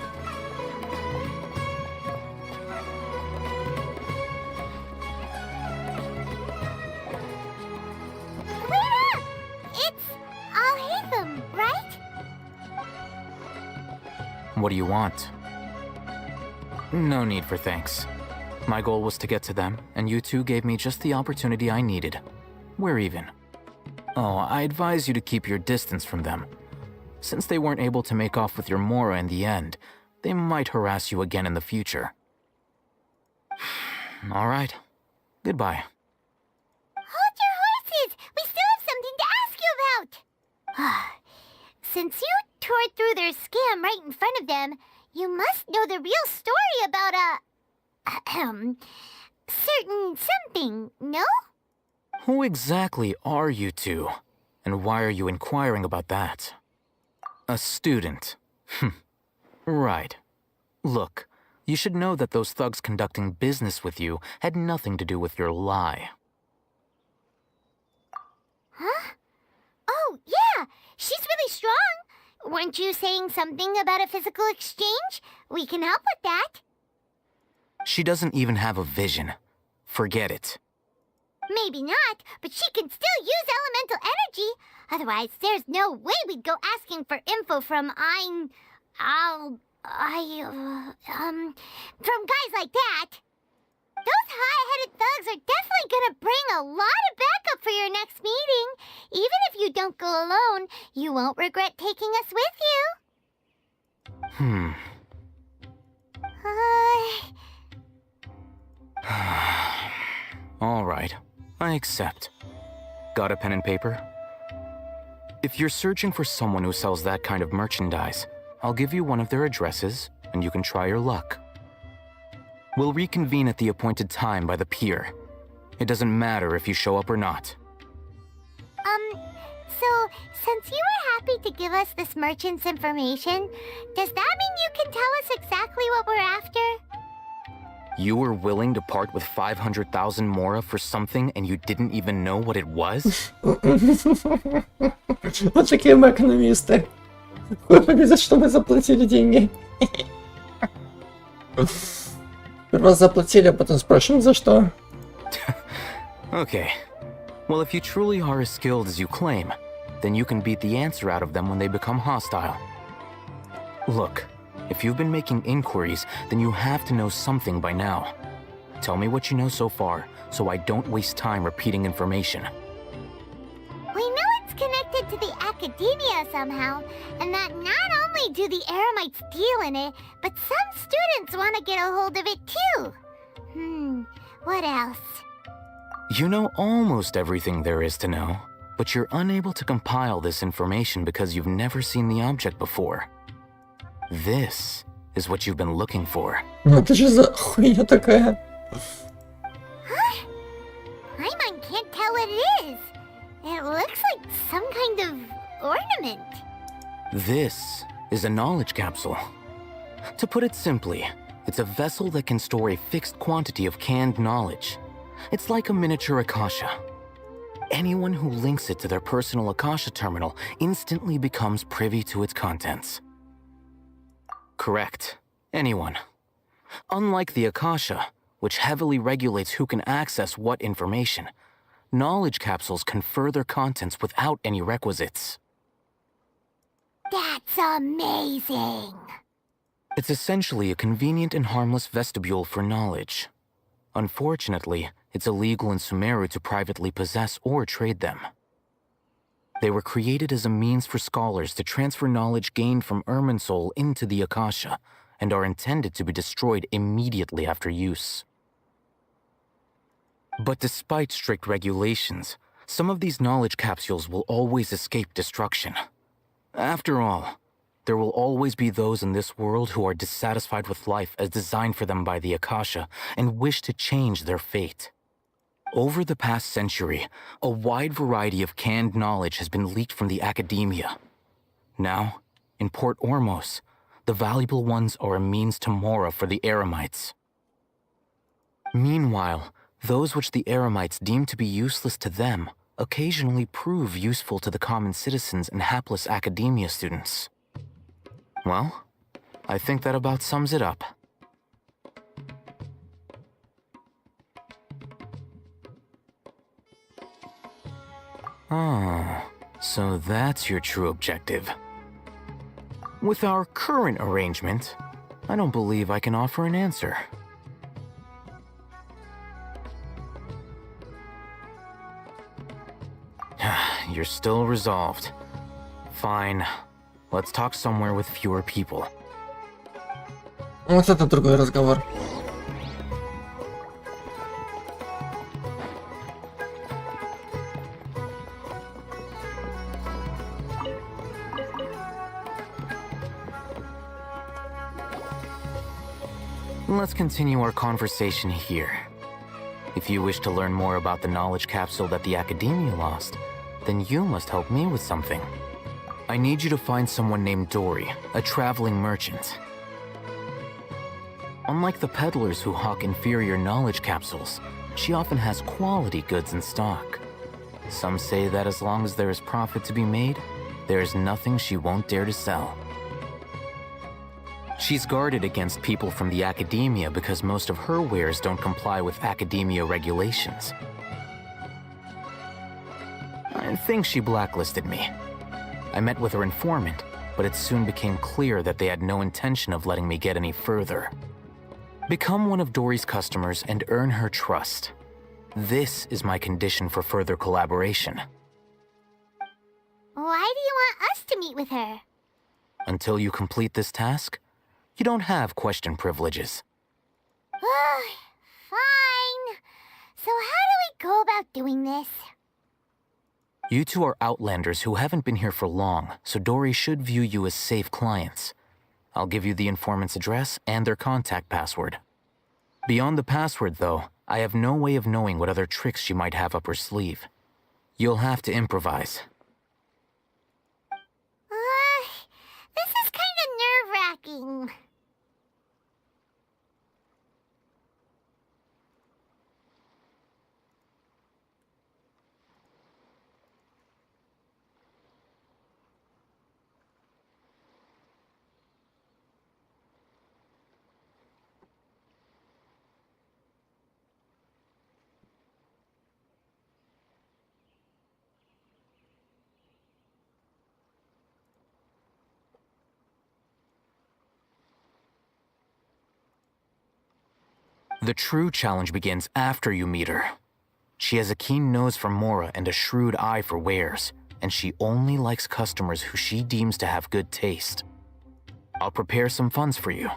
What do you want? No need for thanks. My goal was to get to them, and you two gave me just the opportunity I needed. We're even. Oh, I advise you to keep your distance from them. Since they weren't able to make off with your Mora in the end, they might harass you again in the future. All right. Goodbye. Hold your horses! We still have something to ask you about! Since you tore through their scam right in front of them, you must know the real story about certain something, no? Who exactly are you two? And why are you inquiring about that? A student. Right. Look, you should know that those thugs conducting business with you had nothing to do with your lie. Huh? Oh, yeah! She's really strong! Weren't you saying something about a physical exchange? We can help with that. She doesn't even have a vision. Forget it. Maybe not, but she can still use elemental energy. Otherwise, there's no way we'd go asking for info from from guys like that. Those high-headed thugs are definitely gonna bring a lot of backup for your next meeting. Even if you don't go alone, you won't regret taking us with you. All right, I accept. Got a pen and paper? If you're searching for someone who sells that kind of merchandise, I'll give you one of their addresses, and you can try your luck. We'll reconvene at the appointed time by the pier. It doesn't matter if you show up or not. So, since you were happy to give us this merchant's information, does that mean you can tell us exactly what we're after? You were willing to part with 500,000 mora for something and you didn't even know what it was? Вот такие мы экономисты. За что мы заплатили деньги? Сперва заплатили, а потом спрашиваем, за что. Okay. Well, if you truly are as skilled as you claim, then you can beat the answer out of them when they become hostile. Look, If you've been making inquiries, then you have to know something by now. Tell me what you know so far, so I don't waste time repeating information. We know it's connected to the academia somehow, and that not only do the Eremites deal in it, but some students want to get a hold of it too. What else? You know almost everything there is to know, but you're unable to compile this information because you've never seen the object before. This is what you've been looking for. Это что за хуйня такая? Huh? Paimon can't tell what it is. It looks like some kind of ornament. This is a knowledge capsule. To put it simply, it's a vessel that can store a fixed quantity of canned knowledge. It's like a miniature Akasha. Anyone who links it to their personal Akasha terminal instantly becomes privy to its contents. Correct. Anyone. Unlike the Akasha, which heavily regulates who can access what information, knowledge capsules confer their contents without any requisites. That's amazing! It's essentially a convenient and harmless vestibule for knowledge. Unfortunately, it's illegal in Sumeru to privately possess or trade them. They were created as a means for scholars to transfer knowledge gained from Irminsul into the Akasha, and are intended to be destroyed immediately after use. But despite strict regulations, some of these knowledge capsules will always escape destruction. After all, there will always be those in this world who are dissatisfied with life as designed for them by the Akasha and wish to change their fate. Over the past century, a wide variety of canned knowledge has been leaked from the academia. Now, in Port Ormos, the valuable ones are a means to mora for the Eremites. Meanwhile, those which the Eremites deem to be useless to them occasionally prove useful to the common citizens and hapless academia students. Well, I think that about sums it up. Oh, so that's your true objective. With our current arrangement, I don't believe I can offer an answer. You're still resolved. Fine. Let's talk somewhere with fewer people. Вот это другой разговор. Let's continue our conversation here. If you wish to learn more about the knowledge capsule that the Academia lost, then you must help me with something. I need you to find someone named Dory, a traveling merchant. Unlike the peddlers who hawk inferior knowledge capsules, she often has quality goods in stock. Some say that as long as there is profit to be made, there is nothing she won't dare to sell. She's guarded against people from the Academia because most of her wares don't comply with Academia regulations. I think she blacklisted me. I met with her informant, but it soon became clear that they had no intention of letting me get any further. Become one of Dory's customers and earn her trust. This is my condition for further collaboration. Why do you want us to meet with her? Until you complete this task, you don't have question privileges. Fine. So how do we go about doing this? You two are outlanders who haven't been here for long, so Dory should view you as safe clients. I'll give you the informant's address and their contact password. Beyond the password, though, I have no way of knowing what other tricks she might have up her sleeve. You'll have to improvise. This is kind of nerve-wracking. The true challenge begins after you meet her. She has a keen nose for mora and a shrewd eye for wares, and she only likes customers who she deems to have good taste. I'll prepare some funds for you.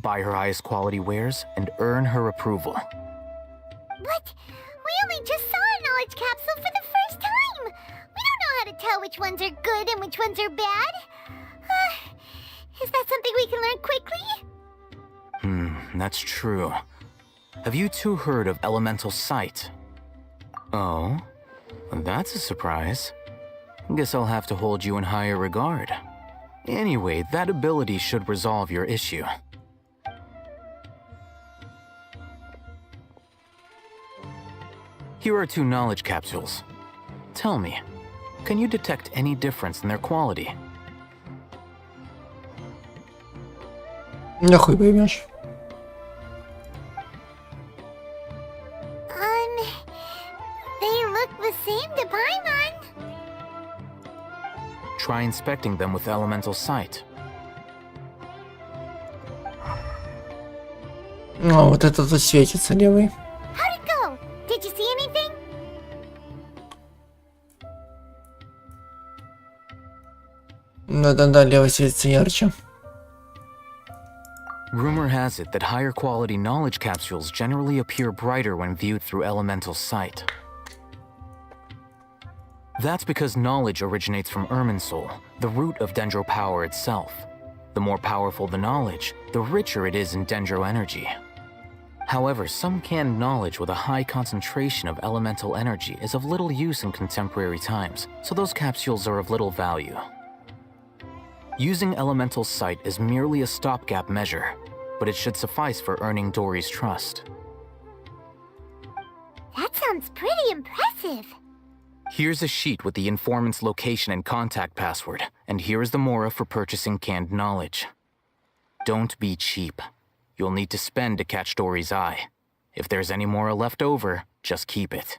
Buy her highest quality wares and earn her approval. What? We only just saw a knowledge capsule for the first time! We don't know how to tell which ones are good and which ones are bad. Is that something we can learn quickly? That's true. Have you two heard of elemental sight? Oh, that's a surprise. Guess I'll have to hold you in higher regard. Anyway, that ability should resolve your issue. Here are 2 knowledge capsules. Tell me, can you detect any difference in their quality? Нахуй поймешь. They look the same to Paimon. Try inspecting them with elemental sight. О, вот это тут светится левый. How'd it go? Did you see anything? Да, левый светится ярче. Rumor has it that higher quality knowledge capsules generally appear brighter when viewed through elemental sight. That's because knowledge originates from Irminsul, the root of Dendro power itself. The more powerful the knowledge, the richer it is in Dendro energy. However, some canned knowledge with a high concentration of elemental energy is of little use in contemporary times, so those capsules are of little value. Using elemental sight is merely a stopgap measure, but it should suffice for earning Dory's trust. That sounds pretty impressive. Here's a sheet with the informant's location and contact password, and here is the mora for purchasing canned knowledge. Don't be cheap. You'll need to spend to catch Dory's eye. If there's any mora left over, just keep it.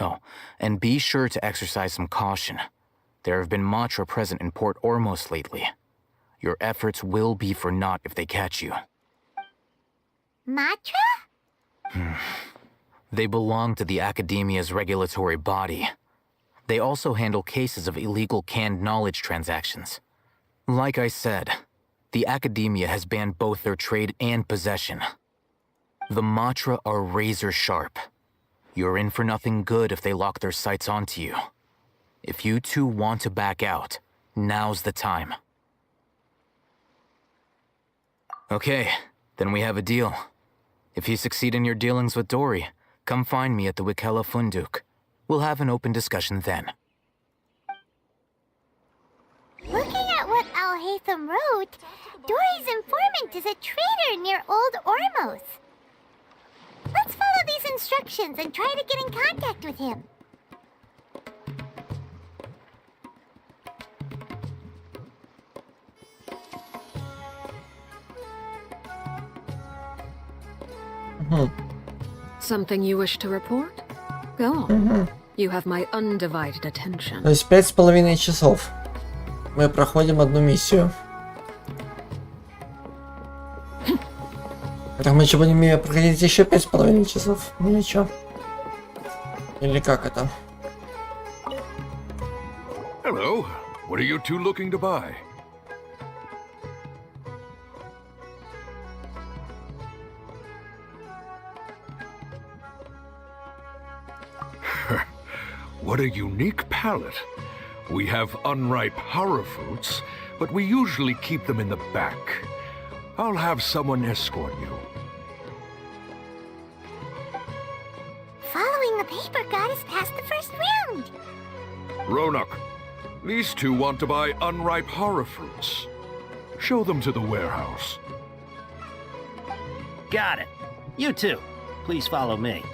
Oh, and be sure to exercise some caution. There have been Matra present in Port Ormos lately. Your efforts will be for naught if they catch you. Matra? They belong to the Academia's regulatory body. They also handle cases of illegal canned knowledge transactions. Like I said, the Academia has banned both their trade and possession. The Matra are razor sharp. You're in for nothing good if they lock their sights onto you. If you two want to back out, now's the time. Okay, then we have a deal. If you succeed in your dealings with Dory, come find me at the Wikela Funduk. We'll have an open discussion then. Looking at what Al-Haytham wrote, Dory's informant is a traitor near Old Ormos. Let's follow these instructions and try to get in contact with him. Something you wish to report? Go on. You have my undivided attention. То есть 5,5 часов. Мы проходим одну миссию. Так мы что, будем ее проходить еще 5,5 часов? Или что? Или как это? Hello. What are you two looking to buy? What a unique palette. We have unripe horror fruits, but we usually keep them in the back. I'll have someone escort you. Following the paper got us past the first round. Ronak, these two want to buy unripe horror fruits. Show them to the warehouse. Got it. You two, please follow me.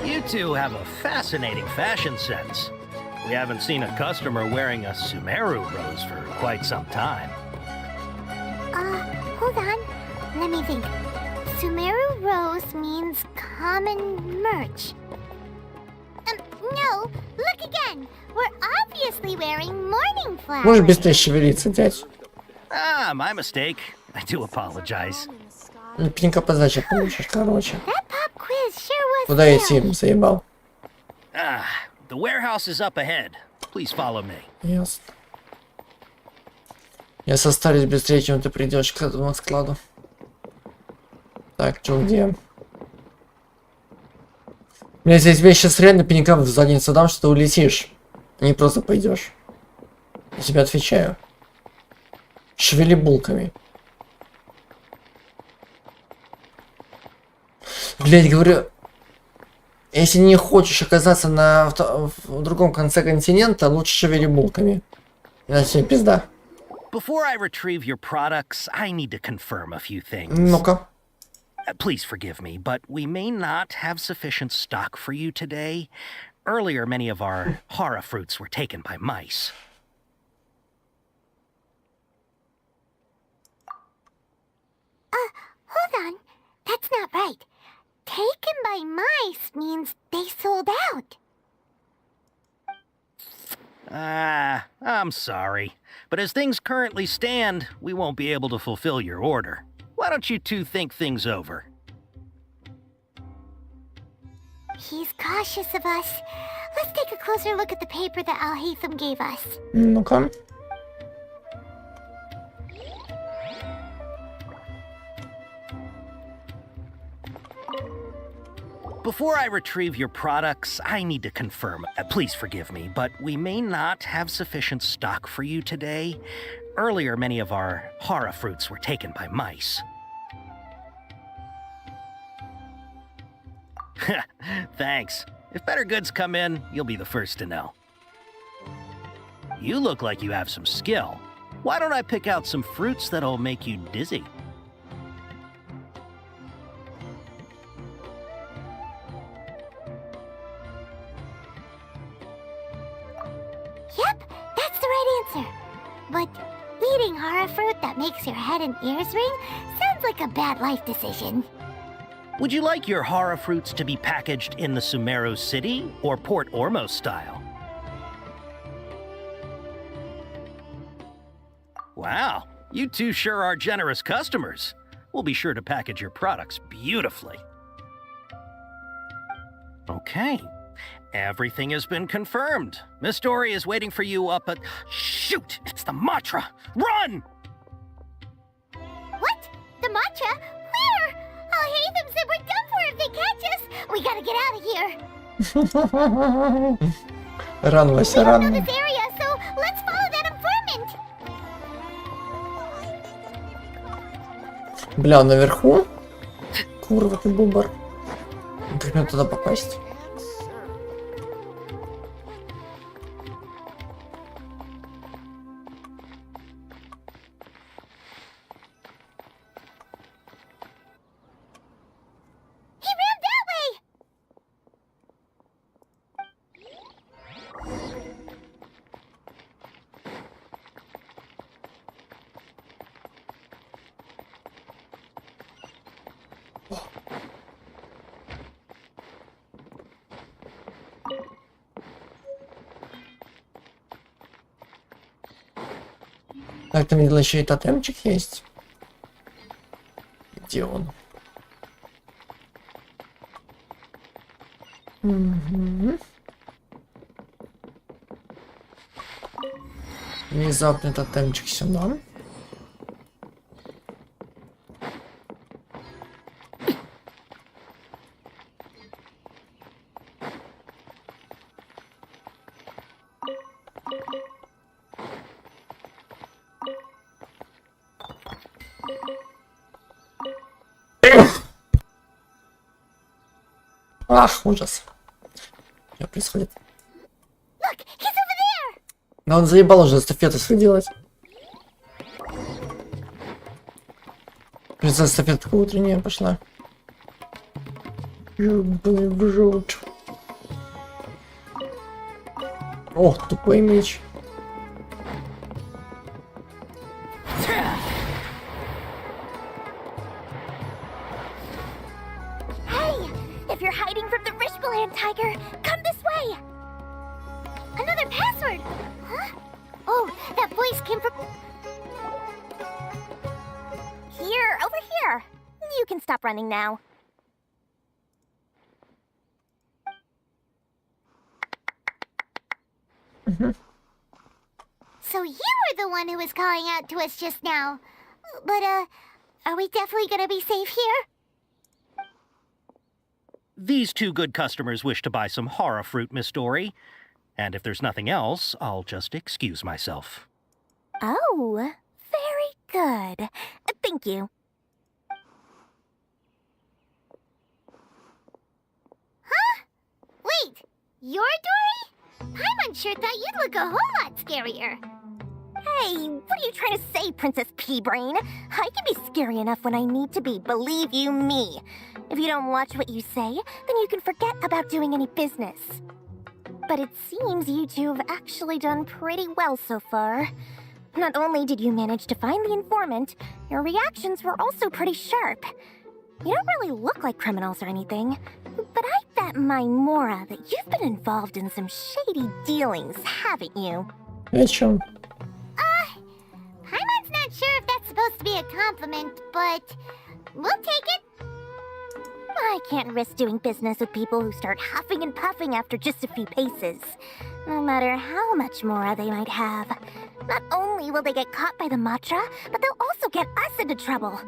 You two have a fascinating fashion sense. We haven't seen a customer wearing a Sumeru rose for quite some time. Hold on. Let me think. Sumeru rose means common merch. No, Look again. We're obviously wearing morning flowers. Можешь быстрее шевелиться, дядь? Ah, my mistake. I do apologize. Пенька по сдаче получишь, короче. That pop quiz sure was Куда идти, заебал? Ah, the warehouse is up ahead. Please follow me. Ясно. Я состарюсь быстрее, чем ты придешь к этому складу. Так, чё, где? Бля, здесь вещи с реально пенька в задницу дам, что ты улетишь. Не просто пойдешь. Я тебе отвечаю. Шевели булками. Блять, говорю, если не хочешь оказаться в другом конце континента, лучше шевели булками. Иначе пизда. Before I retrieve your products, I need to confirm a few things. Ну-ка. Please forgive me, but we may not have sufficient stock for you today. Earlier, many of our hara fruits were taken by mice. Hold on. That's not right. Taken by mice means they sold out. I'm sorry. But as things currently stand, we won't be able to fulfill your order. Why don't you two think things over? He's cautious of us. Let's take a closer look at the paper that Al-Haytham gave us. Ну-ка. Before I retrieve your products, I need to confirm. Please forgive me, but we may not have sufficient stock for you today. Earlier, many of our hara fruits were taken by mice. Thanks. If better goods come in, you'll be the first to know. You look like you have some skill. Why don't I pick out some fruits that'll make you dizzy? Yep, that's the right answer. But eating hara fruit that makes your head and ears ring sounds like a bad life decision. Would you like your hara fruits to be packaged in the Sumeru City or Port Ormos style? Wow, you two sure are generous customers. We'll be sure to package your products beautifully. Okay, everything has been confirmed. Miss Dory is waiting for you up at... Shoot, it's the Matra! Run! What? The Matra? Where? Al-Haytham said we're done for if they catch us. We gotta get out of here. Рано, Вася, We don't know рано. this area, so let's follow that informant. Бля, он наверху? Курва ты бубар. Как мне туда попасть? He ran that way. Так, там видела, еще и тотемчик есть. Где он? Угу. Внезапный тотемчик сюда. Ах, ужас. Что происходит? Look, he's over there. Да он заебал уже эстафету свою делать. Кажется, эстафета такая утренняя пошла. Блин, желчь. Ох, тупой меч. Hey, if you're hiding from the Rishbaland tiger, come this way. Another password! Huh? Oh, that voice came from... Here, over here. You can stop running now. So you were the one who was calling out to us just now. But, are we definitely gonna be safe here? These two good customers wish to buy some horror fruit, Miss Dory. And if there's nothing else, I'll just excuse myself. Oh, very good. Thank you. Huh? Wait, you're Dory? Paimon sure thought you'd look a whole lot scarier. Hey, what are you trying to say, Princess Pea-Brain? I can be scary enough when I need to be, believe you me. If you don't watch what you say, then you can forget about doing any business. But it seems you two have actually done pretty well so far. Not only did you manage to find the informant, your reactions were also pretty sharp. You don't really look like criminals or anything, but I bet my Mora that you've been involved in some shady dealings, haven't you? Чем? Paimon's not sure if that's supposed to be a compliment, but we'll take it. I can't risk doing business with people who start huffing and puffing after just a few paces. No matter how much Mora they might have. Not only will they get caught by the Matra, but they'll also get us into trouble.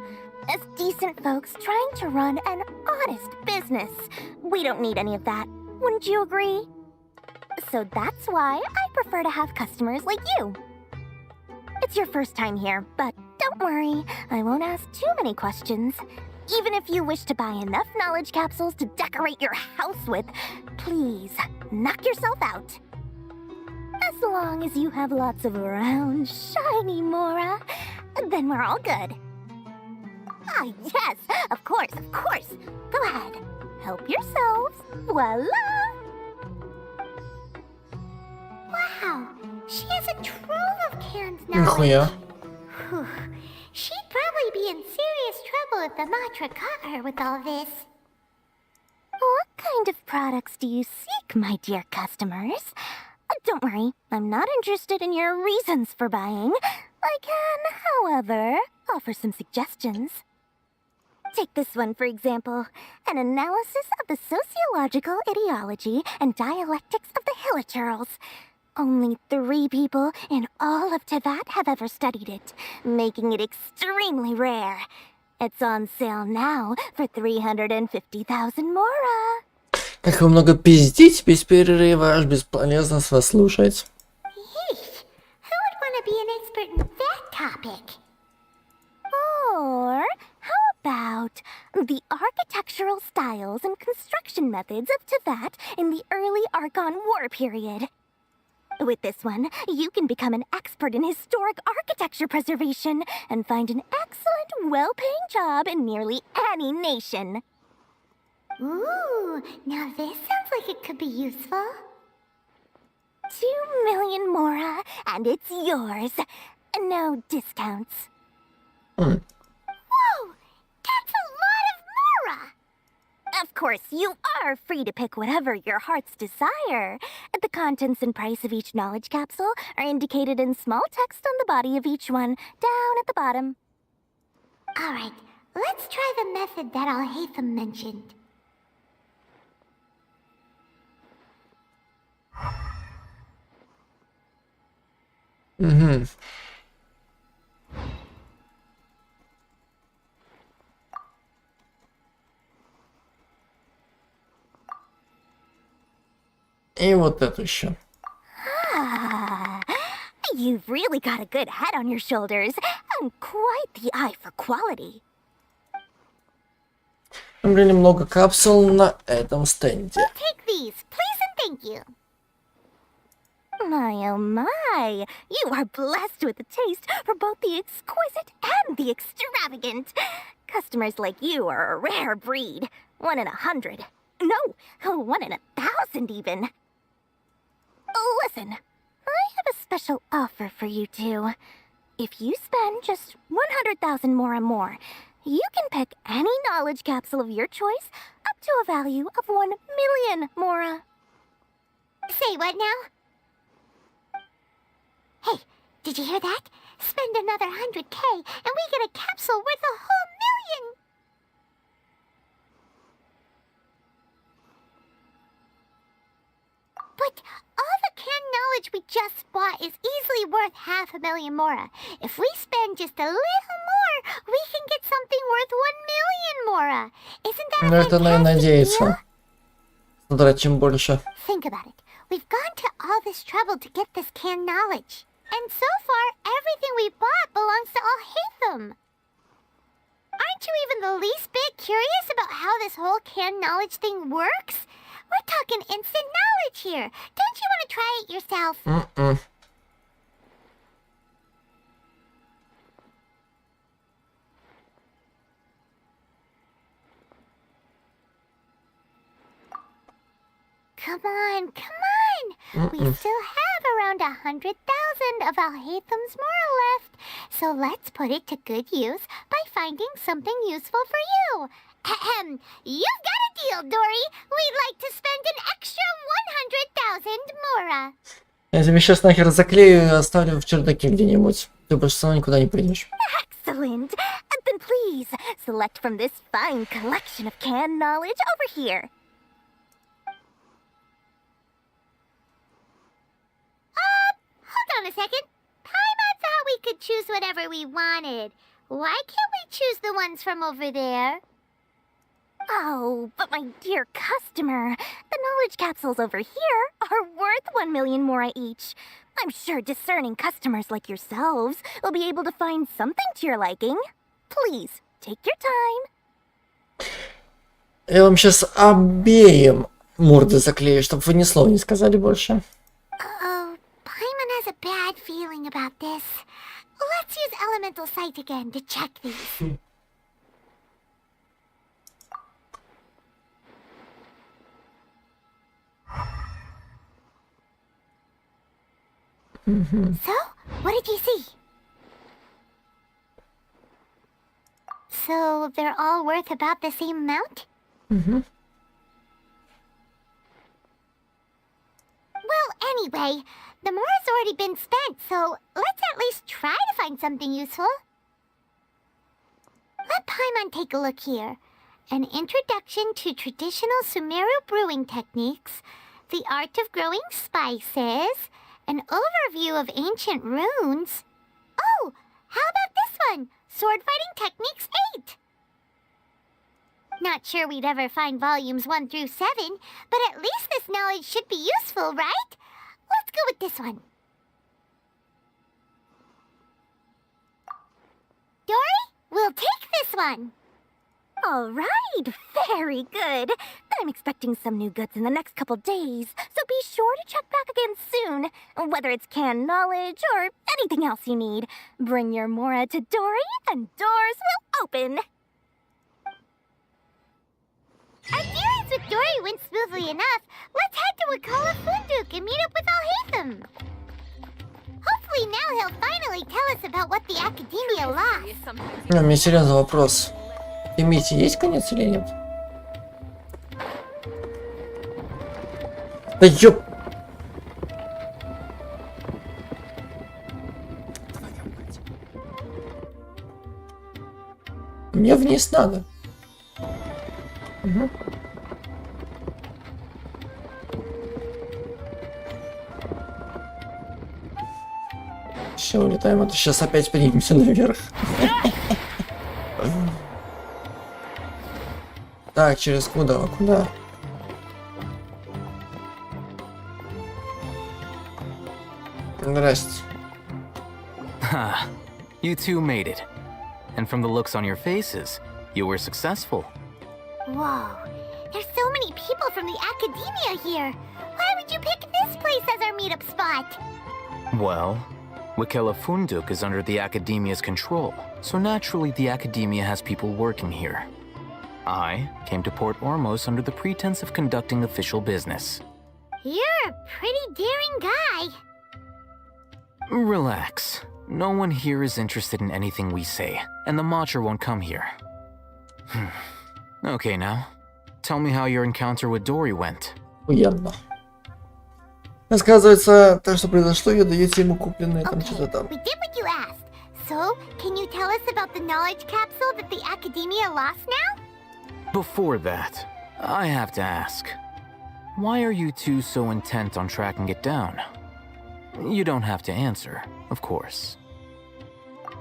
As decent folks trying to run an honest business. We don't need any of that. Wouldn't you agree? So that's why I prefer to have customers like you. It's your first time here, but don't worry. I won't ask too many questions. Even if you wish to buy enough knowledge capsules to decorate your house with, please, knock yourself out. As long as you have lots of round, shiny Mora, then we're all good. Ah, yes, of course, of course. Go ahead, help yourselves. Voila! Wow, she has a trove of canned knowledge. Нихуя. Whew. She'd probably be in serious trouble if the Matra caught her with all this. What kind of products do you seek, my dear customers? Don't worry, I'm not interested in your reasons for buying. I can, however, offer some suggestions. Take this one, for example. An analysis of the sociological ideology and dialectics of the Hilichurls. Only 3 people in all of Teyvat have ever studied it, making it extremely rare. It's on sale now for 350,000 Mora. Как вы много пиздите без перерыва, аж бесполезно с вас слушать. Yeesh, who would want to be an expert in that topic? Or how about the architectural styles and construction methods of Teyvat in the early Archon War period? With this one, you can become an expert in historic architecture preservation and find an excellent, well-paying job in nearly any nation. Ooh, now this sounds like it could be useful. 2 million Mora, and it's yours. No discounts. Whoa, that's a lot of Mora! Of course, you are free to pick whatever your heart's desire. The contents and price of each knowledge capsule are indicated in small text on the body of each one, down at the bottom. Alright, let's try the method that Alhaitham mentioned. И вот это еще. Ah, you've really got a good head on your shoulders, and quite the eye for quality. Были много капсул на этом стенде. Take these, please and thank you. My oh my, you are blessed with a taste for both the exquisite and the extravagant. Customers like you are a rare breed. 1 in 100. No, 1 in 1,000 even. Listen, I have a special offer for you two. If you spend just 100,000 more, you can pick any knowledge capsule of your choice up to a value of 1 million Mora. Say what now? Hey, did you hear that? Spend another 100K and we get a capsule worth a whole million! But all the canned knowledge we just bought is easily worth 500,000 mora. If we spend just a little more, we can get something worth 1 million mora. Isn't that a fantastic deal? Смотря чем больше. Think about it. We've gone to all this trouble to get this canned knowledge. And so far, everything we bought belongs to Alhaitham. Aren't you even the least bit curious about how this whole canned knowledge thing works? We're talking instant knowledge here. Don't you want to try it yourself? Come on, come on! We still have around 100,000 of Alhaitham's moral left, so let's put it to good use by finding something useful for you. Ahem, you've got a deal, Dory. We'd like to spend an extra 100,000 mora. Я тебе сейчас нахер заклею и оставлю в чердаке где-нибудь. Ты больше со мной никуда не придешь. Excellent. Then please, select from this fine collection of canned knowledge over here. Hold on a second. Paimon thought we could choose whatever we wanted. Why can't we choose the ones from over there? Oh, but my dear customer, the knowledge capsules over here are worth 1 million mora each. I'm sure discerning customers like yourselves will be able to find something to your liking. Please, take your time. Я вам сейчас обеим морды заклею, чтобы вы ни слова не сказали больше. Paimon has a bad feeling about this. Let's use Elemental Sight again to check these. So, what did you see? So, they're all worth about the same amount? Well, anyway, the mora's already been spent, so let's at least try to find something useful. Let Paimon take a look here. An introduction to traditional Sumeru brewing techniques, the art of growing spices, an overview of ancient runes. Oh, how about this one? Sword Fighting Techniques 8. Not sure we'd ever find volumes 1 through 7, but at least this knowledge should be useful, right? Let's go with this one. Dory, we'll take this one. All right, very good. I'm expecting some new goods in the next couple days, so be sure to check back again soon. Whether it's canned knowledge or anything else you need, bring your mora to Dory and doors will open. Our dealings with Dory went smoothly enough. Let's head to Wakala Funduk and meet up with Alhaitham. Hopefully now he'll finally tell us about what the Academia lost. У меня серьезный вопрос. В Мите есть конец или нет? Да ёп! Мне вниз надо. Угу. Все, улетаем, а то сейчас опять поднимемся наверх. Так, через куда? Куда? Здрасте. Ha, you two made it. And from the looks on your faces, you were successful. Whoa, there's so many people from the Academia here. Why would you pick this place as our meetup spot? Well, Wakela Funduk is under the Academia's control, so naturally the Academia has people working here. I came to Port Ormos under the pretense of conducting official business. You're a pretty daring guy. Relax. No one here is interested in anything we say, and the Matcher won't come here. Okay now, tell me how your encounter with Dory went. Рассказывается, то, что произошло, и даете ему купленные там что-то там. We did what you asked. So, can you tell us about the knowledge capsule that the Academia lost now? Before that, I have to ask, why are you two so intent on tracking it down? You don't have to answer, of course.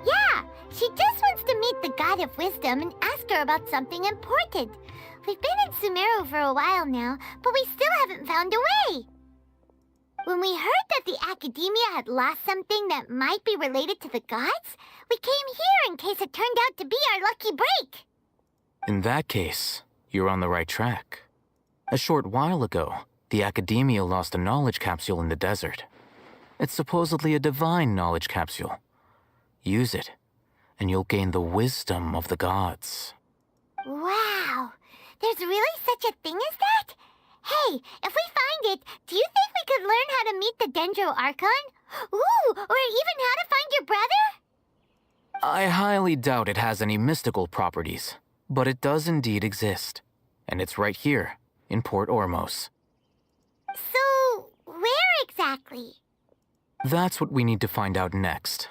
Yeah, she just wants to meet the God of Wisdom and ask her about something important. We've been in Sumeru for a while now, but we still haven't found a way. When we heard that the Academia had lost something that might be related to the gods, we came here in case it turned out to be our lucky break. In that case, you're on the right track. A short while ago, the Academia lost a knowledge capsule in the desert. It's supposedly a divine knowledge capsule. Use it, and you'll gain the wisdom of the gods. Wow, there's really such a thing as that? Hey, if we find it, do you think we could learn how to meet the Dendro Archon? Ooh, or even how to find your brother? I highly doubt it has any mystical properties, but it does indeed exist. And it's right here, in Port Ormos. So, where exactly? That's what we need to find out next.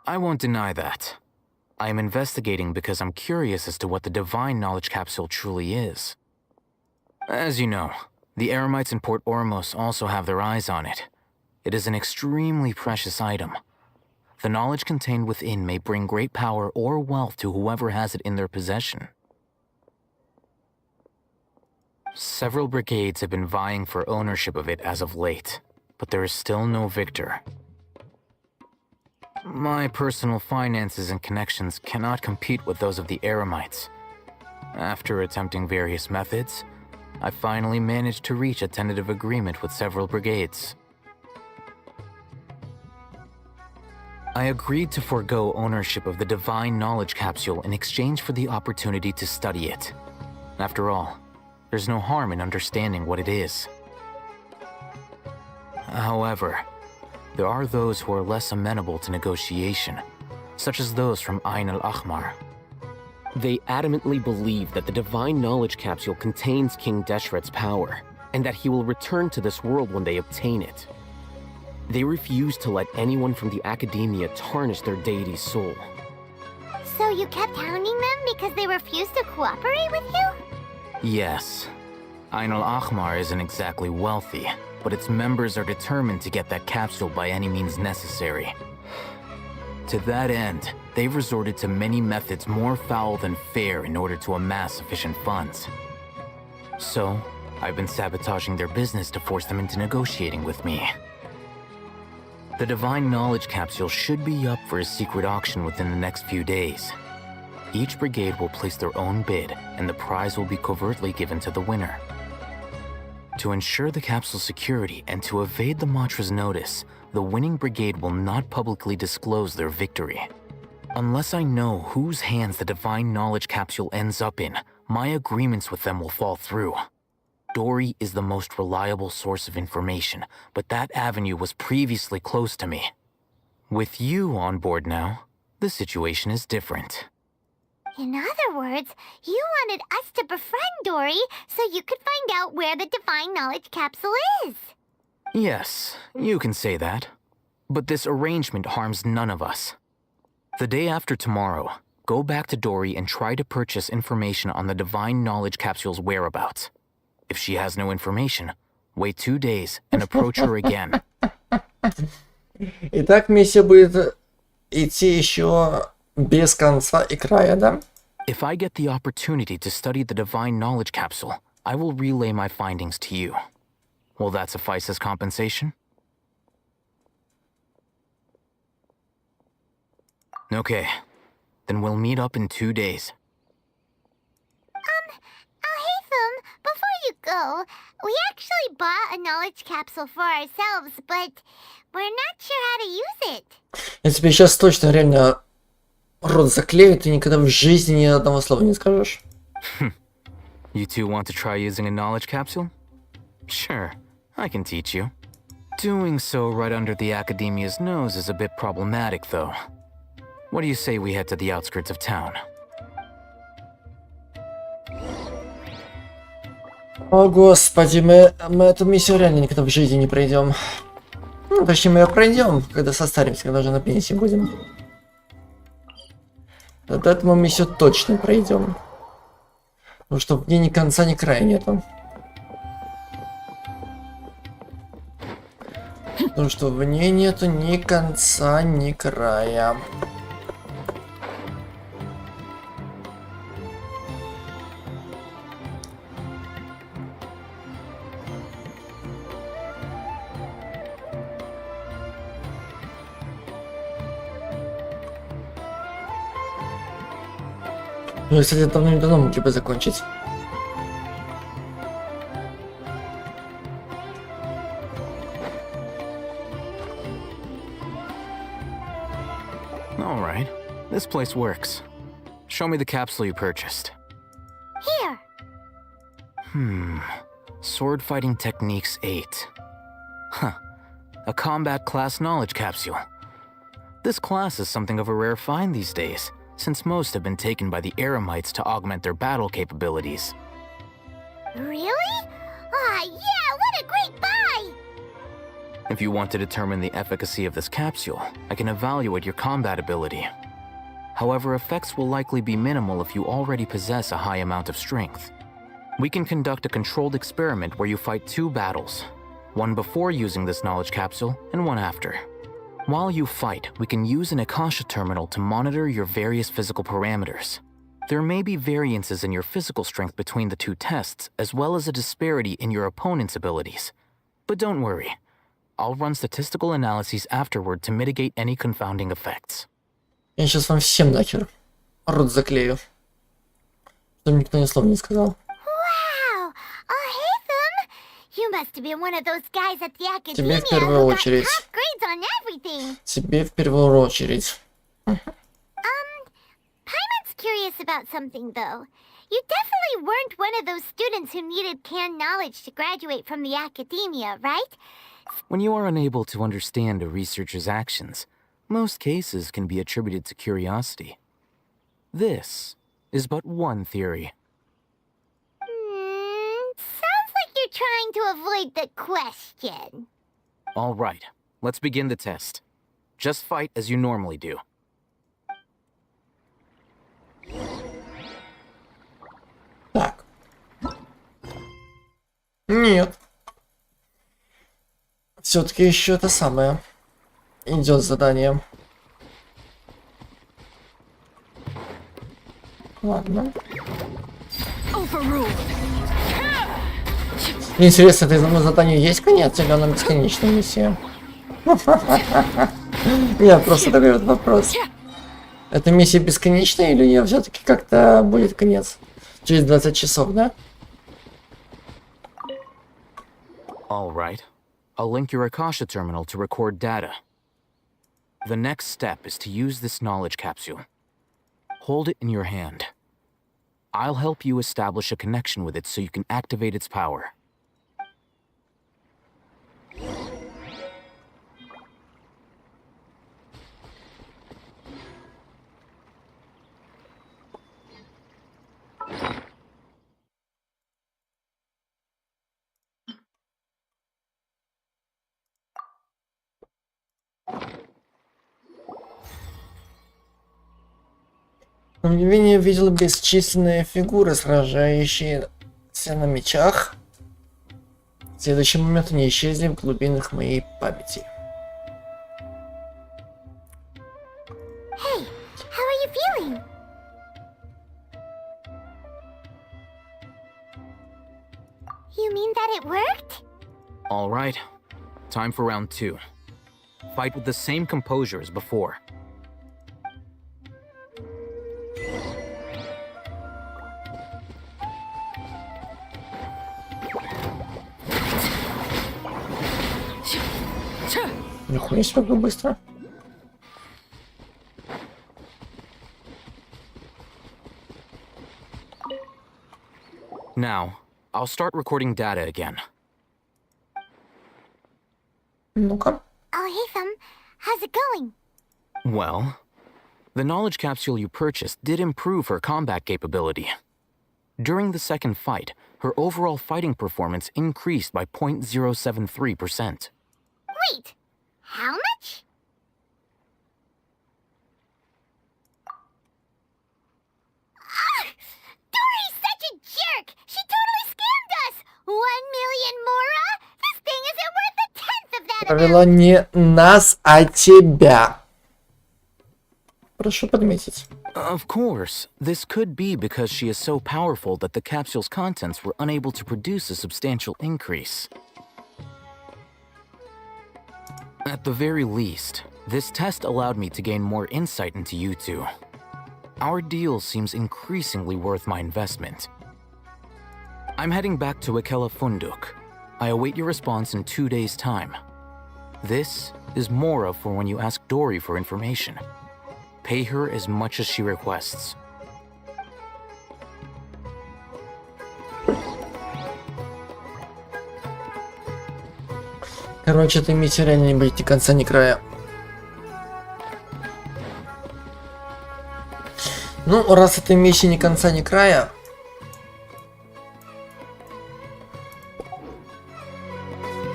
I won't deny that. I am investigating because I'm curious as to what the divine knowledge capsule truly is. As you know, the Eremites in Port Ormos also have their eyes on it. It is an extremely precious item. The knowledge contained within may bring great power or wealth to whoever has it in their possession. Several brigades have been vying for ownership of it as of late, but there is still no victor. My personal finances and connections cannot compete with those of the Eremites. After attempting various methods, I finally managed to reach a tentative agreement with several brigades. I agreed to forego ownership of the divine knowledge capsule in exchange for the opportunity to study it. After all, there's no harm in understanding what it is. However, there are those who are less amenable to negotiation, such as those from Ain al-Ahmar. They adamantly believe that the divine knowledge capsule contains King Deshret's power, and that he will return to this world when they obtain it. They refuse to let anyone from the Academia tarnish their deity's soul. So you kept hounding them because they refused to cooperate with you? Yes. Ain al-Ahmar isn't exactly wealthy, but its members are determined to get that capsule by any means necessary. To that end, they've resorted to many methods more foul than fair in order to amass sufficient funds. So, I've been sabotaging their business to force them into negotiating with me. The divine knowledge capsule should be up for a secret auction within the next few days. Each brigade will place their own bid, and the prize will be covertly given to the winner. To ensure the capsule's security and to evade the mantra's notice, the winning brigade will not publicly disclose their victory. Unless I know whose hands the divine knowledge capsule ends up in, my agreements with them will fall through. Dory is the most reliable source of information, but that avenue was previously closed to me. With you on board now, the situation is different. In other words, you wanted us to befriend Dory so you could find out where the divine knowledge capsule is. Yes, you can say that. But this arrangement harms none of us. The day after tomorrow, go back to Dory and try to purchase information on the divine knowledge capsule's whereabouts. If she has no information, wait 2 days and approach her again. Итак, миссия будет идти еще без конца и края, да? If I get the opportunity to study the divine knowledge capsule, I will relay my findings to you. Will that suffice as compensation? Okay, then we'll meet up in 2 days. Haytham, before you go, we actually bought a knowledge capsule for ourselves, but we're not sure how to use it. Я тебе сейчас точно реально рот заклею, ты никогда в жизни ни одного слова не скажешь. You two want to try using a knowledge capsule? Sure, I can teach you. Doing so right under the Academia's nose is a bit problematic, though. What do you say we head to the outskirts of town? О господи, мы эту миссию реально никогда в жизни не пройдем. Ну, точнее, мы ее пройдем, когда состаримся, когда уже на пенсии будем. Вот эту мы миссию точно пройдем. Потому что в ней ни конца, ни края нету. Потому что в ней нету ни конца, ни края. Ну, кстати, давно могли бы закончить. All right. This place works. Show me the capsule you purchased. Here. Sword Fighting Techniques 8. Huh. A combat class knowledge capsule. This class is something of a rare find these days, since most have been taken by the Eremites to augment their battle capabilities. Really? Ah, yeah, what a great buy! If you want to determine the efficacy of this capsule, I can evaluate your combat ability. However, effects will likely be minimal if you already possess a high amount of strength. We can conduct a controlled experiment where you fight 2 battles, one before using this knowledge capsule and one after. While you fight, we can use an Akasha terminal to monitor your various physical parameters. There may be variances in your physical strength between the 2 tests, as well as a disparity in your opponent's abilities. But don't worry. I'll run statistical analyses afterward to mitigate any confounding effects. Я сейчас вам всем нахер рот заклею. Чтобы никто ни слова не сказал. Wow! Oh, hey, Them! You must have been one of those guys at the academia Тебе в первую who got очередь. top grades on everything. Тебе в первую очередь. Paimon's curious about something, though. You definitely weren't one of those students who needed canned knowledge to graduate from the academia, right? When you are unable to understand a researcher's actions, most cases can be attributed to curiosity. This is but one theory. Sounds like you're trying to avoid the question. All right, let's begin the test. Just fight as you normally do. Так. Нет. Все-таки еще это самое. Идет задание. Ладно. Интересно, этому заданию есть конец или оно бесконечная миссия? Нет, просто такой вот вопрос. Эта миссия бесконечная или у нее все-таки как-то будет конец? Через 20 часов, да? All right. I'll link your Akasha terminal to record data. The next step is to use this knowledge capsule. Hold it in your hand. I'll help you establish a connection with it so you can activate its power. Тем не менее, я видел бесчисленные фигуры, сражающиеся на мечах. В следующий момент они исчезли в глубинах моей памяти. Hey, how are you feeling? You mean that it worked? All right. Time for round 2. Fight with the same composure as before. Нихуя себе, как быстро. Now, I'll start recording data again. Ну-ка. Oh, hey, Them. How's it going? Well, the knowledge capsule you purchased did improve her combat capability. During the second fight, her overall fighting performance increased by 0.073%. Wait, how much? Dory's such a jerk! She totally scammed us! 1 million Mora? This thing isn't worth a tenth of that Правило не нас, а тебя. Прошу подметить. Of course, this could be because she is so powerful that the capsule's contents were unable to produce a substantial increase. At the very least, this test allowed me to gain more insight into you two. Our deal seems increasingly worth my investment. I'm heading back to Ikela Funduk. I await your response in 2 days' time. This is Mora for when you ask Dory for information. Pay her as much as she requests. Короче, этой миссии реально не будет ни конца, ни края. Ну, раз этой миссии ни конца, ни края...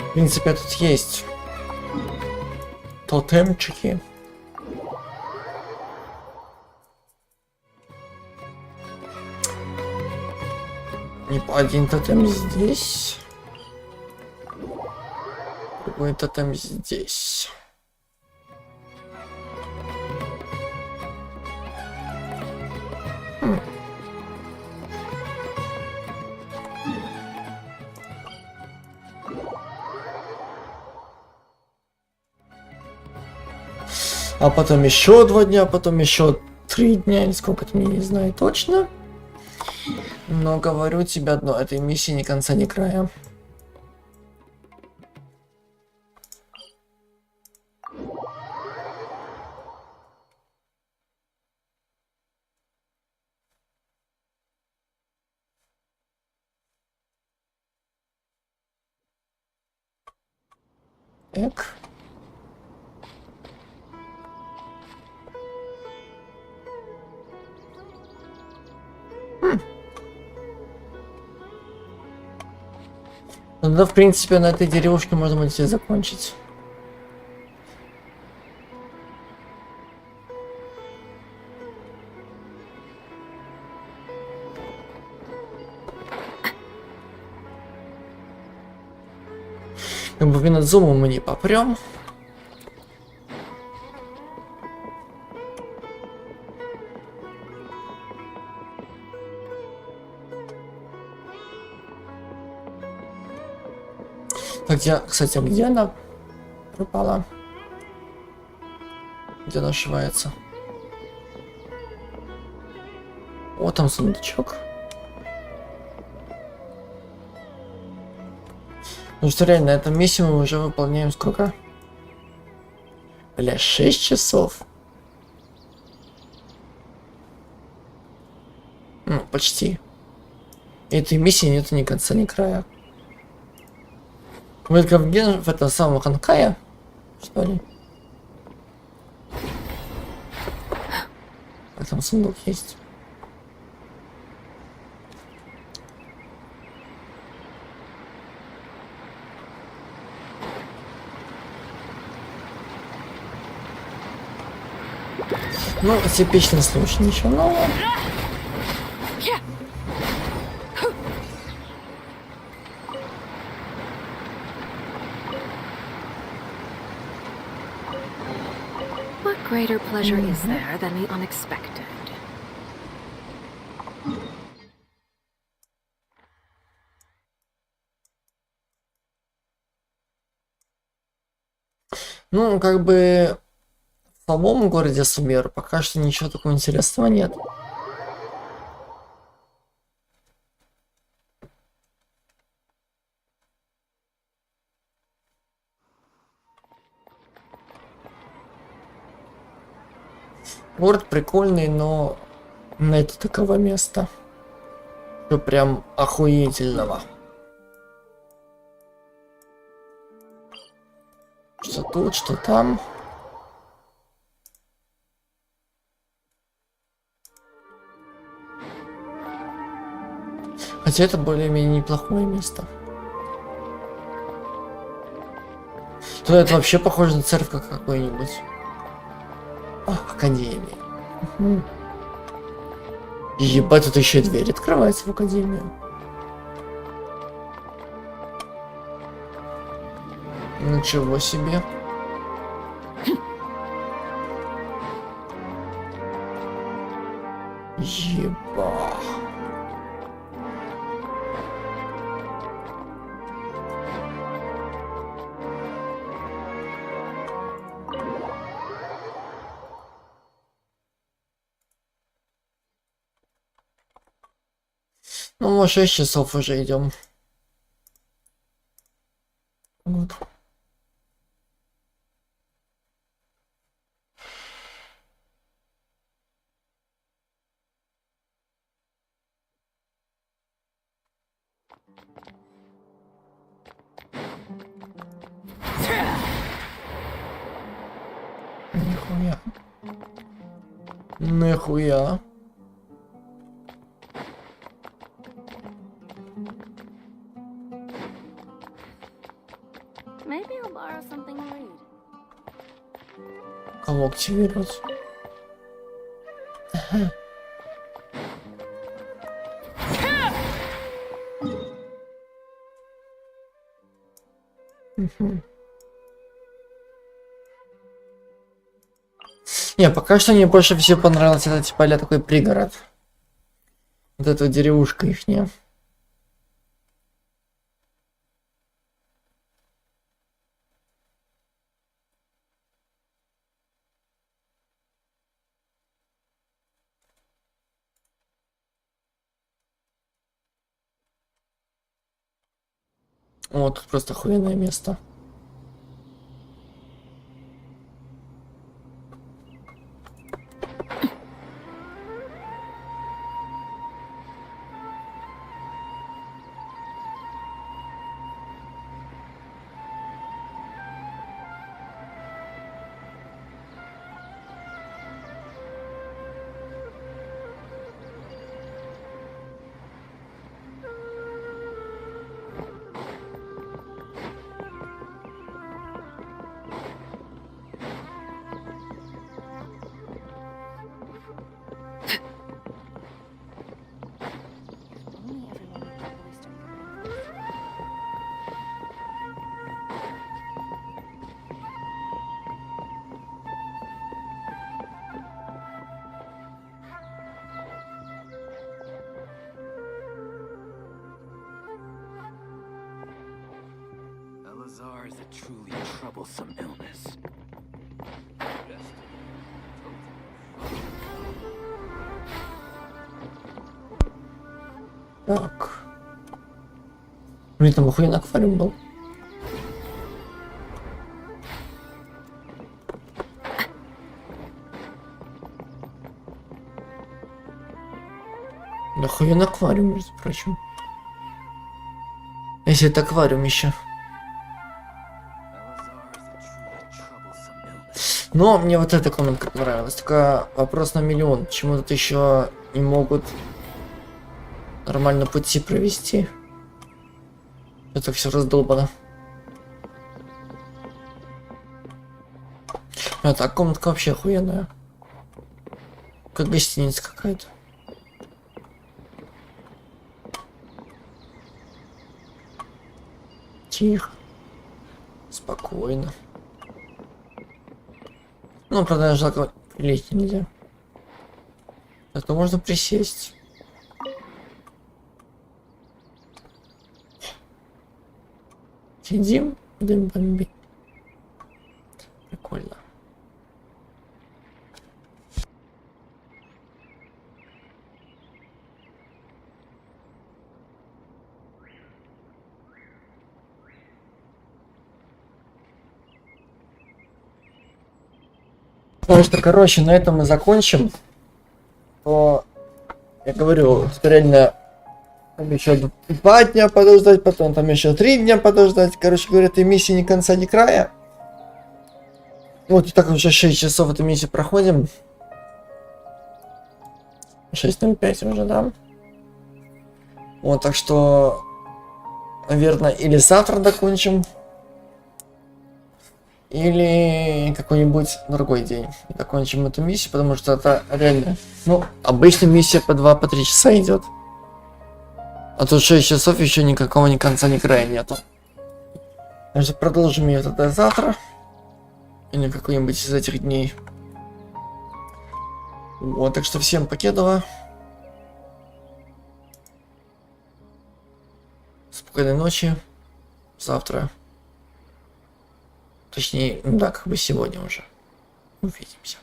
В принципе, тут есть тотемчики. Один тотем здесь. Другой тотем здесь. А потом еще 2 дня, потом еще 3 дня, или сколько то мне не знаю точно. Но говорю тебе одно, этой миссии ни конца, ни края. Эк. Ну да, в принципе, на этой деревушке можно будет все закончить. Как бы винодзуму мы не попрем. Так, кстати, где она пропала? Где она ошивается? О, там сундучок. Ну что, реально, эту миссию мы уже выполняем сколько? Бля, 6 часов. Ну, почти. И этой миссии нет ни конца, ни края. Мы как в этом самом Ханкае, что ли? А там сундук есть. Ну, типичный случай, ничего нового. What greater pleasure is there than the unexpected? Ну, как бы в самом городе Сумеру пока что ничего такого интересного нет. Город прикольный, но нет такого места. Что прям охуительного. Что тут, что там. Хотя это более-менее неплохое место. То это вообще похоже на церковь какой-нибудь. Академия. Угу. Ебать, тут еще и дверь открывается в академию. Ничего себе. Еба. Ну, мы 6 часов уже идем. Вот. Нихуя. Нихуя. Maybe I'll borrow something to read. Кого активировать? Ага. Не, пока что мне больше всего понравилось это типа а-ля такой пригород. Вот эта деревушка ихняя. Вот, тут просто охуенное место. Is a truly troublesome illness. Так. Блин, там охуенный аквариум был. Охуенный аквариум, между прочим. Если это аквариум еще. Но мне вот эта комнатка понравилась. Только вопрос на миллион. Почему тут еще не могут нормально пути провести? Это все раздолбано. А так комнатка вообще охуенная. Как гостиница какая-то. Тихо. Спокойно. Ну, правда, я жалко, лезть нельзя. Зато можно присесть. Сидим, будем бомбить. Прикольно. Потому что, короче, на этом мы закончим. То, я говорю, это реально там еще 2 дня подождать, потом там еще 3 дня подождать. Короче говоря, этой миссии ни конца, ни края. Вот и так уже 6 часов эту миссию проходим. 6:05 уже, да? Вот, так что, наверное, или завтра закончим, или какой-нибудь другой день закончим эту миссию, потому что это реально, ну, обычно миссия по 2-3 часа идет. А тут 6 часов еще никакого ни конца, ни края нету. Так что продолжим ее тогда завтра. Или какой-нибудь из этих дней. Вот, так что всем покедова. Спокойной ночи. Завтра. Точнее, ну да, как бы сегодня уже. Увидимся.